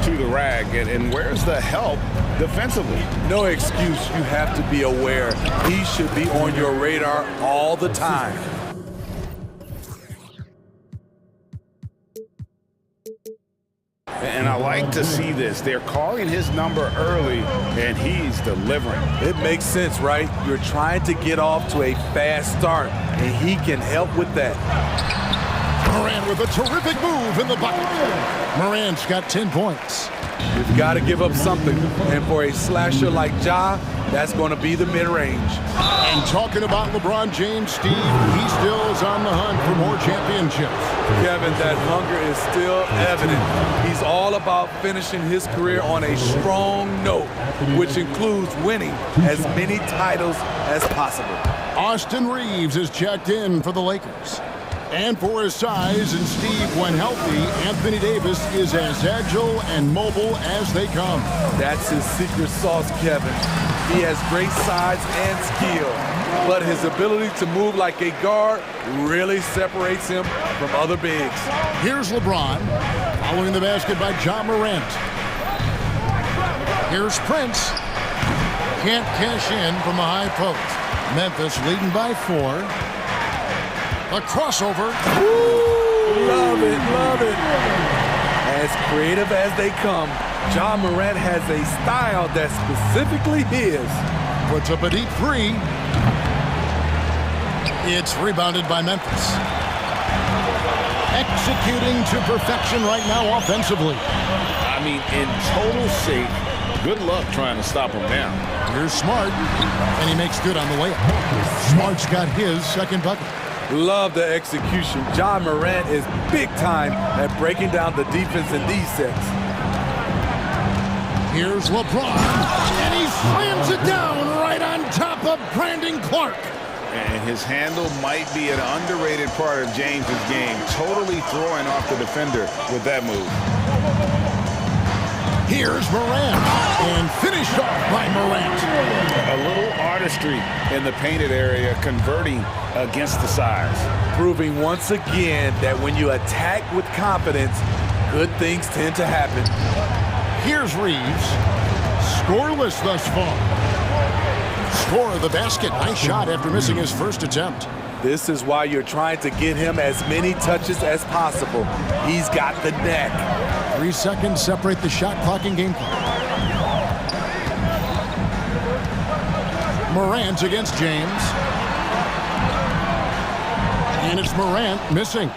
J: to the rag, and where's the help defensively?
L: No excuse, you have to be aware. He should be on your radar all the time.
J: And I like to see this. They're calling his number early, and he's delivering.
L: It makes sense, right? You're trying to get off to a fast start, and he can help with that.
G: Morant with a terrific move in the bucket. Morant's got 10 points.
L: You've got to give up something, and for a slasher like Ja, that's going to be the mid-range.
G: And talking about LeBron James, Steve, he still is on the hunt for more championships.
L: Kevin, that hunger is still evident. He's all about finishing his career on a strong note, which includes winning as many titles as possible.
G: Austin Reeves is checked in for the Lakers. And for his size, and Steve, when healthy, Anthony Davis is as agile and mobile as they come.
L: That's his secret sauce, Kevin. He has great size and skill, but his ability to move like a guard really separates him from other bigs.
G: Here's LeBron, following the basket by Ja Morant. Here's Prince. Can't cash in from the high post. Memphis leading by 4. A crossover.
L: Ooh, love it, love it. As creative as they come, Ja Morant has a style that's specifically his.
G: Puts up a deep 3. It's rebounded by Memphis. Executing to perfection right now offensively.
J: I mean, in total shape. Good luck trying to stop him down.
G: Here's Smart, and he makes good on the layup. Smart's got his second bucket.
L: Love the execution. Ja Morant is big time at breaking down the defense in these sets.
G: Here's LeBron, and he slams it down right on top of Brandon Clark.
J: And his handle might be an underrated part of James's game, totally throwing off the defender with that move.
G: Here's Morant, and finished off by Morant.
J: A little artistry in the painted area, converting against the size.
L: Proving once again that when you attack with confidence, good things tend to happen.
G: Here's Reeves. Scoreless thus far. Score of the basket. Nice shot after missing his first attempt.
L: This is why you're trying to get him as many touches as possible. He's got the neck.
G: 3 seconds separate the shot clock and game clock. Morant against James. And it's Morant missing.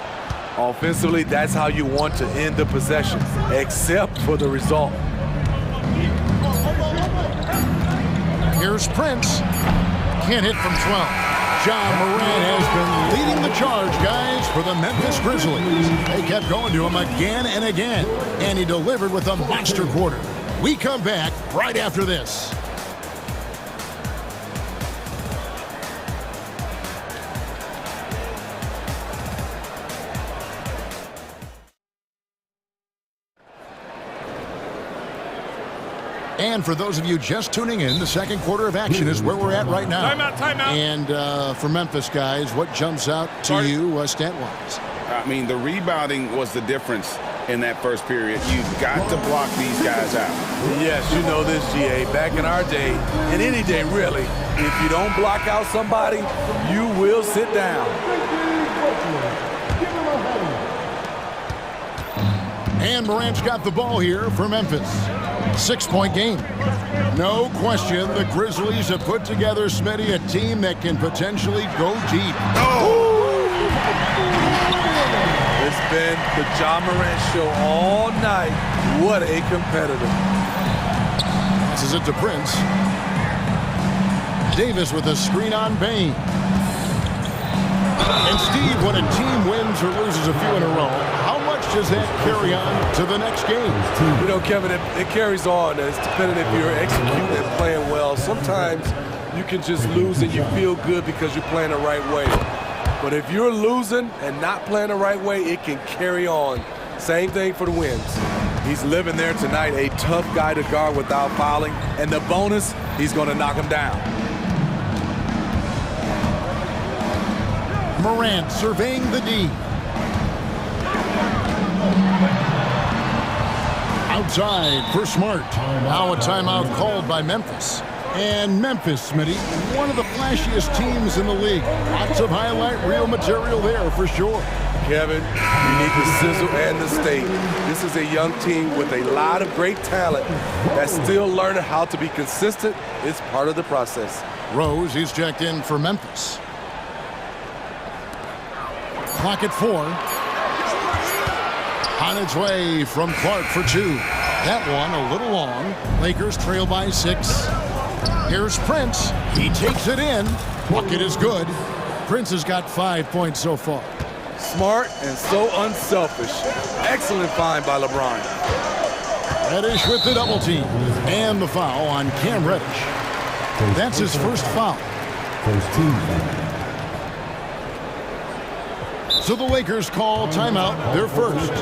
L: Offensively, that's how you want to end the possession, except for the result.
G: Here's Prince. Can't hit from 12. Ja Morant has been leading the charge, guys, for the Memphis Grizzlies. They kept going to him again and again, and he delivered with a monster quarter. We come back right after this. And for those of you just tuning in, the second quarter of action is where we're at right now.
J: Timeout.
G: And for Memphis, guys, what jumps out to you stat-wise?
J: I mean, the rebounding was the difference in that first period. You've got to block these guys out.
L: Yes, you know this, GA. Back in our day, and any day really, if you don't block out somebody, you will sit down.
G: And Morant's got the ball here for Memphis. 6-point game. No question, the Grizzlies have put together, Smitty, a team that can potentially go deep.
L: It's been the Ja Morant show all night. What a competitor.
G: Passes it to Prince. Davis with a screen on Bain. And Steve, when a team wins or loses a few in a row, how much does that carry on to the next game?
L: You know, Kevin, it carries on. It's depending if you're executing and playing well. Sometimes you can just lose and you feel good because you're playing the right way. But if you're losing and not playing the right way, it can carry on. Same thing for the wins. He's living there tonight, a tough guy to guard without fouling. And the bonus, he's going to knock him down.
G: Morant surveying the D. Outside for Smart. Now a timeout called by Memphis. And Memphis, Smitty, one of the flashiest teams in the league. Lots of highlight reel material there for sure.
L: Kevin, you need the sizzle and the steak. This is a young team with a lot of great talent that's still learning how to be consistent. It's part of the process.
G: Rose, he's checked in for Memphis. Clock at 4. On its way from Clark for 2. That one a little long. Lakers trail by 6. Here's Prince. He takes it in. Bucket is good. Prince has got 5 points so far.
L: Smart and so unselfish. Excellent find by LeBron.
G: Reddish with the double team. And the foul on Cam Reddish. That's his first foul.
E: First team foul.
G: So the Lakers call timeout, their first.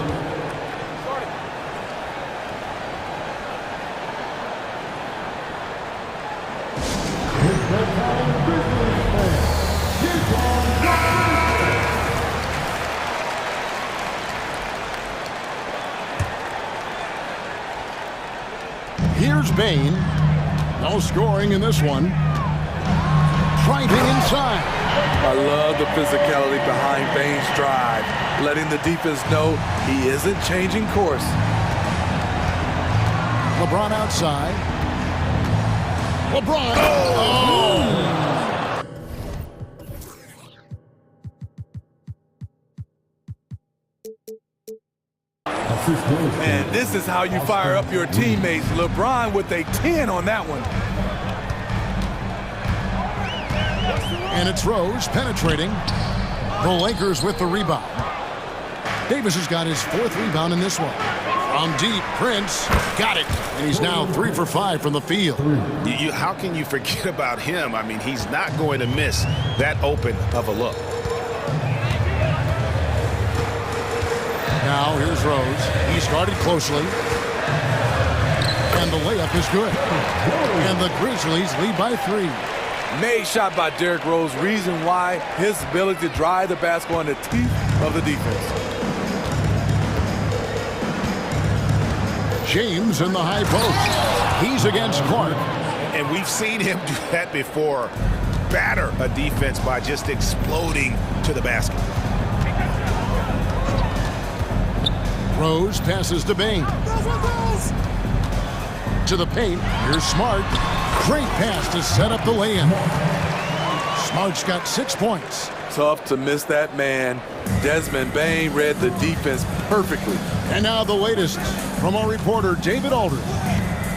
G: Here's Bain. No scoring in this one. Driving inside.
L: I love the physicality behind Bain's drive, letting the defense know he isn't changing course.
G: LeBron outside. LeBron. Oh!
L: And this is how you fire up your teammates. LeBron with a 10 on that one.
G: And it's Rose penetrating. The Lakers with the rebound. Davis has got his 4th rebound in this one. From deep, Prince got it. And he's now 3 for 5 from the field.
J: How can you forget about him? I mean, he's not going to miss that open of a look.
G: Now here's Rose. He's guarded closely. And the layup is good. And the Grizzlies lead by 3.
L: Made shot by Derrick Rose. Reason why, his ability to drive the basketball in the teeth of the defense.
G: James in the high post. He's against Clark.
J: And we've seen him do that before. Batter a defense by just exploding to the basket.
G: Rose passes to Bain. To the paint. Here's Smart. Great pass to set up the lay-in. Smart's got 6 points.
L: Tough to miss that man. Desmond Bain read the defense perfectly.
G: And now the latest from our reporter, David Aldridge.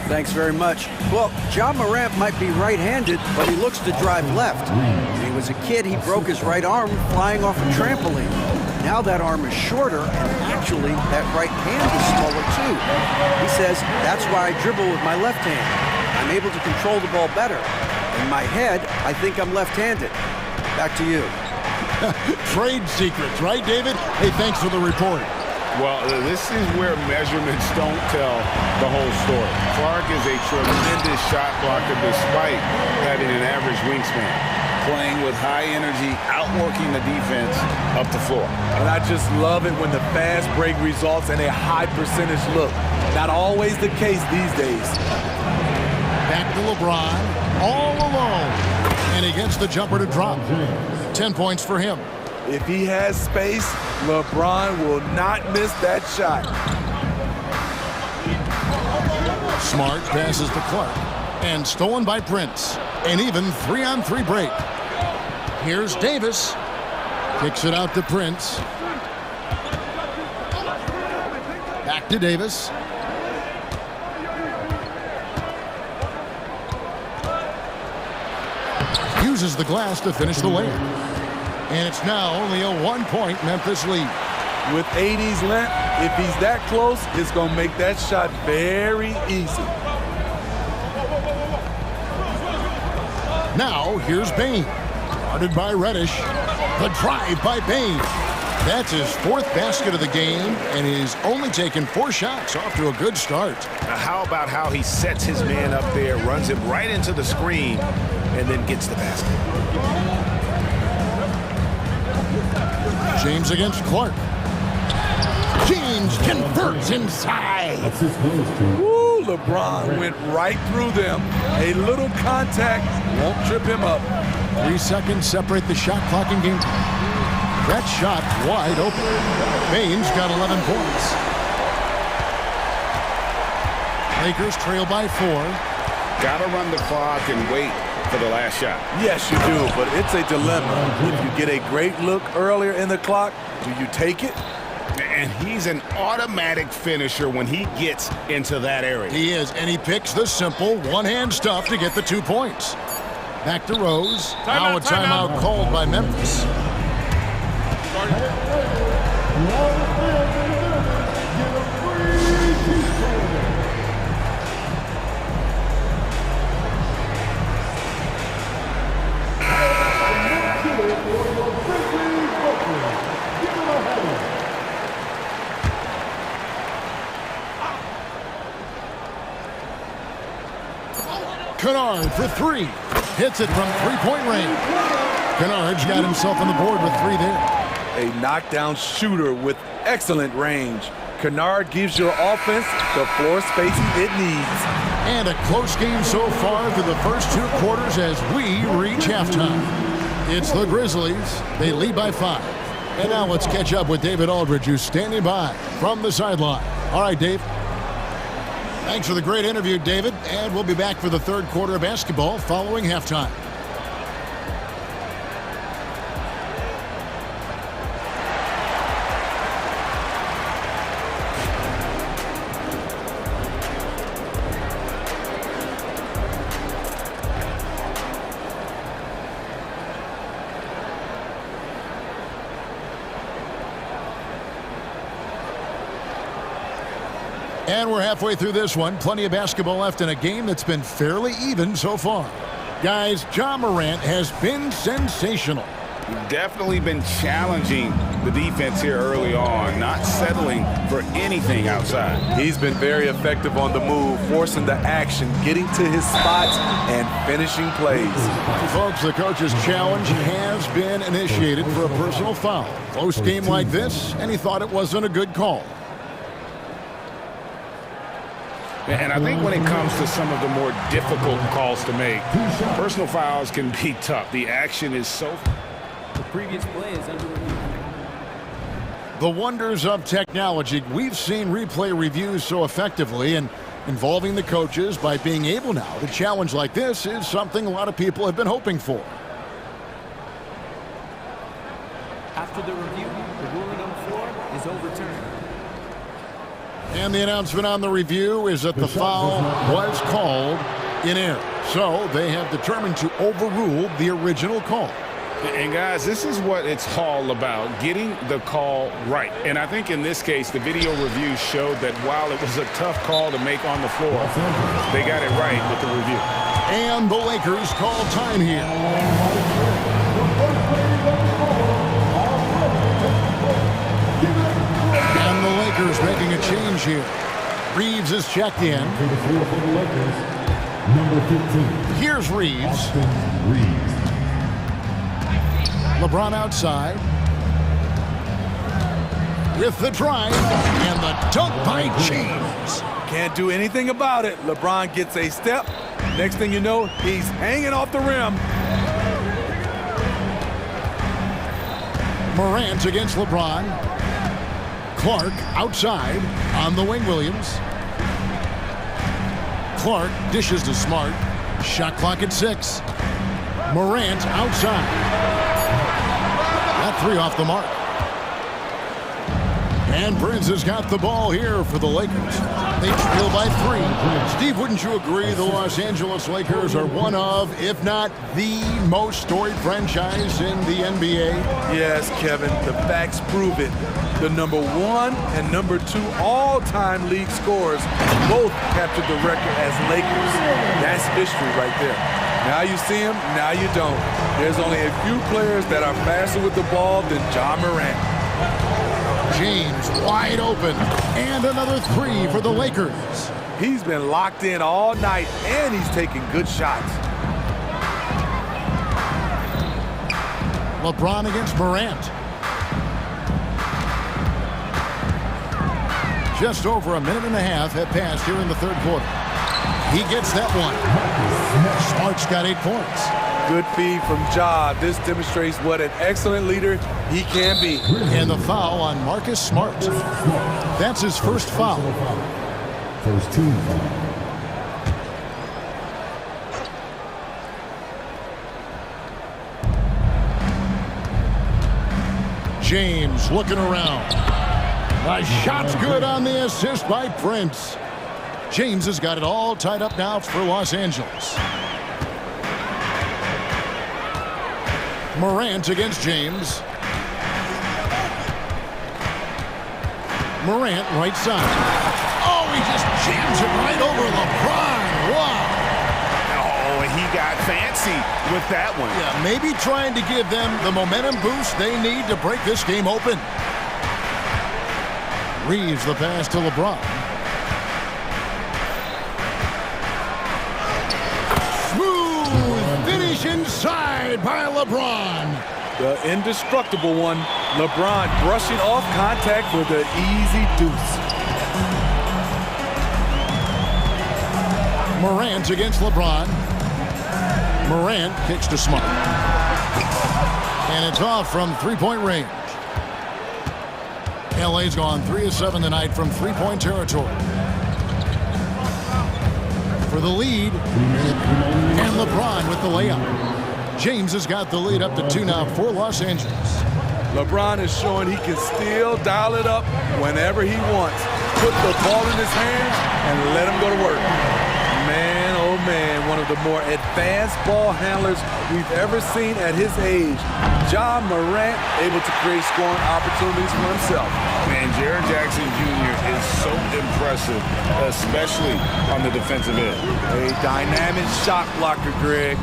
K: Thanks very much. Well, Ja Morant might be right-handed, but he looks to drive left. When he was a kid, he broke his right arm flying off a trampoline. Now that arm is shorter, and actually, that right hand is smaller too. He says, that's why I dribble with my left hand. I'm able to control the ball better. In my head, I think I'm left-handed. Back to you.
G: Trade secrets, right, David? Hey, thanks for the report.
J: Well, this is where measurements don't tell the whole story. Clark is a tremendous shot blocker despite having an average wingspan. Playing with high energy, outworking the defense up the floor.
L: And I just love it when the fast break results in a high percentage look. Not always the case these days.
G: Back to LeBron, all alone. And he gets the jumper to drop. 10 points for him.
L: If he has space, LeBron will not miss that shot.
G: Smart passes to Clark. And stolen by Prince. An even 3-on-3 break. Here's Davis. Kicks it out to Prince. Back to Davis. Uses the glass to finish the layup. And it's now only a 1-point Memphis lead.
L: With 80's length, if he's that close, it's going to make that shot very easy.
G: Now, here's Bain. Guarded by Reddish. The drive by Bain. That's his 4th basket of the game, and he's only taken 4 shots. Off to a good start.
J: Now, how about how he sets his man up there, runs him right into the screen, and then gets the basket.
G: James against Clark. James converts inside.
L: Woo, LeBron went right through them. A little contact won't trip him up.
G: 3 seconds separate the shot clock and game time. That shot wide open. Bain's got 11 points. Lakers trail by 4.
J: Gotta run the clock and wait for the last shot.
L: Yes, you do, but it's a dilemma. If you get a great look earlier in the clock, do you take it?
J: And he's an automatic finisher when he gets into that area.
G: He is, and he picks the simple one-hand stuff to get the 2 points. Back to Rose. Now a timeout called by Memphis. Kennard for 3. Hits it from 3-point range. Kennard's got himself on the board with 3 there.
L: A knockdown shooter with excellent range. Kennard gives your offense the floor spacing it needs.
G: And a close game so far through the first 2 quarters as we reach halftime. It's the Grizzlies. They lead by 5. And now let's catch up with David Aldridge, who's standing by from the sideline. All right, Dave. Thanks for the great interview, David. And we'll be back for the 3rd quarter of basketball following halftime. And we're halfway through this one. Plenty of basketball left in a game that's been fairly even so far. Guys, Ja Morant has been sensational.
I: Definitely been challenging the defense here early on, not settling for anything outside.
L: He's been very effective on the move, forcing the action, getting to his spots, and finishing plays.
G: Folks, the coach's challenge has been initiated for a personal foul. Close game like this, and he thought it wasn't a good call.
J: And I think when it comes to some of the more difficult calls to make, personal fouls can be tough. The action is so...
D: The previous play is under review.
G: The wonders of technology. We've seen replay reviews so effectively, and involving the coaches by being able now to challenge like this is something a lot of people have been hoping for.
D: After the review, the ruling on the floor is overturned.
G: And the announcement on the review is that the foul was called in error. So they have determined to overrule the original call.
J: And guys, this is what it's all about, getting the call right. And I think in this case, the video review showed that while it was a tough call to make on the floor, they got it right with the review.
G: And the Lakers call time here. And the Lakers making a change here. Reeves is checked in. Here's Reeves. LeBron outside. With the drive and the dunk by James.
L: Can't do anything about it. LeBron gets a step. Next thing you know, he's hanging off the rim.
G: Morant against LeBron. Clark outside on the wing, Williams. Clark dishes to Smart. Shot clock at 6. Morant outside. That 3 off the mark. And Prince has got the ball here for the Lakers. They trail by 3. Steve, wouldn't you agree the Los Angeles Lakers are one of, if not the most storied franchise in the NBA?
L: Yes, Kevin, the facts prove it. The number 1 and number 2 all-time league scorers both captured the record as Lakers. That's history right there. Now you see him, now you don't. There's only a few players that are faster with the ball than Ja Morant.
G: James wide open, and another 3 for the Lakers.
L: He's been locked in all night, and he's taking good shots.
G: LeBron against Morant. Just over a minute and a half have passed here in the third quarter. He gets that one. Smart's got 8 points.
L: Good feed from Ja. This demonstrates what an excellent leader he can be.
G: And the foul on Marcus Smart. That's his first foul.
E: First team foul.
G: James looking around. A shot's good on the assist by Prince. James has got it all tied up now for Los Angeles. Morant against James. Morant right side. Oh, he just jams it right over LeBron. Wow.
J: Oh, and he got fancy with that one.
G: Yeah, maybe trying to give them the momentum boost they need to break this game open. Reeves the pass to LeBron. Smooth finish inside by LeBron.
L: The indestructible one. LeBron brushing off contact for the easy deuce.
G: Morant against LeBron. Morant kicks to Smart. And it's off from three-point range. LA's gone 3 of 7 tonight from three-point territory. For the lead, and LeBron with the layup. James has got the lead up to 2 now for Los Angeles.
L: LeBron is showing he can still dial it up whenever he wants. Put the ball in his hands and let him go to work. Man, oh man, one of the more advanced ball handlers we've ever seen at his age. Ja Morant able to create scoring opportunities for himself.
I: Man, Jaren Jackson Jr. is so impressive, especially on the defensive end.
L: A dynamic shot blocker, Greg.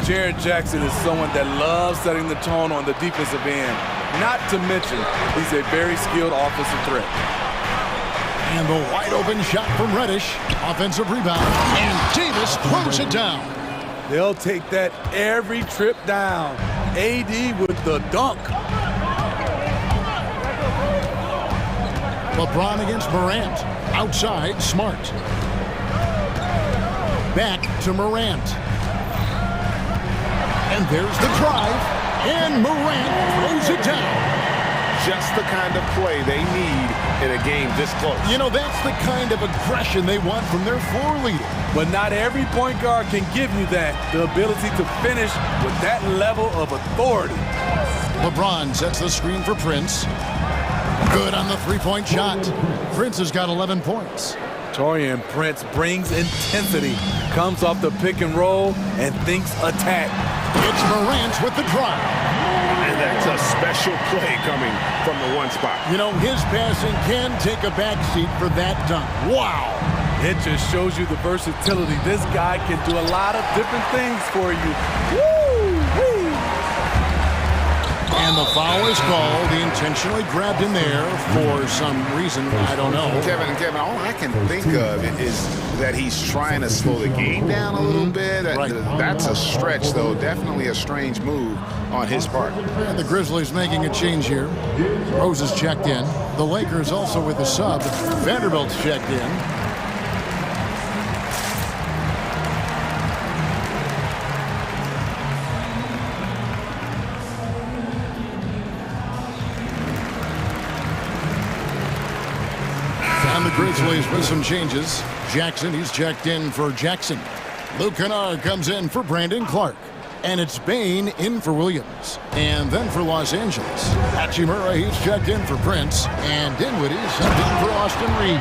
L: Jaren Jackson is someone that loves setting the tone on the defensive end. Not to mention, he's a very skilled offensive threat.
G: And the wide open shot from Reddish. Offensive rebound. And Davis throws it down.
L: They'll take that every trip down. AD with the dunk.
G: LeBron against Morant. Outside, Smart. Back to Morant. And there's the drive. And Morant throws it down.
I: Just the kind of play they need in a game this close.
G: You know, that's the kind of aggression they want from their floor leader.
L: But not every point guard can give you that. The ability to finish with that level of authority.
G: LeBron sets the screen for Prince. Good on the three-point shot. Prince has got 11 points.
L: Taurean Prince brings intensity, comes off the pick and roll, and thinks attack.
G: It's Morant with the drive.
I: And that's a special play coming from the one spot.
G: You know, his passing can take a backseat for that dunk. Wow.
L: It just shows you the versatility. This guy can do a lot of different things for you. Woo-wee.
G: And the foul is called. He intentionally grabbed him there for some reason. I don't know.
I: Kevin, all I can think of is that he's trying to slow the game down a little bit.
G: Right.
I: That's a stretch, though. Definitely a strange move on his part.
G: And the Grizzlies making a change here. Rose is checked in. The Lakers also with a sub. Vanderbilt's checked in. And the Grizzlies with some changes. Jackson, he's checked in for Jackson. Luke Kennard comes in for Brandon Clark. And it's Bain in for Williams. And then for Los Angeles, Hachimura, he's checked in for Prince. And Dinwiddie subbed in for Austin Reeves.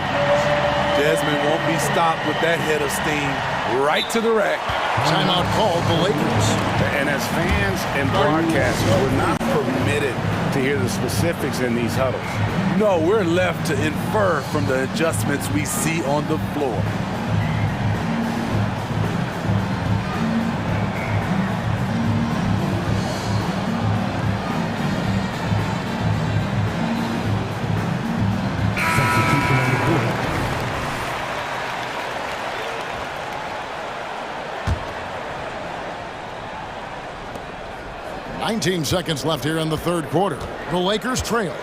L: Desmond won't be stopped with that head of steam. Right to the rack.
G: Timeout called the Lakers.
I: And as fans and broadcasters, we're not permitted to hear the specifics in these huddles.
L: No, we're left to infer from the adjustments we see on the floor.
G: "19 seconds left here in the third quarter. The Lakers trail.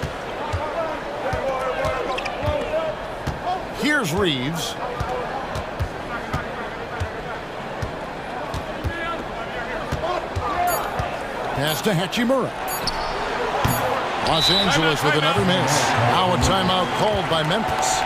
G: Here's Reeves. Pass to Hachimura. Los Angeles with another miss. Now a timeout called by Memphis.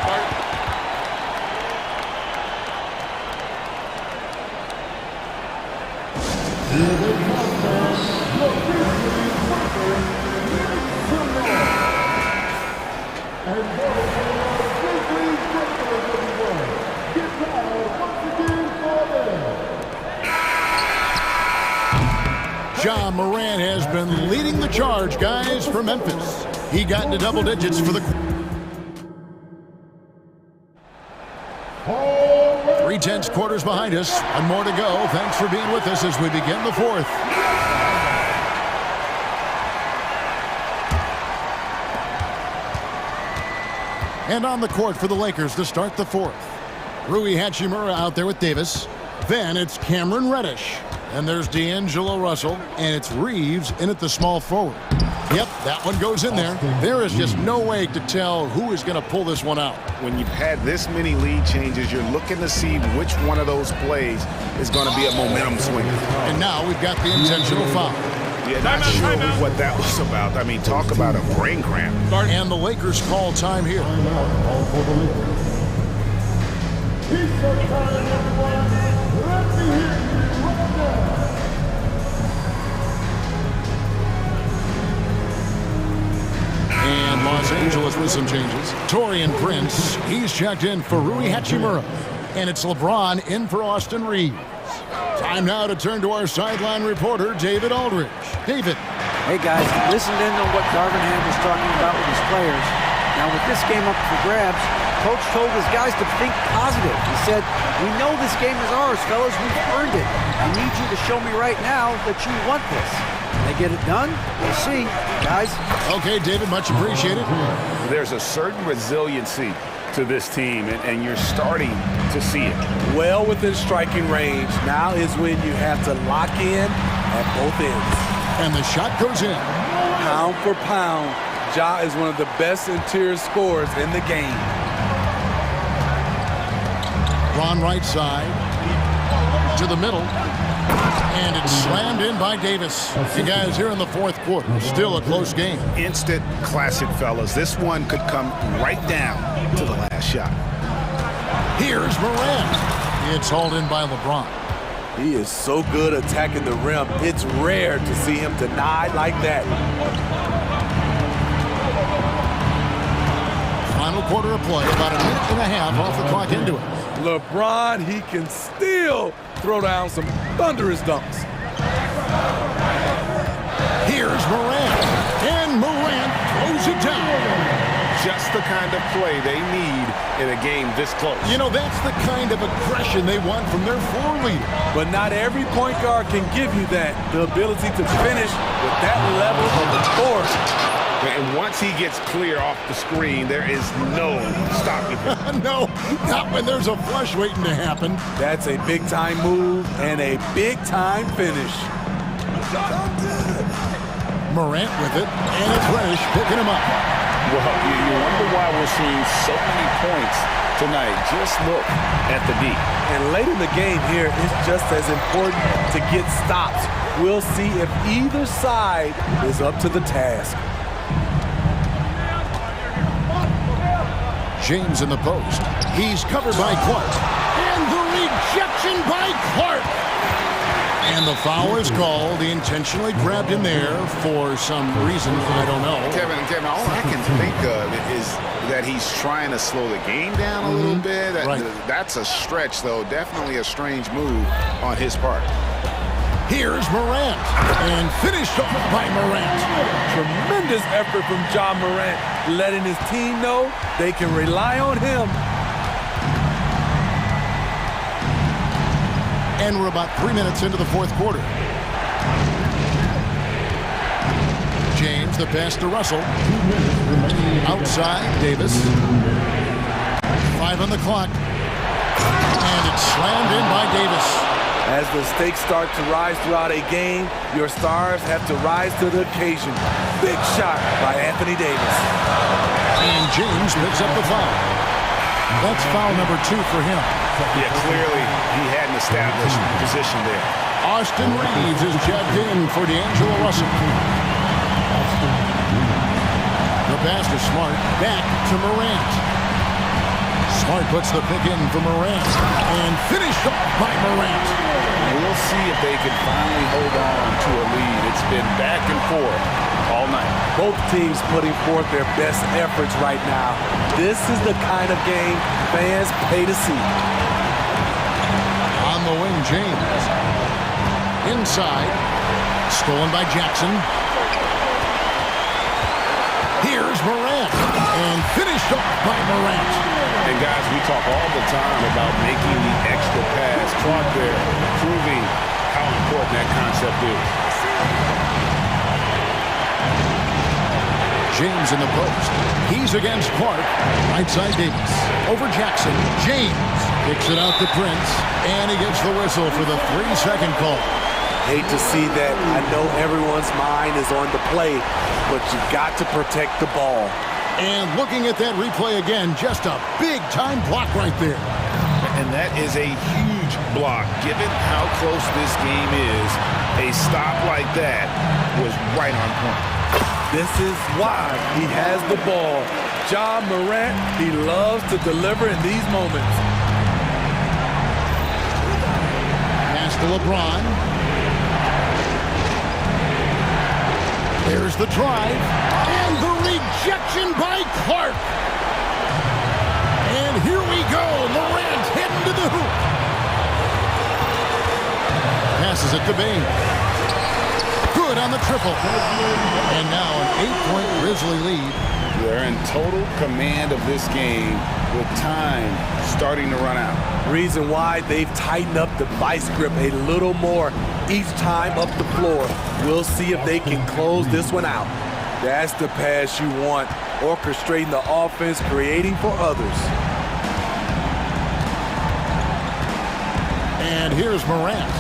G: Ja Morant has been leading the charge, guys, for Memphis. He got into double digits for the... 3/10 quarters behind us. One more to go. Thanks for being with us as we begin the fourth. And on the court for the Lakers to start the fourth. Rui Hachimura out there with Davis. Then it's Cameron Reddish. And there's D'Angelo Russell. And it's Reeves in at the small forward. Yep, that one goes in there. There is just no way to tell who is going to pull this one out.
I: When you've had this many lead changes, you're looking to see which one of those plays is going to be a momentum swinger.
G: And now we've got the intentional foul.
I: Yeah, not sure what that was about. I mean, talk about a brain cramp.
G: And the Lakers call time here. And Los Angeles with some changes. Taurean Prince, he's checked in for Rui Hachimura. And it's LeBron in for Austin Reeves. Time now to turn to our sideline reporter, David Aldridge. David.
K: Hey, guys, listened in on what Darvin Ham was talking about with his players. Now, with this game up for grabs, Coach told his guys to think positive. He said, we know this game is ours, fellas. We've earned it. I need you to show me right now that you want this. Can they get it done? We'll see, guys.
G: Okay, David, much appreciated.
J: There's a certain resiliency to this team, and you're starting to see it.
L: Well within striking range. Now is when you have to lock in at both ends.
G: And the shot goes in.
L: Pound for pound, Ja is one of the best interior scorers in the game.
G: Ron right side to the middle. And it's slammed in by Davis. You guys, here in the fourth quarter, still a close game.
J: Instant classic, fellas. This one could come right down to the last shot.
G: Here's Morant. It's hauled in by LeBron.
L: He is so good attacking the rim. It's rare to see him denied like that.
G: Final quarter of play, about a minute and a half off the clock into it.
L: LeBron, he can still throw down some thunderous dunks.
G: Here's Morant. And Morant throws it down.
J: Just the kind of play they need in a game this close.
G: You know, that's the kind of aggression they want from their floor leader.
L: But not every point guard can give you that. The ability to finish with that level of authority.
J: And once he gets clear off the screen, there is no stopping him.
G: No, not when there's a flush waiting to happen.
L: That's a big-time move and a big-time finish.
G: Morant with it, and it's Reddish picking him up.
J: Well, you wonder why we're seeing so many points tonight. Just look at the D.
L: And late in the game here, it's just as important to get stops. We'll see if either side is up to the task.
G: James in the post. He's covered by Clark. And the rejection by Clark. And the foul is called. He intentionally grabbed him there for some reason. I don't know.
I: Kevin, all I can think of is that he's trying to slow the game down a little bit. That's a stretch, though. Definitely a strange move on his part.
G: Here's Morant. And finished off by Morant.
L: Tremendous effort from Ja Morant, letting his team know they can rely on him.
G: And we're about 3 minutes into the fourth quarter. James, the pass to Russell. Outside, Davis. 5 on the clock. And it's slammed in by Davis.
L: As the stakes start to rise throughout a game, your stars have to rise to the occasion. Big shot by Anthony Davis.
G: And James picks up the foul. That's foul number 2 for him.
J: Yeah, clearly he had an established position there.
G: Austin Reeves is jabbed in for D'Angelo Russell. The pass to Smart. Back to Morant. Smart puts the pick in for Morant. And finished off by Morant.
J: We'll see if they can finally hold on to a lead. It's been back and forth all night.
L: Both teams putting forth their best efforts right now. This is the kind of game fans pay to see.
G: On the wing, James. Inside. Stolen by Jackson. Here's Morant. And finished off by Morant.
J: And guys, we talk all the time about making the extra pass. Clark there proving how important that concept is.
G: James in the post. He's against Clark. Right side Davis. Over Jackson. James kicks it out to Prince. And he gets the whistle for the 3-second call.
L: Hate to see that. I know everyone's mind is on the play, but you got to protect the ball.
G: And looking at that replay again, just a big-time block right there.
J: And that is a huge block. Given how close this game is, a stop like that was right on point.
L: This is why he has the ball. Ja Morant, he loves to deliver in these moments.
G: Pass to LeBron. There's the drive. And the rejection by Clark. And here we go. Morant heading to the hoop. passes it to Bain. Good on the triple. And now an 8-point Grizzly lead.
J: They're in total command of this game with time starting to run out.
L: Reason why they've tightened up the vice grip a little more each time up the floor. We'll see if they can close this one out. That's the pass you want, orchestrating the offense, creating for others.
G: And here's Morant.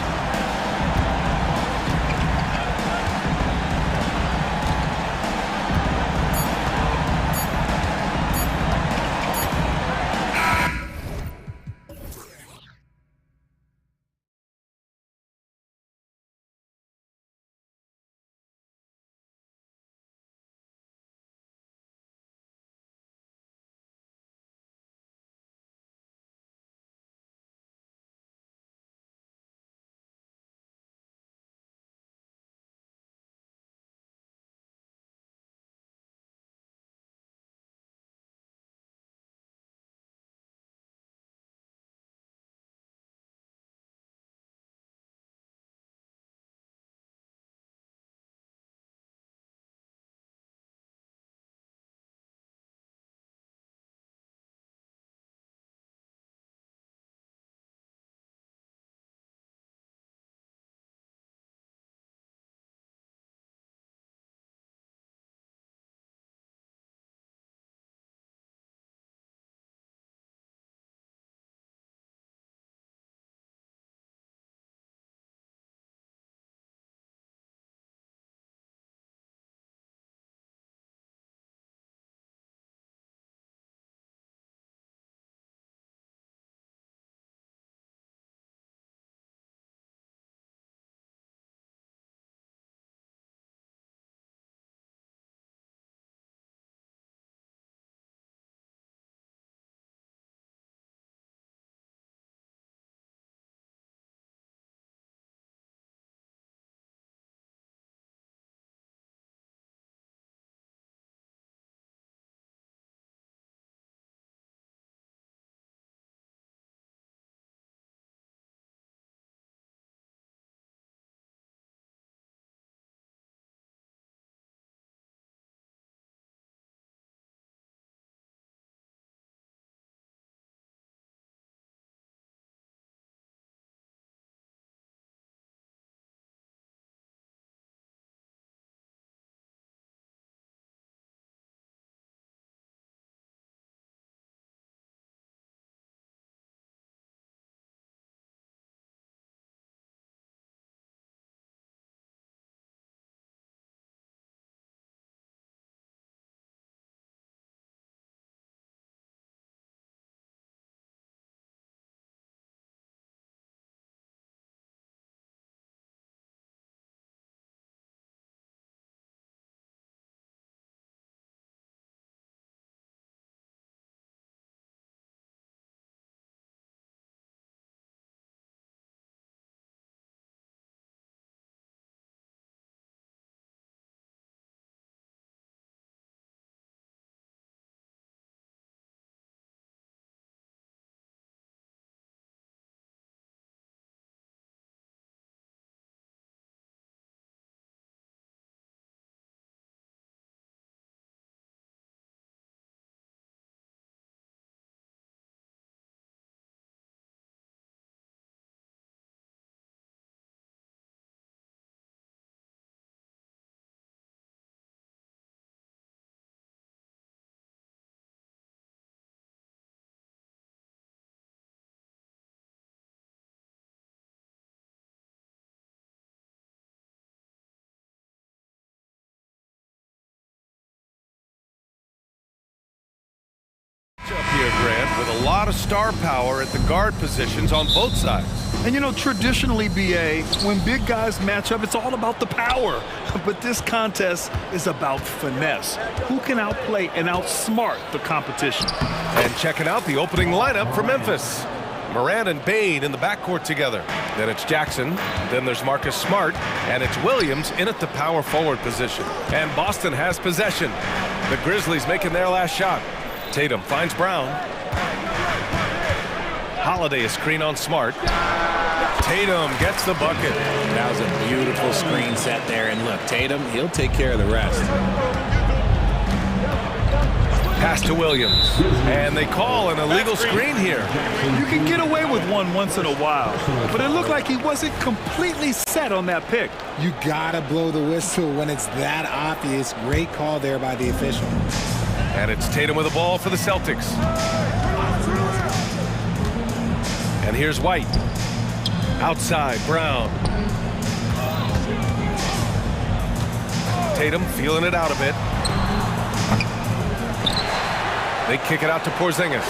A: Here, Grant, with a lot of star power at the guard positions on both sides.
B: And you know, traditionally, BA, when big guys match up, it's all about the power. But this contest is about finesse. Who can outplay and outsmart the competition?
A: And checking out the opening lineup for Memphis. Morant and Bain in the backcourt together. Then it's Jackson. Then there's Marcus Smart. And it's Williams in at the power forward position. And Boston has possession. The Grizzlies making their last shot. Tatum finds Brown. Holiday a screen on Smart. Tatum gets the bucket.
M: That was a beautiful screen set there. And look, Tatum, he'll take care of the rest.
A: Pass to Williams. And they call an illegal screen here.
B: You can get away with one once in a while, but it looked like he wasn't completely set on that pick.
M: You gotta blow the whistle when it's that obvious. Great call there by the official.
A: And it's Tatum with the ball for the Celtics. And here's White. Outside, Brown. Tatum feeling it out a bit. They kick it out to Porzingis.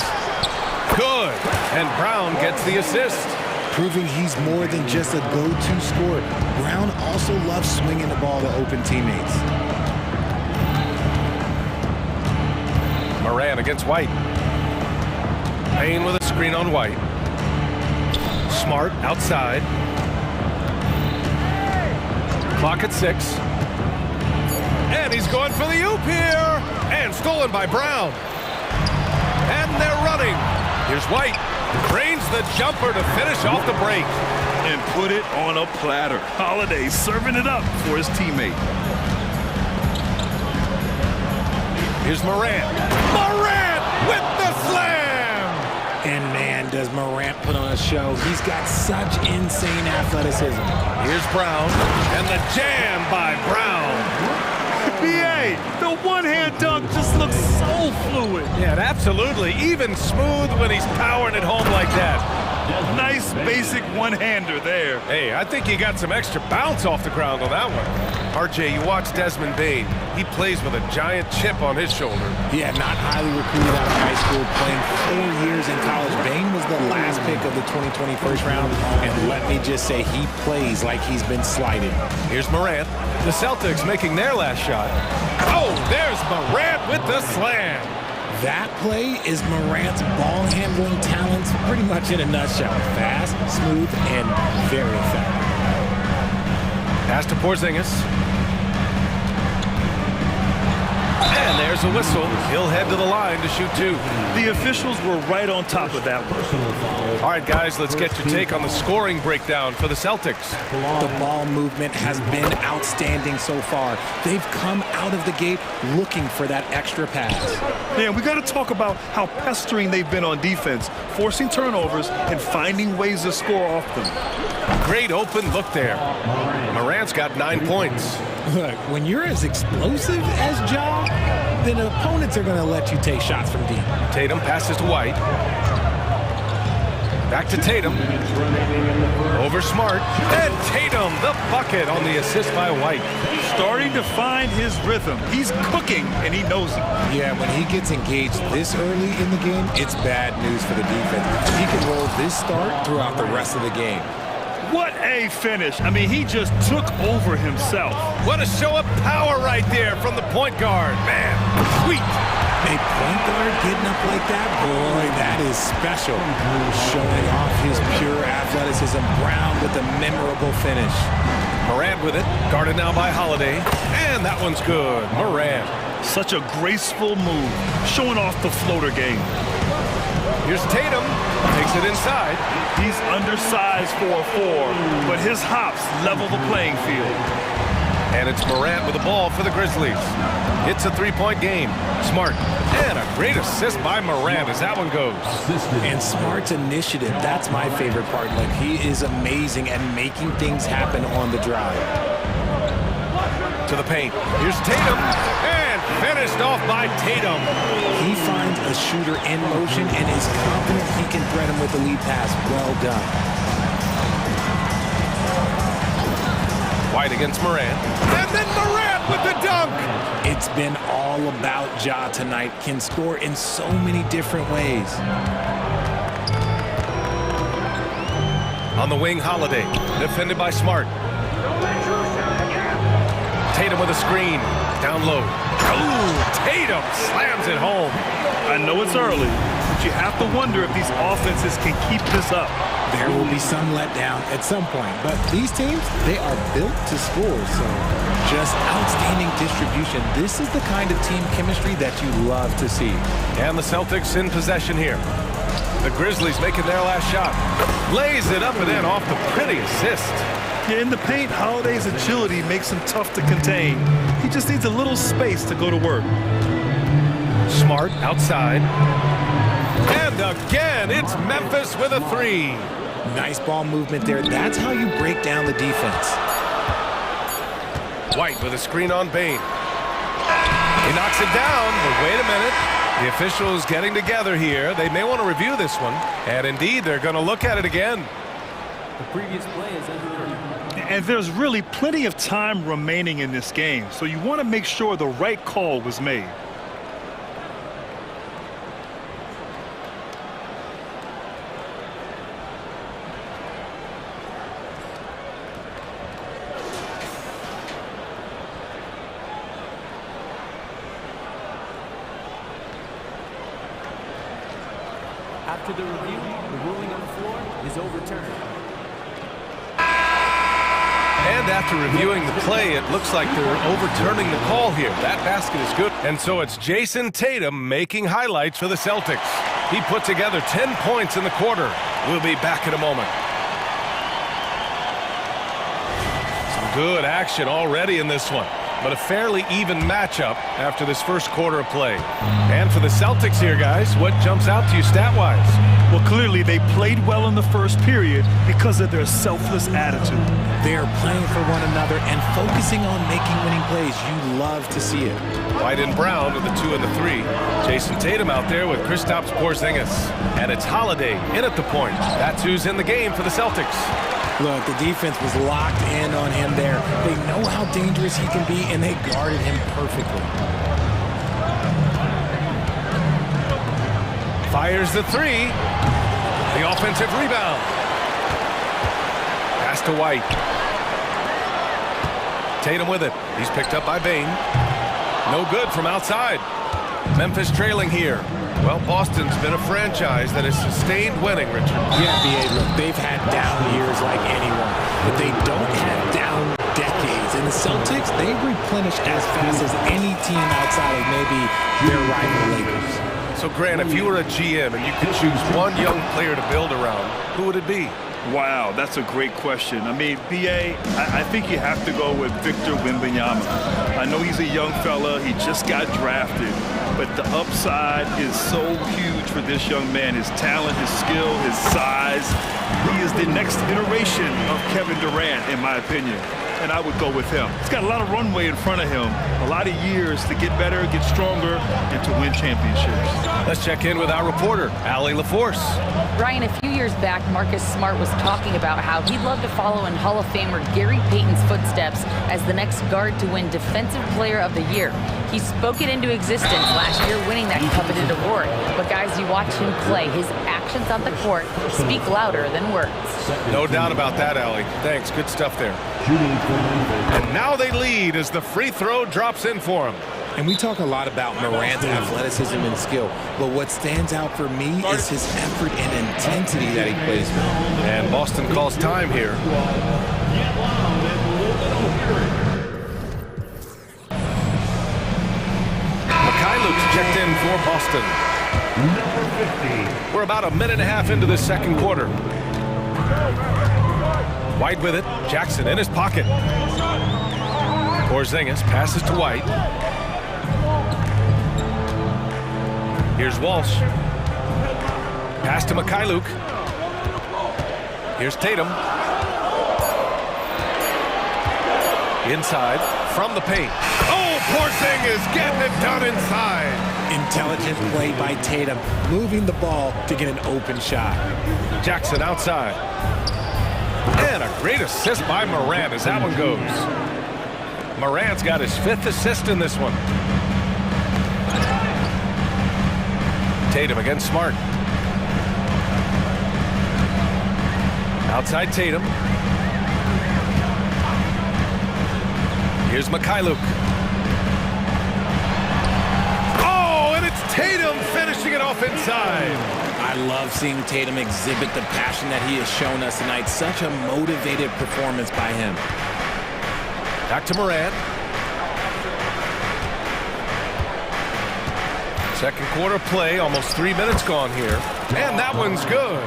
A: Good. And Brown gets the assist.
M: Proving he's more than just a go-to scorer. Brown also loves swinging the ball to open teammates.
A: Moran against White. Payne with a screen on White. Smart outside. Clock at 6. And he's going for the oop here. And stolen by Brown. And they're running. Here's White. Drains the jumper to finish off the break.
B: And put it on a platter. Holiday serving it up for his teammate.
A: Here's Morant. Morant with the slam!
M: And man, does Morant put on a show. He's got such insane athleticism.
A: Here's Brown. And the jam by Brown.
B: BA, the one-hand dunk just looks so fluid.
A: Yeah, absolutely. Even smooth when he's powering it home like that.
B: Nice basic one-hander there.
A: Hey, I think he got some extra bounce off the ground on that one. RJ, you watch Desmond Bane. He plays with a giant chip on his shoulder.
M: Yeah, not highly recruited out of high school, playing 4 years in college. Bane was the last pick of the 2020 first round, and let me just say he plays like he's been slighted.
A: Here's Morant. The Celtics making their last shot. Oh, there's Morant with the slam.
M: That play is Morant's ball handling talents pretty much in a nutshell. Fast, smooth, and very effective.
A: Pass to Porzingis. And there's a whistle. He'll head to the line to shoot 2.
B: The officials were right on top of that one.
A: All right, guys, let's get your take on the scoring breakdown for the Celtics.
M: The ball movement has been outstanding so far. They've come out of the gate looking for that extra pass.
B: Yeah, we got to talk about how pestering they've been on defense, forcing turnovers and finding ways to score off them.
A: Great open look there. Morant's got 9 points.
M: Look, when you're as explosive as Ja, then opponents are going to let you take shots from deep.
A: Tatum passes to White. Back to Tatum. Over Smart. And Tatum, the bucket on the assist by White.
B: Starting to find his rhythm. He's cooking, and he knows it.
M: Yeah, when he gets engaged this early in the game, it's bad news for the defense. He can roll this start throughout the rest of the game.
B: What a finish. I mean, he just took over himself.
A: What a show of power right there from the point guard. Man, sweet.
M: A point guard getting up like that, boy, that is special. Showing off his pure athleticism. Brown with a memorable finish.
A: Morant with it, guarded now by Holiday. And that one's good. Morant.
B: Such a graceful move, showing off the floater game.
A: Here's Tatum, takes it inside.
B: He's undersized for a 4, but his hops level the playing field.
A: And it's Morant with the ball for the Grizzlies. It's a 3-point game. Smart. And a great assist by Morant as that one goes.
M: And Smart's initiative, that's my favorite part. Like, he is amazing at making things happen on the drive.
A: To the paint. Here's Tatum. And finished off by Tatum.
M: He finds a shooter in motion and is confident he can thread him with the lead pass. Well done.
A: White against Morant. And then Morant with the dunk.
M: It's been all about Ja tonight. Can score in so many different ways.
A: On the wing, Holiday. Defended by Smart. Tatum with a screen. Down low. Oh, Tatum slams it home.
B: I know it's early, but you have to wonder if these offenses can keep this up.
M: There will be some letdown at some point, but these teams, they are built to score, so just outstanding distribution. This is the kind of team chemistry that you love to see.
A: And the Celtics in possession here. The Grizzlies making their last shot. Lays it up and in off the pretty assist.
B: Yeah, in the paint, Holiday's agility makes him tough to contain. He just needs a little space to go to work.
A: Smart outside. And again, it's Memphis with a three.
M: Nice ball movement there. That's how you break down the defense.
A: White with a screen on Bain. He knocks it down, but wait a minute. The officials getting together here. They may want to review this one. And indeed, they're going to look at it again.
D: The previous play is underway.
B: And there's really plenty of time remaining in this game, so you want to make sure the right call was made.
D: After the review, the ruling on the floor is overturned.
A: And after reviewing the play, it looks like they're overturning the call here. That basket is good. And so it's Jason Tatum making highlights for the Celtics. He put together 10 points in the quarter. We'll be back in a moment. Some good action already in this one, but a fairly even matchup after this first quarter of play. And for the Celtics here, guys, what jumps out to you stat-wise?
B: Well, clearly they played well in the first period because of their selfless attitude.
M: They are playing for one another and focusing on making winning plays. You love to see it.
A: White and Brown with the 2 and the 3. Jason Tatum out there with Kristaps Porzingis. And it's Holiday in at the point. That's who's in the game for the Celtics.
M: Look, the defense was locked in on him there. They know how dangerous he can be, and they guarded him perfectly.
A: Fires the 3. The offensive rebound. Pass to White. Tatum with it. He's picked up by Bain. No good from outside. Memphis trailing here. Well, Boston's been a franchise that has sustained winning, Richard.
M: Yeah, B.A., look, they've had down years like anyone, but they don't have down decades. And the Celtics, they replenish as fast as any team outside of maybe their rival Lakers.
A: So, Grant, if you were a GM and you could choose one young player to build around, who would it be?
B: Wow, that's a great question. I mean, B.A., I think you have to go with Victor Wembanyama. I know he's a young fella. He just got drafted. But the upside is so huge for this young man. His talent, his skill, his size. He is the next iteration of Kevin Durant, in my opinion. And I would go with him. He's got a lot of runway in front of him. A lot of years to get better, get stronger, and to win championships.
A: Let's check in with our reporter, Allie LaForce.
F: Ryan, a few years back, Marcus Smart was talking about how he'd love to follow in Hall of Famer Gary Payton's footsteps as the next guard to win Defensive Player of the Year. He spoke it into existence last year, winning that coveted award. But guys, you watch him play, his actions on the court speak louder than words.
A: No doubt about that, Allie. Thanks, good stuff there. And now they lead as the free throw drops in for him.
M: And we talk a lot about Morant's athleticism and skill, but what stands out for me is his effort and intensity that he plays with.
A: And Boston calls time here. Mikhailuk's checked in for Boston. We're about a minute and a half into the second quarter. White with it. Jackson in his pocket. Porzingis passes to White. Here's Walsh. Pass to Mikhailuk. Here's Tatum. Inside from the paint. Oh, Porzingis getting it done inside.
M: Intelligent play by Tatum, moving the ball to get an open shot.
A: Jackson outside. And a great assist by Morant as that one goes. Morant's got his 5th assist in this one. Tatum against Smart. Outside Tatum. Here's Mikhailuk. Oh, and it's Tatum finishing it off inside.
M: I love seeing Tatum exhibit the passion that he has shown us tonight. Such a motivated performance by him.
A: Back to Morant. Second quarter play, almost 3 minutes gone here. And that one's good.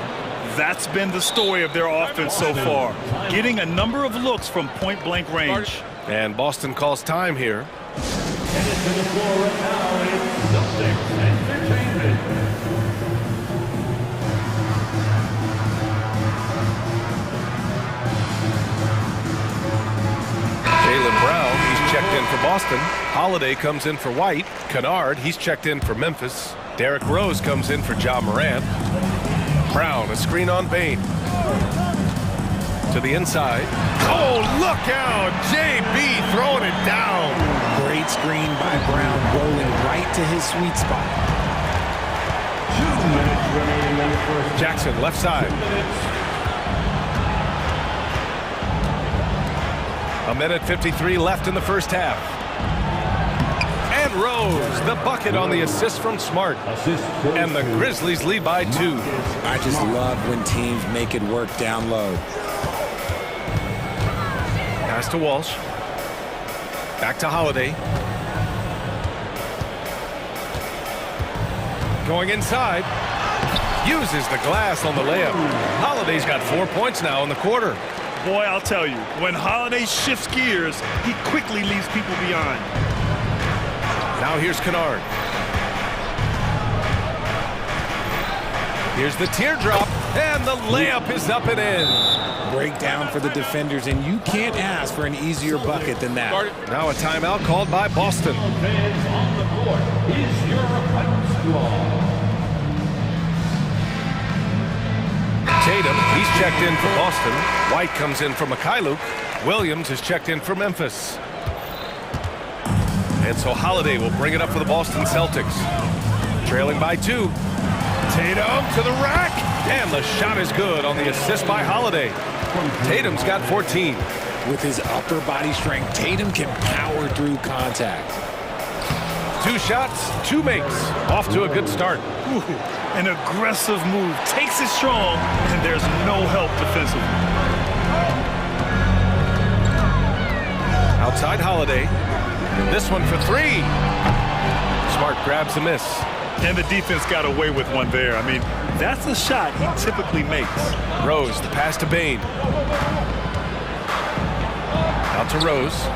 B: That's been the story of their offense so far. Getting a number of looks from point-blank range.
A: And Boston calls time here.
E: Headed to the floor right now is Celtics Entertainment.
A: Jaylen Brown, he's checked in for Boston. Holiday comes in for White. Kennard, he's checked in for Memphis. Derrick Rose comes in for Ja Morant. Brown, a screen on Bane. To the inside. Oh, look out! JB throwing it down.
M: Great screen by Brown, rolling right to his sweet spot.
E: 2 minutes remaining on the first.
A: Jackson, left side. A minute 53 left in the first half. And Rose, the bucket on the assist from Smart. And the Grizzlies lead by 2.
M: I just love when teams make it work down low.
A: Pass to Walsh. Back to Holiday. Going inside. Uses the glass on the layup. Holiday's got 4 points now in the quarter.
B: Boy, I'll tell you, when Holiday shifts gears, he quickly leaves people behind.
A: Now here's Kennard. Here's the teardrop, and the layup is up and in.
M: Breakdown for the defenders, and you can't ask for an easier bucket than that.
A: Now a timeout called by Boston.
E: Fans on the court is your Hype Squad.
A: Tatum, he's checked in for Boston. White comes in for Mikhailuk. Williams is checked in for Memphis. And so Holiday will bring it up for the Boston Celtics. Trailing by 2. Tatum to the rack. And the shot is good on the assist by Holiday. Tatum's got 14.
M: With his upper body strength, Tatum can power through contact.
A: 2 shots, 2 makes. Off to a good start.
B: Ooh, an aggressive move. Takes it strong, and there's no help defensively.
A: Outside Holiday. This one for 3. Smart grabs the miss.
B: And the defense got away with one there. I mean, that's a shot he typically makes.
A: Rose, the pass to Bane. Out to Rose.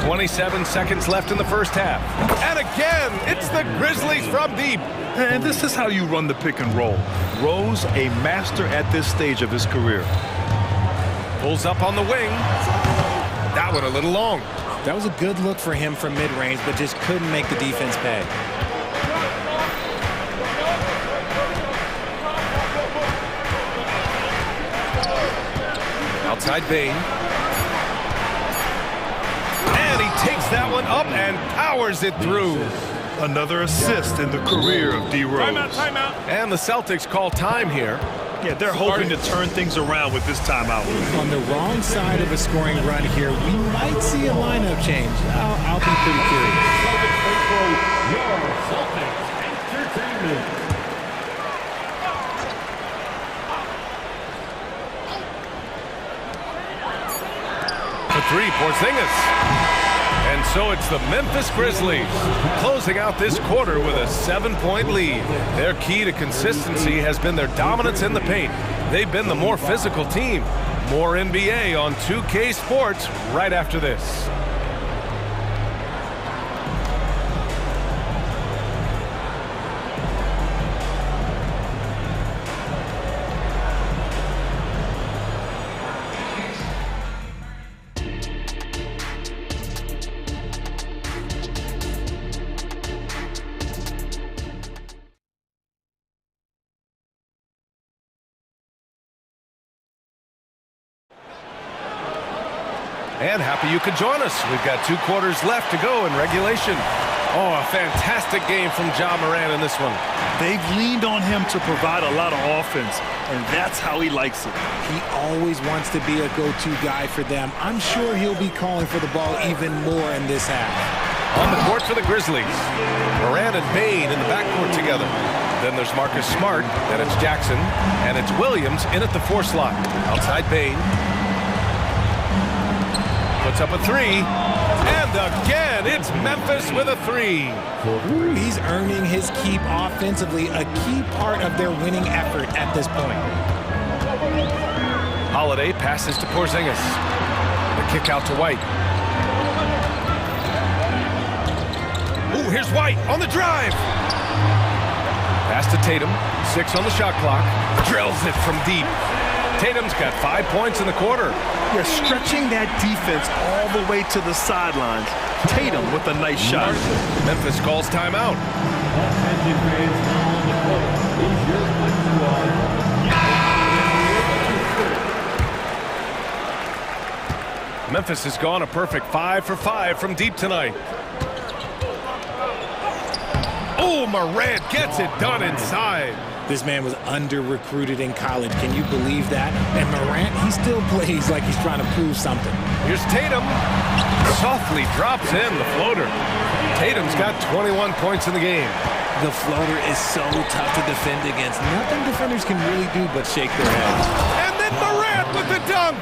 A: 27 seconds left in the first half. And again, it's the Grizzlies from deep.
B: And this is how you run the pick and roll. Rose, a master at this stage of his career.
A: Pulls up on the wing. That one a little long.
M: That was a good look for him from mid-range, but just couldn't make the defense pay.
A: Outside Bane. And he takes that one up and powers it through.
B: Another assist in the career of D. Rose.
A: Timeout. And the Celtics call time here.
B: Yeah, they're hoping to turn things around with this timeout.
M: On the wrong side of a scoring run here, we might see a lineup change. I'll be pretty curious.
E: Your Celtics Entertainment.
A: For 3, Porzingis. And so it's the Memphis Grizzlies closing out this quarter with a 7-point lead. Their key to consistency has been their dominance in the paint. They've been the more physical team. More NBA on 2K Sports right after this. And happy you could join us. We've got 2 quarters left to go in regulation. Oh, a fantastic game from Ja Morant in this one.
B: They've leaned on him to provide a lot of offense, and that's how he likes it.
M: He always wants to be a go-to guy for them. I'm sure he'll be calling for the ball even more in this half.
A: On the court for the Grizzlies. Morant and Bane in the backcourt together. Then there's Marcus Smart, then it's Jackson, and it's Williams in at the 4 slot. Outside Bane. puts up a three. And again, it's Memphis with a three.
M: He's earning his keep offensively, a key part of their winning effort at this point.
A: Holiday passes to Porzingis. The kick out to White. Ooh, here's White on the drive. Pass to Tatum. 6 on the shot clock. Drills it from deep. Tatum's got 5 points in the quarter.
B: They're stretching that defense all the way to the sidelines. Tatum with a nice shot.
A: Memphis calls timeout. Memphis has gone a perfect 5 for 5 from deep tonight. Oh, Morant gets it done inside.
M: This man was under-recruited in college. Can you believe that? And Morant, he still plays like he's trying to prove something.
A: Here's Tatum. Softly drops in the floater. Tatum's got 21 points in the game.
M: The floater is so tough to defend against. Nothing defenders can really do but shake their heads.
A: And then Morant with the dunk.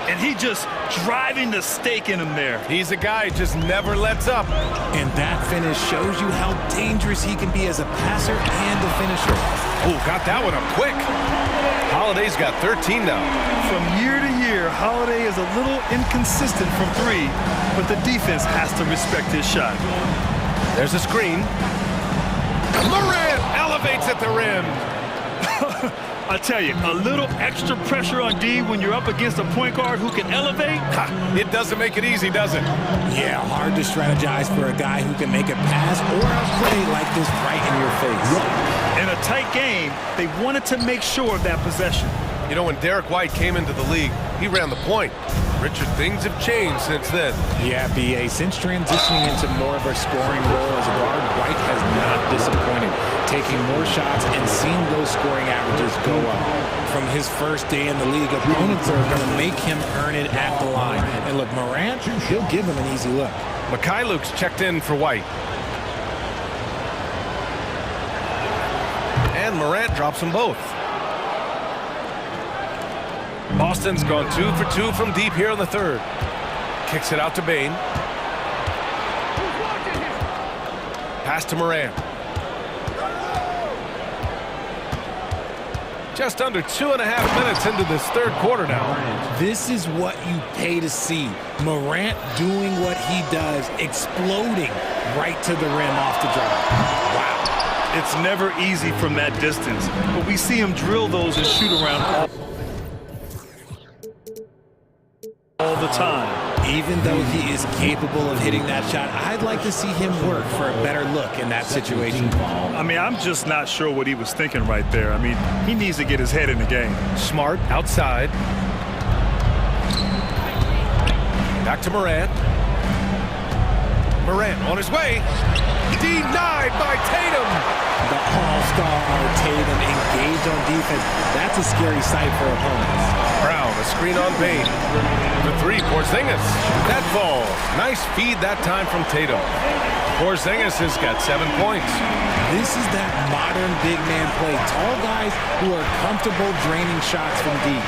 B: And he just driving the stake in him there.
A: He's a guy who just never lets up.
M: And that finish shows you how dangerous he can be as a passer and a finisher.
A: Oh, got that one up quick. Holiday's got 13 now.
B: From year to year, Holiday is a little inconsistent from three, but the defense has to respect his shot.
A: There's a screen. Morant elevates at the rim.
B: I tell you, a little extra pressure on D when you're up against a point guard who can elevate.
A: It doesn't make it easy, does it?
M: Yeah, hard to strategize for a guy who can make a pass or a play like this right in your face.
B: In a tight game, they wanted to make sure of that possession.
A: You know, when Derek White came into the league, he ran the point. Richard, things have changed since then.
M: Yeah, B.A. Since transitioning into more of a scoring role as a guard, White has not disappointed, taking more shots and seeing those scoring averages go up. From his first day in the league, opponents are going to make him earn it at the line. And look, Morant, he'll give him an easy look.
A: Mikhailuk's checked in for White. And Morant drops them both. Boston's gone 2 for 2 from deep here in the third. Kicks it out to Bane. Pass to Morant. Just under 2.5 minutes into this third quarter now.
M: This is what you pay to see. Morant doing what he does, exploding right to the rim off the drive. Wow.
B: It's never easy from that distance, but we see him drill those and shoot around all the time.
M: Even though he is capable of hitting that shot, I'd like to see him work for a better look in that situation.
B: I mean, I'm just not sure what he was thinking right there. I mean, he needs to get his head in the game.
A: Smart outside. Back to Morant. Morant on his way. Denied by Tatum.
M: The all-star Tatum engaged on defense. That's a scary sight for opponents.
A: Brown, a screen on Bane. The three, Porzingis. That falls. Nice feed that time from Tatum. Porzingis has got 7 points.
M: This is that modern big man play. Tall guys who are comfortable draining shots from deep.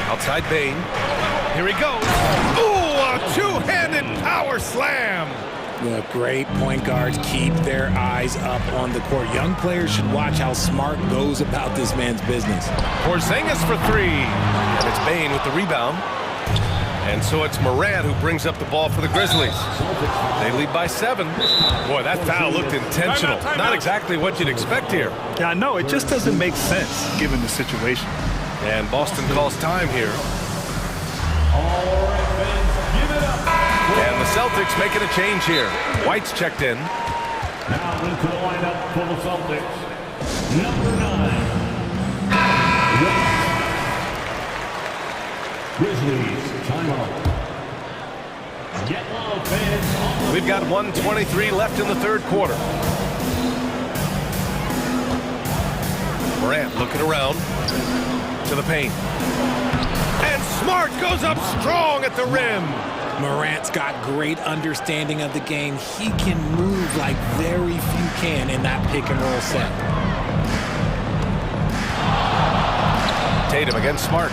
A: Outside Bane. Here he goes. Ooh, a two-handed power slam.
M: The great point guards keep their eyes up on the court. Young players should watch how Smart goes about this man's business.
A: Porzingis for three. And it's Bane with the rebound. And so it's Morant who brings up the ball for the Grizzlies. They lead by 7. Boy, that foul looked intentional. Not exactly what you'd expect here.
B: Yeah, I know. It just doesn't make sense given the situation.
A: And Boston calls time here. And the Celtics making a change here. White's checked in.
E: Now into the lineup for the Celtics. Number 9. Grizzlies, timeout. Get loud, fans.
A: We've got 1:23 left in the third quarter. Morant looking around to the paint. And Smart goes up strong at the rim.
M: Morant's got great understanding of the game. He can move like very few can in that pick and roll set.
A: Tatum against Smart.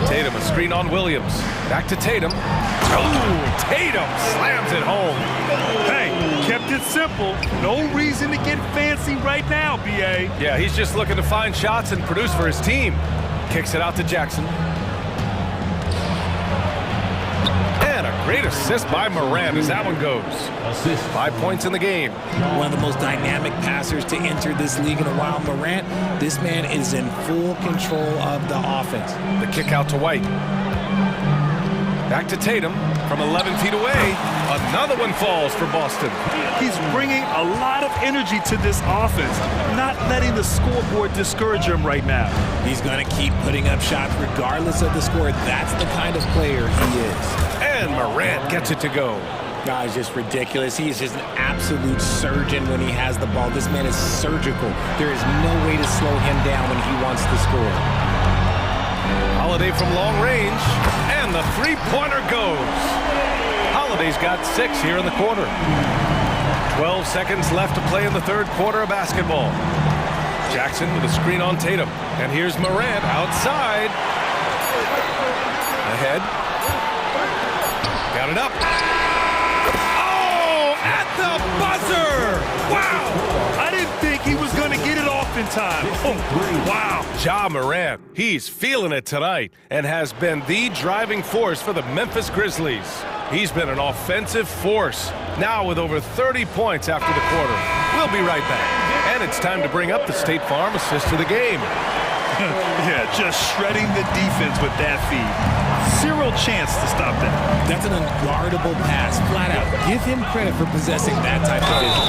A: Tatum, a screen on Williams. Back to Tatum. Oh, Tatum slams it home.
B: Hey, kept it simple. No reason to get fancy right now, B.A.
A: Yeah, he's just looking to find shots and produce for his team. Kicks it out to Jackson. And a great assist by Morant as that one goes. 5 points in the game.
M: One of the most dynamic passers to enter this league in a while. Morant, this man is in full control of the offense.
A: The kick out to White. Back to Tatum from 11 feet away. Another one falls for Boston.
B: He's bringing a lot of energy to this offense, not letting the scoreboard discourage him right now.
M: He's going to keep putting up shots regardless of the score. That's the kind of player he is.
A: And Morant gets it to go.
M: It's just ridiculous. He is just an absolute surgeon when he has the ball. This man is surgical. There is no way to slow him down when he wants to score.
A: Holiday from long range, and the three-pointer goes. Holiday's got 6 here in the quarter. 12 seconds left to play in the third quarter of basketball. Jackson with a screen on Tatum. And here's Morant outside. Ahead. Got it up. Oh, at the buzzer! Wow!
B: I didn't think he was going to get it off in time. Oh, wow.
A: Ja Morant, he's feeling it tonight and has been the driving force for the Memphis Grizzlies. He's been an offensive force, now with over 30 points after the quarter. We'll be right back. And it's time to bring up the State Farm assist of the game.
B: Yeah, just shredding the defense with that feed. Zero chance to stop that.
M: That's an unguardable pass, flat out. Give him credit for possessing that type of vision.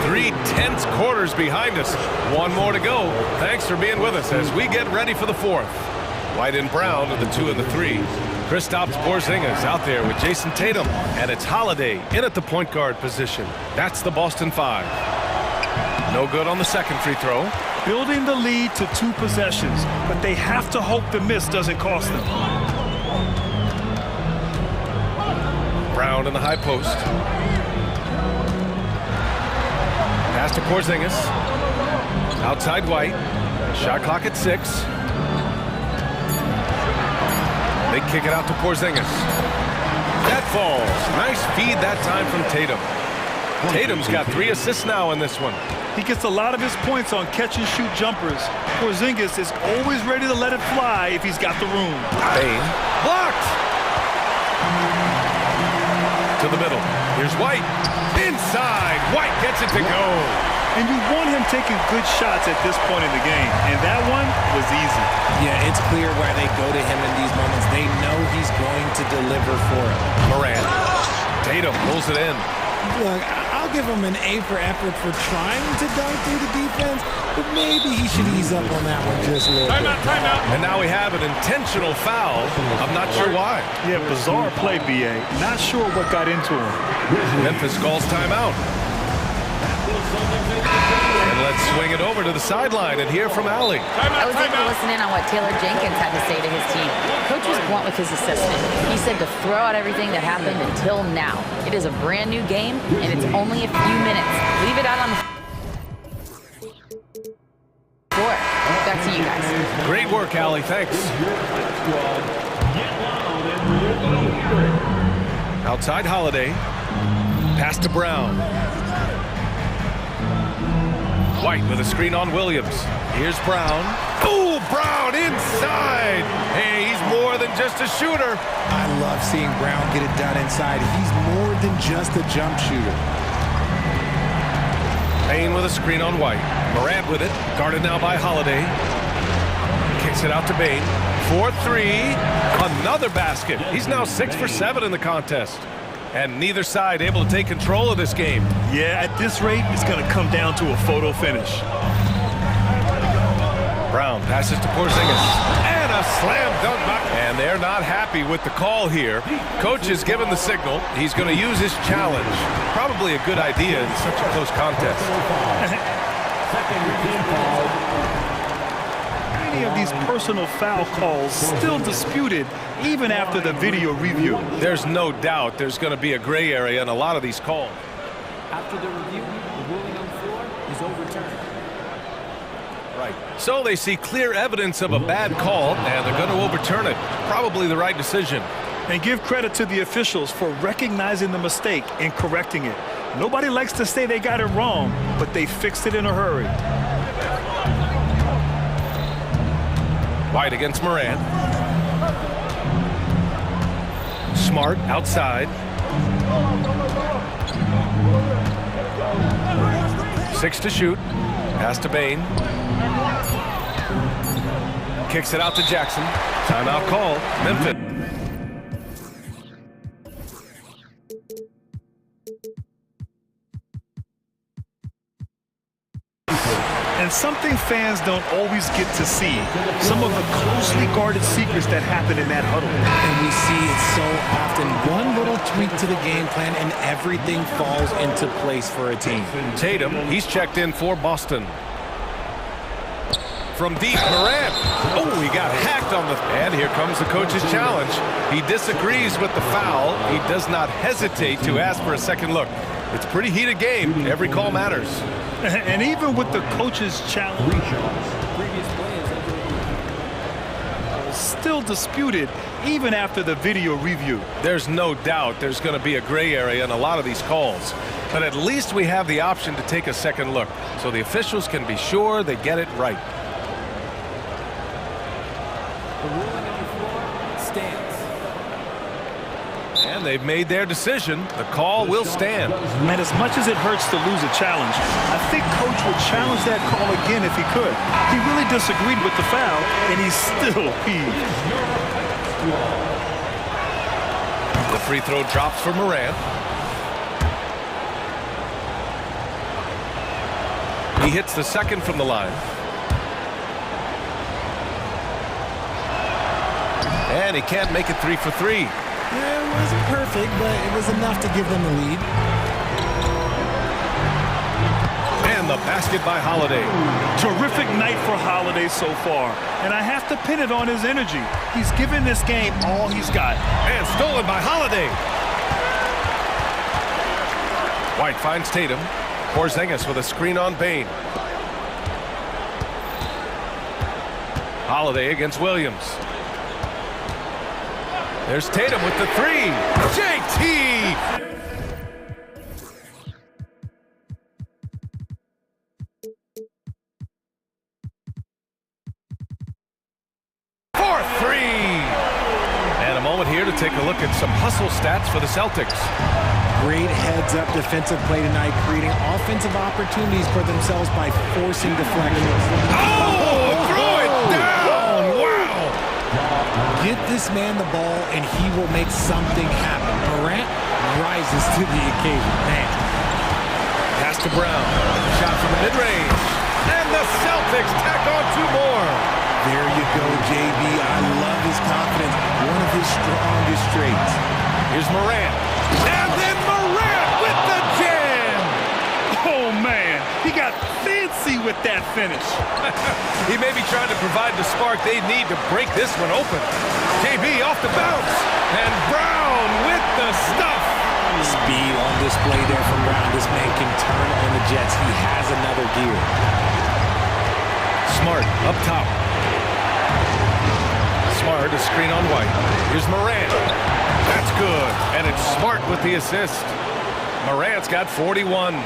A: 3 tense quarters behind us. One more to go. Thanks for being with us as we get ready for the fourth. White and Brown are the 2 and the 3. Kristaps Porzingis out there with Jason Tatum. And it's Holiday in at the point guard position. That's the Boston 5. No good on the second free throw.
B: Building the lead to 2 possessions, but they have to hope the miss doesn't cost them.
A: Brown in the high post. Pass to Porzingis. Outside White. Shot clock at 6. They kick it out to Porzingis. That falls. Nice feed that time from Tatum. Tatum's got 3 assists now in this one.
B: He gets a lot of his points on catch-and-shoot jumpers. Porzingis is always ready to let it fly if he's got the room.
A: Bain. Blocked! To the middle. Here's White. Inside. White gets it to go.
B: And you want him taking good shots at this point in the game. And that one was easy.
M: Yeah, it's clear why they go to him in these moments. They know he's going to deliver for him.
A: Morant. Tatum pulls it in.
M: Look, I'll give him an A for effort for trying to dunk through the defense, but maybe he should ease up on that one just a little bit.
B: Timeout.
A: And now we have an intentional foul. I'm not sure why.
B: Yeah, bizarre play, B.A. Not sure what got into him.
A: Memphis calls timeout. And let's swing it over to the sideline and hear from Allie.
F: I was able to listen in on what Taylor Jenkins had to say to his team. Coach was blunt with his assistant. He said to throw out everything that happened until now. It is a brand new game, and it's only a few minutes. Leave it out on the floor. Back to you guys.
A: Great work, Allie. Thanks. Outside Holiday. Pass to Brown. White with a screen on Williams. Here's Brown. Ooh, Brown inside. Hey, he's more than just a shooter.
M: I love seeing Brown get it done inside. He's more than just a jump shooter.
A: Bain with a screen on White. Morant with it. Guarded now by Holiday. Kicks it out to Bain. 4-3. Another basket. He's now 6 for 7 in the contest. And neither side able to take control of this game.
B: Yeah, at this rate, it's going to come down to a photo finish.
A: Brown passes to Porzingis. And a slam dunk. And they're not happy with the call here. Coach has given the signal. He's going to use his challenge. Probably a good idea in such a close contest.
B: Many of these personal foul calls still disputed even after the video review.
A: There's no doubt there's going to be a gray area in a lot of these calls.
D: After the review, the ruling on the floor is overturned.
A: Right. So they see clear evidence of a bad call, and they're going to overturn it. Probably the right decision.
B: And give credit to the officials for recognizing the mistake and correcting it. Nobody likes to say they got it wrong, but they fixed it in a hurry.
A: White against Moran. Smart outside. 6 to shoot. Pass to Bain. Kicks it out to Jackson. Timeout call. Memphis.
B: And something fans don't always get to see, some of the closely guarded secrets that happen in that huddle.
M: And we see it so often. One little tweak to the game plan and everything falls into place for a team.
A: Tatum, he's checked in for Boston. From deep, Moran. Oh, he got hacked on the... And here comes the coach's challenge. He disagrees with the foul. He does not hesitate to ask for a second look. It's a pretty heated game. Every call matters.
B: And even with the coach's challenge, still disputed even after the video review.
A: There's no doubt there's going to be a gray area in a lot of these calls. But at least we have the option to take a second look, so the officials can be sure they get it right.
D: The ruling on the floor stands.
A: And they've made their decision. The call will stand.
B: Man, as much as it hurts to lose a challenge, I think Coach would challenge that call again if he could. He really disagreed with the foul, and he's still peeved.
A: The free throw drops for Moran. He hits the second from the line. And he can't make it 3 for 3.
M: Yeah, it wasn't perfect, but it was enough to give them the lead.
A: And the basket by Holiday.
B: Terrific night for Holiday so far. And I have to pin it on his energy. He's given this game all he's got.
A: And stolen by Holiday. White finds Tatum. Porzingis with a screen on Bain. Holiday against Williams. There's Tatum with the 3. JT! For 3! And a moment here to take a look at some hustle stats for the Celtics.
M: Great heads-up defensive play tonight, creating offensive opportunities for themselves by forcing deflections.
A: Oh! Throw it down! Wow!
M: Get this man the ball, and he will make something happen. Morant rises to the occasion. Man.
A: Pass to Brown. Shot from the mid-range. And the Celtics tack on 2 more.
M: There you go, JB. I love his confidence. One of his strongest traits.
A: Here's Morant. And then Morant with the jam.
B: Oh, man. He got fancy with that finish.
A: He may be trying to provide the spark they need to break this one open. JB off the bounce. And Brown with the stuff.
M: Speed on display there from Brown. This man can turn on the Jets. He has another gear.
A: Smart up top. Smart to screen on White. Here's Morant. That's good. And it's Smart with the assist. Morant's got 41.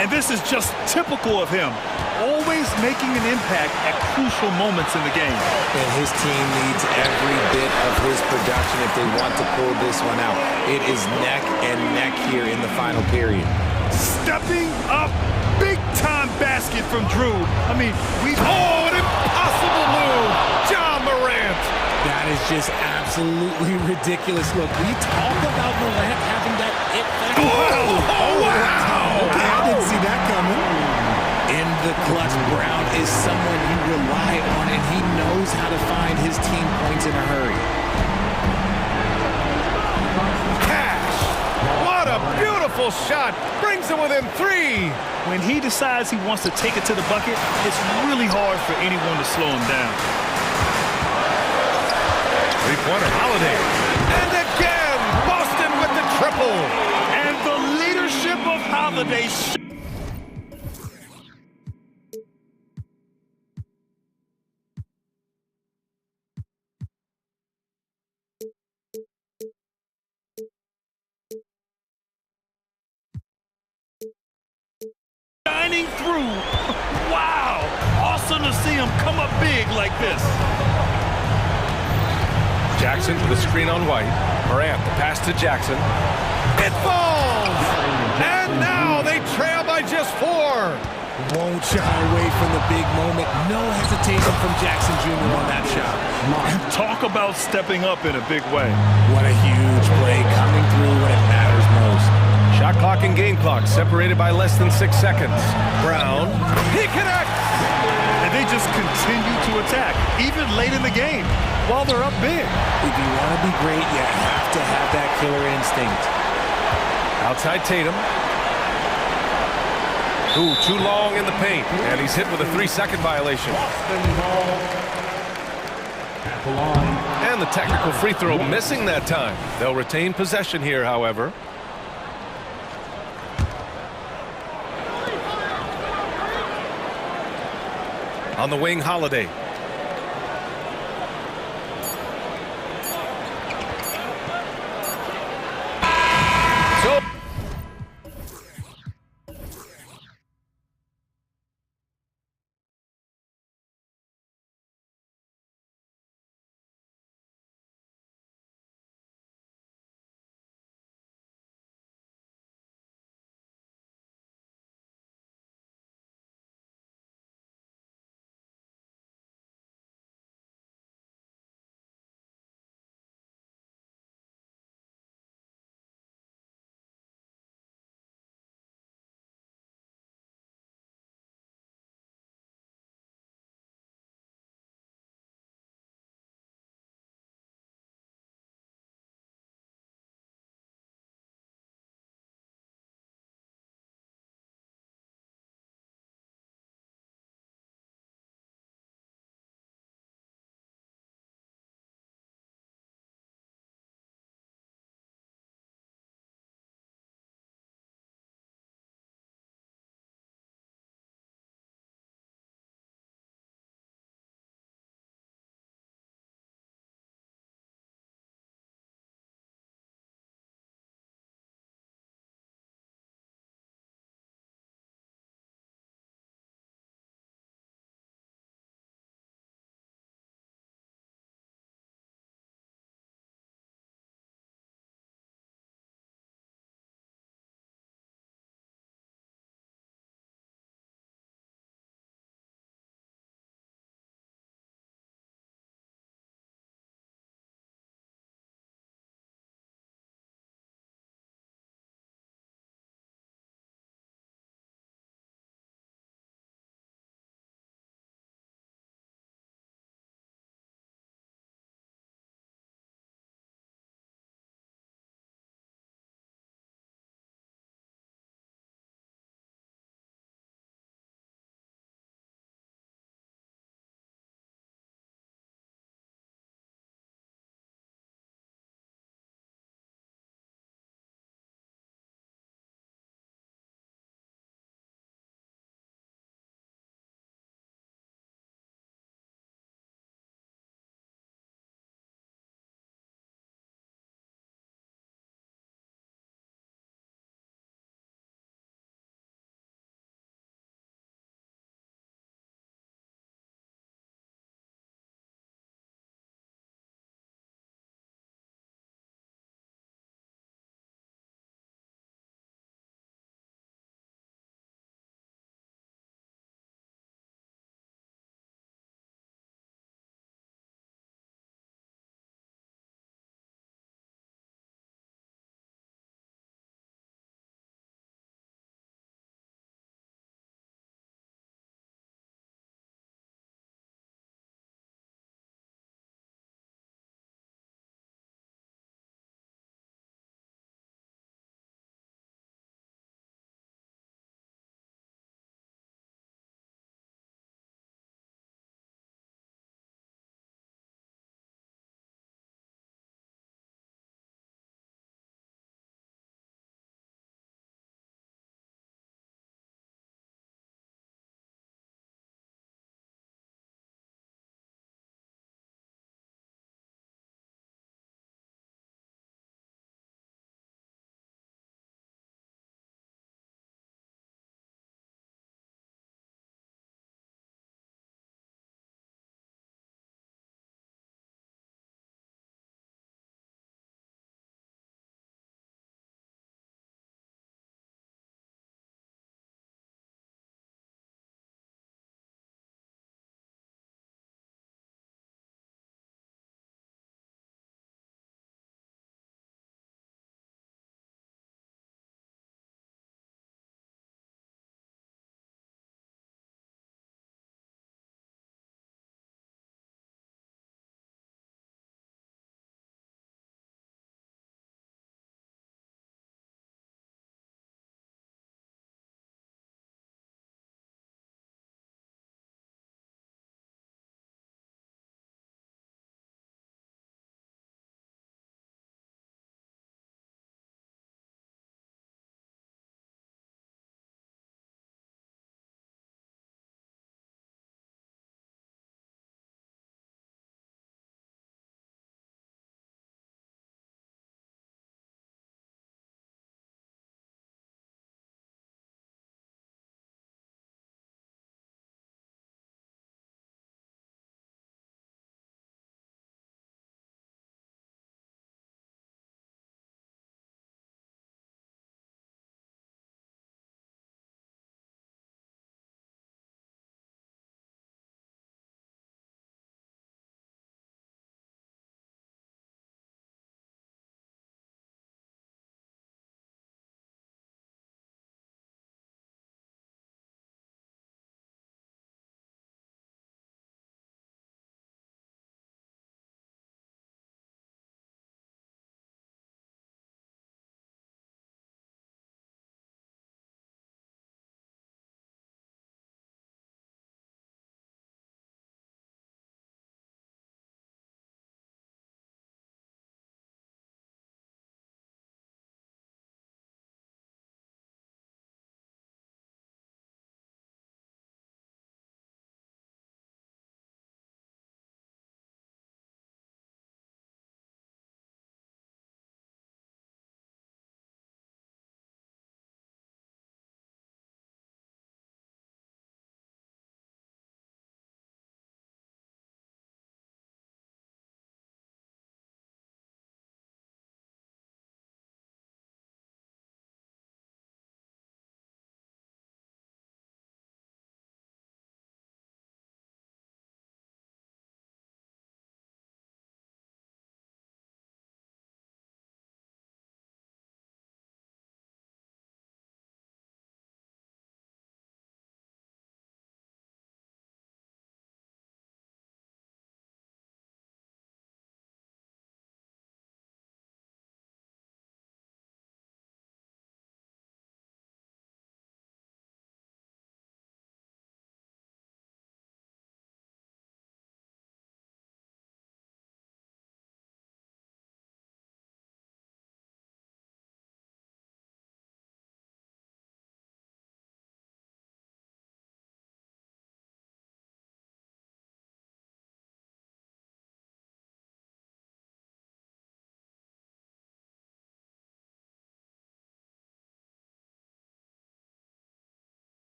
B: And this is just typical of him. Always making an impact at crucial moments in the game.
M: And his team needs every bit of his production if they want to pull this one out. It is neck and neck here in the final period.
B: Stepping up, big-time basket from Drew. I mean,
A: Oh, an impossible move! John Morant!
M: That is just absolutely ridiculous. Look, we talk about Morant having that it factor.
A: Oh, wow!
M: Okay, I didn't see that coming. In the clutch, Brown is someone you rely on, and he knows how to find his team points in a hurry.
A: Cash! What a beautiful shot! Brings him within 3!
B: when he decides he wants to take it to the bucket, it's really hard for anyone to slow him down.
A: Three-pointer Holiday. And again, Boston with the triple.
B: And the leadership of Holiday.
A: Jackson with a screen on White. Morant, the pass to Jackson. It falls! And now they trail by just 4.
M: Won't shy away from the big moment. No hesitation from Jackson Jr. on that shot.
B: Talk about stepping up in a big way.
M: What a huge play coming through when it matters most.
A: Shot clock and game clock separated by less than 6 seconds. Brown, he connects!
B: And they just continue to attack, even late in the game, while they're up big.
M: If you want to be great, you have to have that killer instinct.
A: Outside Tatum. Ooh, too long in the paint. And he's hit with a 3-second violation. And the technical free throw missing that time. They'll retain possession here, however. On the wing, Holiday.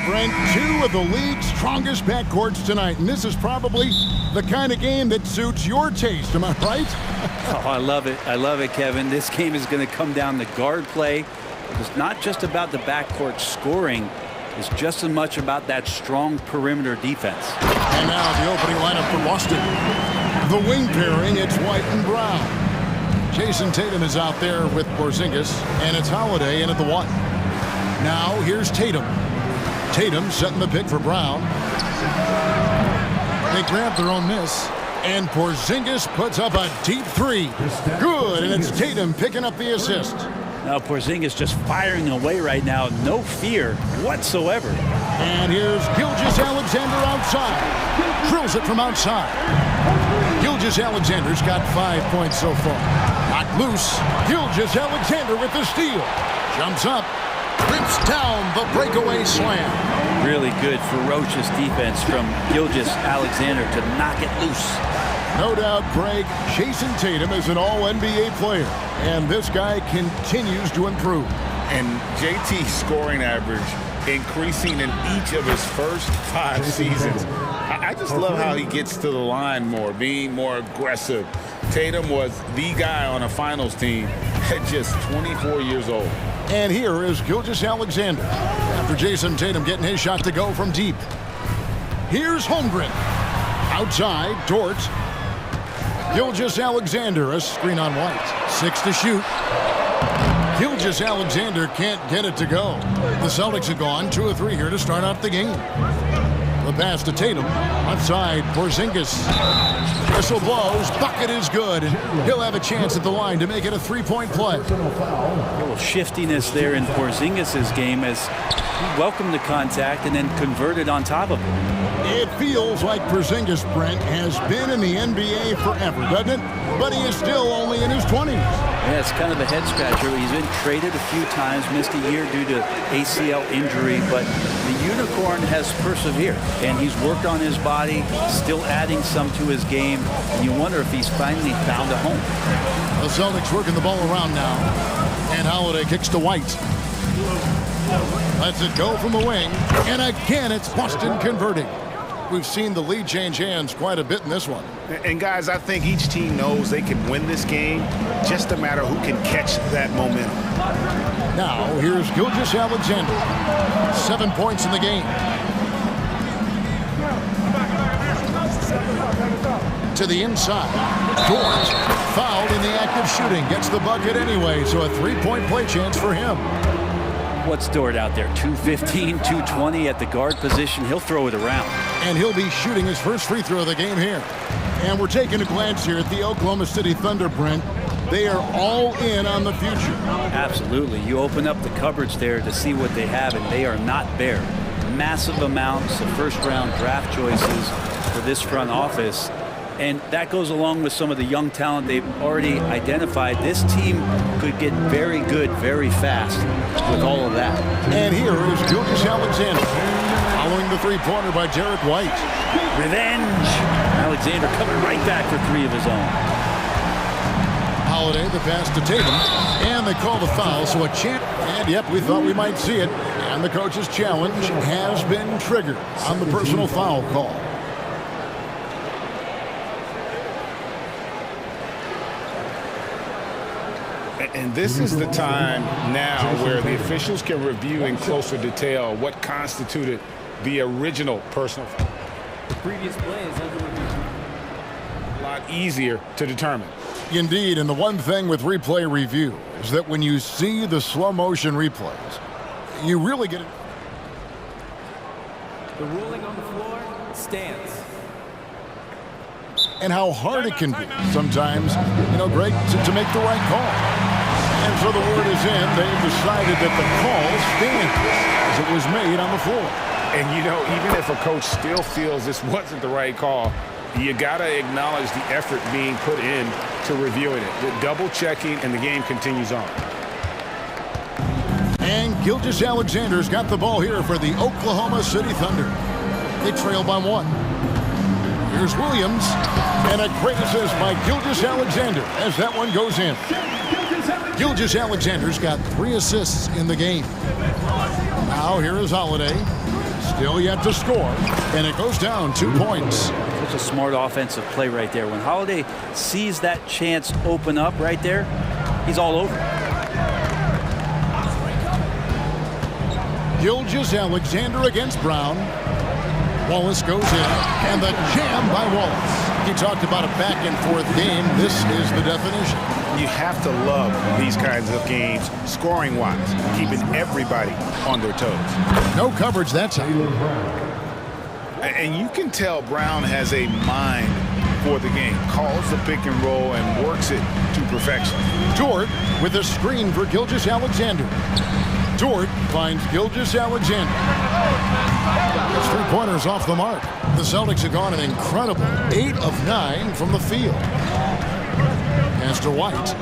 G: Brent, two of the league's strongest backcourts tonight, and this is probably the kind of game that suits your taste, am I right?
C: Oh, I love it. I love it, Kevin. This game is going to come down to guard play. It's not just about the backcourt scoring. It's just as much about that strong perimeter defense.
G: And now the opening lineup for Boston. The wing pairing, it's White and Brown. Jason Tatum is out there with Porzingis, and it's Holiday in at the 1. Now here's Tatum. Tatum setting the pick for Brown. They grab their own miss, and Porzingis puts up a deep 3. Good, and it's Tatum picking up the assist.
C: Now Porzingis just firing away right now, no fear whatsoever.
G: And here's Gilgeous-Alexander outside. Drills it from outside. Gilgeous-Alexander's got 5 points so far. Knocked loose. Gilgeous-Alexander with the steal. Jumps up. Rips down the breakaway slam.
C: Really good, ferocious defense from Gilgeous-Alexander to knock it loose.
G: No doubt, Greg, Jason Tatum is an all-NBA player, and this guy continues to improve.
I: And JT's scoring average increasing in each of his first 5 seasons. I just love how he gets to the line more, being more aggressive. Tatum was the guy on a finals team at just 24 years old.
G: And here is Gilgeous-Alexander after Jason Tatum getting his shot to go from deep. Here's Holmgren. Outside, Dort. Gilgeous-Alexander, a screen on White. 6 to shoot. Gilgeous-Alexander can't get it to go. The Celtics have gone 2 of 3 here to start out the game. The pass to Tatum. Outside, Porzingis. Whistle blows. Bucket is good. And he'll have a chance at the line to make it a 3-point play.
C: A little shiftiness there in Porzingis' game as he welcomed the contact and then converted on top of it.
G: It feels like Porzingis, Brent, has been in the NBA forever, doesn't it? But he is still only in his 20s.
C: Yeah, it's kind of a head scratcher. He's been traded a few times, missed a year due to ACL injury, but the unicorn has persevered, and he's worked on his body, still adding some to his game, and you wonder if he's finally found a home.
G: The Celtics working the ball around now, and Holiday kicks to White. Lets it go from the wing, and again it's Boston converting. We've seen the lead change hands quite a bit in this one.
J: And guys, I think each team knows they can win this game, just a matter who can catch that momentum.
G: Now, here's Gilgeous-Alexander. 7 points in the game. To the inside. Dort, fouled in the act of shooting, gets the bucket anyway, so a 3-point play chance for him.
C: What's Dort out there? 215, 220 at the guard position. He'll throw it around.
G: And he'll be shooting his first free throw of the game here. And we're taking a glance here at the Oklahoma City Thunder, Brent. They are all in on the future.
C: Absolutely. You open up the cupboards there to see what they have, and they are not bare. Massive amounts of first-round draft choices for this front office. And that goes along with some of the young talent they've already identified. This team could get very good very fast with all of that.
G: And here is Gilgeous-Alexander following the 3-pointer by Derek White.
C: Revenge. Alexander coming right back for 3 of his own.
G: Holiday, the pass to Tatum, and they call the foul, so a chance. And yep, we thought we might see it. And the coach's challenge has been triggered on the personal foul call.
J: And this is the time now where the officials can review in closer detail what constituted the original personal foul.
D: The previous play is under review.
J: A lot easier to determine.
G: Indeed, and the one thing with replay review is that when you see the slow motion replays, you really get it.
D: The ruling on the floor stands.
G: And how hard it can be sometimes, Greg, to make the right call. And so the word is in. They've decided that the call stands as it was made on the floor.
J: And, even if a coach still feels this wasn't the right call, you got to acknowledge the effort being put in to reviewing it. The double-checking, and the game continues on.
G: And Gilgeous-Alexander's got the ball here for the Oklahoma City Thunder. They trail by 1. Here's Williams, and a great assist by Gilgeous-Alexander as that one goes in. Gilgeous-Alexander's got 3 assists in the game. Now here is Holiday. Still yet to score, and it goes down 2 points.
C: Such a smart offensive play right there. When Holiday sees that chance open up right there, he's all over.
G: Gilgeous-Alexander against Brown. Wallace goes in, and the jam by Wallace. He talked about a back-and-forth game. This is the definition.
J: You have to love these kinds of games, scoring-wise, keeping everybody on their toes.
G: No coverage that time.
J: And you can tell Brown has a mind for the game, calls the pick and roll and works it to perfection.
G: Dort with a screen for Gilgeous-Alexander. Dort finds Gilgeous-Alexander. His three-pointers off the mark. The Celtics have gone an incredible 8 of 9 from the field. Pass to White.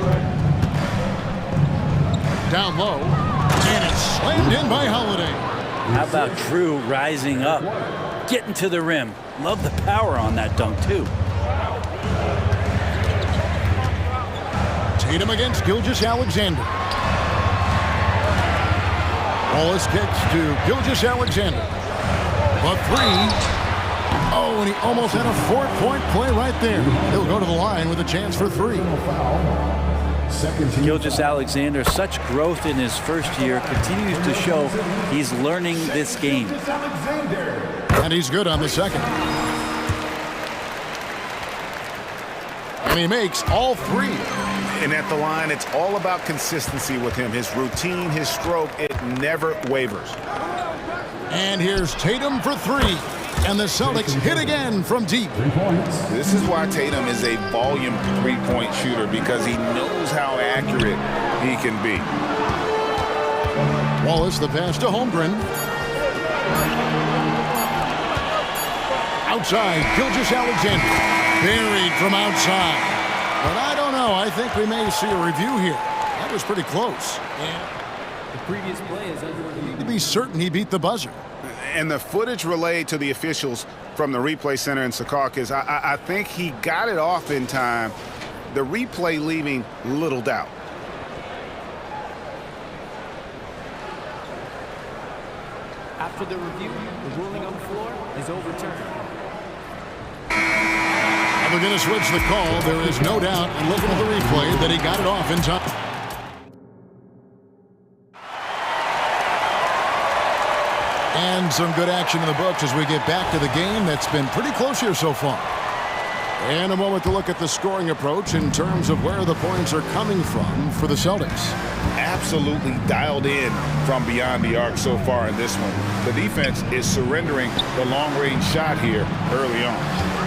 G: Down low. And it's slammed in by Holiday.
C: How about Drew rising up, getting to the rim. Love the power on that dunk, too.
G: Tatum against Gilgeous-Alexander. Wallace kicks to Gilgeous-Alexander. But three. Oh, and he almost had a 4-point play right there. He'll go to the line with a chance for 3.
C: Gilgeous-Alexander, such growth in his first year, continues to show he's learning this game.
G: And he's good on the second. And he makes all 3.
J: And at the line, it's all about consistency with him. His routine, his stroke, it never wavers.
G: And here's Tatum for 3. And the Celtics hit again from deep.
J: This is why Tatum is a volume three-point shooter, because he knows how accurate he can be.
G: Wallace, the pass to Holmgren. Outside, Gilgeous-Alexander. Buried from outside. But I don't know. I think we may see a review here. That was pretty close.
D: The previous play is under review.
G: To be certain he beat the buzzer.
J: And the footage relayed to the officials from the replay center in Secaucus, I think he got it off in time. The replay leaving little doubt.
D: After the review, the ruling on the floor is overturned.
G: And they're going to switch the call. There is no doubt, looking at the replay, that he got it off in time. And some good action in the books as we get back to the game that's been pretty close here so far. And a moment to look at the scoring approach in terms of where the points are coming from for the Celtics.
J: Absolutely dialed in from beyond the arc so far in this one. The defense is surrendering the long-range shot here early on.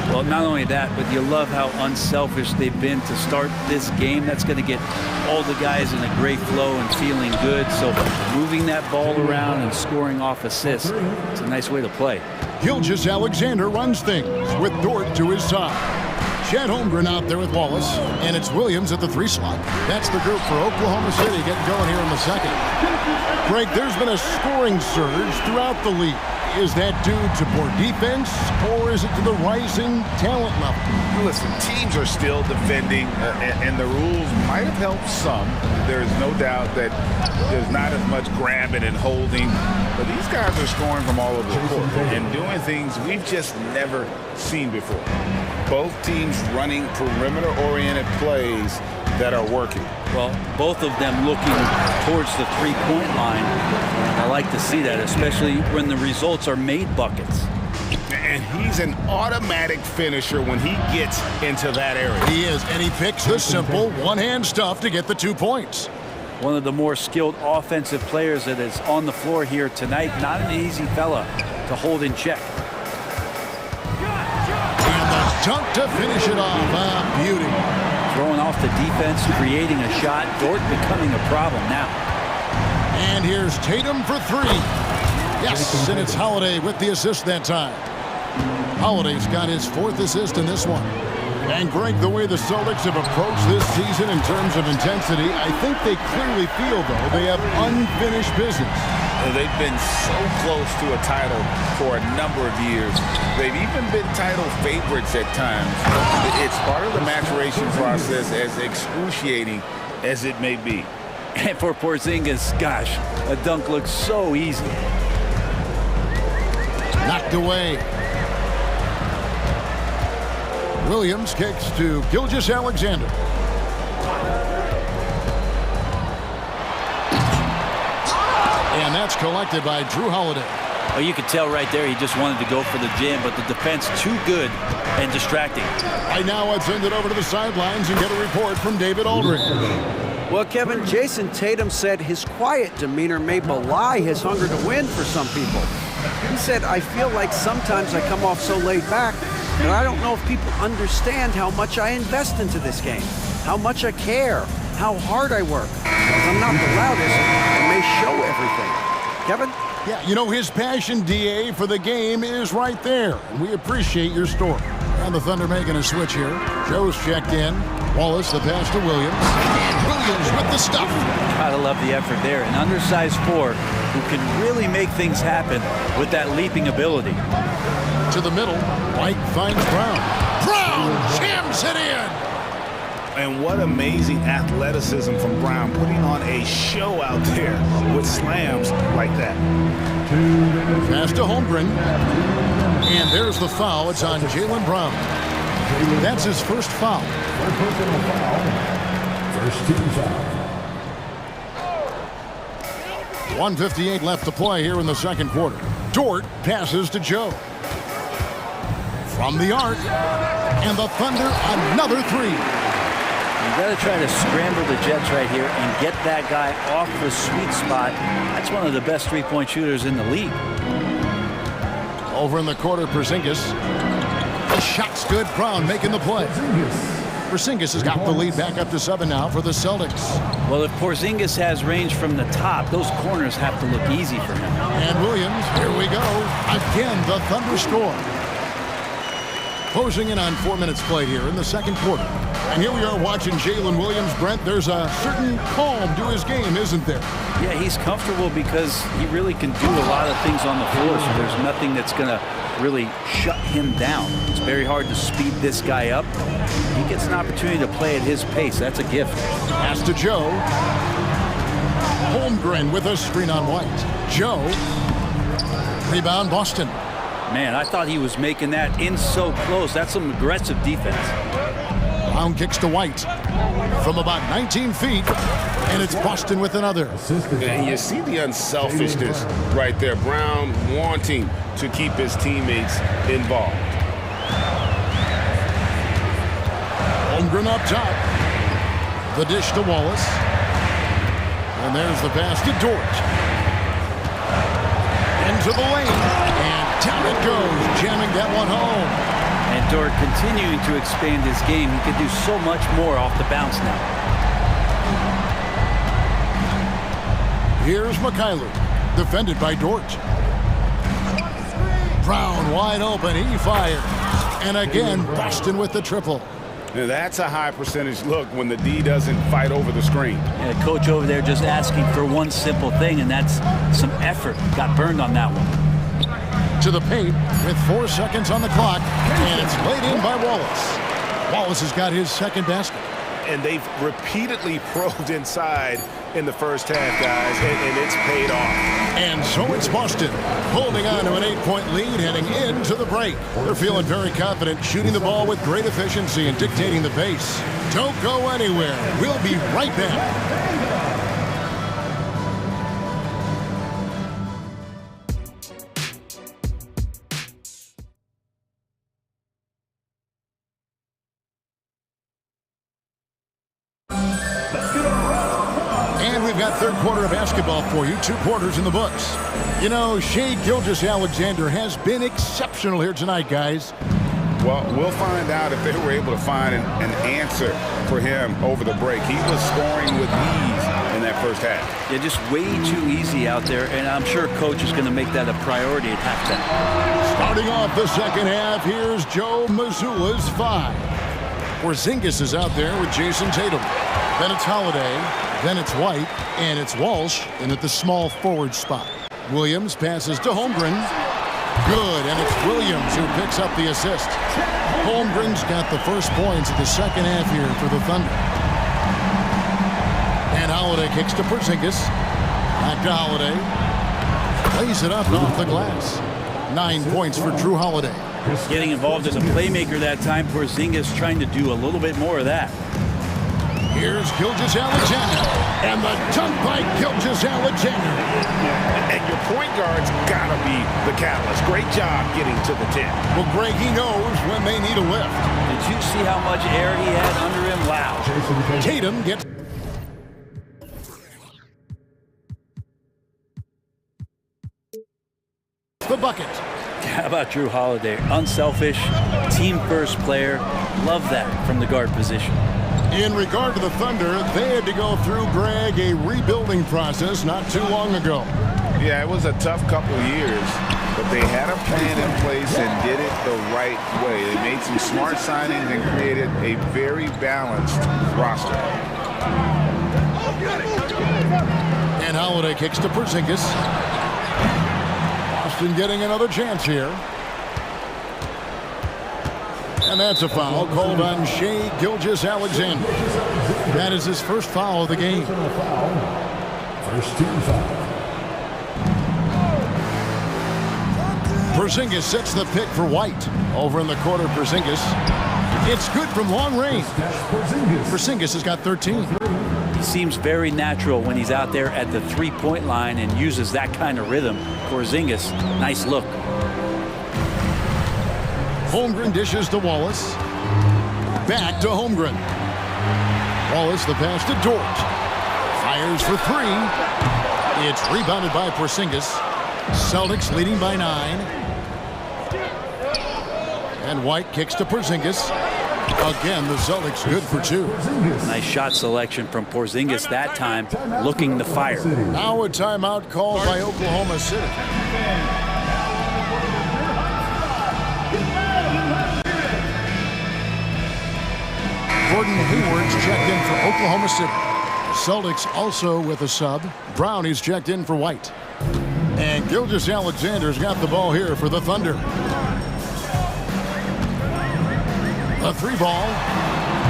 C: Well, not only that, but you love how unselfish they've been to start this game. That's going to get all the guys in a great flow and feeling good. So moving that ball around and scoring off assists, it's a nice way to play.
G: Gilgeous-Alexander runs things with Dort to his side. Chad Holmgren out there with Wallace, and it's Williams at the 3 slot. That's the group for Oklahoma City getting going here in the second. Greg, there's been a scoring surge throughout the league. Is that due to poor defense, or is it to the rising talent level?
J: Listen, teams are still defending, and the rules might have helped some. There's no doubt that there's not as much grabbing and holding, but these guys are scoring from all over the court and doing things we've just never seen before. Both teams running perimeter-oriented plays that are working.
C: Well, both of them looking towards the three-point line. I like to see that, especially when the results are made buckets.
J: And he's an automatic finisher when he gets into that area.
G: He is, and he picks the simple one-hand stuff to get the 2 points.
C: One of the more skilled offensive players that is on the floor here tonight. Not an easy fella to hold in check.
G: And the dunk to finish it off. Beauty.
C: Throwing off the defense, creating a shot. Dort becoming a problem now.
G: And here's Tatum for 3. Yes, and it's Holiday with the assist that time. Holiday's got his 4th assist in this one. And Greg, the way the Celtics have approached this season in terms of intensity, I think they clearly feel, though, they have unfinished business.
J: They've been so close to a title for a number of years. They've even been title favorites at times. It's part of the maturation process, as excruciating as it may be.
C: And for Porzingis, gosh, a dunk looks so easy.
G: knocked away. Williams kicks to Gilgeous-Alexander. And that's collected by Drew Holiday.
C: Well, you could tell right there he just wanted to go for the jam, but the defense too good and distracting.
G: Right now, let's send it over to the sidelines and get a report from David Aldridge.
K: Well, Kevin, Jason Tatum said his quiet demeanor may belie his hunger to win for some people. He said, I feel like sometimes I come off so laid back that I don't know if people understand how much I invest into this game, how much I care, how hard I work. Because I'm not the loudest, I may show everything. Kevin?
G: Yeah, you know, his passion, DA, for the game is right there. And we appreciate your story. And the Thunder making a switch here. Joe's checked in. Wallace, the pass to Williams. And Williams with the stuff.
C: Gotta love the effort there. An undersized four who can really make things happen with that leaping ability.
G: To the middle, White finds Brown. Brown jams it in.
J: And what amazing athleticism from Brown, putting on a show out there with slams like that.
G: Pass to Holmgren. And there's the foul. It's on Jaylen Brown. That's his first foul.
E: First team foul.
G: 1:58 left to play here in the second quarter. Dort passes to Joe. From the arc. And the Thunder another three.
C: You've got to try to scramble the Jets right here and get that guy off the sweet spot. That's one of the best three-point shooters in the league.
G: Over in the quarter, Porzingis. The shot's good. Brown making the play. Porzingis has got the lead back up to 7 now for the Celtics.
C: Well, if Porzingis has range from the top, those corners have to look easy for him.
G: And Williams, here we go. Again, the Thunder score. Closing in on 4 minutes played here in the second quarter. And here we are watching Jalen Williams. Brent, there's a certain calm to his game, isn't there?
C: Yeah, he's comfortable because he really can do a lot of things on the floor, so there's nothing that's going to really shut him down. It's very hard to speed this guy up. He gets an opportunity to play at his pace. That's a gift.
G: Pass to Joe. Holmgren with a screen on White. Joe. Rebound, Boston.
C: Man, I thought he was making that in so close. That's some aggressive defense.
G: Brown kicks to White from about 19 feet, and it's Boston with another.
I: And you see the unselfishness right there. Brown wanting to keep his teammates involved.
G: Holmgren up top. The dish to Wallace. And there's the pass to Dort. Into the lane. And down it goes, jamming that one home.
C: And Dort continuing to expand his game. He can do so much more off the bounce now.
G: Here's Mikhailuk, defended by Dort. Brown wide open, he fires. And again, Boston with the triple.
I: Now that's a high percentage look when the D doesn't fight over the screen.
C: Yeah, coach over there just asking for one simple thing, and that's some effort. Got burned on that one.
G: To the paint with 4 seconds on the clock, and it's laid in by Wallace. Wallace has got his second basket.
J: And they've repeatedly probed inside in the first half, guys, and it's paid off.
G: And so it's Boston holding on to an 8-point lead heading into the break. They're feeling very confident, shooting the ball with great efficiency and dictating the pace. Don't go anywhere. We'll be right back. Third quarter of basketball for you. 2 quarters in the books. You know, Shai Gilgeous-Alexander has been exceptional here tonight, guys.
I: Well, we'll find out if they were able to find an answer for him over the break. He was scoring with ease in that first half.
C: Yeah, just way too easy out there, and I'm sure coach is going to make that a priority at halftime.
G: Starting off the second half, here's Joe Mazzulla's 5. Porzingis is out there with Jason Tatum. Then it's Holiday. Then it's White, and it's Walsh in at the small forward spot. Williams passes to Holmgren. Good, and it's Williams who picks up the assist. Holmgren's got the first points of the second half here for the Thunder. And Holiday kicks to Porzingis. Back to Holiday. Plays it up off the glass. 9 points for Drew Holiday.
C: Getting involved as a playmaker that time. Porzingis trying to do a little bit more of that.
G: Here's Gilgeous-Alexander, and the dunk by Gilgeous-Alexander.
J: And your point guard's got to be the catalyst. Great job getting to the 10.
G: Well, Greg, he knows when they need a lift.
C: Did you see how much air he had under him? Wow.
G: Tatum gets... the bucket.
C: How about Drew Holiday? Unselfish, team-first player. Love that from the guard position.
G: In regard to the Thunder, they had to go through, Greg, a rebuilding process not too long ago.
I: Yeah, it was a tough couple years, but they had a plan in place and did it the right way. They made some smart signings and created a very balanced roster.
G: And Holiday kicks to Porzingis. Boston getting another chance here. And that's a foul called on Shai Gilgeous-Alexander. That is his first foul of the game.
E: First team foul.
G: Porzingis sets the pick for White. Over in the corner, Porzingis. It's good from long range. Porzingis has got 13.
C: He seems very natural when he's out there at the three-point line and uses that kind of rhythm. Porzingis, nice look.
G: Holmgren dishes to Wallace. Back to Holmgren. Wallace the pass to Dort. Fires for three. It's rebounded by Porzingis. Celtics leading by 9. And White kicks to Porzingis. Again, the Celtics good for 2.
C: Nice shot selection from Porzingis that time, looking to fire.
G: Now a timeout called by Oklahoma City. Gordon Hayward's checked in for Oklahoma City. Celtics also with a sub. Brownie's checked in for White. And Gilgeous-Alexander's got the ball here for the Thunder. A 3-ball.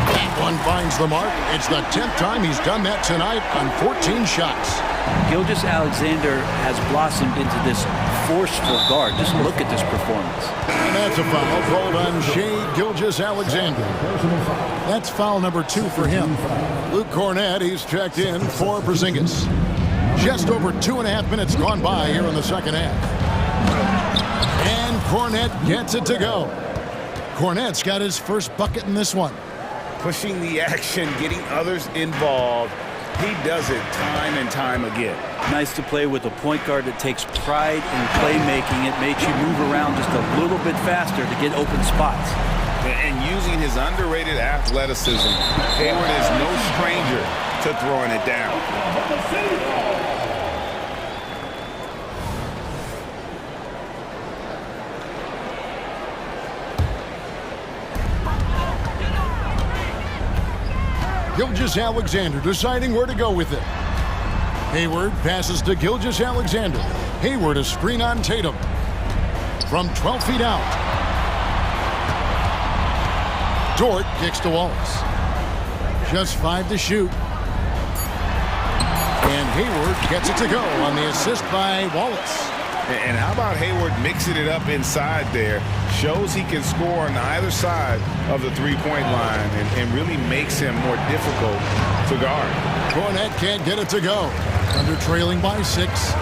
G: That one finds the mark. It's the 10th time he's done that tonight on 14 shots.
C: Gilgeous-Alexander has blossomed into this forceful guard. Just look at this performance.
G: And that's a foul called on Shai Gilgeous-Alexander. That's foul number 2 for him. Luke Cornett, he's checked in for Porzingis. Just over 2.5 minutes gone by here in the second half. And Cornett gets it to go. Cornett's got his first bucket in this one.
J: Pushing the action, getting others involved. He does it time and time again.
C: Nice to play with a point guard that takes pride in playmaking. It makes you move around just a little bit faster to get open spots.
I: And using his underrated athleticism, Hayward is no stranger to throwing it down.
G: Gilgeous-Alexander deciding where to go with it. Hayward passes to Gilgeous-Alexander. Hayward a screen on Tatum. From 12 feet out. Dort kicks to Wallace. Just 5 to shoot. And Hayward gets it to go on the assist by Wallace.
I: And how about Hayward mixing it up inside there? Shows he can score on either side of the three-point line and really makes him more difficult to guard.
G: Cornett can't get it to go. Under trailing by 6.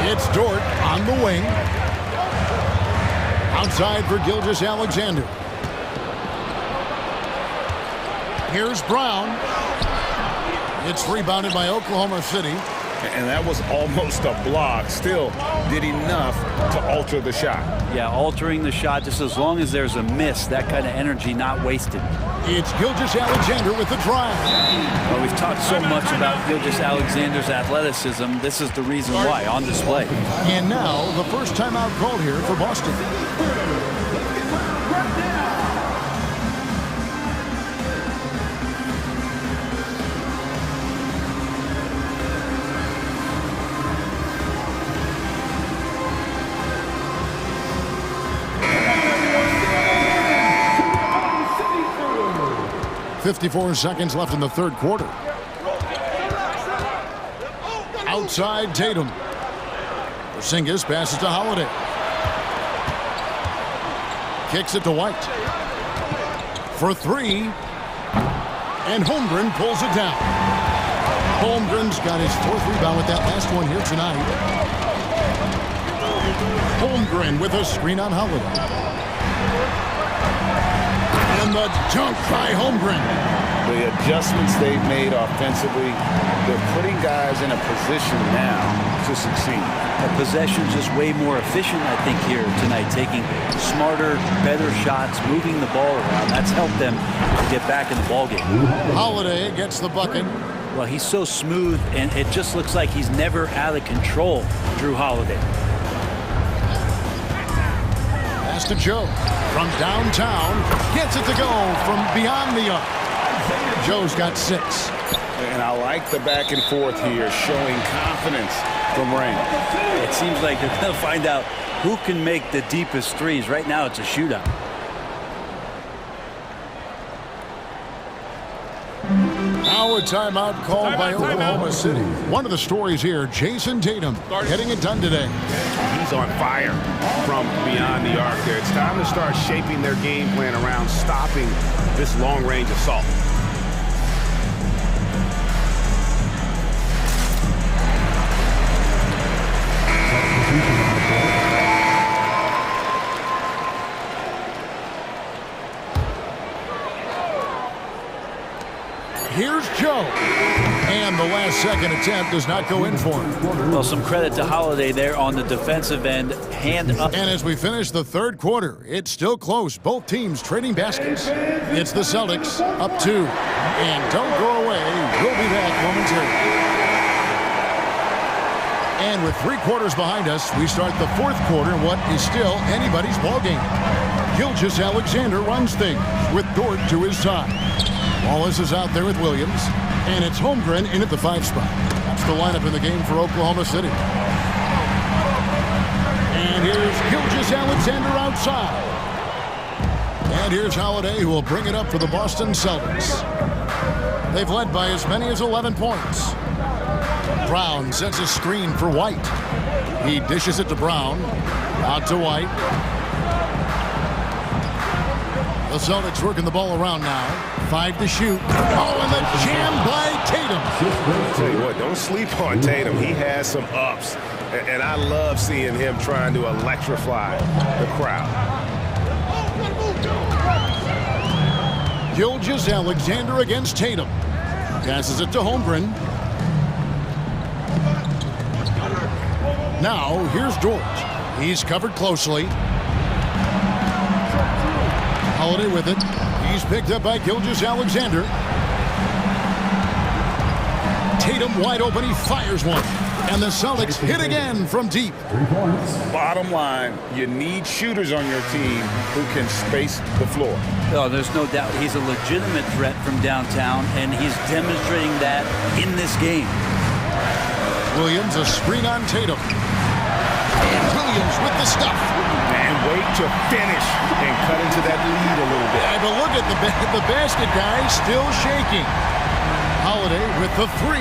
G: It's Dort on the wing. Outside for Gilgeous-Alexander. Here's Brown. It's rebounded by Oklahoma City.
I: And that was almost a block. Still did enough to alter the shot.
C: Yeah, altering the shot just as long as there's a miss. That kind of energy not wasted.
G: It's Gilgeous-Alexander with the drive.
C: Well, we've talked so much about Gilgeous-Alexander's athleticism. This is the reason why, on display.
G: And now, the first timeout called here for Boston. 54 seconds left in the third quarter. Outside Tatum. Porzingis passes to Holiday. kicks it to White. For three. And Holmgren pulls it down. Holmgren's got his fourth rebound with that last one here tonight. Holmgren with a screen on Holiday. And the dunk by Holmgren.
I: The adjustments they've made offensively, they're putting guys in a position now to succeed.
C: The possession's just way more efficient, I think, here tonight, taking smarter, better shots, moving the ball around. That's helped them to get back in the ballgame.
G: Holiday gets the bucket.
C: Well, he's so smooth, and it just looks like he's never out of control, Drew Holiday.
G: Pass to Joe from downtown. Gets it to go from beyond the arc. Joe's got 6.
I: And I like the back and forth here, showing confidence from Rain.
C: It seems like they're going to find out who can make the deepest threes. Right now, it's a shootout.
G: Now a timeout called by Oklahoma City. One of the stories here, Jason Tatum getting it done today.
J: He's on fire from beyond the arc there. It's time to start shaping their game plan around stopping this long-range assault.
G: Here's Joe. And the last second attempt does not go in for him.
C: Well, some credit to Holiday there on the defensive end. Hand up.
G: And as we finish the third quarter, it's still close. Both teams trading baskets. It's the Celtics up 2. And don't go away. We'll be back momentarily. And with 3 quarters behind us, we start the fourth quarter in what is still anybody's ballgame. Gilgeous-Alexander runs things with Dort to his side. Wallace is out there with Williams, and it's Holmgren in at the 5 spot. That's the lineup in the game for Oklahoma City. And here's Gilgeous-Alexander outside. And here's Holiday, who will bring it up for the Boston Celtics. They've led by as many as 11 points. Brown sets a screen for White. He dishes it to Brown. Out to White. The Celtics working the ball around now. 5 to shoot. Oh, and the jam by Tatum.
J: I'll tell you what, don't sleep on Tatum. He has some ups. And I love seeing him trying to electrify the crowd.
G: Gilgeous-Alexander against Tatum. Passes it to Holmgren. Now, here's Dort. He's covered closely. Holiday with it. He's picked up by Gilgeous-Alexander. Tatum wide open. He fires one. And the Celtics hit again from deep.
I: Bottom line, you need shooters on your team who can space the floor.
C: Oh, there's no doubt he's a legitimate threat from downtown, and he's demonstrating that in this game.
G: Williams, a screen on Tatum. And Williams with the stuff.
J: And wait to finish and cut into that lead a little bit.
G: Yeah, but look at the basket guy still shaking. Holiday with the 3.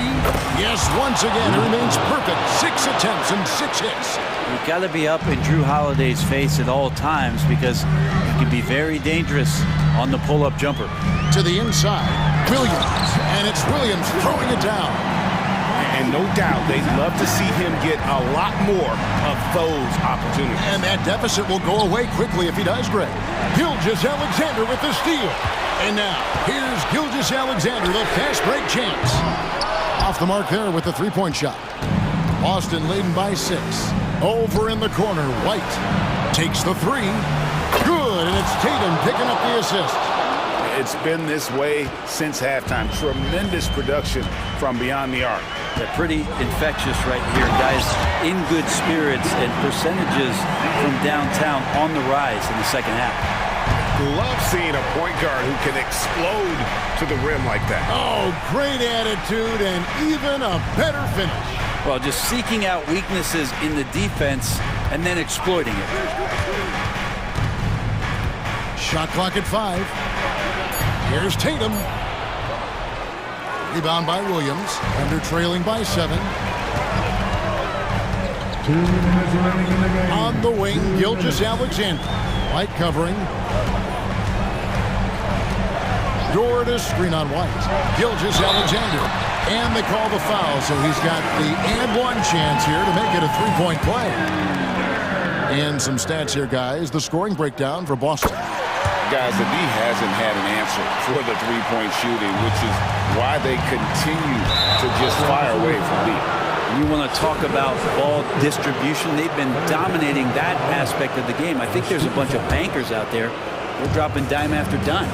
G: Yes, once again, it remains perfect. 6 attempts and 6 hits.
C: You've got to be up in Drew Holiday's face at all times because he can be very dangerous on the pull-up jumper.
G: To the inside, Williams. And it's Williams throwing it down.
J: And no doubt they'd love to see him get a lot more of those opportunities.
G: And that deficit will go away quickly if he does, Greg. Gilgeous-Alexander with the steal. And now, here's Gilgeous-Alexander, the fast break chance. Off the mark there with the 3-point shot. Boston leading by 6. Over in the corner, White takes the 3. Good, and it's Tatum picking up the assist.
I: It's been this way since halftime. Tremendous production from beyond the arc.
C: They're pretty infectious right here. Guys in good spirits and percentages from downtown on the rise in the second half.
J: Love seeing a point guard who can explode to the rim like that.
G: Oh, great attitude and even a better finish.
C: Well, just seeking out weaknesses in the defense and then exploiting it.
G: Shot clock at 5. Here's Tatum. Rebound by Williams. Under trailing by 7. On the wing, Gilgeous-Alexander. White covering. Door to screen on White. Gilgeous-Alexander. And they call the foul, so he's got the and one chance here to make it a three-point play. And some stats here, guys. The scoring breakdown for Boston.
I: Guys, the D hasn't had an answer for the three-point shooting, which is why they continue to just fire away from deep.
C: You want to talk about ball distribution. They've been dominating that aspect of the game. I think there's a bunch of bankers out there. They're dropping dime after dime.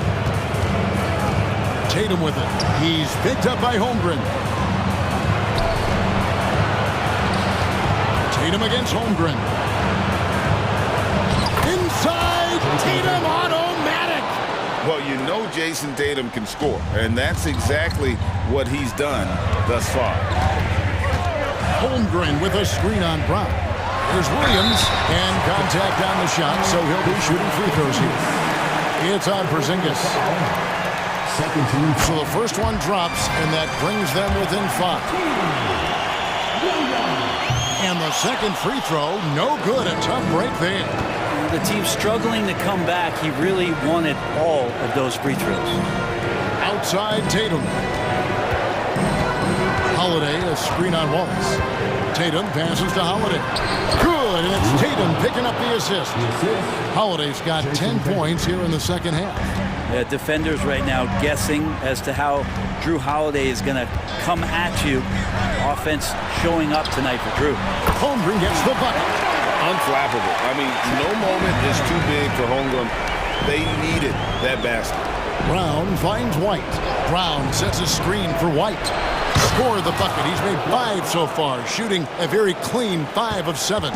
G: Tatum with it. He's picked up by Holmgren. Tatum against Holmgren. Inside, Tatum automatic.
I: Well, you know Jason Tatum can score, and that's exactly what he's done thus far.
G: Holmgren with a screen on Brown. Here's Williams, and contact on the shot, so he'll be shooting free throws here. It's on Porzingis. So the first one drops, and that brings them within 5. And the second free throw, no good. A tough break there.
C: The team's struggling to come back. He really wanted all of those free throws.
G: Outside Tatum. Holiday, a screen on Wallace. Tatum passes to Holiday. Good, and it's Tatum picking up the assist. Holiday's got 10 points here in the second half.
C: Yeah, defenders right now guessing as to how Drew Holiday is going to come at you. Offense showing up tonight for Drew.
G: Holmgren gets the bucket.
I: Unflappable. I mean, no moment is too big for Holmgren. They needed that basket.
G: Brown finds White. Brown sets a screen for White. Score the bucket. He's made 5 so far, shooting a very clean 5 of 7.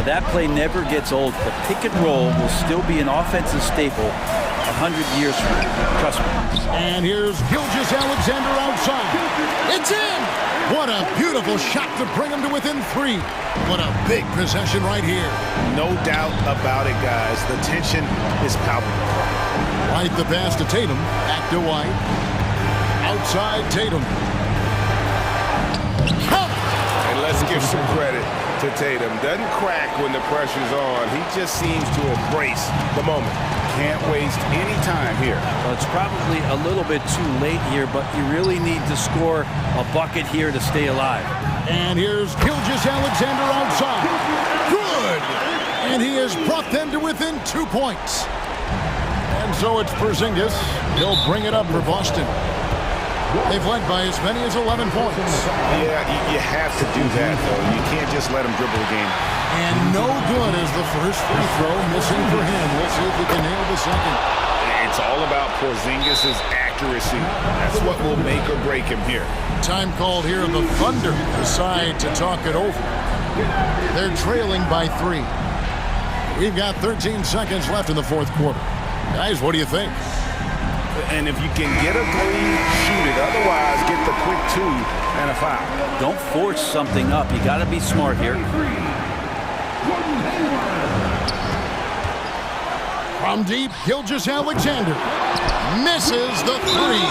C: That play never gets old. The pick and roll will still be an offensive staple 100 years from now. Trust me.
G: And here's Gilgeous-Alexander outside. It's in! What a beautiful shot to bring him to within 3. What a big possession right here.
J: No doubt about it, guys. The tension is palpable.
G: White the pass to Tatum. Back to White. Outside Tatum.
I: And let's give some credit to Tatum. Doesn't crack when the pressure's on. He just seems to embrace the moment. Can't waste any time here.
C: Well, it's probably a little bit too late here, but you really need to score a bucket here to stay alive.
G: And here's Gilgeous-Alexander outside. Good! And he has brought them to within 2 points. And so it's Porzingis. He'll bring it up for Boston. They've led by as many as 11 points.
J: Yeah, you have to do that, though. You can't just let him dribble the game.
G: And no good as the first free throw missing for him. We'll see if he can nail the second.
J: It's all about Porzingis' accuracy. That's what will make or break him here.
G: Time called here. The Thunder decide to talk it over. They're trailing by 3. We've got 13 seconds left in the fourth quarter. Guys, what do you think?
J: And if you can get a three, shoot it. Otherwise, get the quick 2 and a foul.
C: Don't force something up. You got to be smart here.
G: From deep, Gilgeous-Alexander misses the 3.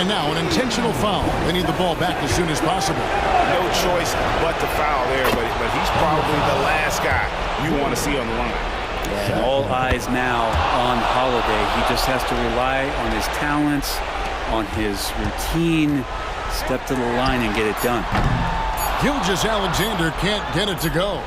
G: And now an intentional foul. They need the ball back as soon as possible.
J: No choice but to foul there, but he's probably the last guy you want to see on the line.
C: And all eyes now on Holiday. He just has to rely on his talents, on his routine, step to the line and get it done.
G: Gilgeous-Alexander can't get it to go.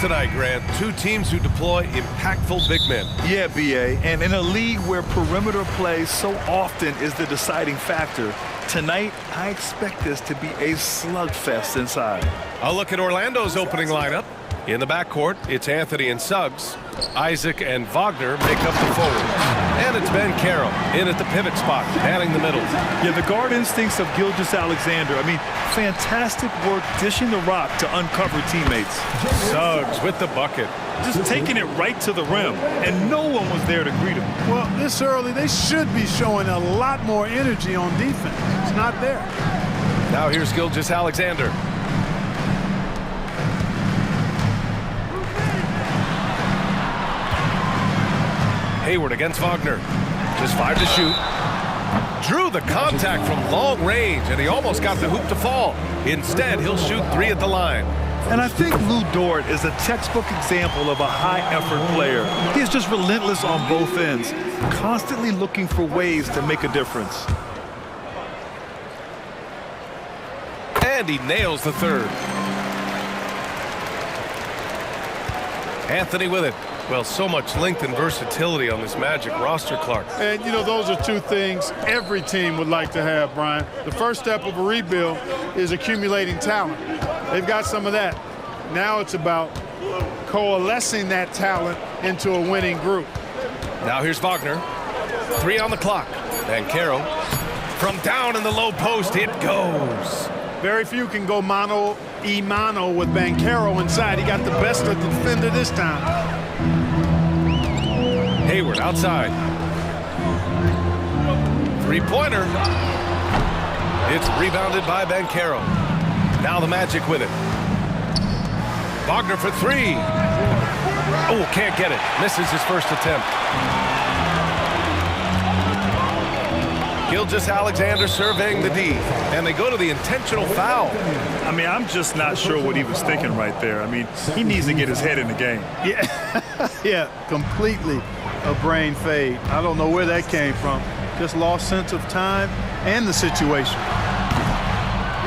A: tonight, Grant. Two teams who deploy impactful big men.
B: Yeah, B.A., and in a league where perimeter play so often is the deciding factor, tonight I expect this to be a slugfest inside.
A: I'll look at Orlando's opening lineup. In the backcourt, it's Anthony and Suggs. Isaac and Wagner make up the forwards. And it's Ben Carroll in at the pivot spot, manning the middle.
B: Yeah, the guard instincts of Gilgeous-Alexander. I mean, fantastic work dishing the rock to uncover teammates.
A: Suggs with the bucket.
B: Just taking it right to the rim, and no one was there to greet him.
E: Well, this early, they should be showing a lot more energy on defense. It's not there.
A: Now here's Gilgeous-Alexander. Hayward against Wagner. Just 5 to shoot. Drew the contact from long range, and he almost got the hoop to fall. Instead, he'll shoot 3 at the line.
B: And I think Lou Dort is a textbook example of a high-effort player. He is just relentless on both ends, constantly looking for ways to make a difference.
A: And he nails the third. Anthony with it. Well, so much length and versatility on this Magic roster, Clark.
E: And, you know, those are two things every team would like to have, Brian. The first step of a rebuild is accumulating talent. They've got some of that. Now it's about coalescing that talent into a winning group.
A: Now here's Wagner. 3 on the clock. And Carroll. From down in the low post, it goes.
E: Very few can go mano-a-mano with Banchero inside. He got the best of the defender this time.
A: Hayward outside. Three-pointer. It's rebounded by Banchero. Now the Magic with it. Wagner for 3. Oh, can't get it. Misses his first attempt. Gilgeous-Alexander surveying the D. And they go to the intentional foul.
B: I mean, I'm just not sure what he was thinking right there. I mean, he needs to get his head in the game.
E: Yeah, yeah, completely a brain fade. I don't know where that came from. Just lost sense of time and the situation.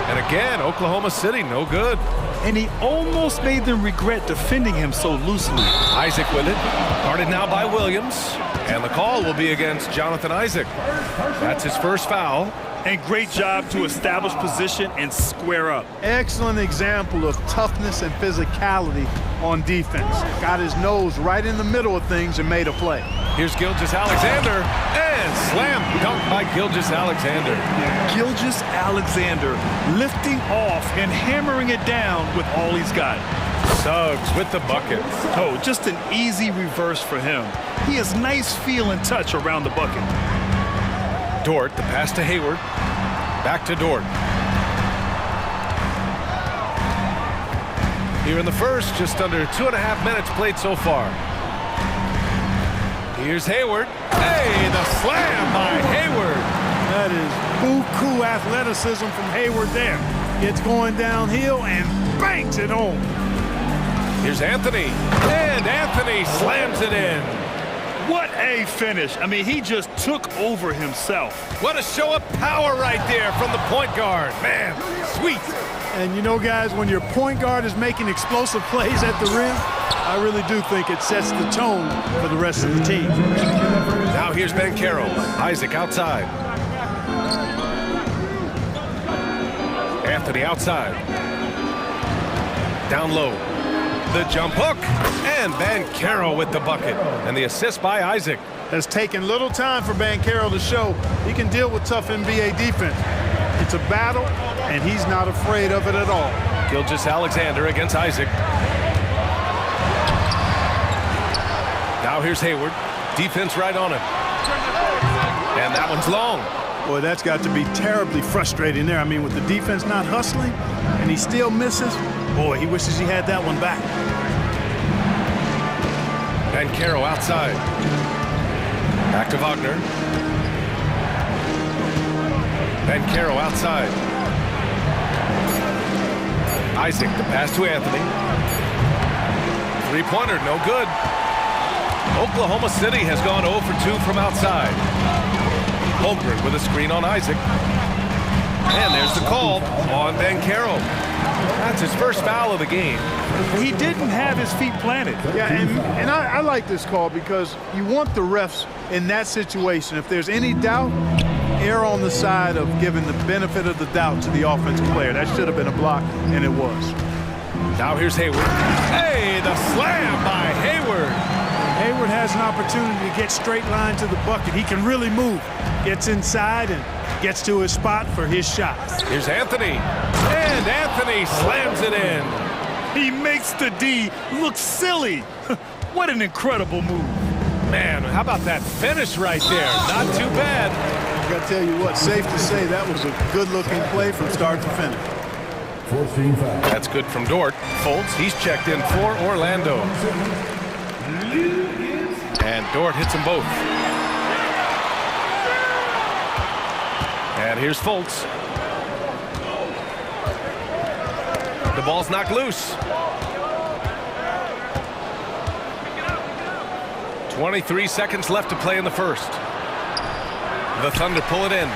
A: And again, Oklahoma City, no good.
B: And he almost made them regret defending him so loosely.
A: Isaac with it. Guarded now by Williams. And the call will be against Jonathan Isaac. That's his first foul.
B: And great job to establish position and square up.
E: Excellent example of toughness and physicality on defense. Got his nose right in the middle of things and made a play.
A: Here's Gilgeous-Alexander. And slam dunk by Gilgeous-Alexander.
B: Gilgeous-Alexander lifting off and hammering it down with all he's got.
A: Suggs with the bucket.
B: Oh, just an easy reverse for him. He has nice feel and touch around the bucket.
A: Dort, the pass to Hayward. Back to Dort. Here in the first, just under 2.5 minutes played so far. Here's Hayward. Hey, the slam by Hayward.
E: That is buku athleticism from Hayward there. Gets going downhill and banks it home.
A: Here's Anthony. And Anthony slams it in.
B: What a finish. I mean, he just took over himself.
A: What a show of power right there from the point guard. Man, sweet.
E: And you know, guys, when your point guard is making explosive plays at the rim, I really do think it sets the tone for the rest of the team.
A: Now here's Banchero. Isaac outside. Anthony outside. Down low. The jump hook. And Banchero with the bucket. And the assist by Isaac.
E: Has taken little time for Banchero to show he can deal with tough NBA defense. It's a battle, and he's not afraid of it at all.
A: Gilgeous-Alexander against Isaac. Now here's Hayward. Defense right on him. And that one's long.
E: Boy, that's got to be terribly frustrating there. I mean, with the defense not hustling, and he still misses, boy, he wishes he had that one back.
A: Banchero outside. Back to Wagner. Banchero outside. Isaac, the pass to Anthony. Three-pointer, no good. Oklahoma City has gone 0 for 2 from outside. Holmgren with a screen on Isaac. And there's the call on Banchero. That's his first foul of the game.
B: He didn't have his feet planted.
E: Yeah, and I like this call because you want the refs in that situation. If there's any doubt, err on the side of giving the benefit of the doubt to the offensive player. That should have been a block, and it was.
A: Now here's Hayward. Hey, the slam by Hayward.
E: Hayward has an opportunity to get straight line to the bucket. He can really move. Gets inside and gets to his spot for his shots.
A: Here's Anthony. And Anthony slams it in.
B: He makes the D look silly. What an incredible move.
A: Man, how about that finish right there? Not too bad.
E: I got to tell you what, safe to say that was a good-looking play from start to finish.
A: That's good from Dort. Fultz, he's checked in for Orlando. And Dort hits them both. And here's Fultz. The ball's knocked loose. 23 seconds left to play in the first. The Thunder pull it in.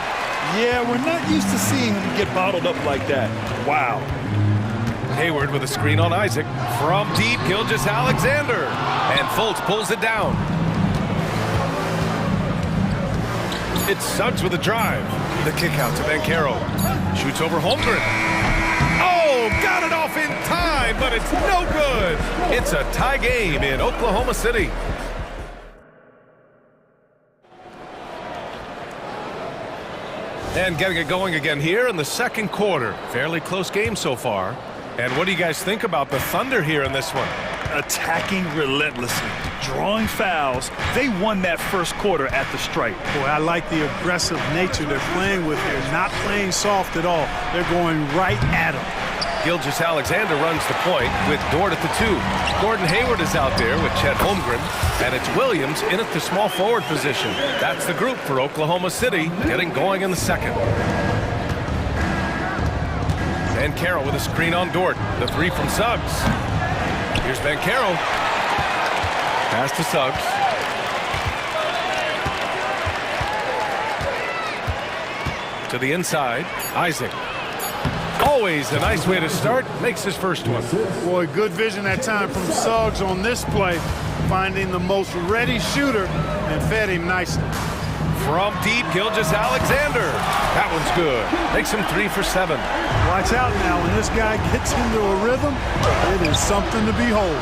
B: Yeah, we're not used to seeing him get bottled up like that. Wow.
A: Hayward with a screen on Isaac. From deep, Gilgeous-Alexander. And Fultz pulls it down. It's Suggs with a drive. The kick out to Banchero. Shoots over Holmgren. Oh, got it off in time, but it's no good. It's a tie game in Oklahoma City. And getting it going again here in the second quarter. Fairly close game so far. And what do you guys think about the Thunder here in this one?
B: Attacking relentlessly, drawing fouls. They won that first quarter at the stripe.
E: Boy, I like the aggressive nature they're playing with here. Not playing soft at all. They're going right at him.
A: Gilgeous-Alexander runs the point with Dort at the 2. Gordon Hayward is out there with Chet Holmgren. And it's Williams in at the small forward position. That's the group for Oklahoma City getting going in the second. Banchero with a screen on Dort. The 3 from Suggs. Here's Banchero. Pass to Suggs. To the inside. Isaac. Always a nice way to start. Makes his first one.
E: Boy, good vision that time from Suggs on this play. Finding the most ready shooter and fed him nicely.
A: From deep, Gilgeous-Alexander. That one's good. Makes him 3 for 7.
E: Watch out now. When this guy gets into a rhythm, it is something to behold.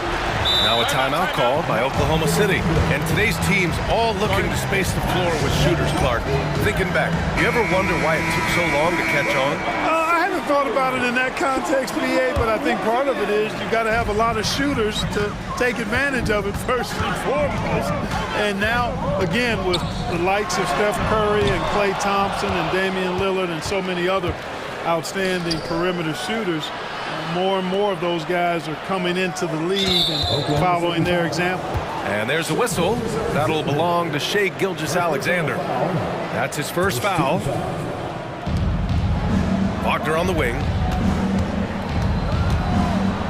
A: Now a timeout called by Oklahoma City. And today's team's all looking to space the floor with shooters, Clark. Thinking back, you ever wonder why it took so long to catch on?
E: I haven't thought about it in that context, BA, but I think part of it is you got to have a lot of shooters to take advantage of it first and foremost. And now, again, with the likes of Steph Curry and Klay Thompson and Damian Lillard and so many other outstanding perimeter shooters, more and more of those guys are coming into the league and following their example.
A: And there's a whistle. That'll belong to Shai Gilgeous-Alexander. That's his first foul. Wagner on the wing.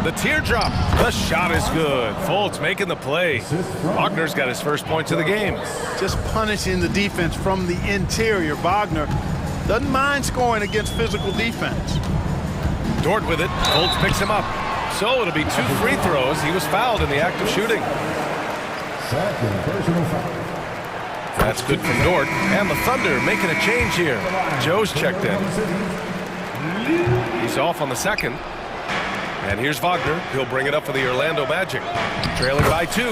A: The teardrop. The shot is good. Fultz making the play. Wagner's got his first points of the game.
E: Just punishing the defense from the interior. Wagner doesn't mind scoring against physical defense.
A: Dort with it. Fultz picks him up. So it'll be 2 free throws. He was fouled in the act of shooting. That's good from Dort. And the Thunder making a change here. Joe's checked in. He's off on the second. And here's Wagner. He'll bring it up for the Orlando Magic. Trailing by 2.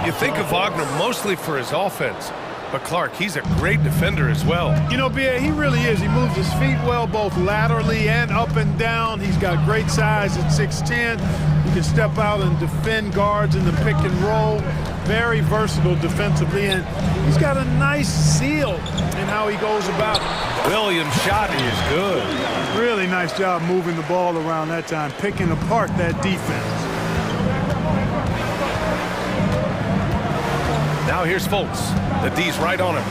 A: You think of Wagner mostly for his offense. But Clark, he's a great defender as well.
E: You know, B.A., he really is. He moves his feet well, both laterally and up and down. He's got great size at 6'10". He can step out and defend guards in the pick and roll. Very versatile defensively, and he's got a nice seal in how he goes about it.
A: Williams' shot is good.
E: Really nice job moving the ball around that time, picking apart that defense.
A: Now here's Fultz. The D's right on him.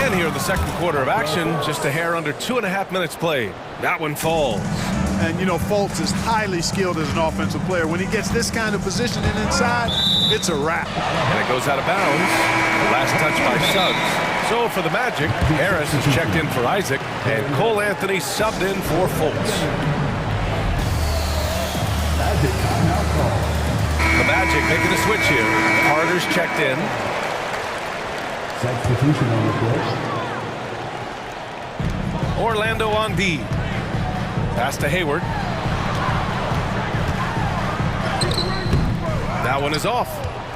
A: And here in the second quarter of action, just a hair under 2.5 minutes played. That one falls.
E: And, you know, Fultz is highly skilled as an offensive player. When he gets this kind of positioning inside, it's a wrap.
A: And it goes out of bounds. The last touch by Suggs. So for the Magic, Harris is checked in for Isaac, and Cole Anthony subbed in for Fultz. The Magic making a switch here. Carter's checked in.
O: Substitution on the court.
A: Orlando on D. Pass to Hayward. That one is off.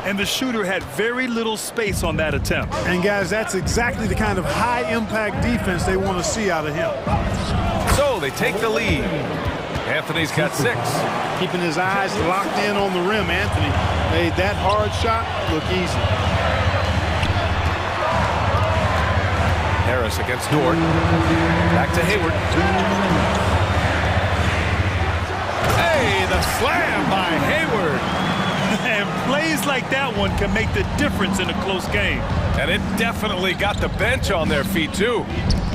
B: And the shooter had very little space on that attempt.
E: And guys, that's exactly the kind of high-impact defense they want to see out of him.
A: So they take the lead. Anthony's got 6.
E: Keeping his eyes locked in on the rim, Anthony made that hard shot look easy.
A: Harris against Dort. Back to Hayward. Hey, the slam by Hayward.
B: And plays like that one can make the difference in a close game.
A: And it definitely got the bench on their feet, too.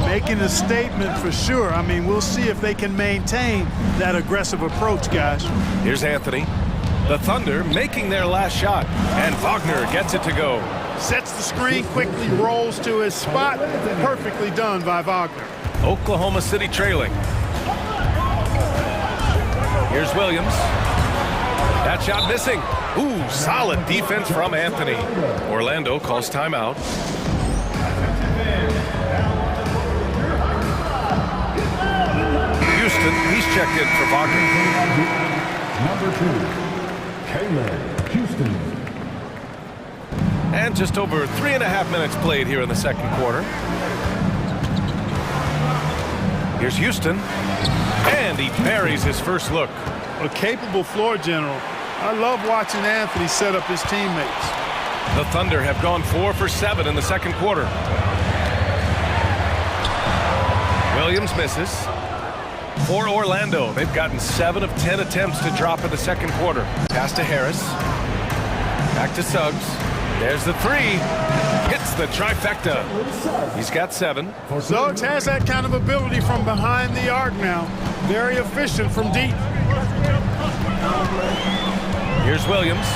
E: Making a statement for sure. I mean, we'll see if they can maintain that aggressive approach, guys.
A: Here's Anthony. The Thunder making their last shot. And Wagner gets it to go.
E: Sets the screen, quickly rolls to his spot. Perfectly done by Wagner.
A: Oklahoma City trailing. Here's Williams. That shot missing. Ooh, solid defense from Anthony. Orlando calls timeout. Houston, he's checked in for Wagner.
O: Number 2, Caleb Houston.
A: And just over 3.5 minutes played here in the second quarter. Here's Houston. And he buries his first look.
E: A capable floor general. I love watching Anthony set up his teammates.
A: The Thunder have gone 4 for 7 in the second quarter. Williams misses. For Orlando, they've gotten 7 of 10 attempts to drop in the second quarter. Pass to Harris. Back to Suggs. There's the 3. Hits the trifecta. He's got 7.
E: Suggs has that kind of ability from behind the arc now. Very efficient from deep.
A: Here's Williams.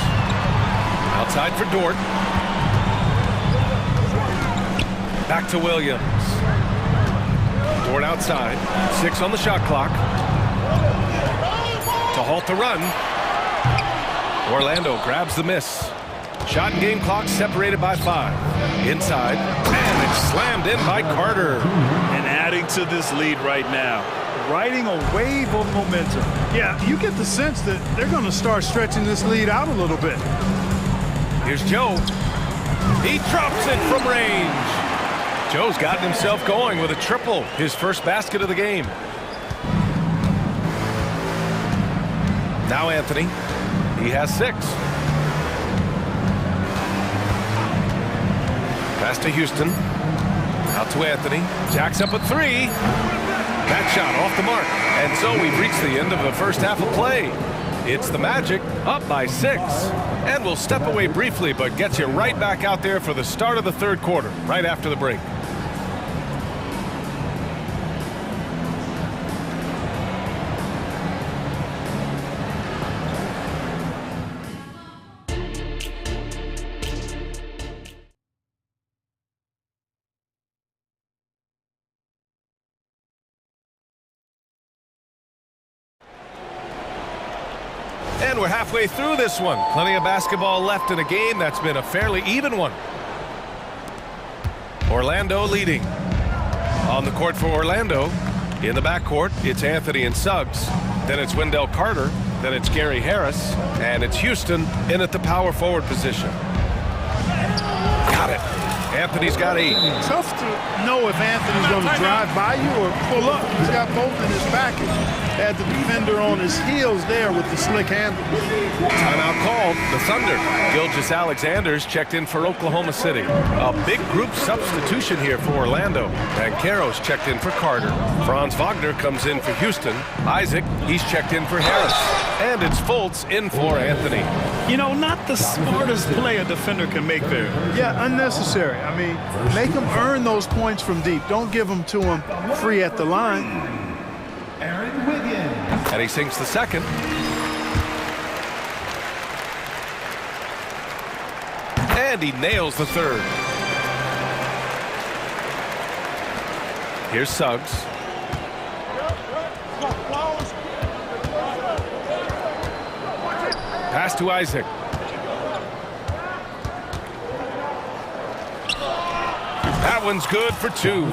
A: Outside for Dort. Back to Williams. Dort outside. 6 on the shot clock. To halt the run. Orlando grabs the miss. Shot and game clock separated by 5. Inside. And it's slammed in by Carter.
B: And adding to this lead right now. Riding a wave of momentum.
E: Yeah, you get the sense that they're going to start stretching this lead out a little bit.
A: Here's Joe. He drops it from range. Joe's gotten himself going with a triple, his first basket of the game. Now Anthony. He has 6. Pass to Houston. Out to Anthony. Jacks up a 3. That shot off the mark. And so we've reached the end of the first half of play. It's the Magic up by 6. And we'll step away briefly, but gets you right back out there for the start of the third quarter, right after the break. And we're halfway through this one. Plenty of basketball left in a game that's been a fairly even one. Orlando leading. On the court for Orlando. In the backcourt, it's Anthony and Suggs. Then it's Wendell Carter. Then it's Gary Harris. And it's Houston in at the power forward position. Got it. Anthony's got 8.
E: Tough to know if Anthony's going to drive by you or pull up. He's got both in his package. Had the defender on his heels there with the slick handle.
A: Timeout called. The Thunder. Gilgeous-Alexander's checked in for Oklahoma City. A big group substitution here for Orlando. Banchero's checked in for Carter. Franz Wagner comes in for Houston. Isaac, he's checked in for Harris. And it's Fultz in for Anthony.
B: You know, not the smartest play a defender can make there.
E: Yeah, unnecessary. I mean, make them earn those points from deep. Don't give them to them free at the line.
A: And he sinks the second. And he nails the third. Here's Suggs. Pass to Isaac. That one's good for 2.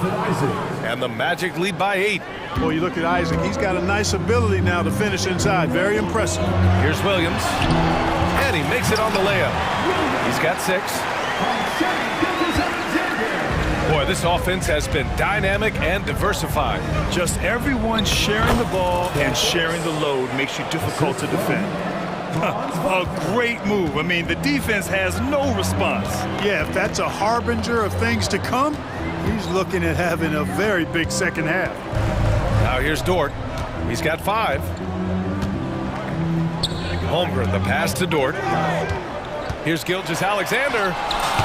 A: And the Magic lead by 8.
E: Well, you look at Isaac. He's got a nice ability now to finish inside. Very impressive.
A: Here's Williams. And he makes it on the layup. He's got 6. Boy, this offense has been dynamic and diversified.
B: Just everyone sharing the ball and sharing the load makes you difficult to defend. A great move. I mean, the defense has no response.
E: Yeah, if that's a harbinger of things to come, he's looking at having a very big second half.
A: Now here's Dort. He's got 5. Holmgren, the pass to Dort. Here's Gilgeous-Alexander.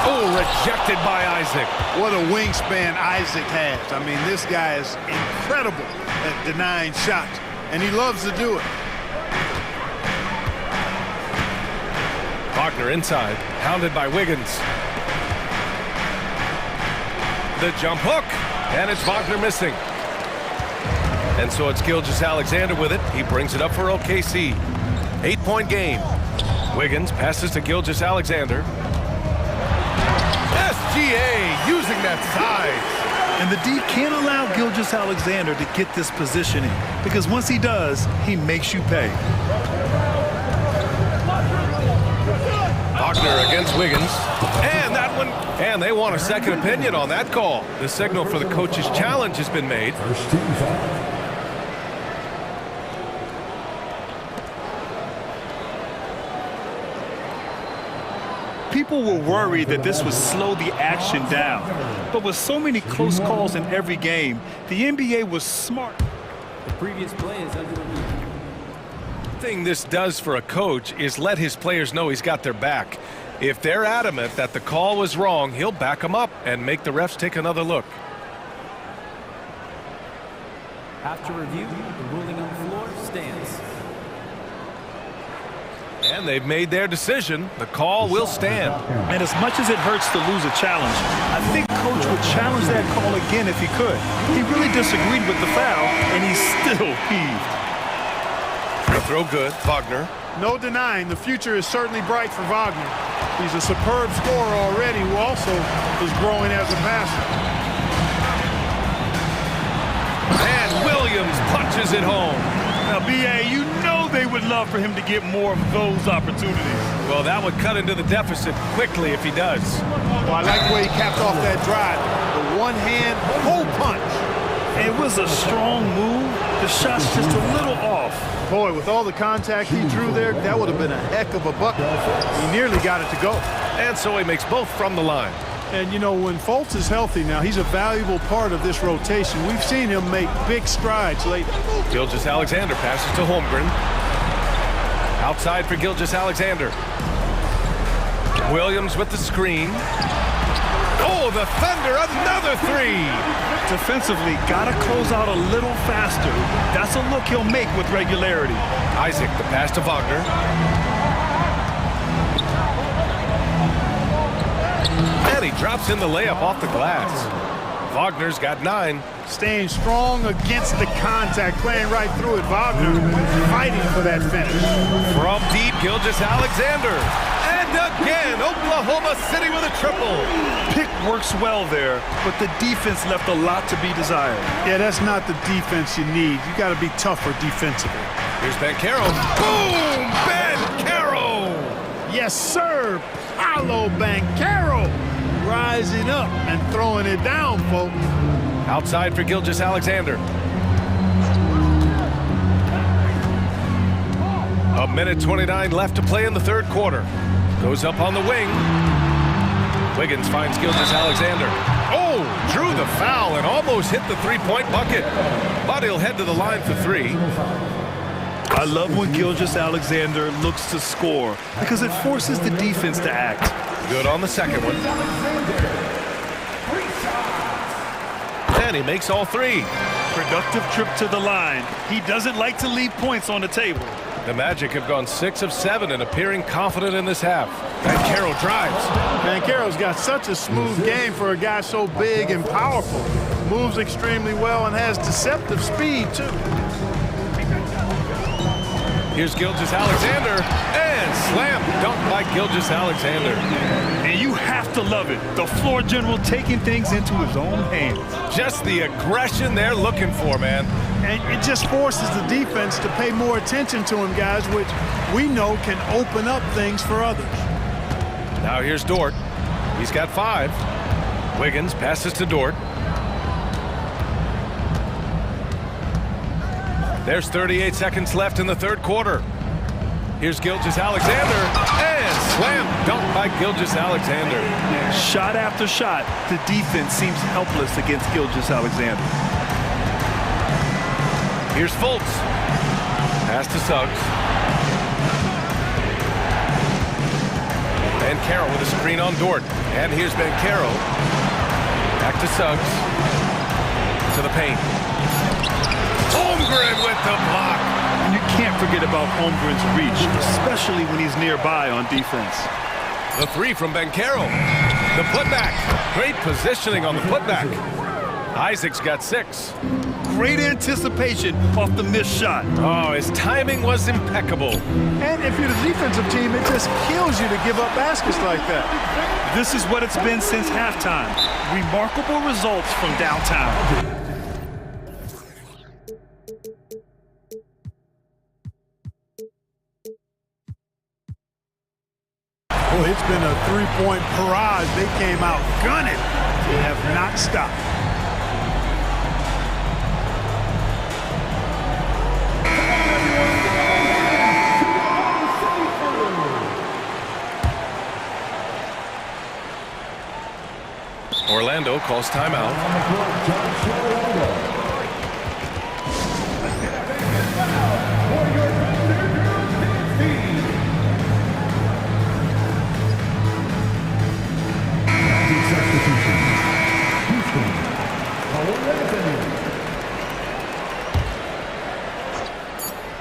A: Oh, rejected by Isaac.
E: What a wingspan Isaac has. I mean, this guy is incredible at denying shots, and he loves to do it.
A: Wagner inside, hounded by Wiggins. The jump hook, and it's Wagner missing. And so it's Gilgeous-Alexander with it. He brings it up for OKC. 8-point game. Wiggins passes to Gilgeous-Alexander. SGA using that size.
B: And the D can't allow Gilgeous-Alexander to get this positioning, because once he does, he makes you pay.
A: Wagner against Wiggins. And that one. And they want a second opinion on that call. The signal for the coach's challenge has been made.
O: First team foul.
B: People were worried that this would slow the action down. But with so many close calls in every game, the NBA was smart.
D: The previous play is under review.
A: The thing this does for a coach is let his players know he's got their back. If they're adamant that the call was wrong, he'll back them up and make the refs take another look.
D: After review, the ruling on the floor stands.
A: And they've made their decision. The call will stand.
B: And as much as it hurts to lose a challenge, I think Coach would challenge that call again if he could. He really disagreed with the foul, and he's still peeved.
A: The throw good. Wagner.
E: No denying, the future is certainly bright for Wagner. He's a superb scorer already who also is growing as a passer.
A: And Williams punches it home.
B: Now, B.A., you know they would love for him to get more of those opportunities.
A: Well, that would cut into the deficit quickly if he does.
E: Well, I like the way he capped off that drive. The one-hand hole punch.
B: It was a strong move. The shot's just a little off.
E: Boy, with all the contact he drew there, that would have been a heck of a bucket. He nearly got it to go.
A: And so he makes both from the line.
E: And, you know, when Fultz is healthy now, he's a valuable part of this rotation. We've seen him make big strides lately.
A: Gilgeous-Alexander passes to Holmgren. Outside for Gilgeous-Alexander. Williams with the screen. Oh, the Thunder, another 3.
B: Defensively, got to close out a little faster. That's a look he'll make with regularity.
A: Isaac, the pass to Wagner. And he drops in the layup off the glass. Wagner's got 9.
E: Staying strong against the contact, playing right through it. Wagner fighting for that finish.
A: From deep, Gilgeous-Alexander. And again, Oklahoma City with a triple.
B: Pick works well there, but the defense left a lot to be desired.
E: Yeah, that's not the defense you need. You got to be tougher defensively.
A: Here's Banchero. Boom! Banchero!
E: Yes, sir. Paolo Banchero rising up and throwing it down, folks.
A: Outside for Gilgeous-Alexander. A minute 29 left to play in the third quarter. Goes up on the wing. Wiggins finds Gilgeous-Alexander. Oh, drew the foul and almost hit the three-point bucket. But he'll head to the line for 3.
B: I love when Gilgeous-Alexander looks to score because it forces the defense to act.
A: Good on the second one. And he makes all 3.
B: Productive trip to the line. He doesn't like to leave points on the table.
A: The Magic have gone 6 of 7 and appearing confident in this half. Banchero drives.
E: Banchero's got such a smooth game for a guy so big and powerful. Moves extremely well and has deceptive speed, too.
A: Here's Gilgeous-Alexander, and slam dunk by Gilgeous-Alexander.
B: And you have to love it. The floor general taking things into his own hands.
A: Just the aggression they're looking for, man.
E: And it just forces the defense to pay more attention to him, guys, which we know can open up things for others.
A: Now here's Dort. He's got 5. Wiggins passes to Dort. There's 38 seconds left in the third quarter. Here's Gilgeous-Alexander, and slam dunk by Gilgeous-Alexander.
B: Shot after shot, the defense seems helpless against Gilgeous-Alexander.
A: Here's Fultz. Pass to Suggs. Banchero with a screen on Dort. And here's Banchero. Back to Suggs. To the paint. Holmgren with the block.
B: And you can't forget about Holmgren's reach, especially when he's nearby on defense.
A: The 3 from Banchero. The putback. Great positioning on the putback. Isaac's got 6.
B: Great anticipation off the missed shot.
A: Oh, his timing was impeccable.
E: And if you're the defensive team, it just kills you to give up baskets like that.
B: This is what it's been since halftime. Remarkable results from downtown.
E: Oh, it's been a three-point barrage. They came out gunning. They have not stopped.
A: Orlando calls timeout.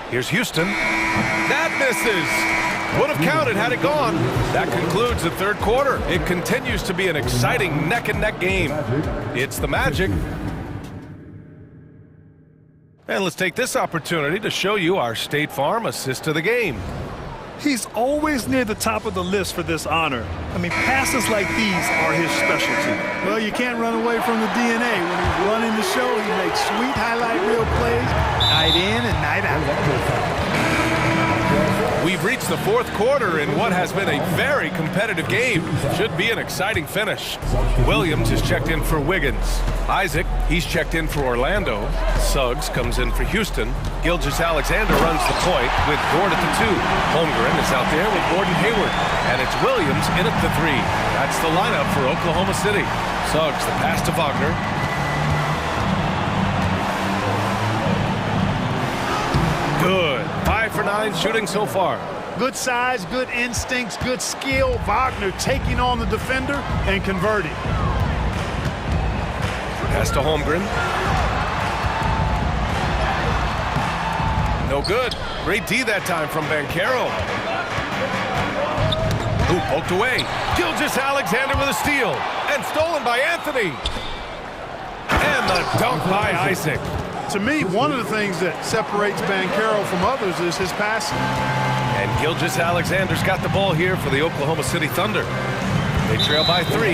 A: Here's Houston. That misses. Would have counted had it gone. That concludes the third quarter. It continues to be an exciting neck-and-neck game. It's the Magic. And let's take this opportunity to show you our State Farm assist to the game.
B: He's always near the top of the list for this honor. I mean, passes like these are his specialty.
E: Well, you can't run away from the DNA. When he's running the show, he makes sweet highlight reel plays night in and night out.
A: We've reached the fourth quarter in what has been a very competitive game. Should be an exciting finish. Williams is checked in for Wiggins. Isaac, he's checked in for Orlando. Suggs comes in for Houston. Gilgeous-Alexander runs the point with Dort at the 2. Holmgren is out there with Gordon Hayward. And it's Williams in at the 3. That's the lineup for Oklahoma City. Suggs, the pass to Wagner. Good. 5 for 9 shooting so far.
E: Good size, good instincts, good skill. Wagner taking on the defender and converting.
A: Pass to Holmgren. No good. Great D that time from Banchero. Ooh, poked away. Gilgeous-Alexander with a steal. And stolen by Anthony. And the dunk by Isaac.
E: To me, one of the things that separates Banchero from others is his passing.
A: And Gilgeous-Alexander's got the ball here for the Oklahoma City Thunder. They trail by 3,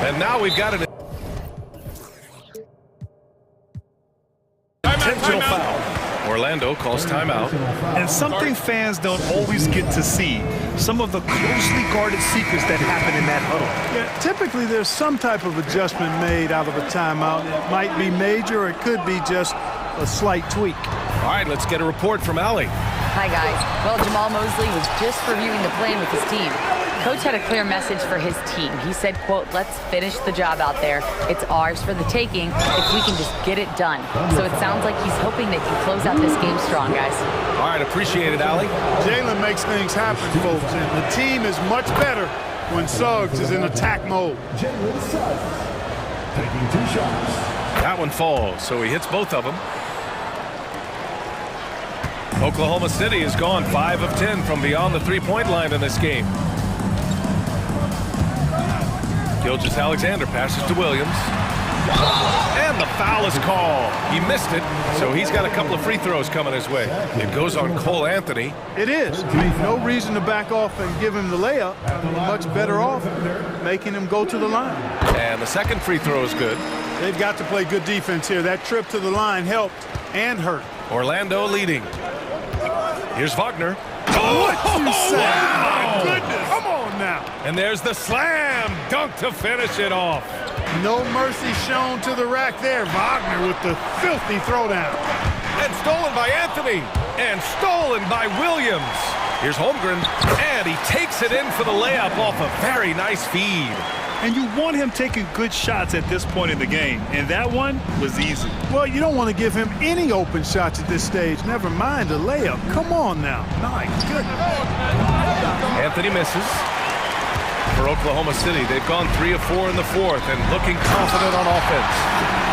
A: and now we've got an intentional foul. Orlando calls timeout.
B: And something fans don't always get to see, some of the closely guarded secrets that happen in that huddle.
E: Yeah, typically there's some type of adjustment made out of a timeout. It might be major, or it could be just a slight tweak.
A: All right, let's get a report from Allie.
F: Hi, guys. Well, Jamal Mosley was just reviewing the plan with his team. Coach had a clear message for his team. He said, quote, let's finish the job out there. It's ours for the taking if we can just get it done. So it sounds like he's hoping they can close out this game strong, guys.
A: All right, appreciate it, Allie.
E: Jalen makes things happen, folks, and the team is much better when Suggs is in attack mode.
O: Jalen Suggs taking 2 shots.
A: That one falls, so he hits both of them. Oklahoma City has gone 5 of 10 from beyond the three-point line in this game. Gilgeous-Alexander passes to Williams. And the foul is called. He missed it, so he's got a couple of free throws coming his way. It goes on Cole Anthony.
B: It is. No reason to back off and give him the layup. Much better off making him go to the line.
A: And the second free throw is good.
E: They've got to play good defense here. That trip to the line helped and hurt.
A: Orlando leading. Here's Wagner.
E: What you say?
A: Wow!
E: My goodness. Come on now.
A: And there's the slam dunk to finish it off.
E: No mercy shown to the rack there. Wagner with the filthy throwdown.
A: And stolen by Anthony. And stolen by Williams. Here's Holmgren. And he takes it in for the layup off a very nice feed.
B: And you want him taking good shots at this point in the game. And that one was easy.
E: Well, you don't want to give him any open shots at this stage. Never mind a layup. Come on now. My goodness.
A: Anthony misses. For Oklahoma City, they've gone 3 of 4 in the fourth and looking confident on offense.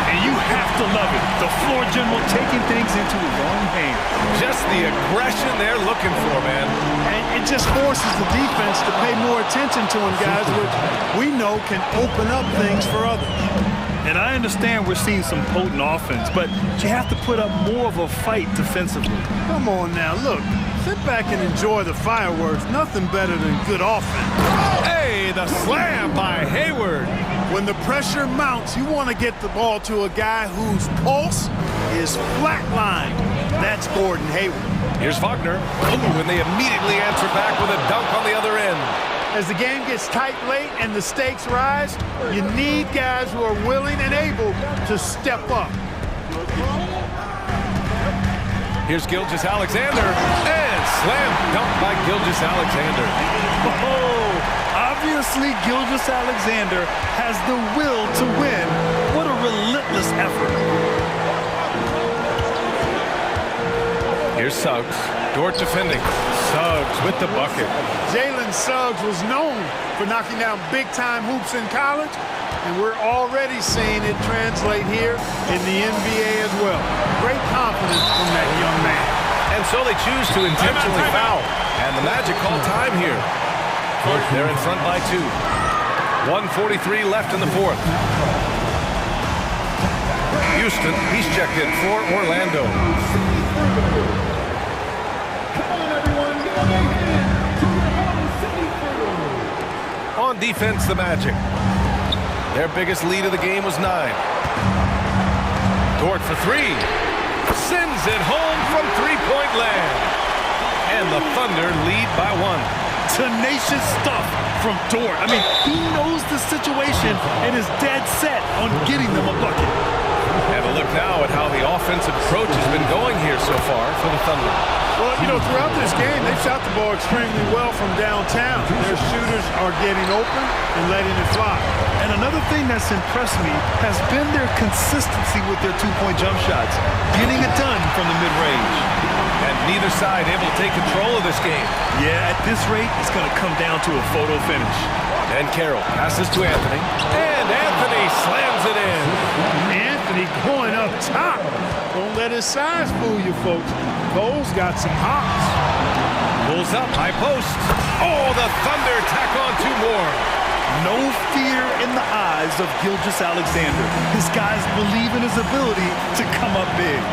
B: And you have to love it. The floor general taking things into his own hands.
A: Just the aggression they're looking for, man.
E: And it just forces the defense to pay more attention to him, guys, which we know can open up things for others.
B: And I understand we're seeing some potent offense, but you have to put up more of a fight defensively.
E: Come on now, look. Sit back and enjoy the fireworks. Nothing better than good offense.
A: Hey, the slam by Hayward.
E: When the pressure mounts, you want to get the ball to a guy whose pulse is flatlined. That's Gordon Hayward.
A: Here's Wagner. Ooh, and they immediately answer back with a dunk on the other end.
E: As the game gets tight late and the stakes rise, you need guys who are willing and able to step up.
A: Here's Gilgeous-Alexander, and slam dunk by Gilgeous-Alexander.
B: Oh, obviously Gilgeous-Alexander has the will to win. What a relentless effort.
A: Here's Suggs. Dort defending. Suggs with the bucket.
E: Jalen Suggs was known for knocking down big-time hoops in college, and we're already seeing it translate here in the NBA as well. Great confidence from that young man.
A: And so they choose to intentionally foul. And the Magic call time here. They're in front by 2. 1:43 left in the fourth. Houston, he's checked in for Orlando. On defense, the Magic. Their biggest lead of the game was 9. Dort for 3. Sends it home from three-point land. And the Thunder lead by 1.
B: Tenacious stuff from Dort. I mean, he knows the situation and is dead set on getting them a bucket.
A: Have a look now at how the offensive approach has been going here so far for the Thunder.
E: Well, you know, throughout this game, they've shot the ball extremely well from downtown. Their shooters are getting open and letting it fly.
B: And another thing that's impressed me has been their consistency with their two-point jump shots, getting it done from the mid-range.
A: And neither side able to take control of this game.
B: Yeah, at this rate, it's going to come down to a photo finish.
A: And Carroll passes to Anthony. And Anthony slams it in.
E: Anthony going up top. Don't let his size fool you, folks. Cole's got some hops.
A: Pulls up, high post. Oh, the Thunder tack on 2 more.
B: No fear in the eyes of Gilgeous-Alexander. His guys believe in his ability to come up big.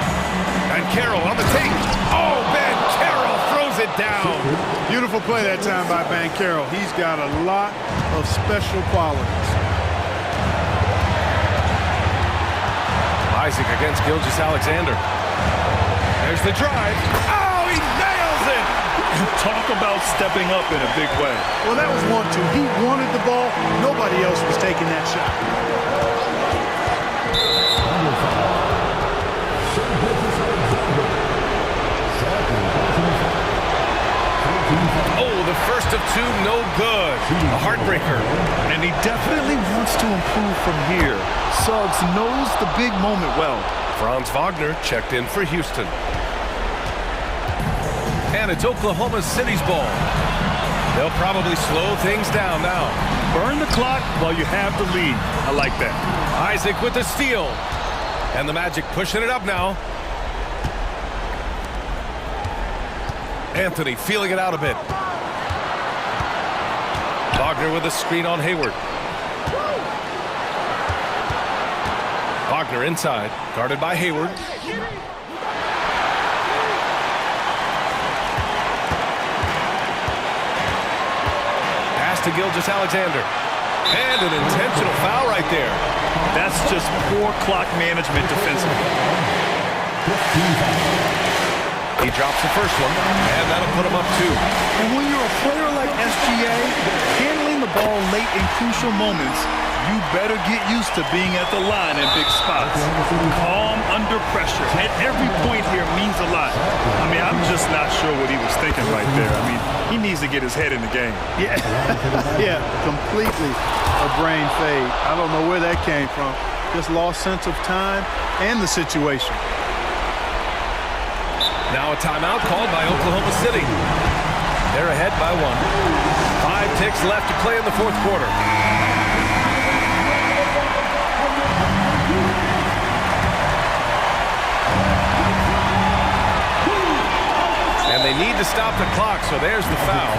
A: And Carroll on the take. Oh, Ben Carroll throws it down.
E: Beautiful play that time by Ben Carroll. He's got a lot of special qualities.
A: Isaac against Gilgeous-Alexander. There's the drive. Oh, he nails it!
B: Talk about stepping up in a big way.
E: Well, that was 1-2. He wanted the ball. Nobody else was taking that shot.
A: Oh, the first of 2, no good. A heartbreaker.
B: And he definitely wants to improve from here. Suggs knows the big moment well.
A: Franz Wagner checked in for Houston. And it's Oklahoma City's ball. They'll probably slow things down now.
B: Burn the clock while you have the lead. I like that.
A: Isaac with the steal. And the Magic pushing it up now. Anthony feeling it out a bit. Wagner with a screen on Hayward. Wagner inside, guarded by Hayward. Pass to Gilgeous-Alexander. And an intentional foul right there.
B: That's just poor clock management defensively.
A: He drops the first one, and that'll put him up 2.
B: And when you're a player like SGA, handling the ball late in crucial moments, you better get used to being at the line in big spots. Calm under pressure at every point here means a lot. I mean, I'm just not sure what he was thinking right there. I mean, he needs to get his head in the game.
E: Yeah, yeah, completely a brain fade. I don't know where that came from. Just lost sense of time and the situation.
A: Now a timeout called by Oklahoma City. They're ahead by 1. 5 ticks left to play in the fourth quarter. And they need to stop the clock, so there's the foul.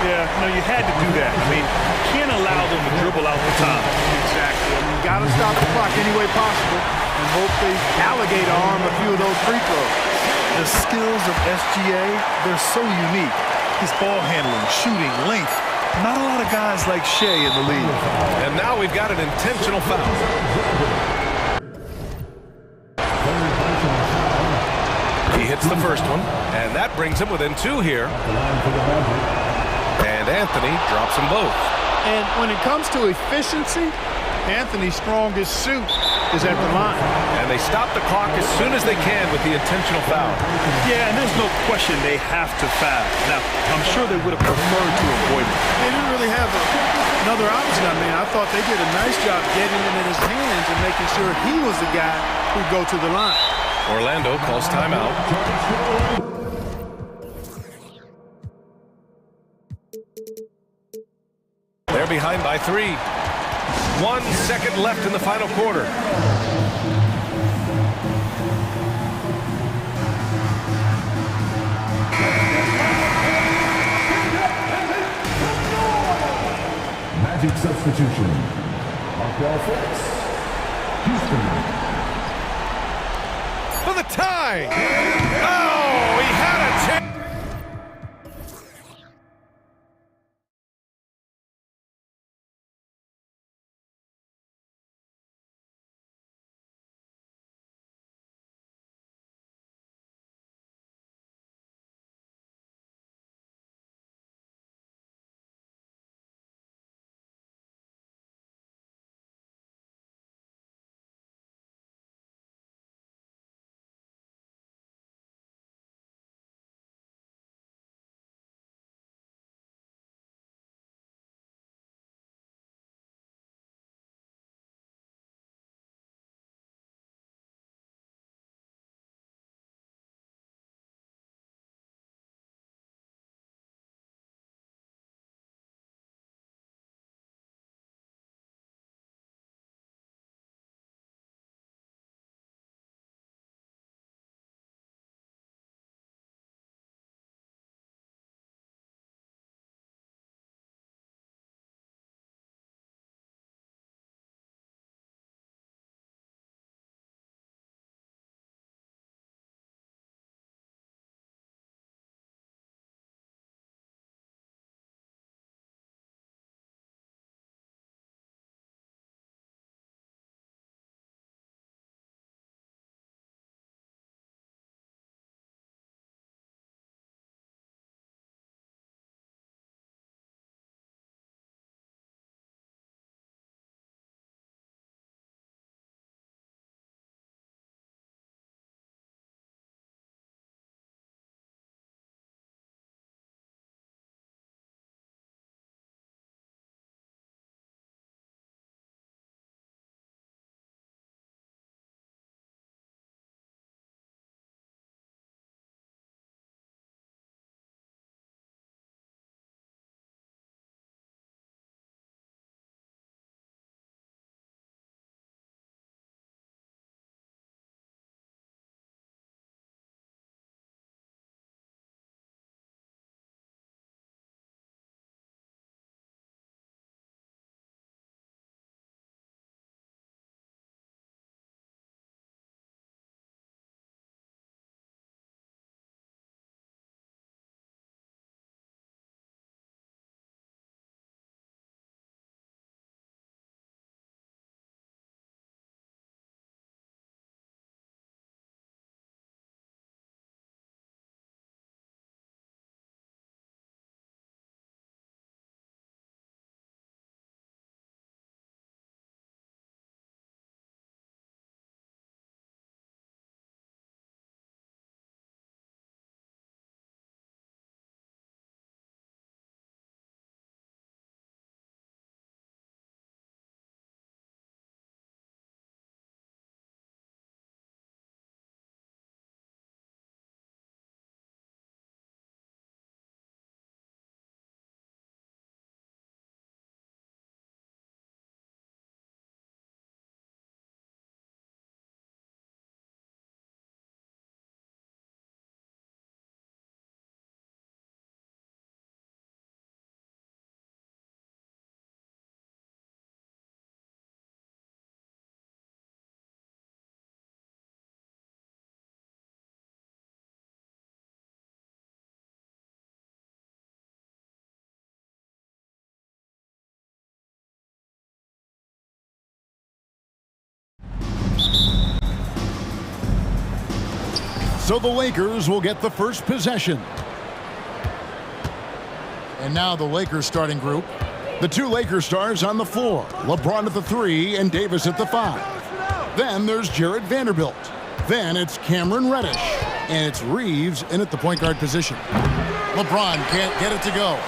B: Yeah, no, you had to do that. I mean, you can't allow them to dribble out the time.
E: Exactly. I mean, got to stop the clock any way possible and hope they alligator arm a few of those free throws.
B: The skills of SGA, they're so unique. His ball handling, shooting, length. Not a lot of guys like Shea in the league.
A: And now we've got an intentional foul. He hits the first one, and that brings him within 2 here. And Anthony drops them both.
E: And when it comes to efficiency, Anthony's strongest suit is at the line.
A: And they stop the clock as soon as they can with the intentional foul.
B: Yeah, and there's no question they have to foul. Now, I'm sure they would have preferred to avoid it.
E: They didn't really have another option. I mean, I thought they did a nice job getting it in his hands and making sure he was the guy who'd go to the line.
A: Orlando calls timeout. They're behind by 3. 1 second left in the final quarter.
O: Magic substitution. Markel Fultz. Houston.
A: For the tie! Oh, he had a chance!
G: So the Lakers will get the first possession. And now the Lakers starting group. The two Lakers stars on the floor. LeBron at the 3 and Davis at the 5. Then there's Jared Vanderbilt. Then it's Cameron Reddish. And it's Reeves in at the point guard position. LeBron can't get it to go.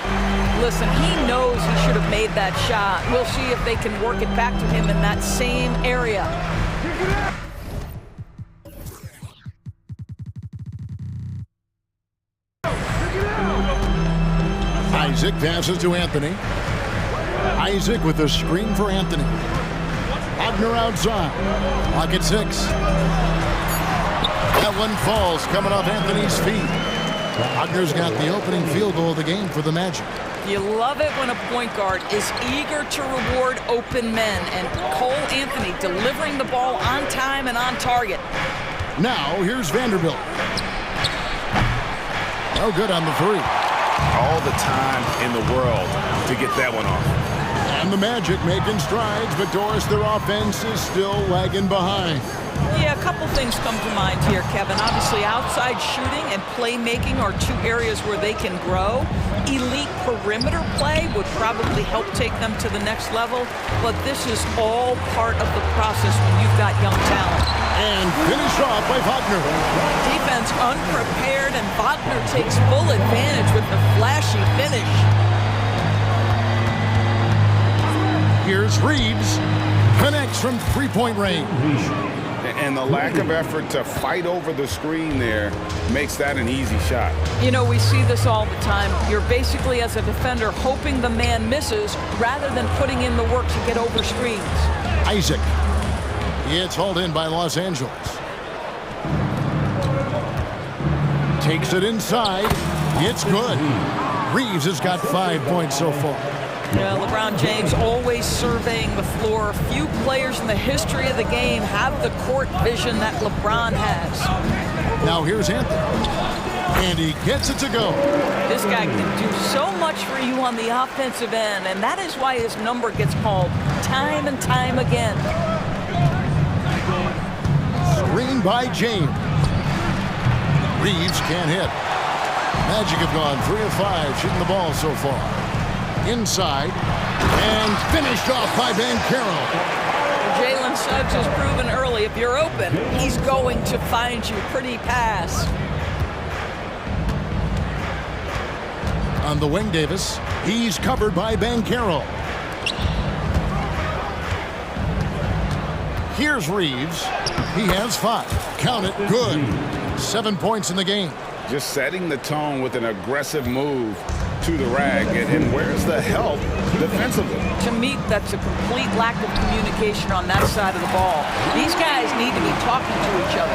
H: Listen, he knows he should have made that shot. We'll see if they can work it back to him in that same area.
G: Isaac passes to Anthony. Isaac with a screen for Anthony. Wagner outside. Clock at 6. That one falls coming off Anthony's feet. Wagner's got the opening field goal of the game for the Magic.
H: You love it when a point guard is eager to reward open men, and Cole Anthony delivering the ball on time and on target.
G: Now here's Vanderbilt. No good on the 3.
J: All the time in the world to get that one off.
G: And the Magic making strides, but Doris, their offense is still lagging behind.
H: Yeah, a couple things come to mind here, Kevin. Obviously, outside shooting and playmaking are two areas where they can grow. Elite perimeter play would probably help take them to the next level, but this is all part of the process when you've got young talent.
G: And finished off by Wagner.
H: Defense unprepared, and Wagner takes full advantage with the flashy finish.
G: Here's Reeves. Connects from three-point range.
J: And the lack of effort to fight over the screen there makes that an easy shot.
H: You know, we see this all the time. You're basically, as a defender, hoping the man misses rather than putting in the work to get over screens.
G: Isaac. It's hauled in by Los Angeles. Takes it inside. It's good. Reeves has got 5 points so far.
H: Yeah, LeBron James always surveying the floor. Few players in the history of the game have the court vision that LeBron has.
G: Now here's Anthony. And he gets it to go.
H: This guy can do so much for you on the offensive end, and that is why his number gets called time and time again.
G: Screen by James. Reeves can't hit. Magic have gone 3 of 5 shooting the ball so far. Inside, and finished off by Banchero.
H: Jalen Suggs has proven early, if you're open, he's going to find you. Pretty pass.
G: On the wing, Davis. He's covered by Banchero. Here's Reeves. He has 5. Count it. Good. 7 points in the game.
J: Just setting the tone with an aggressive move to the rag, and where's the help defensively?
H: To me, that's a complete lack of communication on that side of the ball. These guys need to be talking to each other.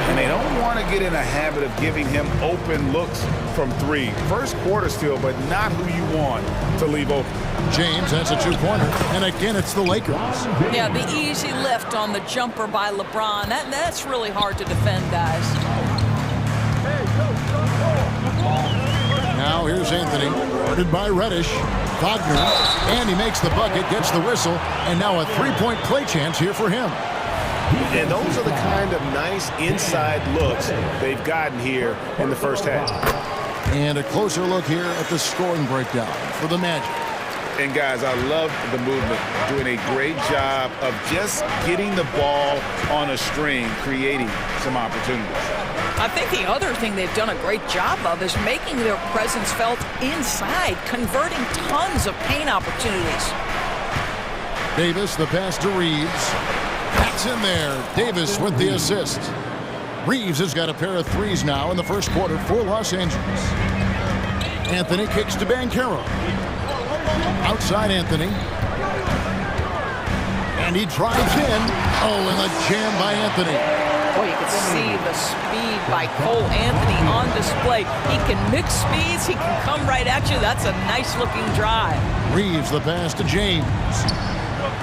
J: And they don't want to get in a habit of giving him open looks from 3. First quarter still, but not who you want to leave open.
G: James has a 2-pointer, and again it's the Lakers.
H: Yeah, the easy lift on the jumper by LeBron. That's really hard to defend, guys.
G: Now here's Anthony, guarded by Reddish. Wagner, and he makes the bucket, gets the whistle, and now a 3-point play chance here for him.
A: And those are the kind of nice inside looks they've gotten here in the first half.
G: And a closer look here at the scoring breakdown for the Magic.
J: And guys, I love the movement, doing a great job of just getting the ball on a string, creating some opportunities.
H: I think the other thing they've done a great job of is making their presence felt inside, converting tons of paint opportunities.
G: Davis, the pass to Reeves. That's in there. Davis with the assist. Reeves has got a pair of 3s now in the first quarter for Los Angeles. Anthony kicks to Banchero. Outside Anthony. And he drives in. Oh, and a jam by Anthony.
H: Boy, you can see the speed by Cole Anthony on display. He can mix speeds. He can come right at you. That's a nice-looking drive.
G: Reeves the pass to James.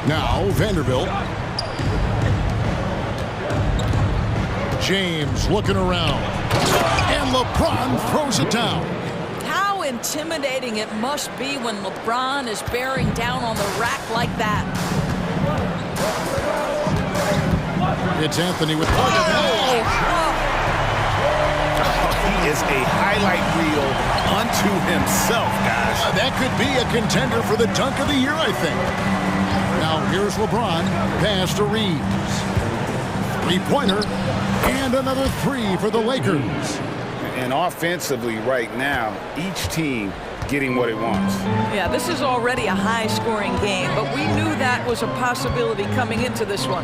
G: Now Vanderbilt. James looking around. And LeBron throws it down.
H: How intimidating it must be when LeBron is bearing down on the rack like that.
G: It's Anthony with
J: is a highlight reel unto himself, guys.
G: That could be a contender for the dunk of the year, I think. Now here's LeBron, pass to Reeves. Three-pointer, and another three for the Lakers.
J: And offensively right now, each team getting what it wants.
H: Yeah, this is already a high-scoring game, but we knew that was a possibility coming into this one.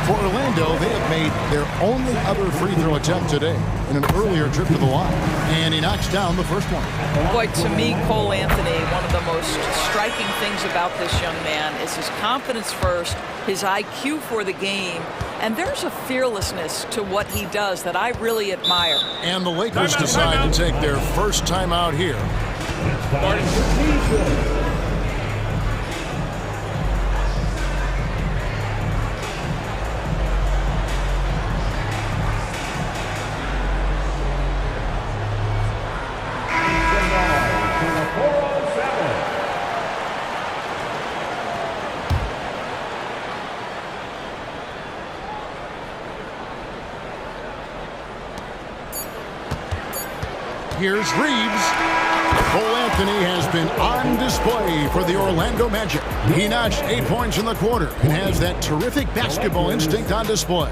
G: For Orlando, they have made their only other free throw attempt today in an earlier trip to the line. And he knocks down the first one.
H: Boy, to me, Cole Anthony, one of the most striking things about this young man is his confidence first, his IQ for the game, and there's a fearlessness to what he does that I really admire.
G: And the Lakers decide to take their first time out here. Here's Reeves. Cole Anthony has been on display for the Orlando Magic. He notched 8 points in the quarter and has that terrific basketball instinct on display.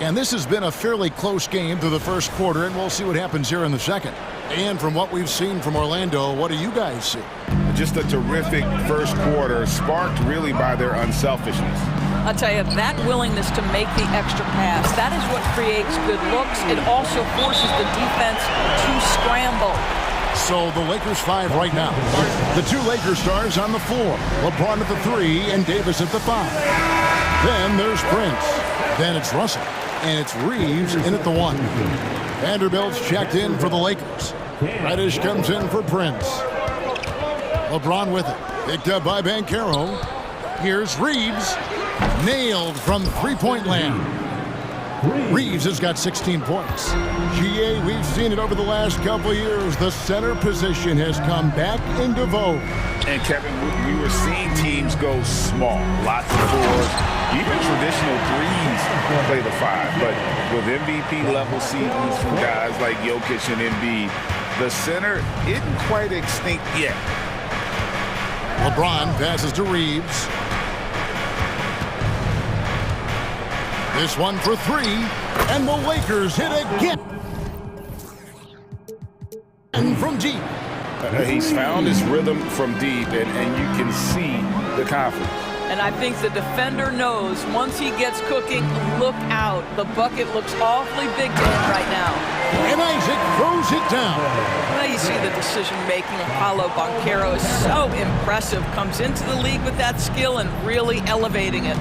G: And this has been a fairly close game through the first quarter, and we'll see what happens here in the second. And from what we've seen from Orlando, what do you guys see?
J: Just a terrific first quarter, sparked really by their unselfishness.
H: I'll tell you, that willingness to make the extra pass, that is what creates good looks. It also forces the defense to scramble.
G: So the Lakers 5 right now. The two Lakers stars on the floor. LeBron at the 3 and Davis at the 5. Then there's Prince. Then it's Russell. And it's Reeves in at the 1. Vanderbilt's checked in for the Lakers. Reddish comes in for Prince. LeBron with it. Picked up by Banchero. Here's Reeves. Nailed from three-point land. Reeves has got 16 points. GA, we've seen it over the last couple of years. The center position has come back into vogue.
J: And Kevin, we were seeing teams go small. Lots of fours. Even traditional threes play the 5. But with MVP-level seasons from guys like Jokic and Embiid, the center isn't quite extinct yet.
G: LeBron passes to Reeves. This one for 3, and the Lakers hit again. And from deep.
J: He's found his rhythm from deep, and you can see the confidence.
H: And I think the defender knows once he gets cooking, look out. The bucket looks awfully big to him right now.
G: And Isaac throws it down.
H: Now you see the decision-making of Paolo Banchero is so impressive. Comes into the league with that skill and really elevating it.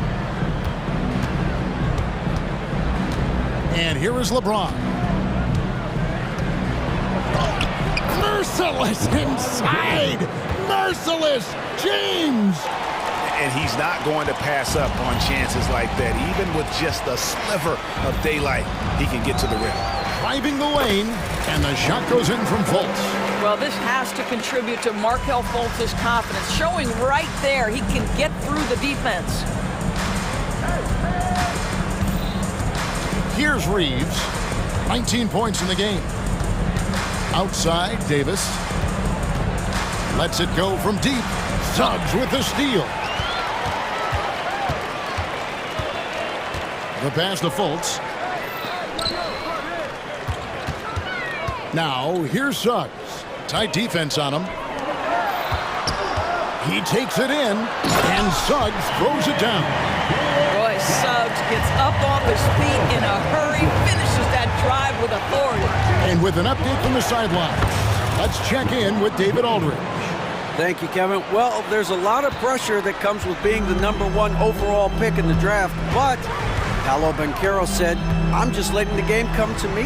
G: And here is LeBron. Merciless inside. Merciless James.
J: And he's not going to pass up on chances like that. Even with just a sliver of daylight, he can get to the rim.
G: Driving the lane, and the shot goes in from Fultz.
H: Well, this has to contribute to Markelle Fultz's confidence, showing right there he can get through the defense.
G: Here's Reeves, 19 points in the game. Outside, Davis. Lets it go from deep. Suggs with the steal. The pass to Fultz. Now, here's Suggs. Tight defense on him. He takes it in, and Suggs throws it down.
H: Boy, Suggs gets up off his feet in a hurry, finishes that drive with authority.
G: And with an update from the sideline, let's check in with David Aldridge.
K: Thank you, Kevin. Well, there's a lot of pressure that comes with being the #1 overall pick in the draft, but Paolo Banchero said, I'm just letting the game come to me.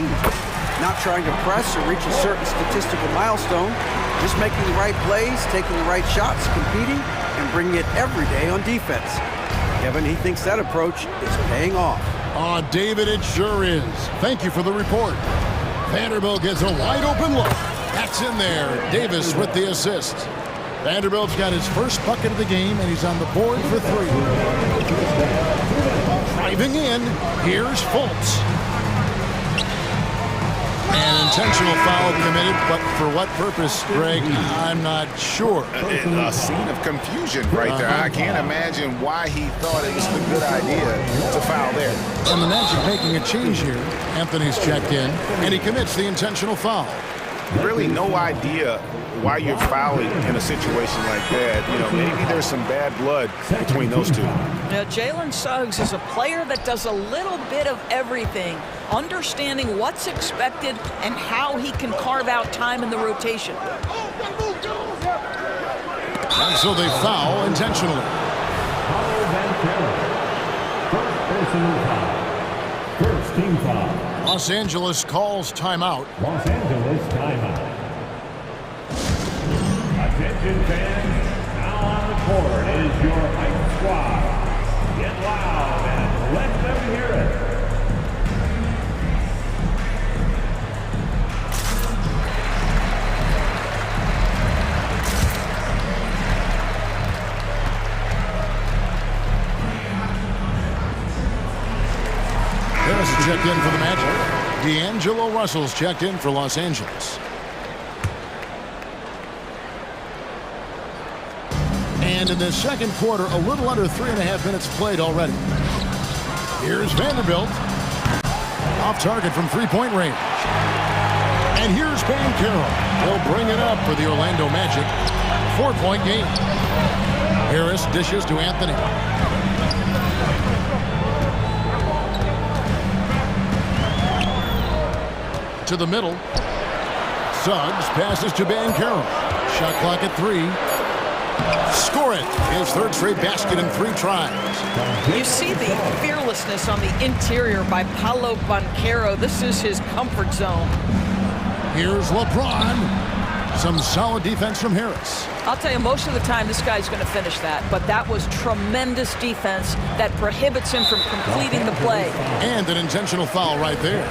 K: Not trying to press or reach a certain statistical milestone, just making the right plays, taking the right shots, competing, and bringing it every day on defense. Kevin, he thinks that approach is paying off.
G: Oh, David, it sure is. Thank you for the report. Vanderbilt gets a wide open look. That's in there. Davis with the assist. Vanderbilt's got his first bucket of the game, and he's on the board for 3. Driving in, here's Fultz. An intentional foul committed, but for what purpose, Greg, I'm not sure.
J: A scene of confusion right there. I can't imagine why he thought it was a good idea to foul there.
G: And the Magic making a change here. Anthony's checked in, and he commits the intentional foul.
J: Really no idea why you're fouling in a situation like that. You know, maybe there's some bad blood between those two.
H: Now, Jalen Suggs is a player that does a little bit of everything, understanding what's expected and how he can carve out time in the rotation.
G: And so they foul intentionally.
O: First team foul.
G: Los Angeles calls timeout.
O: Los Angeles timeout. Attention fans, now on the court is your hype squad. Get loud and let them hear it.
G: Harris checked in for the Magic. D'Angelo Russell's checked in for Los Angeles. And in the second quarter, a little under 3.5 minutes played already. Here's Vanderbilt. Off target from three-point range. And here's Banchero. He'll bring it up for the Orlando Magic. 4-point game. Harris dishes to Anthony. To the middle. Suggs passes to Banchero. Shot clock at 3. Score it. His third straight basket in 3 tries.
H: You see the fearlessness on the interior by Paolo Banchero. This is his comfort zone.
G: Here's LeBron. Some solid defense from Harris.
H: I'll tell you, most of the time this guy's going to finish that, but that was tremendous defense that prohibits him from completing the play.
G: And an intentional foul right there.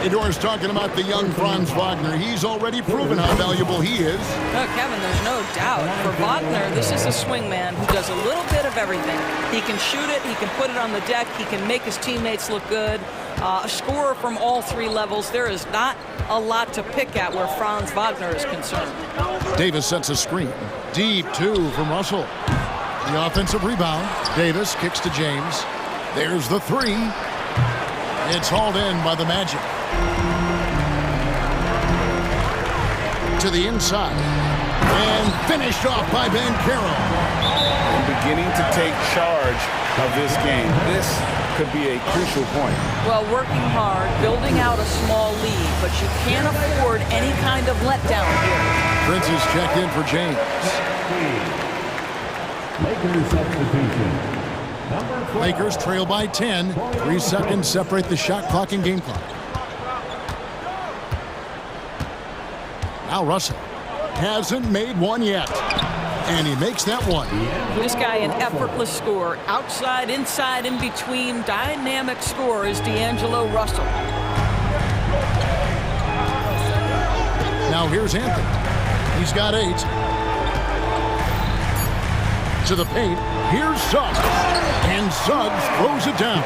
G: Edor's talking about the young Franz Wagner. He's already proven how valuable he is.
H: No, Kevin, there's no doubt. For Wagner, this is a swing man who does a little bit of everything. He can shoot it, he can put it on the deck, he can make his teammates look good. A scorer from all 3 levels. There is not a lot to pick at where Franz Wagner is concerned.
G: Davis sets a screen. Deep 2 from Russell. The offensive rebound. Davis kicks to James. There's the 3. It's hauled in by the Magic. To the inside. And finished off by Banchero.
J: Beginning to take charge of this game. This could be a crucial point.
H: Well, working hard, building out a small lead, but you can't afford any kind of letdown here.
G: Prince is checked in for James.
O: Lakers substitution.
G: Lakers trail by 10. 3 seconds separate the shot clock and game clock. Now Russell hasn't made one yet. And he makes that one.
H: This guy an effortless scorer. Outside, inside, in between. Dynamic scorer is D'Angelo Russell.
G: Now here's Anthony. He's got 8. To the paint. Here's Suggs. And Suggs throws it down.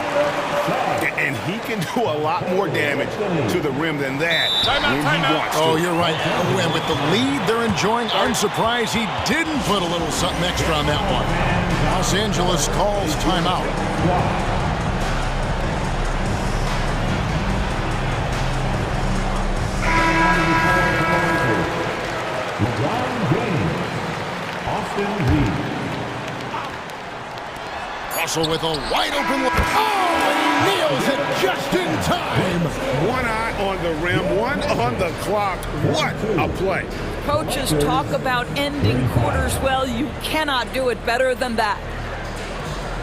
J: And he can do a lot more damage to the rim than that when he wants to.
G: Oh, you're right. And with the lead they're enjoying, I'm surprised he didn't put a little something extra on that one. Los Angeles calls timeout. Russell with a wide open look. Oh, and he nails it just in time.
J: One eye on the rim, one on the clock. What a play.
H: Coaches talk about ending quarters well. You cannot do it better than that.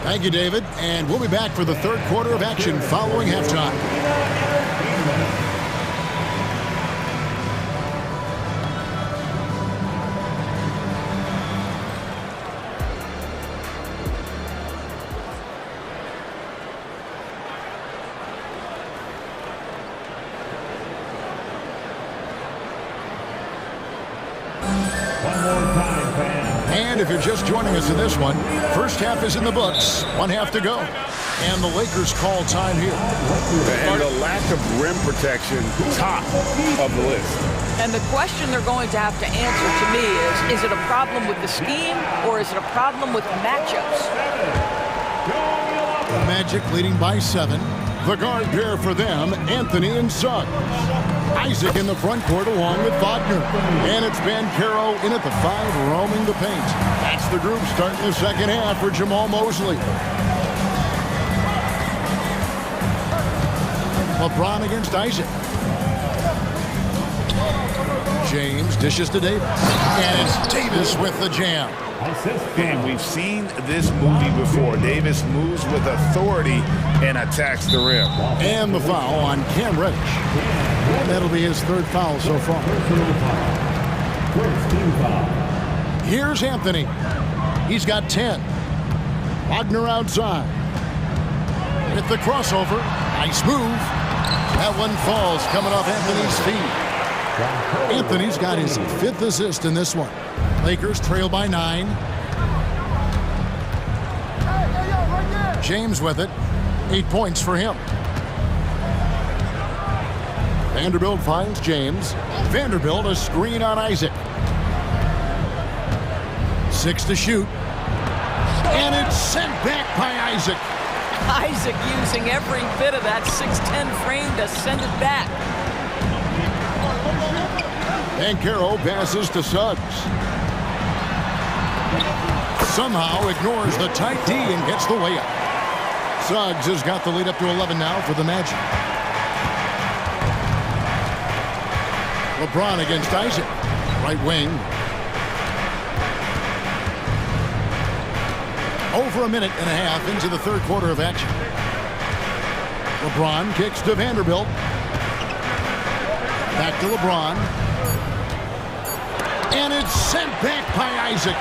G: Thank you, David. And we'll be back for the third quarter of action following halftime. And if you're just joining us in this one, first half is in the books. 1 half to go. And the Lakers call time here.
J: And the lack of rim protection, top of the list.
H: And the question they're going to have to answer to me is it a problem with the scheme or is it a problem with matchups?
G: Magic leading by 7. The guard pair for them, Anthony and Suggs. Isaac in the front court along with Wagner. And it's Bancaro in at the 5, roaming the paint. That's the group starting the second half for Jamal Mosley. LeBron against Isaac. James dishes to Davis. And it's Davis with the jam.
J: And we've seen this movie before. Davis moves with authority and attacks the rim.
G: And the foul on Cam Reddish. That'll be his 3rd foul so far. Here's Anthony. He's got 10. Wagner outside. With the crossover. Nice move. That one falls coming off Anthony's feet. Anthony's got his 5th assist in this one. Lakers trail by 9. James with it. 8 points for him. Vanderbilt finds James. Vanderbilt a screen on Isaac. 6 to shoot. And it's sent back by Isaac.
H: Isaac using every bit of that 6'10 frame to send it back.
G: Bancaro passes to Suggs. Somehow ignores the tight D and gets the layup. Suggs has got the lead up to 11 now for the Magic. LeBron against Isaac. Right wing. Over a minute and a half into the 3rd quarter of action. LeBron kicks to Vanderbilt. Back to LeBron. And it's sent back by Isaac.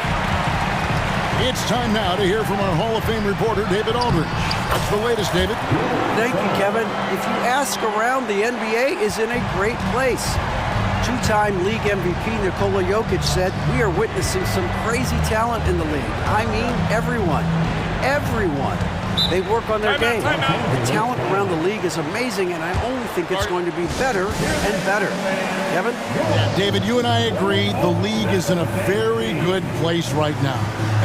G: It's time now to hear from our Hall of Fame reporter, David Aldridge. What's the latest, David?
K: Thank you, Kevin. If you ask around, the NBA is in a great place. 2-time league MVP Nikola Jokic said, "We are witnessing some crazy talent in the league. I mean, everyone. Everyone. They work on their game. The talent around the league is amazing, and I only think it's going to be better and better." Kevin?
G: David, you and I agree the league is in a very good place right now.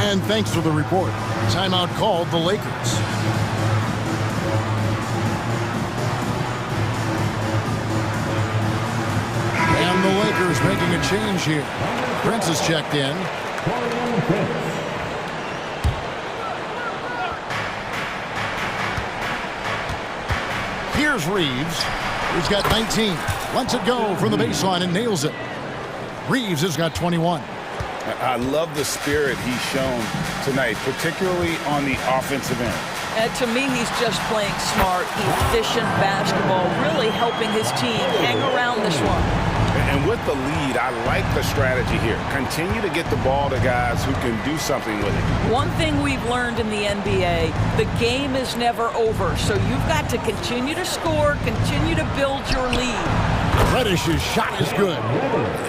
G: And thanks for the report. Timeout called the Lakers. And the Lakers making a change here. Prince is checked in. Here's Reeves. He's got 19. Lets it go from the baseline and nails it. Reeves has got 21.
J: I love the spirit he's shown tonight, particularly on the offensive end.
H: And to me, he's just playing smart, efficient basketball, really helping his team hang around this one.
J: And with the lead, I like the strategy here. Continue to get the ball to guys who can do something with it.
H: One thing we've learned in the NBA, the game is never over. So you've got to continue to score, continue to build your lead.
G: Reddish's shot is good.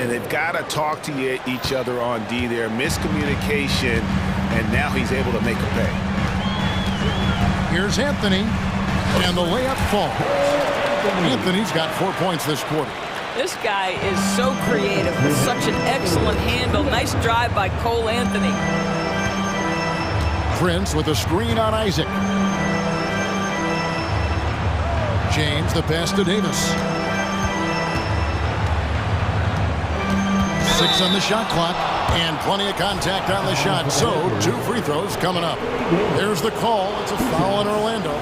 J: And they've got to talk to each other on D there. Miscommunication, and now he's able to make a pay.
G: Here's Anthony, and the layup falls. Anthony's got 4 points this quarter.
H: This guy is so creative with such an excellent handle. Nice drive by Cole Anthony.
G: Prince with a screen on Isaac. James the pass to Davis. 6 on the shot clock and plenty of contact on the shot. So 2 free throws coming up. There's the call. It's a foul in Orlando.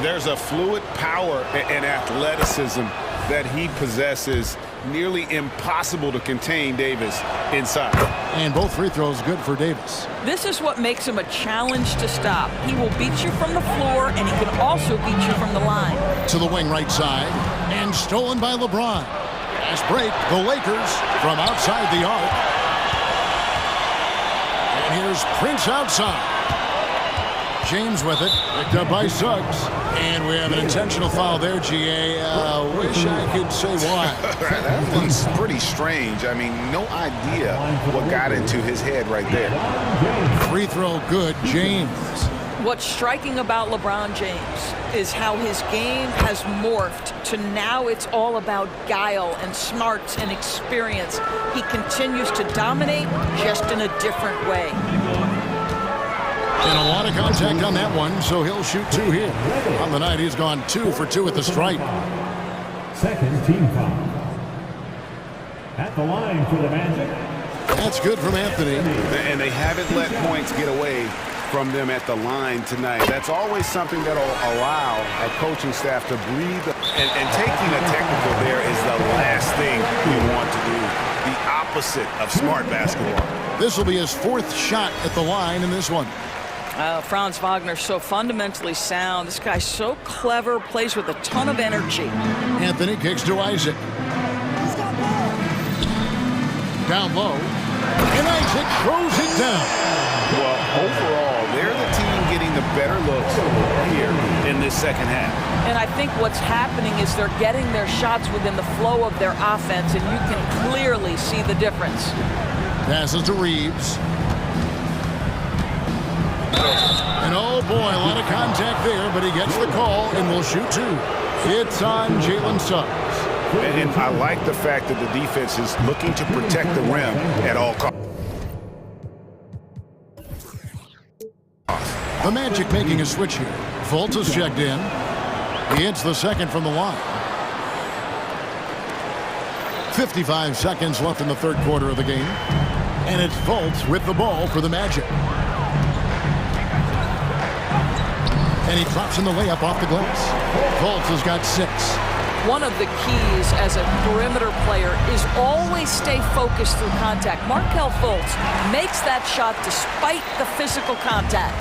J: There's a fluid power and athleticism that he possesses, nearly impossible to contain Davis inside.
G: And both free throws good for Davis.
H: This is what makes him a challenge to stop. He will beat you from the floor, and he can also beat you from the line.
G: To the wing right side, and stolen by LeBron. Fast break, the Lakers from outside the arc. And here's Prince outside. James with it, picked up by Suggs. And we have an intentional foul there, GA. Wish I could say why.
J: That one's pretty strange. I mean, no idea what got into his head right there.
G: Free throw good, James.
H: What's striking about LeBron James is how his game has morphed to now it's all about guile and smarts and experience. He continues to dominate just in a different way.
G: And a lot of contact on that one, so he'll shoot 2 here. On the night, he's gone 2 for 2 at the stripe.
O: Second team foul. At the line for the Magic.
G: That's good from Anthony.
J: And they haven't let points get away from them at the line tonight. That's always something that'll allow our coaching staff to breathe. And taking a technical there is the last thing we want to do. The opposite of smart basketball.
G: This will be his 4th shot at the line in this one.
H: Franz Wagner, so fundamentally sound. This guy's so clever, plays with a ton of energy.
G: Anthony kicks to Isaac. Down low. And Isaac throws it down.
J: Well, overall, they're the team getting the better looks here in this second half.
H: And I think what's happening is they're getting their shots within the flow of their offense, and you can clearly see the difference.
G: Passes to Reeves. And oh boy, a lot of contact there, but he gets the call and will shoot 2. It's on Jalen Suggs.
J: And I like the fact that the defense is looking to protect the rim at all costs.
G: The Magic making a switch here. Fultz is checked in. He hits the second from the line. 55 seconds left in the 3rd quarter of the game. And it's Fultz with the ball for the Magic. And he drops in the layup off the glass. Fultz has got 6.
H: One of the keys as a perimeter player is always stay focused through contact. Markelle Fultz makes that shot despite the physical contact.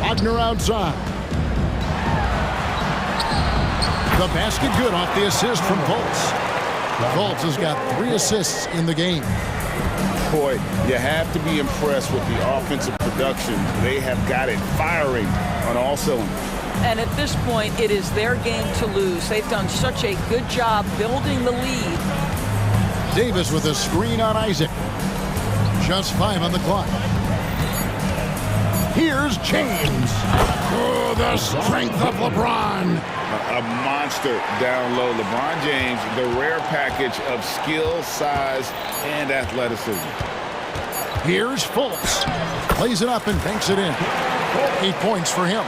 G: Wagner outside. The basket good off the assist from Fultz. Fultz has got 3 assists in the game.
J: Boy, you have to be impressed with the offensive production. They have got it firing on all cylinders.
H: And at this point, it is their game to lose. They've done such a good job building the lead.
G: Davis with a screen on Isaac. Just 5 on the clock. Here's James. Oh, the strength of LeBron.
J: A monster down low. LeBron James, the rare package of skill, size, and athleticism.
G: Here's Fultz. Plays it up and banks it in. 8 points for him.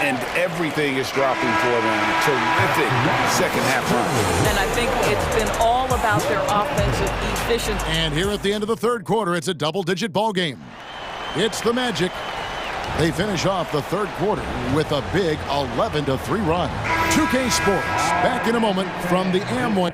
J: And everything is dropping for them. Terrific second half run.
H: And I think it's been all about their offensive efficiency.
G: And here at the end of the 3rd quarter, it's a double-digit ball game. It's the Magic. They finish off the 3rd quarter with a big 11-3 run. 2K Sports, back in a moment from the Amway.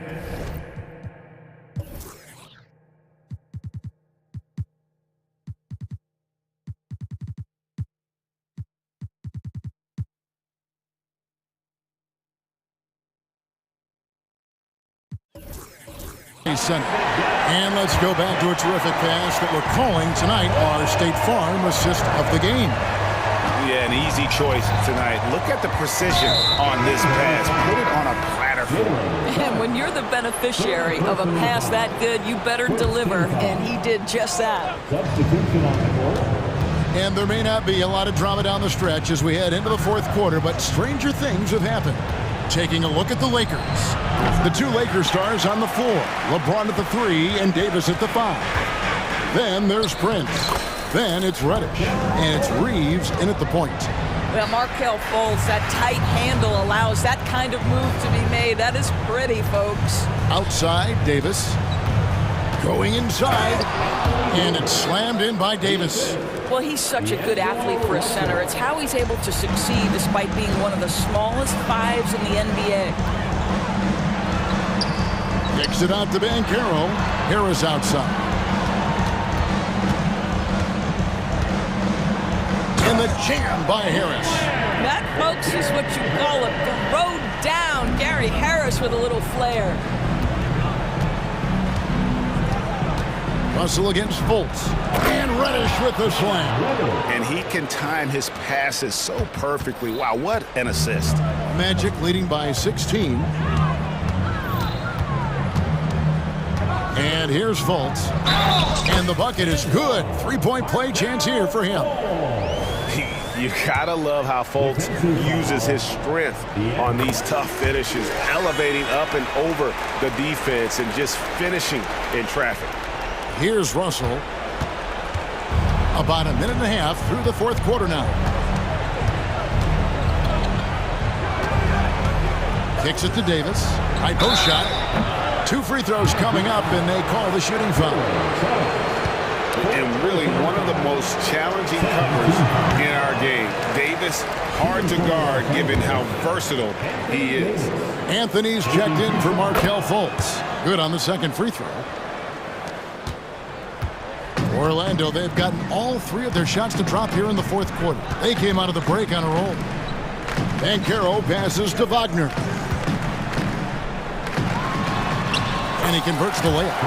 G: Center. And let's go back to a terrific pass that we're calling tonight our State Farm assist of the game.
J: Yeah, an easy choice tonight. Look at the precision on this pass. Put it on a platter for him.
H: And when you're the beneficiary of a pass that good, you better deliver. And he did just that.
O: Substitution on the court.
G: And there may not be a lot of drama down the stretch as we head into the 4th quarter, but stranger things have happened. Taking a look at the Lakers. The 2 Laker stars on the floor. LeBron at the 3 and Davis at the 5. Then there's Prince. Then it's Reddish. And it's Reeves in at the point.
H: Well, Markelle Fultz, that tight handle allows that kind of move to be made. That is pretty, folks.
G: Outside, Davis. Going inside. And it's slammed in by Davis.
H: Well, he's such a good athlete for a center. It's how he's able to succeed despite being one of the smallest 5s in the NBA.
G: Kicks it out to Banchero. Harris outside. And the jam by Harris.
H: That, folks, is what you call a throw down. Gary Harris with a little flair.
G: Russell against Fultz. And Reddish with the slam.
J: And he can time his passes so perfectly. Wow, what an assist.
G: Magic leading by 16. And here's Fultz. And the bucket is good. Three-point play chance here for him.
J: You gotta love how Fultz uses his strength on these tough finishes, elevating up and over the defense and just finishing in traffic.
G: Here's Russell. About a minute and a half through the fourth quarter now. Kicks it to Davis. High post shot. 2 free throws coming up, and they call the shooting foul.
J: And really one of the most challenging covers in our game. Davis, hard to guard given how versatile he is.
G: Anthony's checked in for Markelle Fultz. Good on the second free throw. Orlando, they've gotten all 3 of their shots to drop here in the fourth quarter. They came out of the break on a roll. Banchero passes to Wagner. And he converts the layup.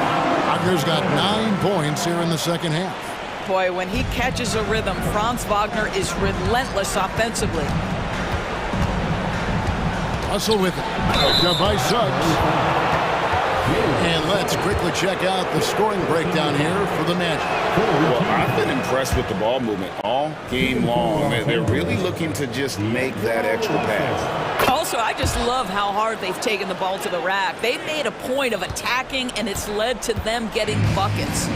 G: Wagner's got 9 points here in the second half.
H: Boy, when he catches a rhythm, Franz Wagner is relentless offensively.
G: Russell with it. Picked up by Suggs. And let's quickly check out the scoring breakdown here for the Magic.
J: Well, I've been impressed with the ball movement all game long. They're really looking to just make that extra pass.
H: Also, I just love how hard they've taken the ball to the rack. They've made a point of attacking, and it's led to them getting buckets.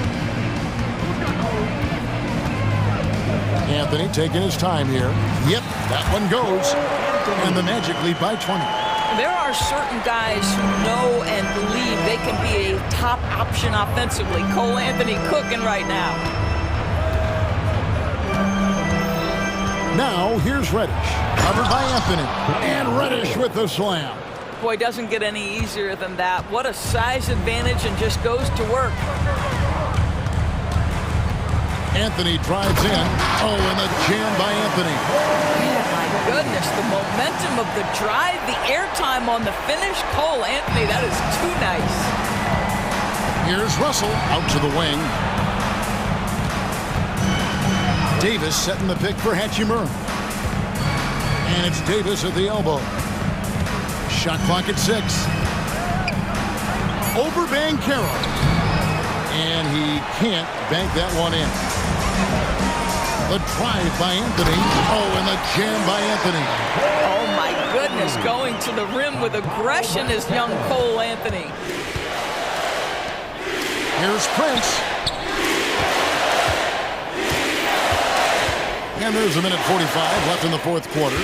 G: Anthony taking his time here. Yep, that one goes. And the Magic lead by 20.
H: There are certain guys who know and believe they can be a top option offensively. Cole Anthony cooking right now.
G: Now, here's Reddish. Covered by Anthony. And Reddish with the slam.
H: Boy, doesn't get any easier than that. What a size advantage, and just goes to work.
G: Anthony drives in. Oh, and the jam by Anthony.
H: My goodness, the momentum of the drive, the airtime on the finish. Cole Anthony, that is too nice.
G: Here's Russell out to the wing. Davis setting the pick for Hachimura. And it's Davis at the elbow. Shot clock at 6. Over Banchero. And he can't bank that one in. The drive by Anthony. Oh, and the jam by Anthony.
H: Oh, my goodness. Going to the rim with aggression is young Cole Anthony.
G: Here's Prince. And there's a minute 45 left in the fourth quarter.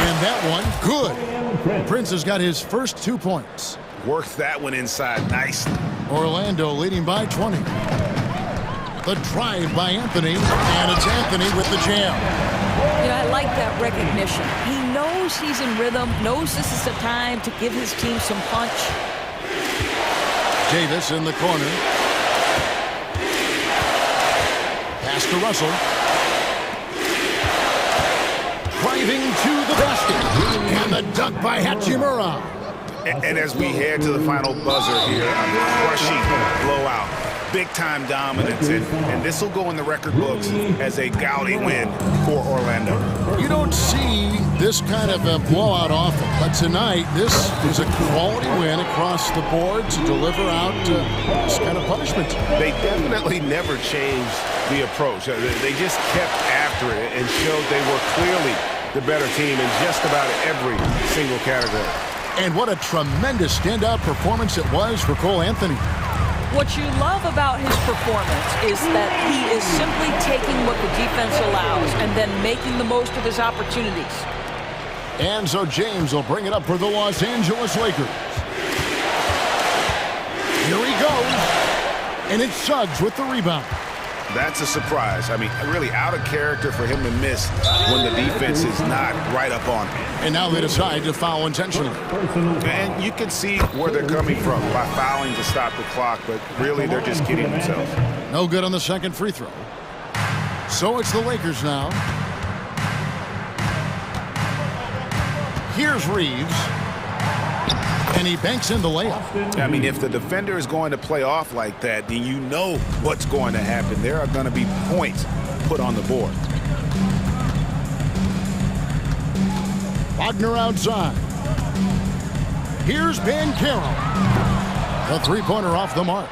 G: And that one, good. Prince has got his first 2 points.
J: Worked that one inside nicely.
G: Orlando leading by 20. The drive by Anthony, and it's Anthony with the jam.
H: You know, I like that recognition. He knows he's in rhythm, knows this is the time to give his team some punch.
G: Davis in the corner. Pass to Russell. Driving to the basket. And the dunk by Hachimura.
J: And as we head to the final buzzer here, a crushing blowout. Big-time dominance, and this will go in the record books as a gaudy win for Orlando.
G: You don't see this kind of a blowout often, but tonight this is a quality win across the board to deliver out this kind of punishment.
J: They definitely never changed the approach. They just kept after it and showed they were clearly the better team in just about every single category.
G: And what a tremendous standout performance it was for Cole Anthony.
H: What you love about his performance is that he is simply taking what the defense allows and then making the most of his opportunities.
G: And so James will bring it up for the Los Angeles Lakers. Here he goes. And it's Suggs with the rebound.
J: That's a surprise. I mean, really out of character for him to miss when the defense is not right up on him.
G: And now they decide to foul intentionally.
J: And you can see where they're coming from by fouling to stop the clock, but really they're just kidding themselves.
G: No good on the second free throw. So it's the Lakers now. Here's Reeves. And he banks in the layup.
J: I mean, if the defender is going to play off like that, then you know what's going to happen. There are going to be points put on the board.
G: Wagner outside. Here's Ben Carroll. The three-pointer off the mark.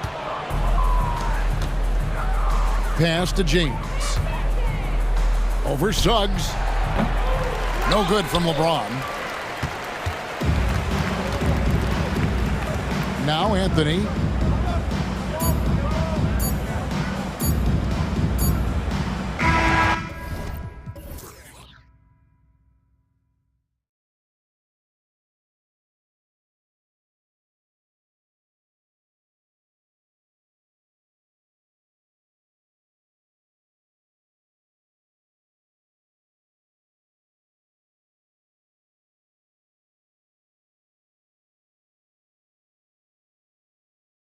G: Pass to James. Over Suggs. No good from LeBron. Now Anthony.